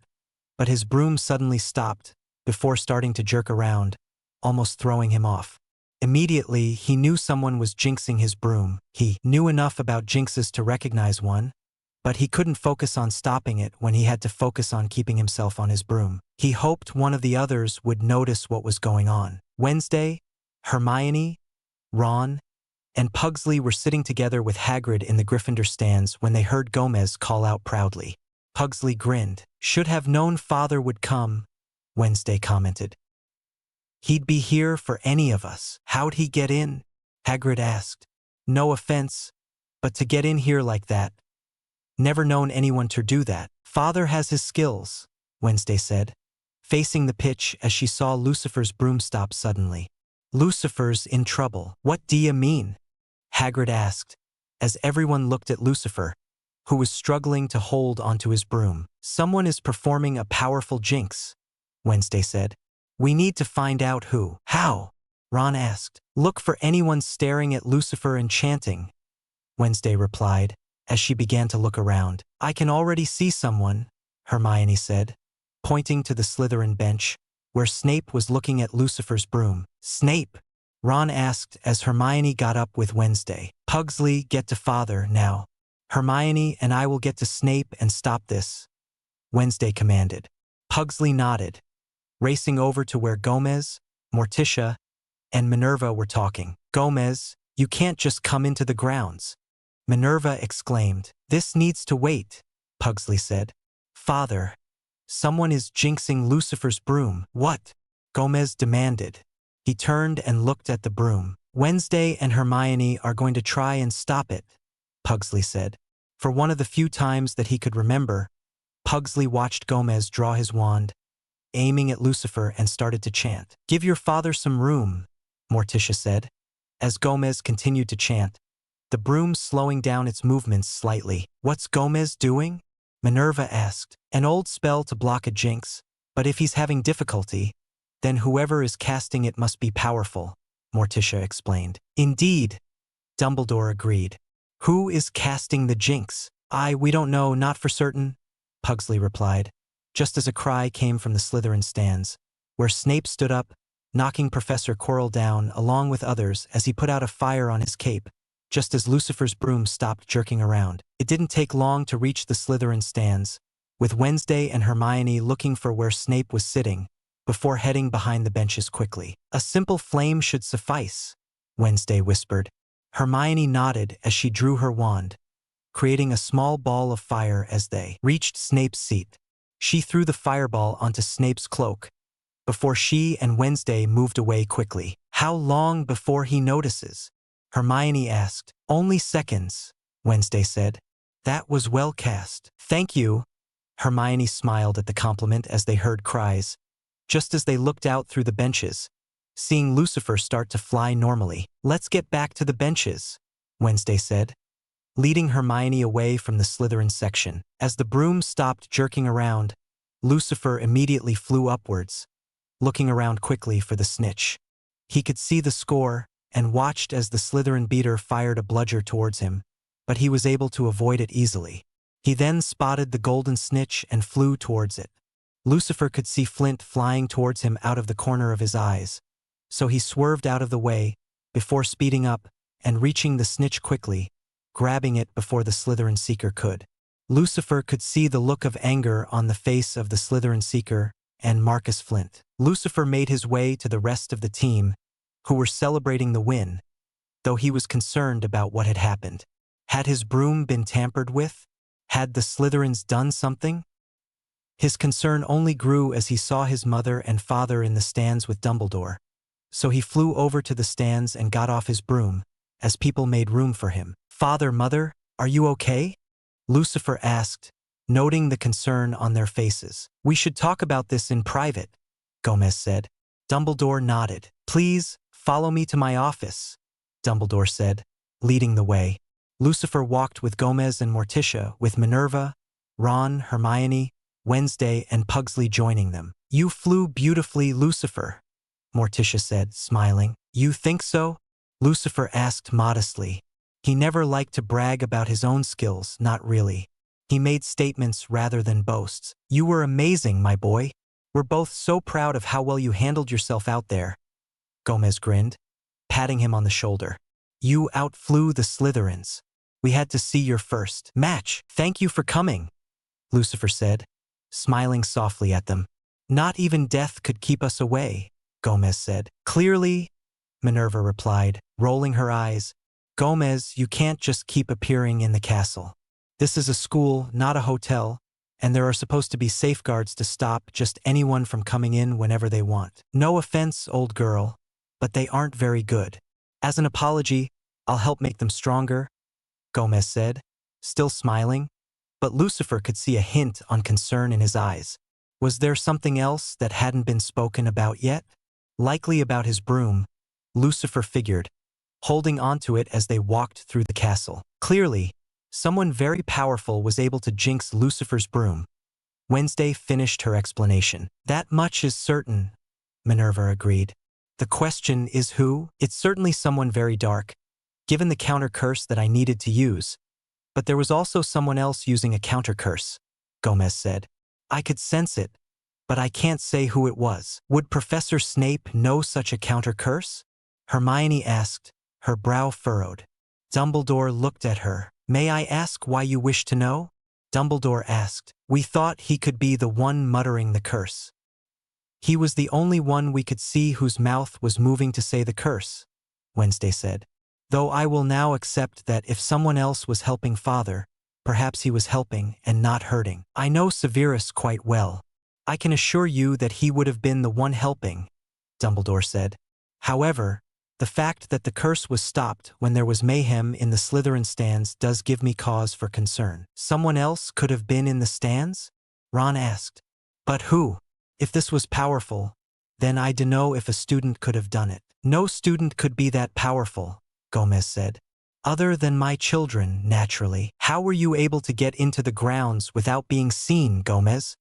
Speaker 1: but his broom suddenly stopped before starting to jerk around, almost throwing him off. Immediately, he knew someone was jinxing his broom. He knew enough about jinxes to recognize one, but he couldn't focus on stopping it when he had to focus on keeping himself on his broom. He hoped one of the others would notice what was going on. Wednesday, Hermione, Ron, and Pugsley were sitting together with Hagrid in the Gryffindor stands when they heard Gomez call out proudly. Pugsley grinned. "Should have known father would come," Wednesday commented. "He'd be here for any of us." "How'd he get in?" Hagrid asked. "No offense, but to get in here like that. Never known anyone to do that." "Father has his skills," Wednesday said, facing the pitch as she saw Lucifer's broom stop suddenly. "Lucifer's in trouble." "What do you mean?" Hagrid asked, as everyone looked at Lucifer, who was struggling to hold onto his broom. "Someone is performing a powerful jinx," Wednesday said. "We need to find out who." "How?" Ron asked. "Look for anyone staring at Lucifer and chanting," Wednesday replied, as she began to look around. "I can already see someone," Hermione said, pointing to the Slytherin bench, where Snape was looking at Lucifer's broom. "Snape?" Ron asked as Hermione got up with Wednesday. "Pugsley, get to father now. Hermione and I will get to Snape and stop this," Wednesday commanded. Pugsley nodded, racing over to where Gomez, Morticia, and Minerva were talking. "Gomez, you can't just come into the grounds," Minerva exclaimed. "This needs to wait," Pugsley said. "Father, someone is jinxing Lucifer's broom." "What?" Gomez demanded. He turned and looked at the broom. "Wednesday and Hermione are going to try and stop it," Pugsley said. For one of the few times that he could remember, Pugsley watched Gomez draw his wand, aiming at Lucifer, and started to chant. "Give your father some room," Morticia said, as Gomez continued to chant, the broom slowing down its movements slightly. "What's Gomez doing?" Minerva asked. "An old spell to block a jinx, but if he's having difficulty, then whoever is casting it must be powerful," Morticia explained. "Indeed," Dumbledore agreed. "Who is casting the jinx?" We don't know, not for certain," Pugsley replied, just as a cry came from the Slytherin stands, where Snape stood up, knocking Professor Quirrell down along with others as he put out a fire on his cape, just as Lucifer's broom stopped jerking around. It didn't take long to reach the Slytherin stands, with Wednesday and Hermione looking for where Snape was sitting, before heading behind the benches quickly. "A simple flame should suffice," Wednesday whispered. Hermione nodded as she drew her wand, creating a small ball of fire as they reached Snape's seat. She threw the fireball onto Snape's cloak, before she and Wednesday moved away quickly. "How long before he notices?" Hermione asked. "Only seconds," Wednesday said. "That was well cast." "Thank you." Hermione smiled at the compliment as they heard cries, just as they looked out through the benches, seeing Lucifer start to fly normally. "Let's get back to the benches," Wednesday said, leading Hermione away from the Slytherin section. As the broom stopped jerking around, Lucifer immediately flew upwards, looking around quickly for the snitch. He could see the score and watched as the Slytherin beater fired a bludger towards him, but he was able to avoid it easily. He then spotted the golden snitch and flew towards it. Lucifer could see Flint flying towards him out of the corner of his eyes, so he swerved out of the way before speeding up and reaching the snitch quickly, grabbing it before the Slytherin Seeker could. Lucifer could see the look of anger on the face of the Slytherin Seeker and Marcus Flint. Lucifer made his way to the rest of the team, who were celebrating the win, though he was concerned about what had happened. Had his broom been tampered with? Had the Slytherins done something? His concern only grew as he saw his mother and father in the stands with Dumbledore. So he flew over to the stands and got off his broom, as people made room for him. "Father, Mother, are you okay?" Lucifer asked, noting the concern on their faces. "We should talk about this in private," Gomez said. Dumbledore nodded. "Please, follow me to my office," Dumbledore said, leading the way. Lucifer walked with Gomez and Morticia, with Minerva, Ron, Hermione, Wednesday, and Pugsley joining them. "You flew beautifully, Lucifer," Morticia said, smiling. "You think so?" Lucifer asked modestly. He never liked to brag about his own skills, not really. He made statements rather than boasts. "You were amazing, my boy. We're both so proud of how well you handled yourself out there." Gomez grinned, patting him on the shoulder. "You outflew the Slytherins. We had to see your first match. Thank you for coming," Lucifer said, smiling softly at them. "Not even death could keep us away," Gomez said. "Clearly," Minerva replied, rolling her eyes. "Gomez, you can't just keep appearing in the castle. This is a school, not a hotel, and there are supposed to be safeguards to stop just anyone from coming in whenever they want. No offense, old girl, but they aren't very good. As an apology, I'll help make them stronger," Gomez said, still smiling, but Lucifer could see a hint on concern in his eyes. Was there something else that hadn't been spoken about yet? Likely about his broom, Lucifer figured, holding onto it as they walked through the castle. Clearly, someone very powerful was able to jinx Lucifer's broom. Wednesday finished her explanation. "That much is certain," Minerva agreed. "The question is who? It's certainly someone very dark, given the counter curse that I needed to use. But there was also someone else using a counter curse," Gomez said. "I could sense it, but I can't say who it was." "Would Professor Snape know such a counter curse?" Hermione asked, her brow furrowed. Dumbledore looked at her. "May I ask why you wish to know?" Dumbledore asked. "We thought he could be the one muttering the curse. He was the only one we could see whose mouth was moving to say the curse," Wednesday said. "Though I will now accept that if someone else was helping Father, perhaps he was helping and not hurting. I know Sirius quite well. I can assure you that he would have been the one helping," Dumbledore said. "However, the fact that the curse was stopped when there was mayhem in the Slytherin stands does give me cause for concern." "Someone else could have been in the stands?" Ron asked. "But who? If this was powerful, then I dunno if a student could have done it." "No student could be that powerful," Gomez said. "Other than my children, naturally." "How were you able to get into the grounds without being seen, Gomez?"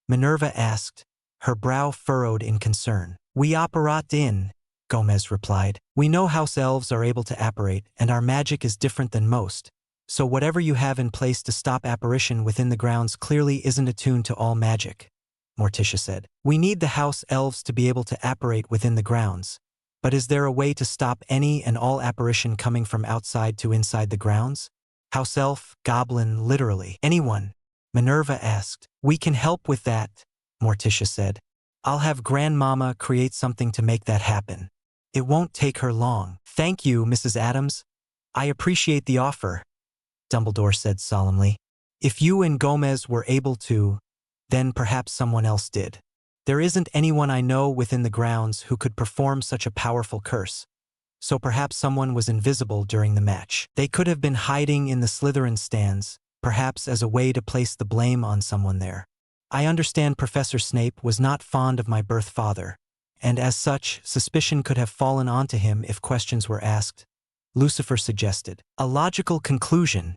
Speaker 1: Minerva asked, her brow furrowed in concern. "We operate in," Gomez replied. "We know house elves are able to apparate, and our magic is different than most. So whatever you have in place to stop apparition within the grounds clearly isn't attuned to all magic," Morticia said. "We need the house elves to be able to apparate within the grounds. But is there a way to stop any and all apparition coming from outside to inside the grounds? House elf, goblin, literally. Anyone?" Minerva asked. "We can help with that," Morticia said. "I'll have Grandmama create something to make that happen. It won't take her long." "Thank you, Mrs. Addams. I appreciate the offer," Dumbledore said solemnly. "If you and Gomez were able to, then perhaps someone else did. There isn't anyone I know within the grounds who could perform such a powerful curse, so perhaps someone was invisible during the match. They could have been hiding in the Slytherin stands, perhaps as a way to place the blame on someone there. I understand Professor Snape was not fond of my birth father, and as such, suspicion could have fallen onto him if questions were asked," Lucifer suggested. "A logical conclusion,"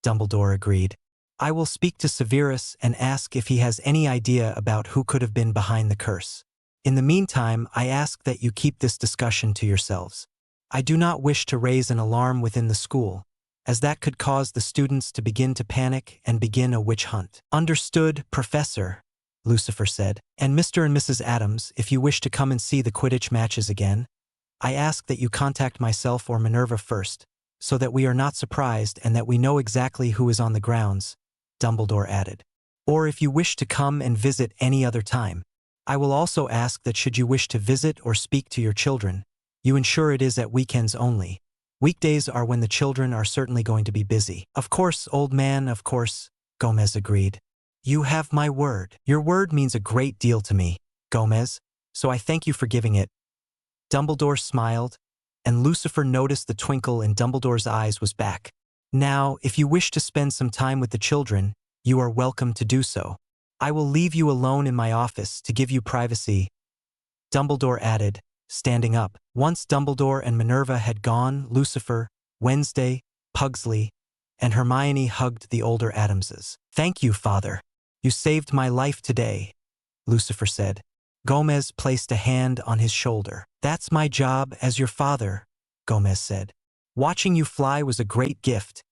Speaker 1: Dumbledore agreed. "I will speak to Sirius and ask if he has any idea about who could have been behind the curse. In the meantime, I ask that you keep this discussion to yourselves. I do not wish to raise an alarm within the school, as that could cause the students to begin to panic and begin a witch hunt." "Understood, Professor," Lucifer said. "And Mr. and Mrs. Addams, if you wish to come and see the Quidditch matches again, I ask that you contact myself or Minerva first, so that we are not surprised and that we know exactly who is on the grounds," Dumbledore added. "Or if you wish to come and visit any other time. I will also ask that should you wish to visit or speak to your children, you ensure it is at weekends only. Weekdays are when the children are certainly going to be busy." "Of course, old man, of course," Gomez agreed. "You have my word." "Your word means a great deal to me, Gomez, so I thank you for giving it." Dumbledore smiled, and Lucifer noticed the twinkle in Dumbledore's eyes was back. "Now, if you wish to spend some time with the children, you are welcome to do so. I will leave you alone in my office to give you privacy," Dumbledore added, standing up. Once Dumbledore and Minerva had gone, Lucifer, Wednesday, Pugsley, and Hermione hugged the older Addamses. "Thank you, Father. You saved my life today," Lucifer said. Gomez placed a hand on his shoulder. "That's my job as your father," Gomez said. "Watching you fly was a great gift,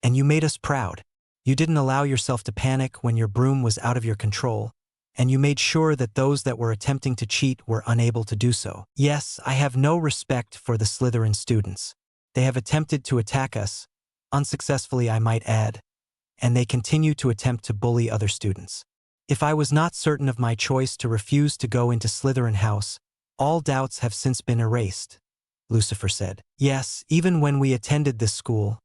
Speaker 1: and you made us proud. You didn't allow yourself to panic when your broom was out of your control, and you made sure that those that were attempting to cheat were unable to do so. Yes, I have no respect for the Slytherin students. They have attempted to attack us, unsuccessfully I might add, and they continue to attempt to bully other students. If I was not certain of my choice to refuse to go into Slytherin House, all doubts have since been erased," Lucifer said. "Yes, even when we attended this school,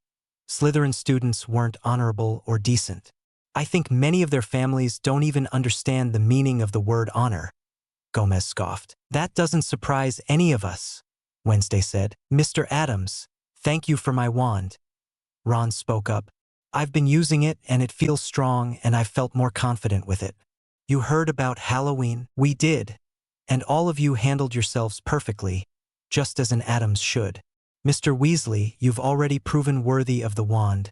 Speaker 1: Slytherin students weren't honorable or decent. I think many of their families don't even understand the meaning of the word honor," Gomez scoffed. "That doesn't surprise any of us," Wednesday said. "Mr. Addams, thank you for my wand," Ron spoke up. "I've been using it and it feels strong and I've felt more confident with it." "You heard about Halloween?" "We did. And all of you handled yourselves perfectly, just as an Addams should. Mr. Weasley, you've already proven worthy of the wand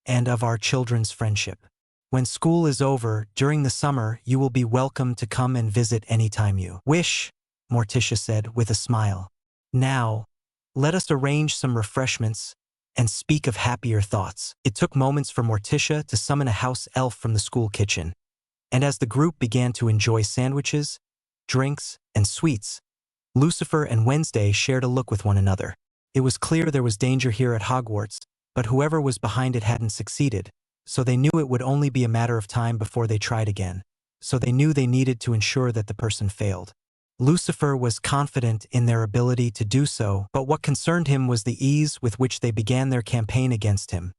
Speaker 1: and of our children's friendship. When school is over, during the summer, you will be welcome to come and visit anytime you wish," Morticia said with a smile. "Now, let us arrange some refreshments and speak of happier thoughts." It took moments for Morticia to summon a house elf from the school kitchen, and as the group began to enjoy sandwiches, drinks, and sweets, Lucifer and Wednesday shared a look with one another. It was clear there was danger here at Hogwarts, but whoever was behind it hadn't succeeded, so they knew it would only be a matter of time before they tried again. So they knew they needed to ensure that the person failed. Lucifer was confident in their ability to do so, but what concerned him was the ease with which they began their campaign against him.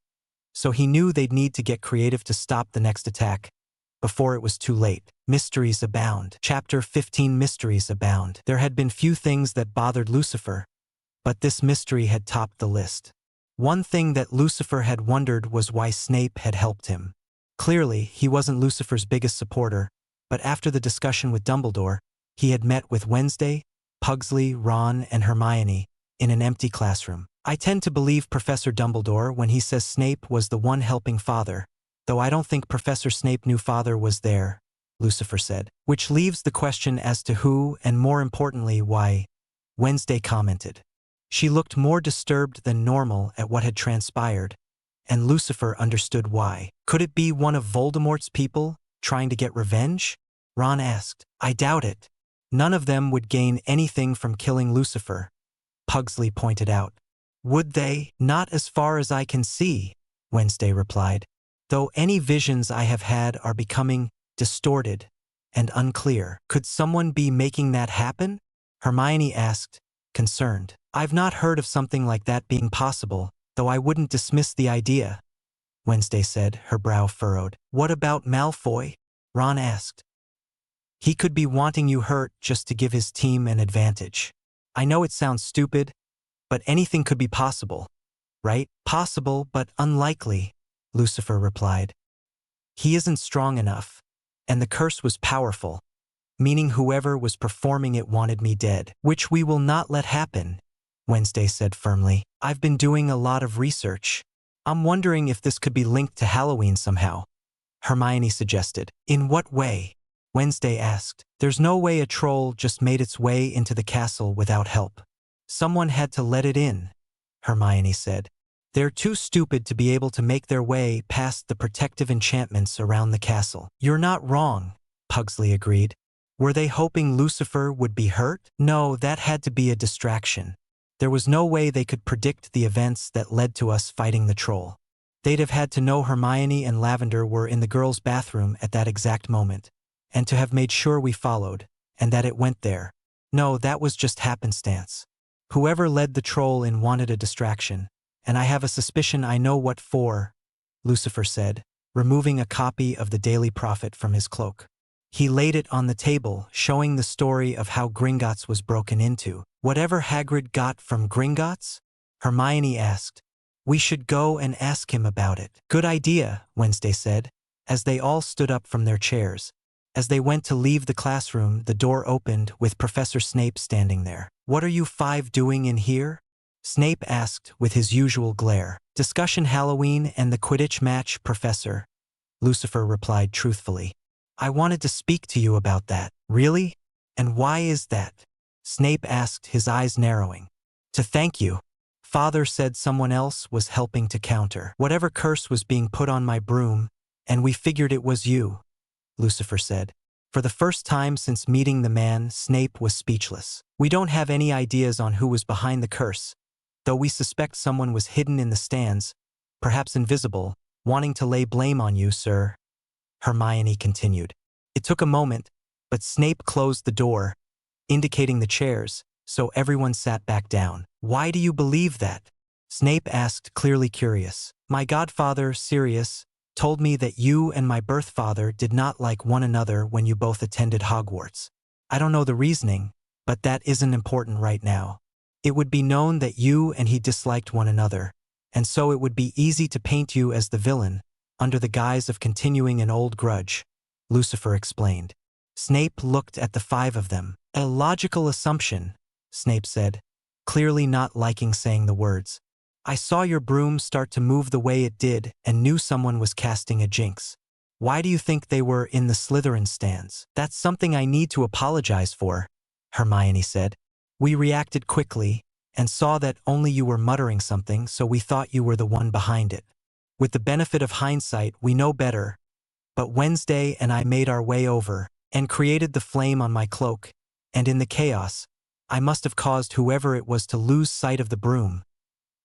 Speaker 1: So he knew they'd need to get creative to stop the next attack, before it was too late. Mysteries abound. Chapter 15. Mysteries abound. There had been few things that bothered Lucifer, but this mystery had topped the list. One thing that Lucifer had wondered was why Snape had helped him. Clearly, he wasn't Lucifer's biggest supporter, but after the discussion with Dumbledore, he had met with Wednesday, Pugsley, Ron, and Hermione in an empty classroom. "I tend to believe Professor Dumbledore when he says Snape was the one helping Father, though I don't think Professor Snape knew Father was there," Lucifer said. "Which leaves the question as to who, and more importantly, why," Wednesday commented. She looked more disturbed than normal at what had transpired, and Lucifer understood why. "Could it be one of Voldemort's people, trying to get revenge?" Ron asked. "I doubt it. None of them would gain anything from killing Lucifer," Pugsley pointed out. "Would they?" "Not as far as I can see," Wednesday replied. "Though any visions I have had are becoming distorted and unclear." "Could someone be making that happen?" Hermione asked, concerned. "I've not heard of something like that being possible, though I wouldn't dismiss the idea," Wednesday said, her brow furrowed. "What about Malfoy?" Ron asked. "He could be wanting you hurt just to give his team an advantage. I know it sounds stupid, but anything could be possible, right?" "Possible, but unlikely," Lucifer replied. "He isn't strong enough, and the curse was powerful, meaning whoever was performing it wanted me dead." "Which we will not let happen," Wednesday said firmly. "I've been doing a lot of research. I'm wondering if this could be linked to Halloween somehow," Hermione suggested. "In what way?" Wednesday asked. "There's no way a troll just made its way into the castle without help. Someone had to let it in," Hermione said. "They're too stupid to be able to make their way past the protective enchantments around the castle." "You're not wrong," Pugsley agreed. "Were they hoping Lucifer would be hurt?" "No, that had to be a distraction. There was no way they could predict the events that led to us fighting the troll. They'd have had to know Hermione and Lavender were in the girls' bathroom at that exact moment, and to have made sure we followed, and that it went there. No, that was just happenstance. Whoever led the troll in wanted a distraction, and I have a suspicion I know what for, Lucifer said, removing a copy of the Daily Prophet from his cloak. He laid it on the table, showing the story of how Gringotts was broken into. Whatever Hagrid got from Gringotts? Hermione asked. We should go and ask him about it. Good idea, Wednesday said, as they all stood up from their chairs. As they went to leave the classroom, the door opened with Professor Snape standing there. What are you five doing in here? Snape asked with his usual glare. Discussion Halloween and the Quidditch match, Professor. Lucifer replied truthfully. I wanted to speak to you about that. Really? And why is that? Snape asked, his eyes narrowing. To thank you. Father said someone else was helping to counter whatever curse was being put on my broom, and we figured it was you, Lucifer said. For the first time since meeting the man, Snape was speechless. We don't have any ideas on who was behind the curse, though we suspect someone was hidden in the stands, perhaps invisible, wanting to lay blame on you, sir, Hermione continued. It took a moment, but Snape closed the door, indicating the chairs, so everyone sat back down. Why do you believe that? Snape asked, clearly curious. My godfather, Sirius, told me that you and my birth father did not like one another when you both attended Hogwarts. I don't know the reasoning, but that isn't important right now. It would be known that you and he disliked one another, and so it would be easy to paint you as the villain, under the guise of continuing an old grudge, Lucifer explained. Snape looked at the five of them. A logical assumption, Snape said, clearly not liking saying the words. I saw your broom start to move the way it did and knew someone was casting a jinx. Why do you think they were in the Slytherin stands? That's something I need to apologize for, Hermione said. We reacted quickly and saw that only you were muttering something, so we thought you were the one behind it. With the benefit of hindsight, we know better, but Wednesday and I made our way over and created the flame on my cloak, and in the chaos, I must have caused whoever it was to lose sight of the broom,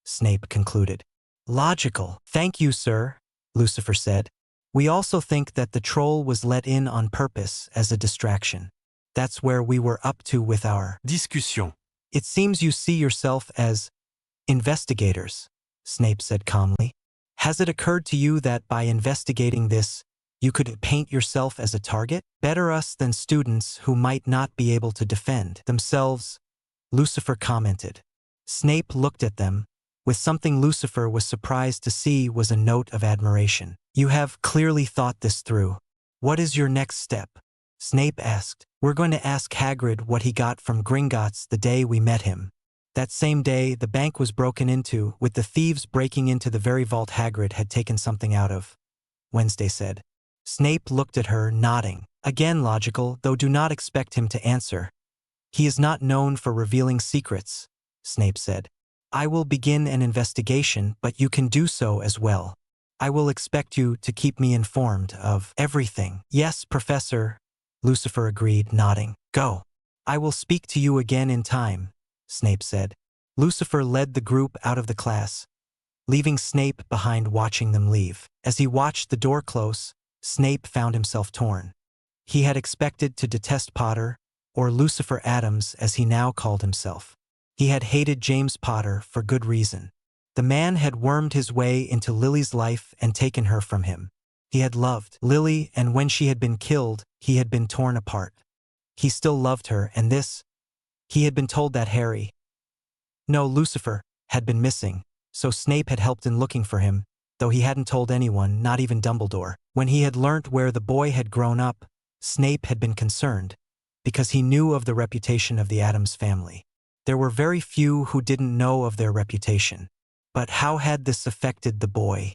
Speaker 1: Snape concluded. Logical. Thank you, sir, Lucifer said. We also think that the troll was let in on purpose as a distraction. That's where we were up to with our
Speaker 2: discussion.
Speaker 1: It seems you see yourself as investigators, Snape said calmly. Has it occurred to you that by investigating this, you could paint yourself as a target? Better us than students who might not be able to defend themselves, Lucifer commented. Snape looked at them, with something Lucifer was surprised to see was a note of admiration. You have clearly thought this through. What is your next step? Snape asked. We're going to ask Hagrid what he got from Gringotts the day we met him. That same day, the bank was broken into, with the thieves breaking into the very vault Hagrid had taken something out of, Wednesday said. Snape looked at her, nodding. Again logical, though do not expect him to answer. He is not known for revealing secrets, Snape said. I will begin an investigation, but you can do so as well. I will expect you to keep me informed of everything. Yes, Professor, Lucifer agreed, nodding. Go. I will speak to you again in time, Snape said. Lucifer led the group out of the class, leaving Snape behind watching them leave. As he watched the door close, Snape found himself torn. He had expected to detest Potter, or Lucifer Addams as he now called himself. He had hated James Potter for good reason. The man had wormed his way into Lily's life and taken her from him. He had loved Lily, and when she had been killed, he had been torn apart. He still loved her, and this? He had been told that Harry, no, Lucifer, had been missing, so Snape had helped in looking for him, though he hadn't told anyone, not even Dumbledore. When he had learnt where the boy had grown up, Snape had been concerned, because he knew of the reputation of the Addams family. There were very few who didn't know of their reputation. But how had this affected the boy?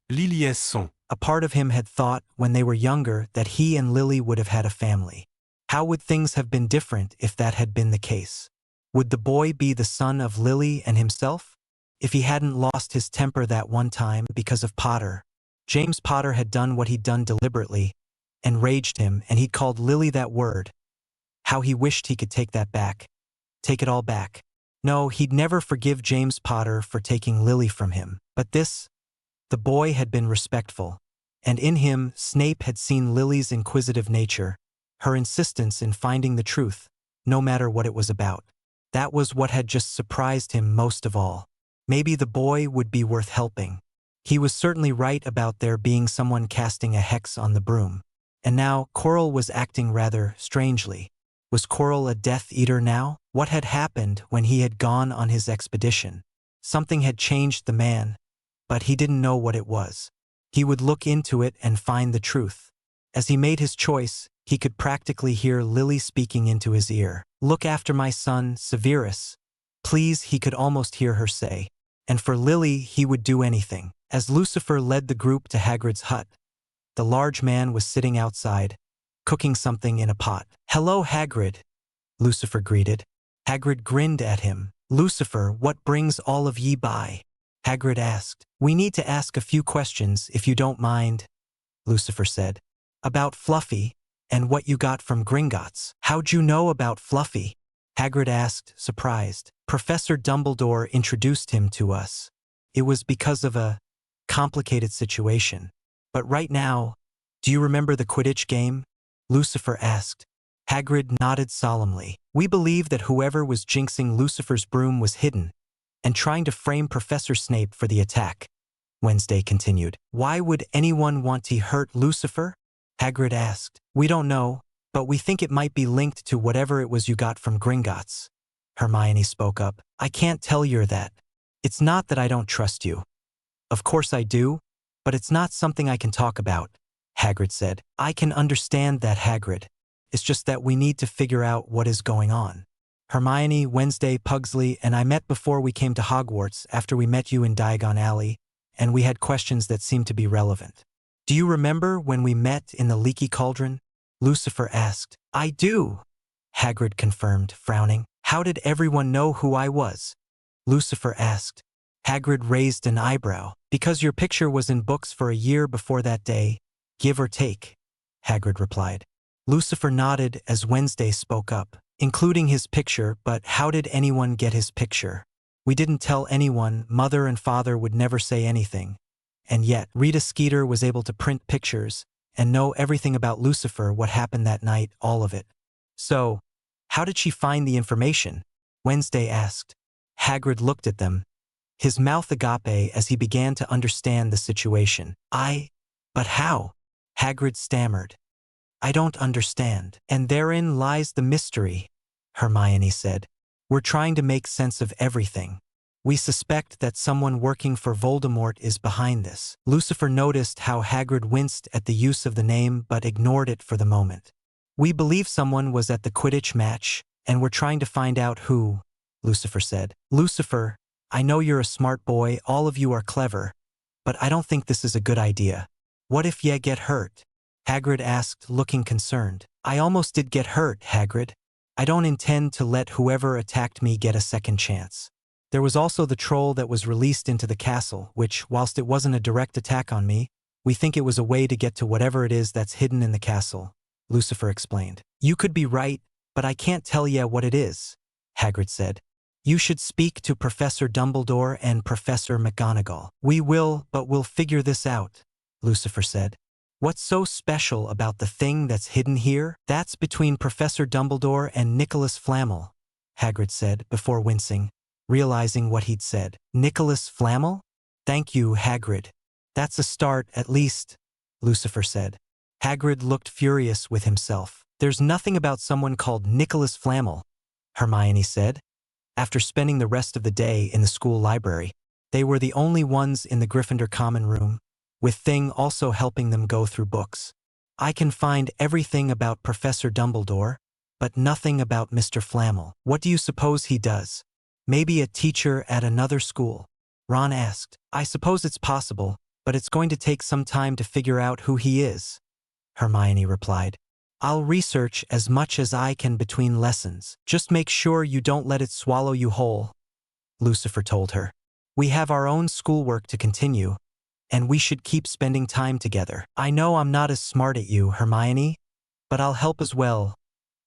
Speaker 2: Liaison.
Speaker 1: A part of him had thought, when they were younger, that he and Lily would have had a family. How would things have been different if that had been the case? Would the boy be the son of Lily and himself? If he hadn't lost his temper that one time because of Potter. James Potter had done what he'd done deliberately, enraged him, and he'd called Lily that word. How he wished he could take that back. Take it all back. No, he'd never forgive James Potter for taking Lily from him. But the boy had been respectful. And in him, Snape had seen Lily's inquisitive nature, her insistence in finding the truth, no matter what it was about. That was what had just surprised him most of all. Maybe the boy would be worth helping. He was certainly right about there being someone casting a hex on the broom. And now, Quirrell was acting rather strangely. Was Quirrell a Death Eater now? What had happened when he had gone on his expedition? Something had changed the man, but he didn't know what it was. He would look into it and find the truth. As he made his choice, he could practically hear Lily speaking into his ear. "Look after my son, Severus. Please," he could almost hear her say. And for Lily, he would do anything. As Lucifer led the group to Hagrid's hut, the large man was sitting outside, cooking something in a pot. "Hello, Hagrid," Lucifer greeted. Hagrid grinned at him. "Lucifer, what brings all of ye by?" Hagrid asked. "We need to ask a few questions, if you don't mind," Lucifer said. "About Fluffy, and what you got from Gringotts." "How'd you know about Fluffy?" Hagrid asked, surprised. "Professor Dumbledore introduced him to us. It was because of a complicated situation. But right now, do you remember the Quidditch game?" Lucifer asked. Hagrid nodded solemnly. "We believe that whoever was jinxing Lucifer's broom was hidden and trying to frame Professor Snape for the attack," Wednesday continued. "Why would anyone want to hurt Lucifer?" Hagrid asked. "We don't know, but we think it might be linked to whatever it was you got from Gringotts," Hermione spoke up. "I can't tell you that. It's not that I don't trust you. Of course I do, but it's not something I can talk about," Hagrid said. "I can understand that, Hagrid. It's just that we need to figure out what is going on. Hermione, Wednesday, Pugsley, and I met before we came to Hogwarts after we met you in Diagon Alley, and we had questions that seemed to be relevant." "Do you remember when we met in the leaky cauldron?" Lucifer asked. "I do," Hagrid confirmed, frowning. "How did everyone know who I was?" Lucifer asked. Hagrid raised an eyebrow. "Because your picture was in books for a year before that day, give or take," Hagrid replied. Lucifer nodded as Wednesday spoke up. "Including his picture, but how did anyone get his picture? We didn't tell anyone, Mother and Father would never say anything. And yet, Rita Skeeter was able to print pictures and know everything about Lucifer, what happened that night, all of it. So, how did she find the information?" Wednesday asked. Hagrid looked at them, his mouth agape as he began to understand the situation. But how?" Hagrid stammered. "I don't understand." "And therein lies the mystery," Hermione said. "We're trying to make sense of everything. We suspect that someone working for Voldemort is behind this." Lucifer noticed how Hagrid winced at the use of the name but ignored it for the moment. "We believe someone was at the Quidditch match, and we're trying to find out who," Lucifer said. "Lucifer, I know you're a smart boy, all of you are clever, but I don't think this is a good idea. What if ye get hurt?" Hagrid asked, looking concerned. "I almost did get hurt, Hagrid. I don't intend to let whoever attacked me get a second chance. There was also the troll that was released into the castle, which, whilst it wasn't a direct attack on me, we think it was a way to get to whatever it is that's hidden in the castle," Lucifer explained. "You could be right, but I can't tell ye what it is," Hagrid said. "You should speak to Professor Dumbledore and Professor McGonagall." "We will, but we'll figure this out," Lucifer said. "What's so special about the thing that's hidden here?" "That's between Professor Dumbledore and Nicholas Flamel," Hagrid said, before wincing, realizing what he'd said. "Nicholas Flamel? Thank you, Hagrid. That's a start, at least," Lucifer said. Hagrid looked furious with himself. "There's nothing about someone called Nicholas Flamel," Hermione said. After spending the rest of the day in the school library, they were the only ones in the Gryffindor common room, with Thing also helping them go through books. "I can find everything about Professor Dumbledore, but nothing about Mr. Flamel. What do you suppose he does? Maybe a teacher at another school?" Ron asked. "I suppose it's possible, but it's going to take some time to figure out who he is," Hermione replied. "I'll research as much as I can between lessons. Just make sure you don't let it swallow you whole," Lucifer told her. "We have our own schoolwork to continue, and we should keep spending time together." "I know I'm not as smart at you, Hermione, but I'll help as well,"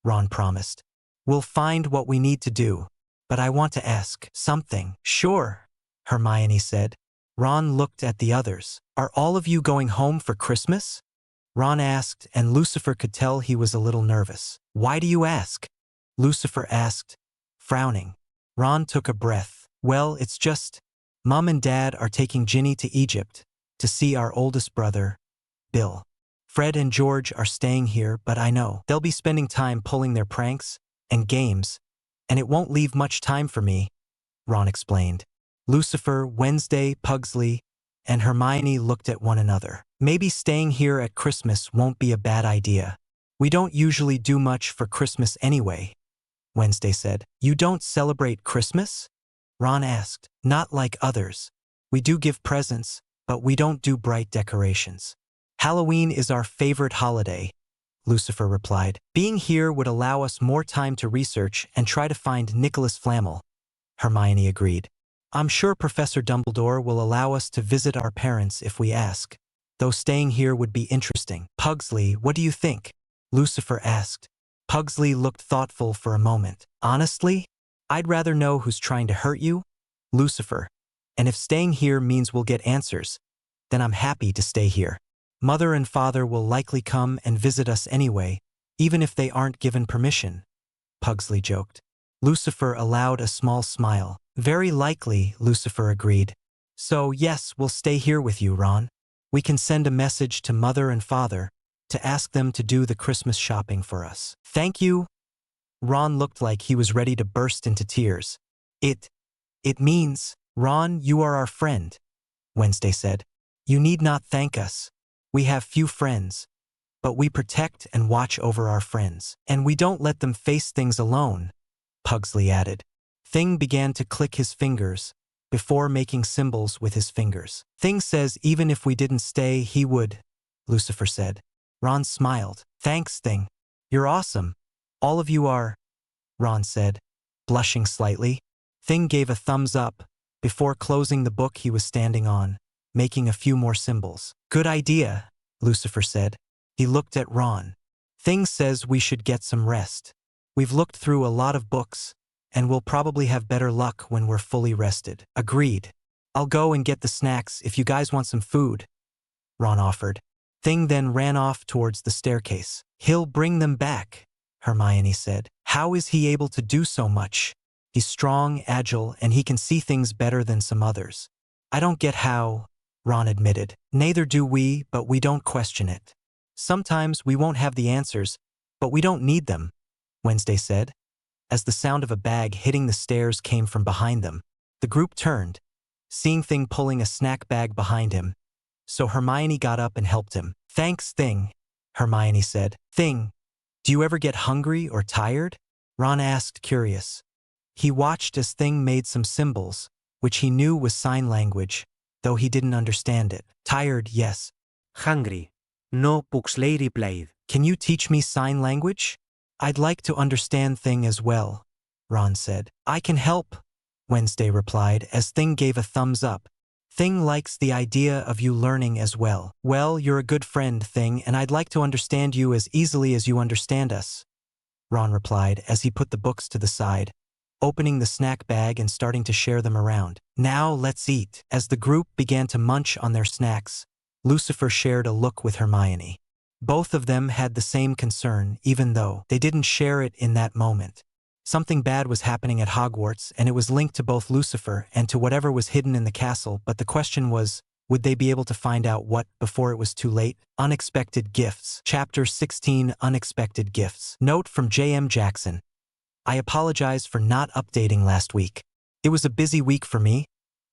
Speaker 1: Ron promised. "We'll find what we need to do." but I want to ask something. Sure, Hermione said. Ron looked at the others. Are all of you going home for Christmas? Ron asked, and Lucifer could tell he was a little nervous. Why do you ask? Lucifer asked, frowning. Ron took a breath. Well, it's just, Mom and Dad are taking Ginny to Egypt to see our oldest brother, Bill. Fred and George are staying here, but I know they'll be spending time pulling their pranks and games, and it won't leave much time for me, Ron explained. Lucifer, Wednesday, Pugsley, and Hermione looked at one another. Maybe staying here at Christmas won't be a bad idea. We don't usually do much for Christmas anyway, Wednesday said. You don't celebrate Christmas? Ron asked. Not like others. We do give presents, but we don't do bright decorations. Halloween is our favorite holiday, Lucifer replied. Being here would allow us more time to research and try to find Nicholas Flamel, Hermione agreed. I'm sure Professor Dumbledore will allow us to visit our parents if we ask, though staying here would be interesting. Pugsley, what do you think? Lucifer asked. Pugsley looked thoughtful for a moment. Honestly, I'd rather know who's trying to hurt you, Lucifer, and if staying here means we'll get answers, then I'm happy to stay here. Mother and Father will likely come and visit us anyway, even if they aren't given permission, Pugsley joked. Lucifer allowed a small smile. Very likely, Lucifer agreed. So yes, we'll stay here with you, Ron. We can send a message to Mother and Father to ask them to do the Christmas shopping for us. Thank you. Ron looked like he was ready to burst into tears. It means, Ron, you are our friend, Wednesday said. You need not thank us. We have few friends, but we protect and watch over our friends. And we don't let them face things alone, Pugsley added. Thing began to click his fingers before making symbols with his fingers. Thing says even if we didn't stay, he would, Lucifer said. Ron smiled. Thanks, Thing. You're awesome. All of you are, Ron said, blushing slightly. Thing gave a thumbs up before closing the book he was standing on, making a few more symbols. Good idea, Lucifer said. He looked at Ron. Thing says we should get some rest. We've looked through a lot of books, and we'll probably have better luck when we're fully rested. Agreed. I'll go and get the snacks if you guys want some food, Ron offered. Thing then ran off towards the staircase. He'll bring them back, Hermione said. How is he able to do so much? He's strong, agile, and he can see things better than some others. I don't get how, Ron admitted. Neither do we, but we don't question it. Sometimes we won't have the answers, but we don't need them, Wednesday said. As the sound of a bag hitting the stairs came from behind them, the group turned, seeing Thing pulling a snack bag behind him. So Hermione got up and helped him. Thanks, Thing, Hermione said. Thing, do you ever get hungry or tired? Ron asked, curious. He watched as Thing made some symbols, which he knew was sign language, though he didn't understand it. Tired, yes.
Speaker 3: Hungry. No, Pugsley replied.
Speaker 1: Can you teach me sign language? I'd like to understand Thing as well, Ron said. I can help, Wednesday replied as Thing gave a thumbs up. Thing likes the idea of you learning as well. Well, you're a good friend, Thing, and I'd like to understand you as easily as you understand us, Ron replied as he put the books to the side, opening the snack bag and starting to share them around. Now let's eat. As the group began to munch on their snacks, Lucifer shared a look with Hermione. Both of them had the same concern, even though they didn't share it in that moment. Something bad was happening at Hogwarts, and it was linked to both Lucifer and to whatever was hidden in the castle, but the question was, would they be able to find out what before it was too late? Unexpected Gifts. Chapter 16, Unexpected Gifts. Note from J.M. Jackson. I apologize for not updating last week. It was a busy week for me,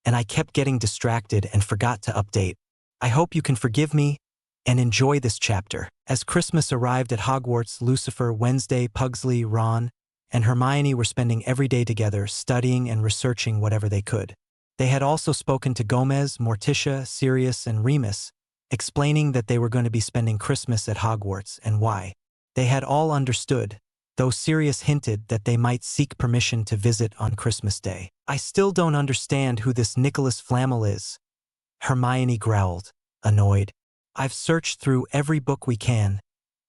Speaker 1: and I kept getting distracted and forgot to update. I hope you can forgive me and enjoy this chapter. As Christmas arrived at Hogwarts, Lucifer, Wednesday, Pugsley, Ron, and Hermione were spending every day together, studying and researching whatever they could. They had also spoken to Gomez, Morticia, Sirius, and Remus, explaining that they were going to be spending Christmas at Hogwarts and why. They had all understood, though Sirius hinted that they might seek permission to visit on Christmas Day. I still don't understand who this Nicholas Flamel is, Hermione growled, annoyed. I've searched through every book we can,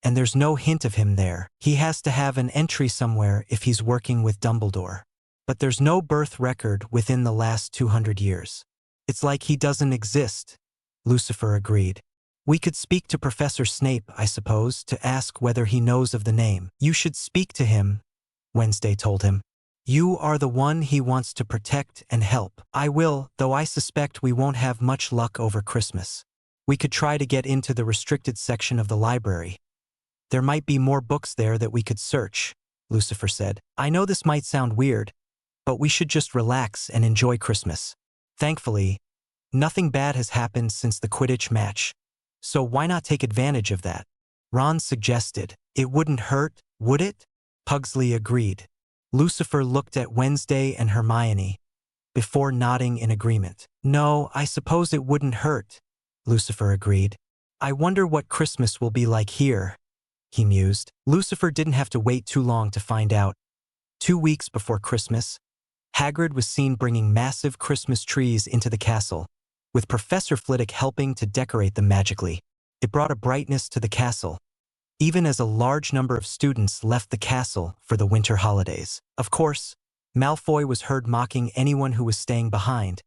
Speaker 1: and there's no hint of him there. He has to have an entry somewhere if he's working with Dumbledore. but there's no birth record within the last 200 years. It's like he doesn't exist, Lucifer agreed. We could speak to Professor Snape, I suppose, to ask whether he knows of the name. You should speak to him, Wednesday told him. You are the one he wants to protect and help. I will, though I suspect we won't have much luck over Christmas. We could try to get into the restricted section of the library. There might be more books there that we could search, Lucifer said. I know this might sound weird, but we should just relax and enjoy Christmas. Thankfully, nothing bad has happened since the Quidditch match, so why not take advantage of that? Ron suggested. It wouldn't hurt, would it? Pugsley agreed. Lucifer looked at Wednesday and Hermione, before nodding in agreement. No, I suppose it wouldn't hurt, Lucifer agreed. I wonder what Christmas will be like here, he mused. Lucifer didn't have to wait too long to find out. 2 weeks before Christmas, Hagrid was seen bringing massive Christmas trees into the castle, with Professor Flitwick helping to decorate them magically. It brought a brightness to the castle, even as a large number of students left the castle for the winter holidays. Of course, Malfoy was heard mocking anyone who was staying behind,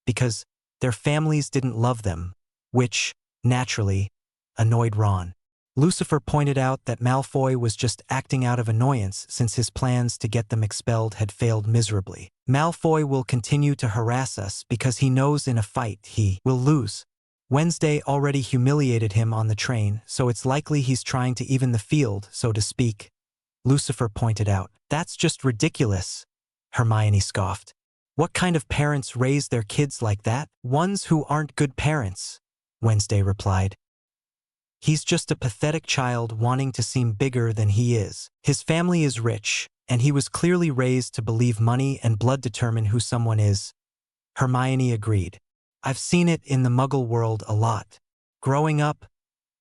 Speaker 1: because their families didn't love them, which, naturally, annoyed Ron. Lucifer pointed out that Malfoy was just acting out of annoyance since his plans to get them expelled had failed miserably. Malfoy will continue to harass us because he knows in a fight he will lose. Wednesday already humiliated him on the train, so it's likely he's trying to even the field, so to speak, Lucifer pointed out. That's just ridiculous, Hermione scoffed. What kind of parents raise their kids like that? Ones who aren't good parents, Wednesday replied. He's just a pathetic child wanting to seem bigger than he is. His family is rich, and he was clearly raised to believe money and blood determine who someone is. Hermione agreed. I've seen it in the Muggle world a lot. Growing up,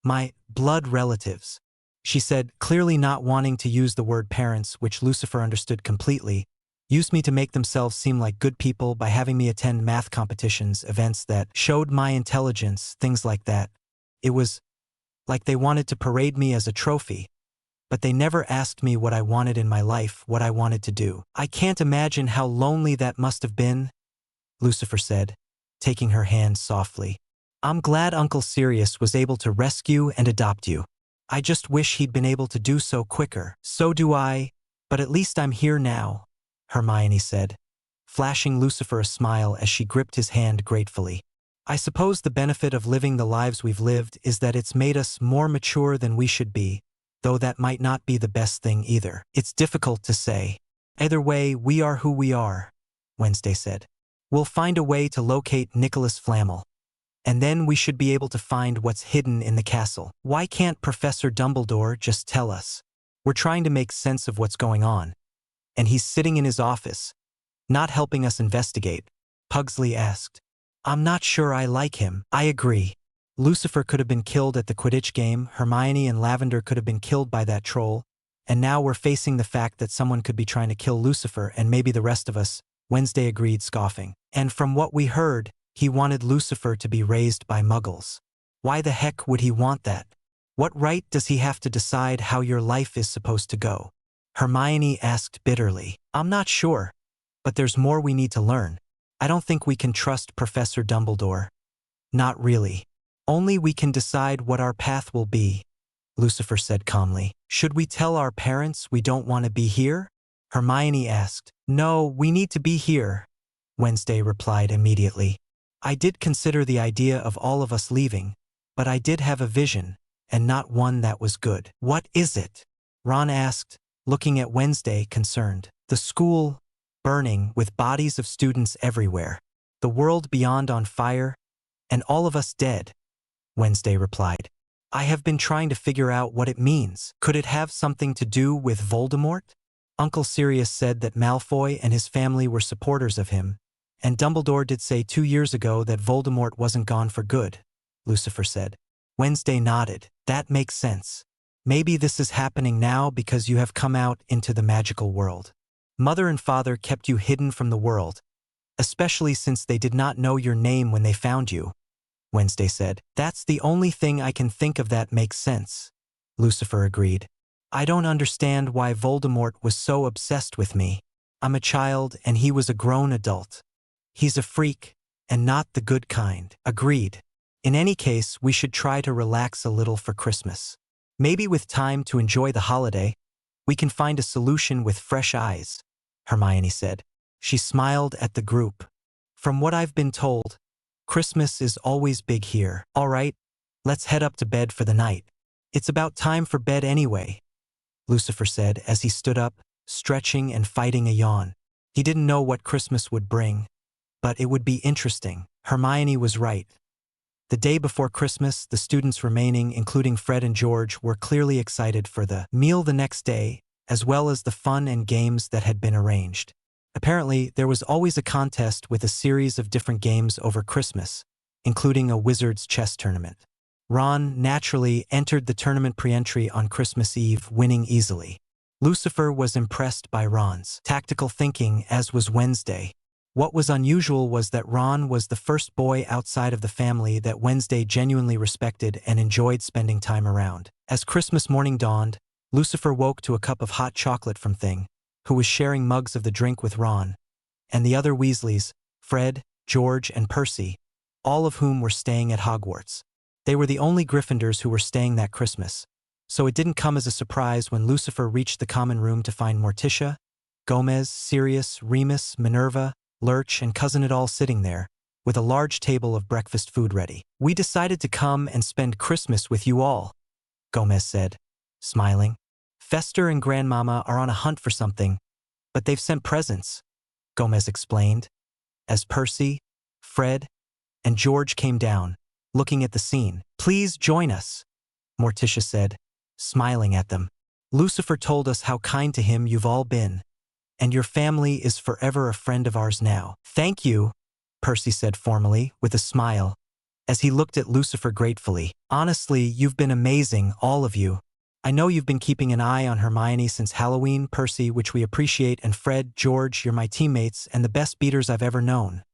Speaker 1: my blood relatives, she said, clearly not wanting to use the word parents, which Lucifer understood completely, used me to make themselves seem like good people by having me attend math competitions, events that showed my intelligence, things like that. It was like they wanted to parade me as a trophy, but they never asked me what I wanted in my life, what I wanted to do. I can't imagine how lonely that must have been, Lucifer said, taking her hand softly. I'm glad Uncle Sirius was able to rescue and adopt you. I just wish he'd been able to do so quicker. So do I, but at least I'm here now, Hermione said, flashing Lucifer a smile as she gripped his hand gratefully. I suppose the benefit of living the lives we've lived is that it's made us more mature than we should be, though that might not be the best thing either. It's difficult to say. Either way, we are who we are, Wednesday said. We'll find a way to locate Nicholas Flamel, and then we should be able to find what's hidden in the castle. Why can't Professor Dumbledore just tell us? We're trying to make sense of what's going on, and he's sitting in his office, not helping us investigate, Pugsley asked. I'm not sure I like him. I agree. Lucifer could have been killed at the Quidditch game, Hermione and Lavender could have been killed by that troll, and now we're facing the fact that someone could be trying to kill Lucifer and maybe the rest of us, Wednesday agreed, scoffing. And from what we heard, he wanted Lucifer to be raised by Muggles. Why the heck would he want that? What right does he have to decide how your life is supposed to go? Hermione asked bitterly. I'm not sure, but there's more we need to learn. I don't think we can trust Professor Dumbledore. Not really. Only we can decide what our path will be, Lucifer said calmly. Should we tell our parents we don't want to be here? Hermione asked. No, we need to be here, Wednesday replied immediately. I did consider the idea of all of us leaving, but I did have a vision, and not one that was good. What is it? Ron asked, looking at Wednesday concerned. The school, burning with bodies of students everywhere. The world beyond on fire, and all of us dead, Wednesday replied. I have been trying to figure out what it means. Could it have something to do with Voldemort? Uncle Sirius said that Malfoy and his family were supporters of him, and Dumbledore did say 2 years ago that Voldemort wasn't gone for good, Lucifer said. Wednesday nodded. That makes sense. Maybe this is happening now because you have come out into the magical world. Mother and father kept you hidden from the world, especially since they did not know your name when they found you, Wednesday said. That's the only thing I can think of that makes sense, Lucifer agreed. I don't understand why Voldemort was so obsessed with me. I'm a child and he was a grown adult. He's a freak, and not the good kind. Agreed. In any case, we should try to relax a little for Christmas. Maybe with time to enjoy the holiday, we can find a solution with fresh eyes, Hermione said. She smiled at the group. From what I've been told, Christmas is always big here. All right, let's head up to bed for the night. It's about time for bed anyway, Lucifer said as he stood up, stretching and fighting a yawn. He didn't know what Christmas would bring, but it would be interesting. Hermione was right. The day before Christmas, the students remaining, including Fred and George, were clearly excited for the meal the next day, as well as the fun and games that had been arranged. Apparently, there was always a contest with a series of different games over Christmas, including a wizard's chess tournament. Ron naturally entered the tournament pre-entry on Christmas Eve, winning easily. Lucifer was impressed by Ron's tactical thinking, as was Wednesday. What was unusual was that Ron was the first boy outside of the family that Wednesday genuinely respected and enjoyed spending time around. As Christmas morning dawned, Lucifer woke to a cup of hot chocolate from Thing, who was sharing mugs of the drink with Ron, and the other Weasleys, Fred, George, and Percy, all of whom were staying at Hogwarts. They were the only Gryffindors who were staying that Christmas, so it didn't come as a surprise when Lucifer reached the common room to find Morticia, Gomez, Sirius, Remus, Minerva, Lurch, and Cousin It all sitting there, with a large table of breakfast food ready. "We decided to come and spend Christmas with you all," Gomez said, smiling. "Fester and Grandmama are on a hunt for something, but they've sent presents," Gomez explained, as Percy, Fred, and George came down, looking at the scene. "Please join us," Morticia said, smiling at them. "Lucifer told us how kind to him you've all been, and your family is forever a friend of ours now." "Thank you," Percy said formally, with a smile, as he looked at Lucifer gratefully. "Honestly, you've been amazing, all of you. I know you've been keeping an eye on Hermione since Halloween, Percy, which we appreciate, and Fred, George, you're my teammates and the best beaters I've ever known,"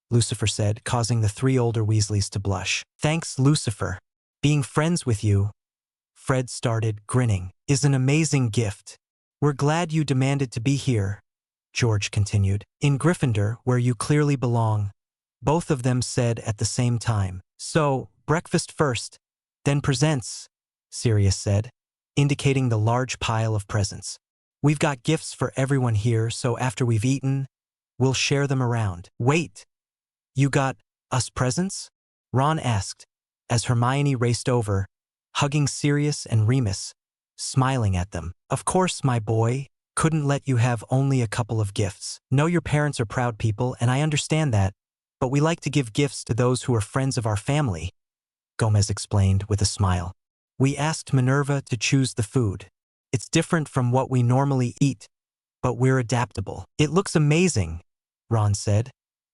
Speaker 1: Lucifer said, causing the three older Weasleys to blush. "Thanks, Lucifer. Being friends with you," Fred started, grinning, "is an amazing gift. We're glad you demanded to be here," George continued. "In Gryffindor, where you clearly belong," both of them said at the same time. "So, breakfast first, then presents," Sirius said, indicating the large pile of presents. "We've got gifts for everyone here, so after we've eaten, we'll share them around." "Wait, you got us presents?" Ron asked, as Hermione raced over, hugging Sirius and Remus, smiling at them. "Of course, my boy. Couldn't let you have only a couple of gifts. Know your parents are proud people, and I understand that, but we like to give gifts to those who are friends of our family," Gomez explained with a smile. "We asked Minerva to choose the food. It's different from what we normally eat, but we're adaptable." "It looks amazing," Ron said,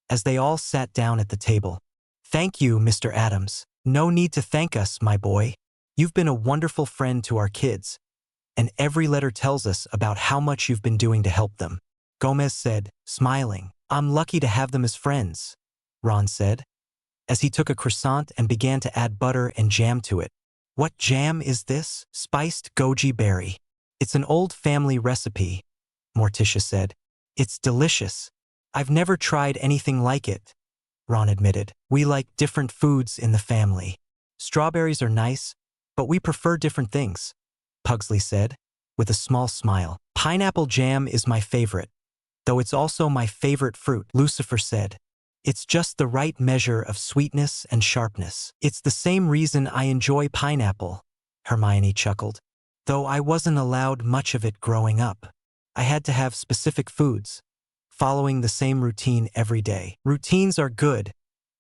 Speaker 1: as they all sat down at the table. "Thank you, Mr. Addams." "No need to thank us, my boy. You've been a wonderful friend to our kids, and every letter tells us about how much you've been doing to help them," Gomez said, smiling. "I'm lucky to have them as friends," Ron said, as he took a croissant and began to add butter and jam to it. "What jam is this?" "Spiced goji berry. It's an old family recipe," Morticia said. "It's delicious. I've never tried anything like it," Ron admitted. "We like different foods in the family. Strawberries are nice, but we prefer different things," Pugsley said, with a small smile. "Pineapple jam is my favorite, though it's also my favorite fruit," Lucifer said. "It's just the right measure of sweetness and sharpness." "It's the same reason I enjoy pineapple," Hermione chuckled. "Though I wasn't allowed much of it growing up. I had to have specific foods, following the same routine every day." "Routines are good,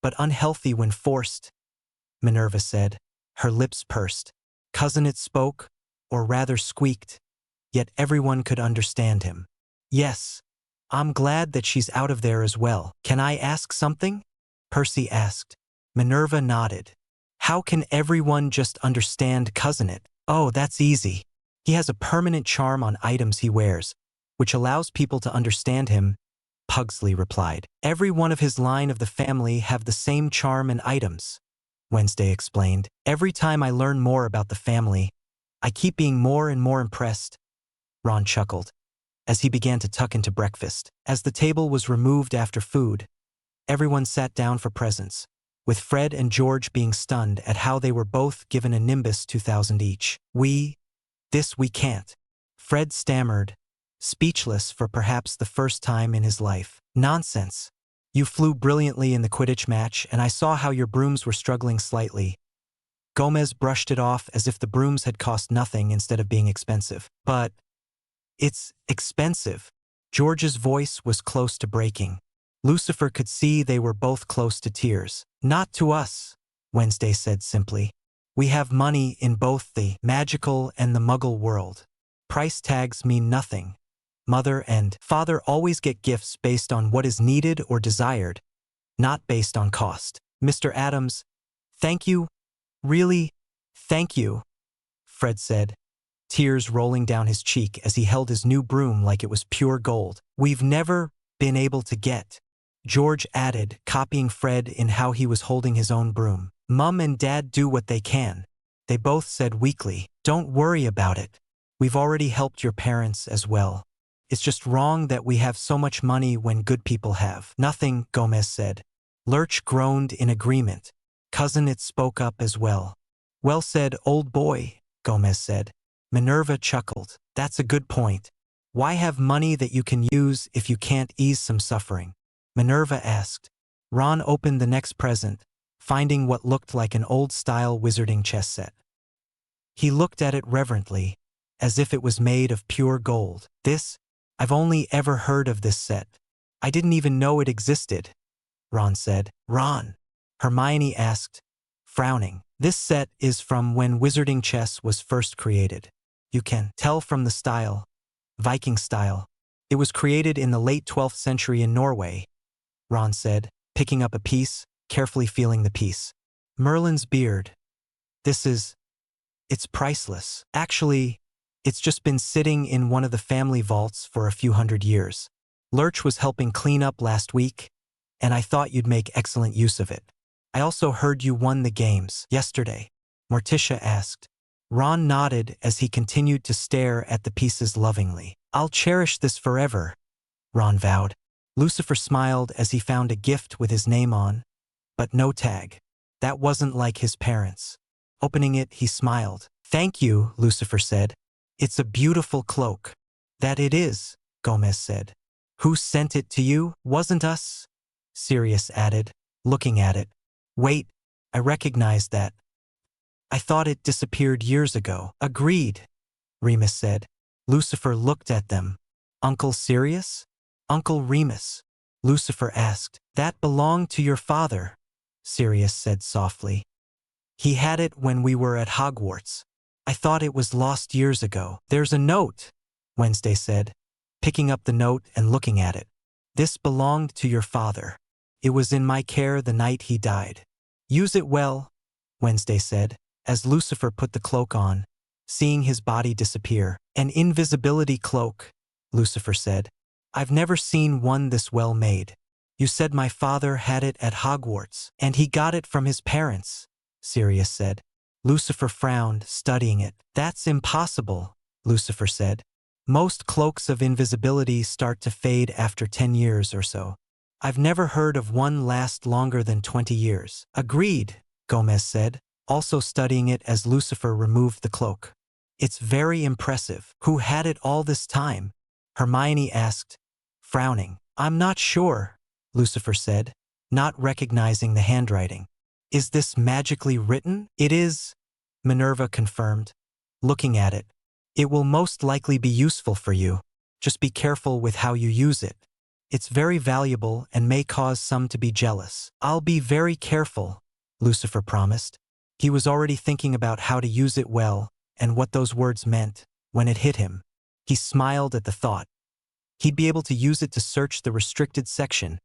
Speaker 1: but unhealthy when forced," Minerva said, her lips pursed. Cousin It spoke, or rather squeaked, yet everyone could understand him. "Yes, I'm glad that she's out of there as well." "Can I ask something?" Percy asked. Minerva nodded. "How can everyone just understand Cousin It?" "Oh, that's easy. He has a permanent charm on items he wears, which allows people to understand him," Pugsley replied. "Every one of his line of the family have the same charm and items," Wednesday explained. "Every time I learn more about the family, I keep being more and more impressed," Ron chuckled. as he began to tuck into breakfast. As the table was removed after food, everyone sat down for presents, with Fred and George being stunned at how they were both given a Nimbus 2000 each. We can't. Fred stammered, speechless for perhaps the first time in his life. Nonsense. You flew brilliantly in the Quidditch match, and I saw how your brooms were struggling slightly. Gomez brushed it off as if the brooms had cost nothing instead of being expensive. But it's expensive. George's voice was close to breaking. Lucifer could see they were both close to tears. Not to us, Wednesday said simply. We have money in both the magical and the muggle world. Price tags mean nothing. Mother and father always get gifts based on what is needed or desired, not based on cost. Mr. Addams, thank you. Really, thank you, Fred said, tears rolling down his cheek as he held his new broom like it was pure gold. We've never been able to get, George added, copying Fred in how he was holding his own broom. Mum and Dad do what they can, they both said weakly. Don't worry about it. We've already helped your parents as well. It's just wrong that we have so much money when good people have nothing, Gomez said. Lurch groaned in agreement. Cousin It spoke up as well. Well said, old boy, Gomez said. Minerva chuckled. That's a good point. Why have money that you can use if you can't ease some suffering? Minerva asked. Ron opened the next present, finding what looked like an old-style wizarding chess set. He looked at it reverently, as if it was made of pure gold. I've only ever heard of this set. I didn't even know it existed, Ron said. Ron, Hermione asked, frowning. This set is from when wizarding chess was first created. You can tell from the style, Viking style. It was created in the late 12th century in Norway, Ron said, picking up a piece, carefully feeling the piece. Merlin's beard. It's priceless. Actually, it's just been sitting in one of the family vaults for a few hundred years. Lurch was helping clean up last week, and I thought you'd make excellent use of it. I also heard you won the games yesterday, Morticia asked. Ron nodded as he continued to stare at the pieces lovingly. I'll cherish this forever, Ron vowed. Lucifer smiled as he found a gift with his name on, but no tag. That wasn't like his parents. Opening it, he smiled. Thank you, Lucifer said. It's a beautiful cloak. That it is, Gomez said. Who sent it to you? Wasn't us? Sirius added, looking at it. Wait, I recognized that. I thought it disappeared years ago. Agreed, Remus said. Lucifer looked at them. Uncle Sirius? Uncle Remus, Lucifer asked. That belonged to your father, Sirius said softly. He had it when we were at Hogwarts. I thought it was lost years ago. There's a note, Wednesday said, picking up the note and looking at it. This belonged to your father. It was in my care the night he died. Use it well, Wednesday said, as Lucifer put the cloak on, seeing his body disappear. An invisibility cloak, Lucifer said. I've never seen one this well made. You said my father had it at Hogwarts, and he got it from his parents, Sirius said. Lucifer frowned, studying it. That's impossible, Lucifer said. Most cloaks of invisibility start to fade after 10 years or so. I've never heard of one last longer than 20 years. Agreed, Gomez said, also studying it as Lucifer removed the cloak. It's very impressive. Who had it all this time? Hermione asked, frowning. I'm not sure, Lucifer said, not recognizing the handwriting. Is this magically written? It is, Minerva confirmed, looking at it. It will most likely be useful for you. Just be careful with how you use it. It's very valuable and may cause some to be jealous. I'll be very careful, Lucifer promised. He was already thinking about how to use it well and what those words meant when it hit him. He smiled at the thought. He'd be able to use it to search the restricted section